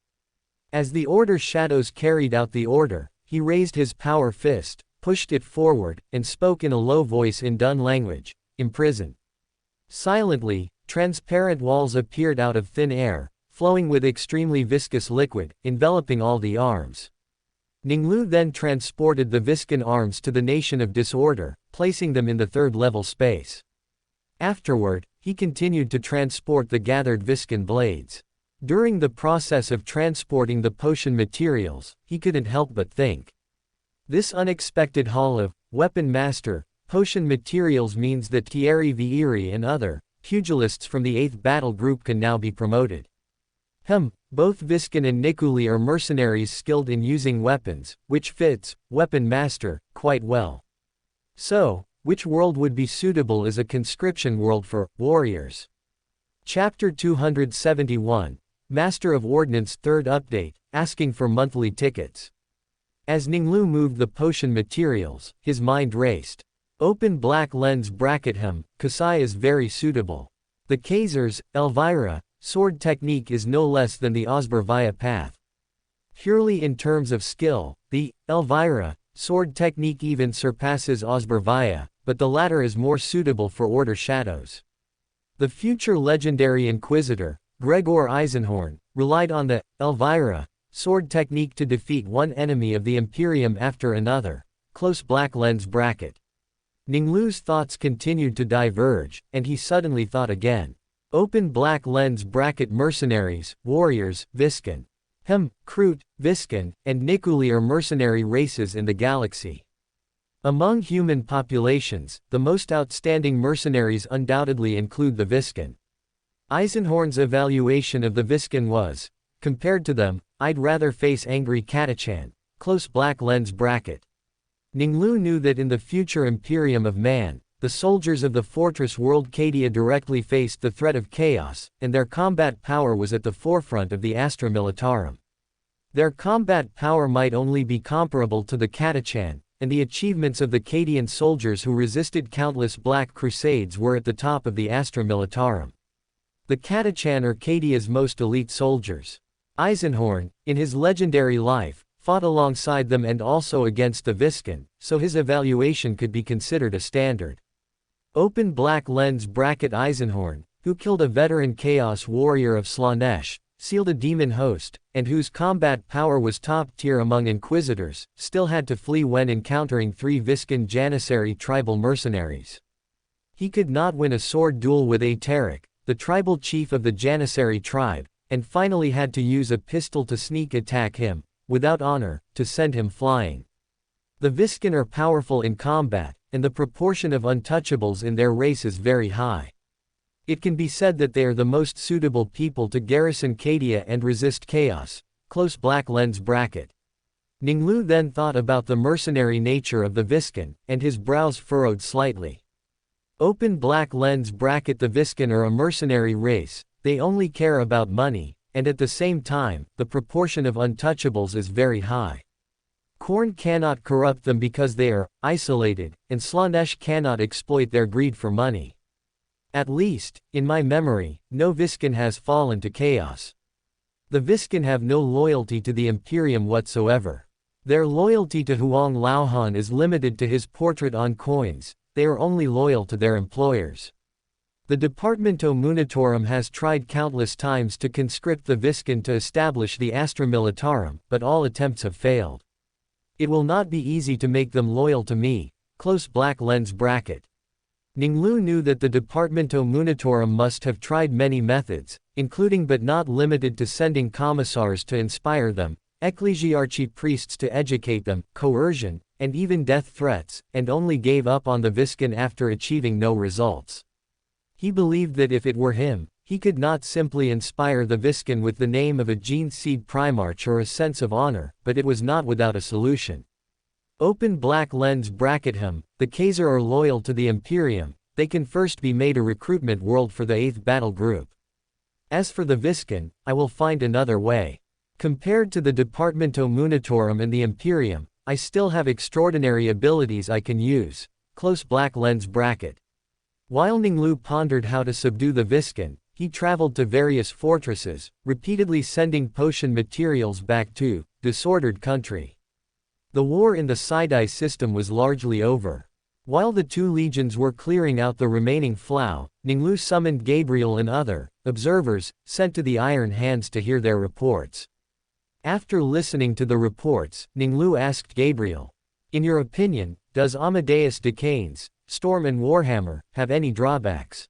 As the Order shadows carried out the order, he raised his power fist, pushed it forward, and spoke in a low voice in Dun language, "Imprison." Silently, transparent walls appeared out of thin air, flowing with extremely viscous liquid, enveloping all the arms. Ning Lu then transported the Viscan arms to the Nation of Disorder, placing them in the 3rd level space. Afterward, he continued to transport the gathered Viscan blades. During the process of transporting the potion materials, he couldn't help but think. This unexpected haul of weapon master potion materials means that Thierry Vieri and other pugilists from the 8th Battle Group can now be promoted. Both Viscan and Nikuli are mercenaries skilled in using weapons, which fits weapon master quite well. So, which world would be suitable as a conscription world for warriors? Chapter 271, Master of Ordnance 3rd update, asking for monthly tickets. As Ning Lu moved the potion materials, his mind raced. Open black lens bracket Kasai is very suitable. The Kaiser's, Elvira, sword technique is no less than the Osbervia path. Purely in terms of skill, the Elvira sword technique even surpasses Osbervia, but the latter is more suitable for Order shadows. The future legendary Inquisitor, Gregor Eisenhorn, relied on the Elvira sword technique to defeat one enemy of the Imperium after another. Close black lens bracket. Ning Lu's thoughts continued to diverge, and he suddenly thought again. Open black lens bracket mercenaries, warriors, Viscan. Kroot, Viscan, and Nikuli are mercenary races in the galaxy. Among human populations, the most outstanding mercenaries undoubtedly include the Viscan. Eisenhorn's evaluation of the Viscan was, compared to them, I'd rather face angry Catachan. Close black lens bracket. Ning Lu knew that in the future Imperium of Man, the soldiers of the fortress world Cadia directly faced the threat of chaos, and their combat power was at the forefront of the Astra Militarum. Their combat power might only be comparable to the Catachan, and the achievements of the Cadian soldiers who resisted countless Black Crusades were at the top of the Astra Militarum. The Catachan are Cadia's most elite soldiers. Eisenhorn, in his legendary life, fought alongside them and also against the Viscan, so his evaluation could be considered a standard. Open black lens bracket Eisenhorn, who killed a veteran Chaos warrior of Slaanesh, sealed a demon host, and whose combat power was top tier among Inquisitors, still had to flee when encountering 3 Viscan Janissary tribal mercenaries. He could not win a sword duel with Ateric, the tribal chief of the Janissary tribe, and finally had to use a pistol to sneak attack him, without honor, to send him flying. The Viscan are powerful in combat, and the proportion of untouchables in their race is very high. It can be said that they are the most suitable people to garrison Cadia and resist chaos. Close black lens bracket. Ning Lu then thought about the mercenary nature of the Viscan, and his brows furrowed slightly. Open black lens bracket. The Viscan are a mercenary race, they only care about money, and at the same time, the proportion of untouchables is very high. Khorne cannot corrupt them because they are isolated, and Slaanesh cannot exploit their greed for money. At least, in my memory, no Viscan has fallen to chaos. The Viscan have no loyalty to the Imperium whatsoever. Their loyalty to Huang Laohan is limited to his portrait on coins, they are only loyal to their employers. The Departamento Munitorum has tried countless times to conscript the Viscount to establish the Astra Militarum, but all attempts have failed. It will not be easy to make them loyal to me. Close black lens bracket. Ning Lu knew that the Departamento Munitorum must have tried many methods, including but not limited to sending commissars to inspire them, ecclesiarchy priests to educate them, coercion, and even death threats, and only gave up on the Viscount after achieving no results. He believed that if it were him, he could not simply inspire the Viscount with the name of a gene seed Primarch or a sense of honor, but it was not without a solution. Open black lens bracket him, the Kaiser are loyal to the Imperium, they can first be made a recruitment world for the 8th battle group. As for the Viscount, I will find another way. Compared to the Departamento Munitorum and the Imperium, I still have extraordinary abilities I can use. Close black lens bracket. While Ning Lu pondered how to subdue the Viscount, he traveled to various fortresses, repeatedly sending potion materials back to disordered country. The war in the Sidai system was largely over. While the two legions were clearing out the remaining flow, Ning Lu summoned Gabriel and other observers sent to the Iron Hands to hear their reports. After listening to the reports, Ning Lu asked Gabriel, "In your opinion, does Amadeus Decanes, Storm and Warhammer, have any drawbacks?"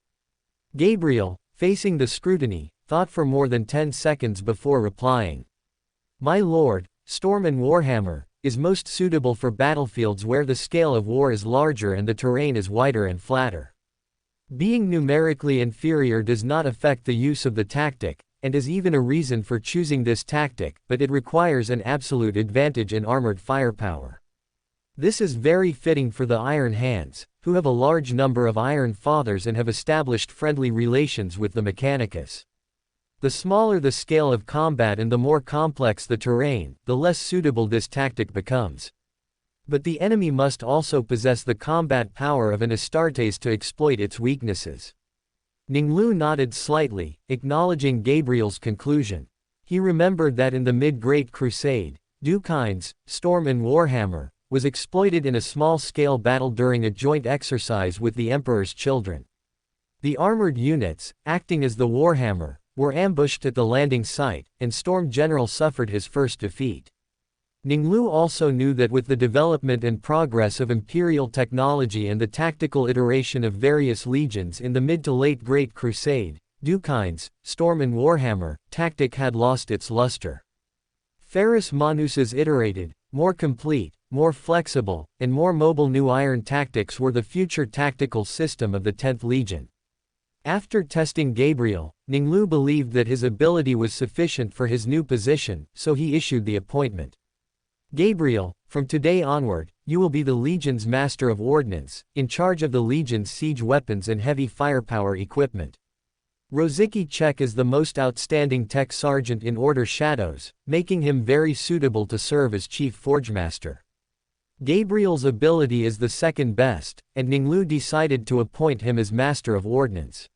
Gabriel, facing the scrutiny, thought for more than 10 seconds before replying. "My lord, Storm and Warhammer is most suitable for battlefields where the scale of war is larger and the terrain is wider and flatter. Being numerically inferior does not affect the use of the tactic, and is even a reason for choosing this tactic, but it requires an absolute advantage in armored firepower. This is very fitting for the Iron Hands, who have a large number of Iron Fathers and have established friendly relations with the Mechanicus. The smaller the scale of combat and the more complex the terrain, the less suitable this tactic becomes. But the enemy must also possess the combat power of an Astartes to exploit its weaknesses." Ning Lu nodded slightly, acknowledging Gabriel's conclusion. He remembered that in the mid-Great Crusade, Dukine's Storm and Warhammer was exploited in a small-scale battle during a joint exercise with the Emperor's children. The armored units, acting as the Warhammer, were ambushed at the landing site, and Storm General suffered his first defeat. Ning Lu also knew that with the development and progress of Imperial technology and the tactical iteration of various legions in the mid to late Great Crusade, Dukine's Storm and Warhammer tactic had lost its luster. Ferrus Manus's iterated, more complete, more flexible, and more mobile new iron tactics were the future tactical system of the 10th Legion. After testing Gabriel, Ning Lu believed that his ability was sufficient for his new position, so he issued the appointment. "Gabriel, from today onward, you will be the Legion's Master of Ordnance, in charge of the Legion's siege weapons and heavy firepower equipment. Rosicky Czech is the most outstanding tech sergeant in Order Shadows, making him very suitable to serve as Chief Forgemaster." Gabriel's ability is the second best, and Ning Lu decided to appoint him as Master of Ordnance.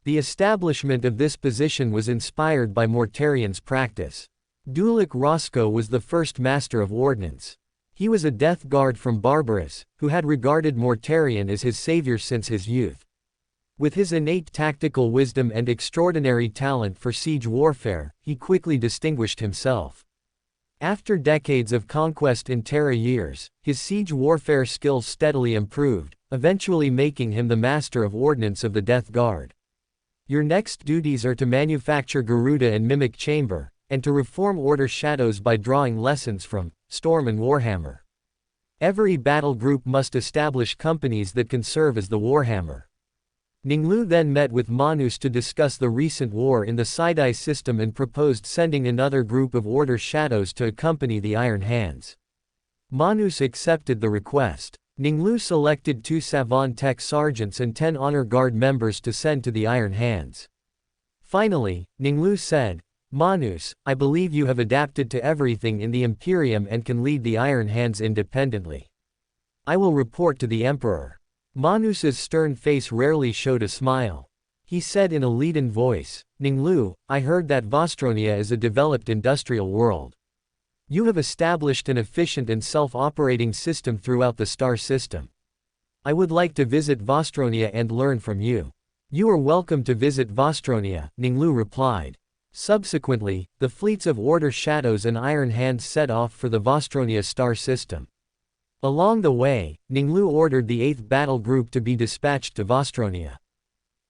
The establishment of this position was inspired by Mortarian's practice. Dulik Roscoe was the first Master of Ordnance. He was a death guard from Barbarous, who had regarded Mortarian as his savior since his youth. With his innate tactical wisdom and extraordinary talent for siege warfare, he quickly distinguished himself. After decades of conquest in Terra years, his siege warfare skills steadily improved, eventually making him the Master of Ordnance of the Death Guard. "Your next duties are to manufacture Garuda and Mimic Chamber, and to reform Order Shadows by drawing lessons from Storm and Warhammer. Every battle group must establish companies that can serve as the Warhammer." Ning Lu then met with Manus to discuss the recent war in the Sidai system and proposed sending another group of Order Shadows to accompany the Iron Hands. Manus accepted the request. Ning Lu selected 2 Savon Tech sergeants and 10 Honor Guard members to send to the Iron Hands. Finally, Ning Lu said, "Manus, I believe you have adapted to everything in the Imperium and can lead the Iron Hands independently. I will report to the Emperor." Manus's stern face rarely showed a smile. He said in a leaden voice, "Ning Lu, I heard that Vostronia is a developed industrial world. You have established an efficient and self-operating system throughout the star system. I would like to visit Vostronia and learn from you. You are welcome to visit Vostronia, Ning Lu replied. Subsequently, the fleets of Order Shadows and Iron Hands set off for the Vostronia star system. Along the way, Ning Lu ordered the 8th Battle Group to be dispatched to Vostronia.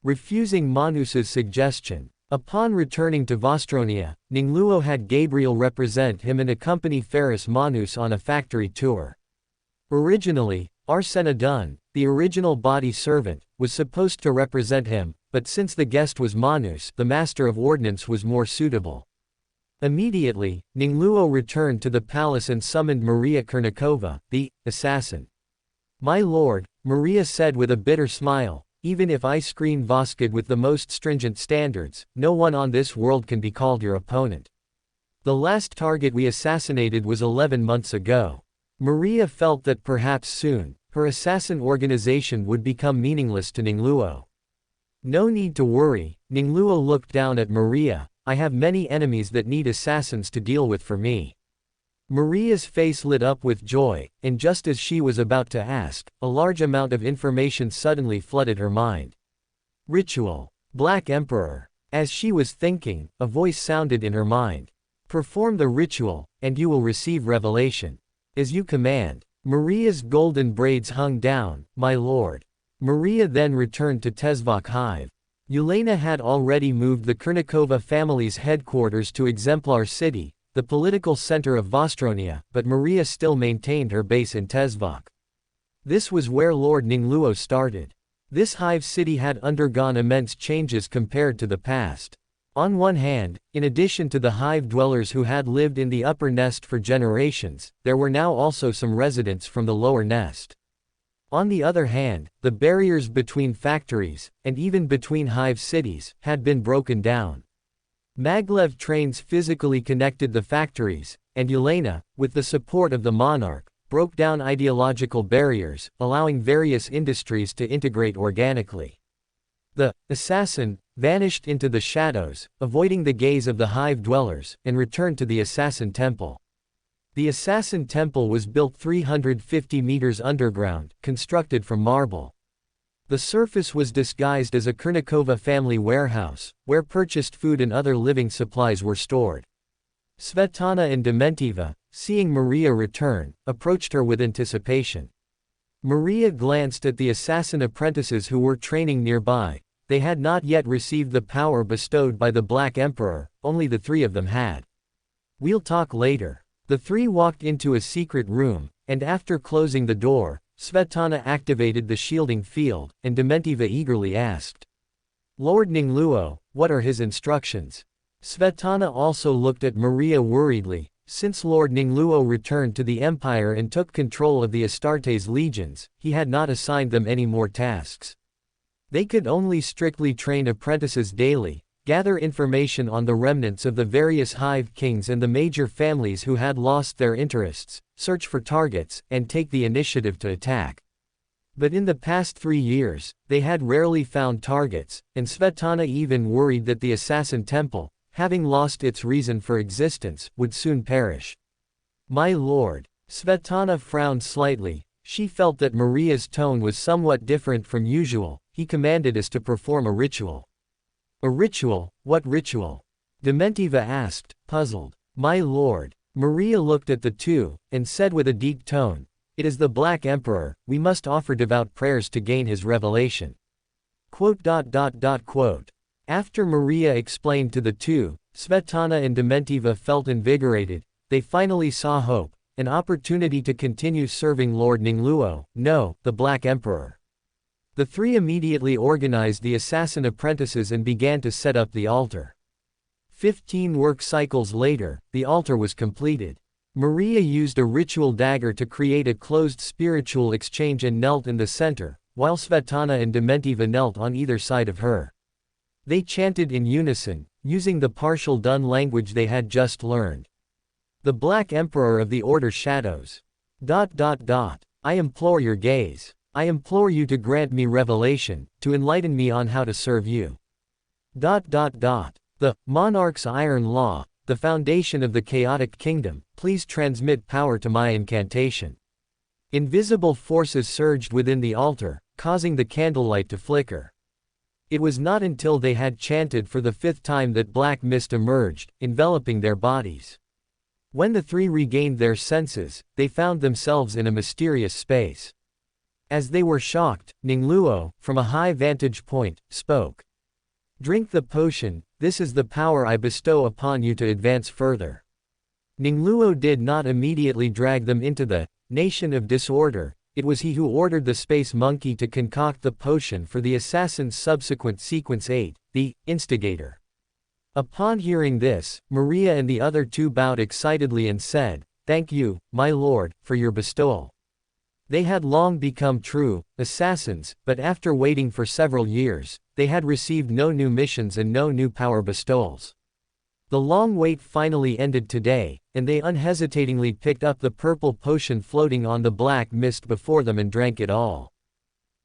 Refusing Manus's suggestion. Upon returning to Vostronia, Ning Luo had Gabriel represent him and accompany Ferris Manus on a factory tour. Originally, Arsenadun, the original body servant, was supposed to represent him, but since the guest was Manus, the Master of Ordnance was more suitable. Immediately, Ning Luo returned to the palace and summoned Maria Kurnikova, the assassin. My lord, Maria said with a bitter smile, even if I screen Voskid with the most stringent standards, no one on this world can be called your opponent. The last target we assassinated was 11 months ago. Maria felt that perhaps soon, her assassin organization would become meaningless to Ning Luo. No need to worry, Ning Luo looked down at Maria, I have many enemies that need assassins to deal with for me. Maria's face lit up with joy, and just as she was about to ask, a large amount of information suddenly flooded her mind. Ritual. Black Emperor. As she was thinking, a voice sounded in her mind. Perform the ritual, and you will receive revelation. As you command. Maria's golden braids hung down, my lord. Maria then returned to Tezvok Hive. Yelena had already moved the Kurnikova family's headquarters to Exemplar City, the political center of Vostronia, but Maria still maintained her base in Tezvok. This was where Lord Ning Luo started. This hive city had undergone immense changes compared to the past. On one hand, in addition to the hive dwellers who had lived in the upper nest for generations, there were now also some residents from the lower nest. On the other hand, the barriers between factories, and even between hive cities, had been broken down. Maglev trains physically connected the factories, and Yelena, with the support of the monarch, broke down ideological barriers, allowing various industries to integrate organically. The assassin vanished into the shadows, avoiding the gaze of the hive dwellers, and returned to the Assassin Temple. The Assassin Temple was built 350 meters underground, constructed from marble. The surface was disguised as a Kurnikova family warehouse, where purchased food and other living supplies were stored. Svetlana and Dementiva, seeing Maria return, approached her with anticipation. Maria glanced at the assassin apprentices who were training nearby. They had not yet received the power bestowed by the Black Emperor, only the 3 of them had. We'll talk later. The 3 walked into a secret room, and after closing the door, Svetlana activated the shielding field, and Dementiva eagerly asked. Lord Ning Luo, what are his instructions? Svetlana also looked at Maria worriedly. Since Lord Ning Luo returned to the Empire and took control of the Astartes legions, he had not assigned them any more tasks. They could only strictly train apprentices daily, gather information on the remnants of the various hive kings and the major families who had lost their interests, search for targets, and take the initiative to attack. But in the past 3 years, they had rarely found targets, and Svetlana even worried that the Assassin Temple, having lost its reason for existence, would soon perish. My lord. Svetlana frowned slightly. She felt that Maria's tone was somewhat different from usual. He commanded us to perform a ritual. A ritual? What ritual? Dementiva asked, puzzled. My lord. Maria looked at the 2, and said with a deep tone, it is the Black Emperor, we must offer devout prayers to gain his revelation. After Maria explained to the 2, Svetlana and Dementiva felt invigorated. They finally saw hope, an opportunity to continue serving Lord Ning Luo, no, the Black Emperor. The 3 immediately organized the assassin apprentices and began to set up the altar. 15 work cycles later, the altar was completed. Maria used a ritual dagger to create a closed spiritual exchange and knelt in the center, while Svetlana and Dementiva knelt on either side of her. They chanted in unison, using the partial Dun language they had just learned. The Black Emperor of the Order Shadows. I implore your gaze. I implore you to grant me revelation, to enlighten me on how to serve you. The monarch's iron law, the foundation of the chaotic kingdom, please transmit power to my incantation. Invisible forces surged within the altar, causing the candlelight to flicker. It was not until they had chanted for the 5th time that black mist emerged, enveloping their bodies. When the three regained their senses, they found themselves in a mysterious space. As they were shocked, Ning Lu, from a high vantage point, spoke. Drink the potion, this is the power I bestow upon you to advance further. Ning Lu did not immediately drag them into the nation of disorder. It was he who ordered the space monkey to concoct the potion for the assassin's subsequent sequence 8, the instigator. Upon hearing this, Maria and the other two bowed excitedly and said, "Thank you, my lord, for your bestowal." They had long become true assassins, but after waiting for several years, they had received no new missions and no new power bestowals. The long wait finally ended today, and they unhesitatingly picked up the purple potion floating on the black mist before them and drank it all.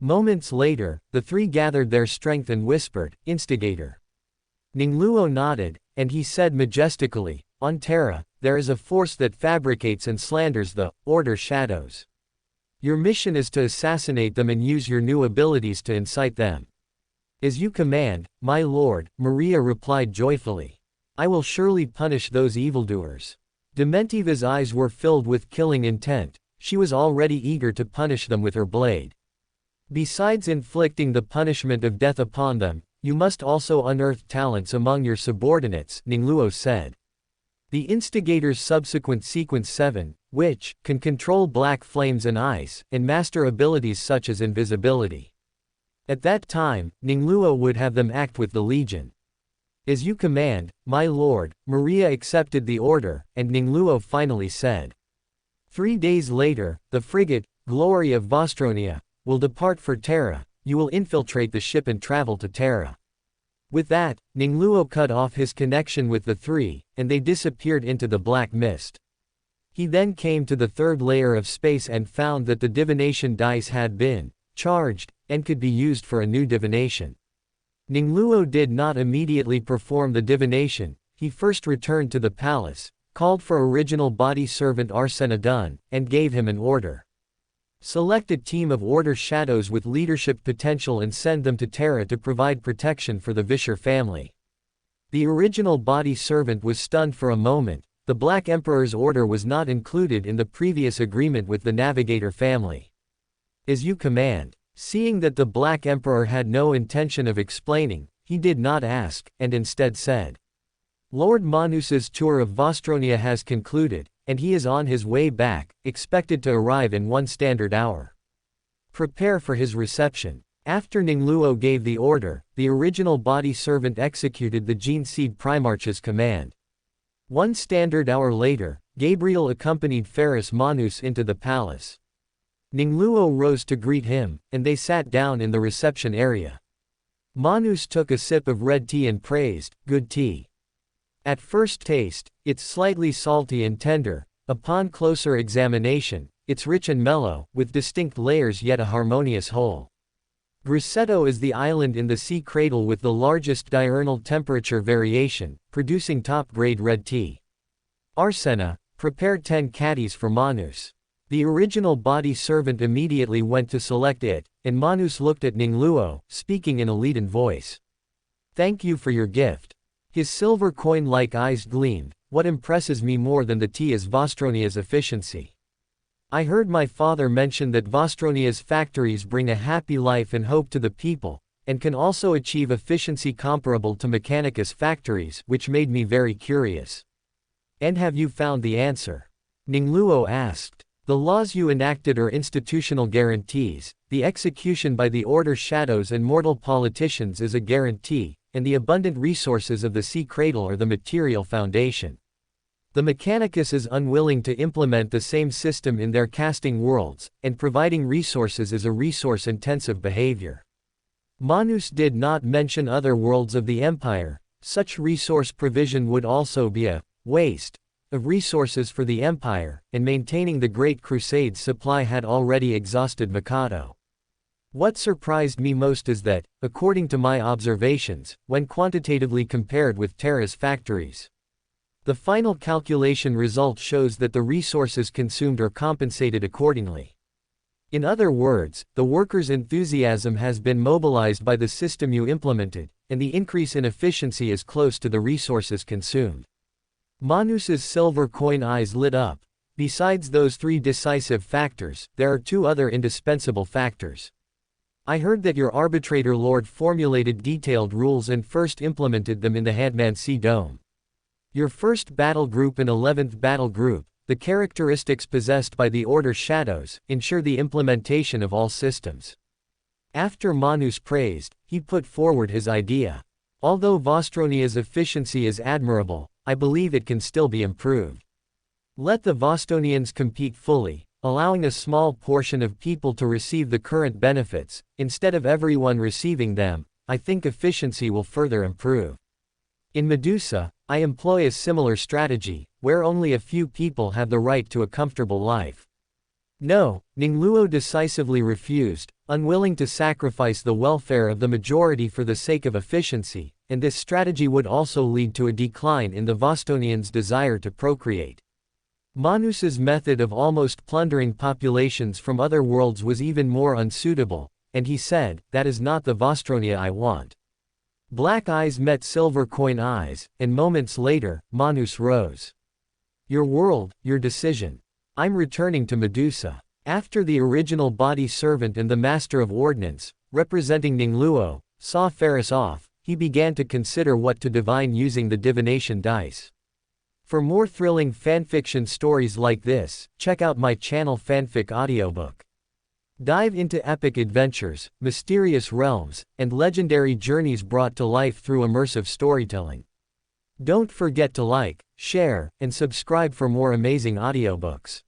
Moments later, the three gathered their strength and whispered, "Instigator." Ning Lu nodded, and he said majestically, "On Terra, there is a force that fabricates and slanders the Order shadows. Your mission is to assassinate them and use your new abilities to incite them." "As you command, my lord," Maria replied joyfully. "I will surely punish those evildoers." Dementiva's eyes were filled with killing intent. She was already eager to punish them with her blade. "Besides inflicting the punishment of death upon them, you must also unearth talents among your subordinates," Ning Lu said. The instigator's subsequent sequence 7, which can control black flames and ice, and master abilities such as invisibility. At that time, Ning Lu would have them act with the Legion. "As you command, my lord," Maria accepted the order, and Ning Lu finally said. 3 days later, the frigate, Glory of Vostronia, will depart for Terra. You will infiltrate the ship and travel to Terra. With that, Ning Lu cut off his connection with the three, and they disappeared into the black mist. He then came to the 3rd layer of space and found that the divination dice had been charged, and could be used for a new divination. Ning Lu did not immediately perform the divination. He first returned to the palace, called for original body servant Arsenadun, and gave him an order. Select a team of Order shadows with leadership potential and send them to Terra to provide protection for the Vischer family. The original body servant was stunned for a moment. The Black Emperor's order was not included in the previous agreement with the Navigator family. "As you command." Seeing that the Black Emperor had no intention of explaining, he did not ask, and instead said, "Lord Manus's tour of Vostronia has concluded, and he is on his way back, expected to arrive in 1 standard hour. Prepare for his reception." After Ning Lu gave the order, the original body servant executed the Gene Seed Primarch's command. 1 standard hour later, Gabriel accompanied Ferris Manus into the palace. Ning Lu rose to greet him, and they sat down in the reception area. Manus took a sip of red tea and praised, "Good tea. At first taste, it's slightly salty and tender. Upon closer examination, it's rich and mellow, with distinct layers yet a harmonious whole." Grosseto is the island in the sea cradle with the largest diurnal temperature variation, producing top-grade red tea. Arsena, prepare 10 caddies for Manus. The original body servant immediately went to select it, and Manus looked at Ning Lu, speaking in a leaden voice. "Thank you for your gift." His silver coin-like eyes gleamed. "What impresses me more than the tea is Vostronia's efficiency. I heard my father mention that Vostronia's factories bring a happy life and hope to the people, and can also achieve efficiency comparable to Mechanicus factories, which made me very curious." "And have you found the answer?" Ning Lu asked. "The laws you enacted are institutional guarantees, the execution by the Order shadows and mortal politicians is a guarantee, and the abundant resources of the Sea Cradle are the material foundation. The Mechanicus is unwilling to implement the same system in their casting worlds, and providing resources is a resource-intensive behavior. Manus did not mention other worlds of the Empire. Such resource provision would also be a waste of resources for the Empire, and maintaining the Great Crusade's supply had already exhausted Mikado. What surprised me most is that, according to my observations, when quantitatively compared with Terra's factories, The final calculation result shows that the resources consumed are compensated accordingly. In other words, the workers' enthusiasm has been mobilized by the system you implemented, and the increase in efficiency is close to the resources consumed. Manus's silver coin eyes lit up. Besides those three decisive factors, there are two other indispensable factors. I heard that your arbitrator lord formulated detailed rules and first implemented them in the Hadman-C Dome. Your first battle group and 11th battle group, the characteristics possessed by the Order Shadows, ensure the implementation of all systems. After Manus praised, he put forward his idea. Although Vostronia's efficiency is admirable, I believe it can still be improved. Let the Vostonians compete fully, allowing a small portion of people to receive the current benefits, instead of everyone receiving them. I think efficiency will further improve. In Medusa, I employ a similar strategy, where only a few people have the right to a comfortable life. No, Ning Lu decisively refused, unwilling to sacrifice the welfare of the majority for the sake of efficiency, and this strategy would also lead to a decline in the Vostonians' desire to procreate. Manus's method of almost plundering populations from other worlds was even more unsuitable, and he said, "That is not the Vostronia I want." Black eyes met silver coin eyes, and moments later, Manus rose. Your world, your decision. I'm returning to Medusa. After the original body servant and the master of ordnance, representing Ning Lu, saw Ferris off, he began to consider what to divine using the divination dice. For more thrilling fanfiction stories like this, check out my channel Fanfic Audiobook. Dive into epic adventures, mysterious realms, and legendary journeys brought to life through immersive storytelling. Don't forget to like, share, and subscribe for more amazing audiobooks.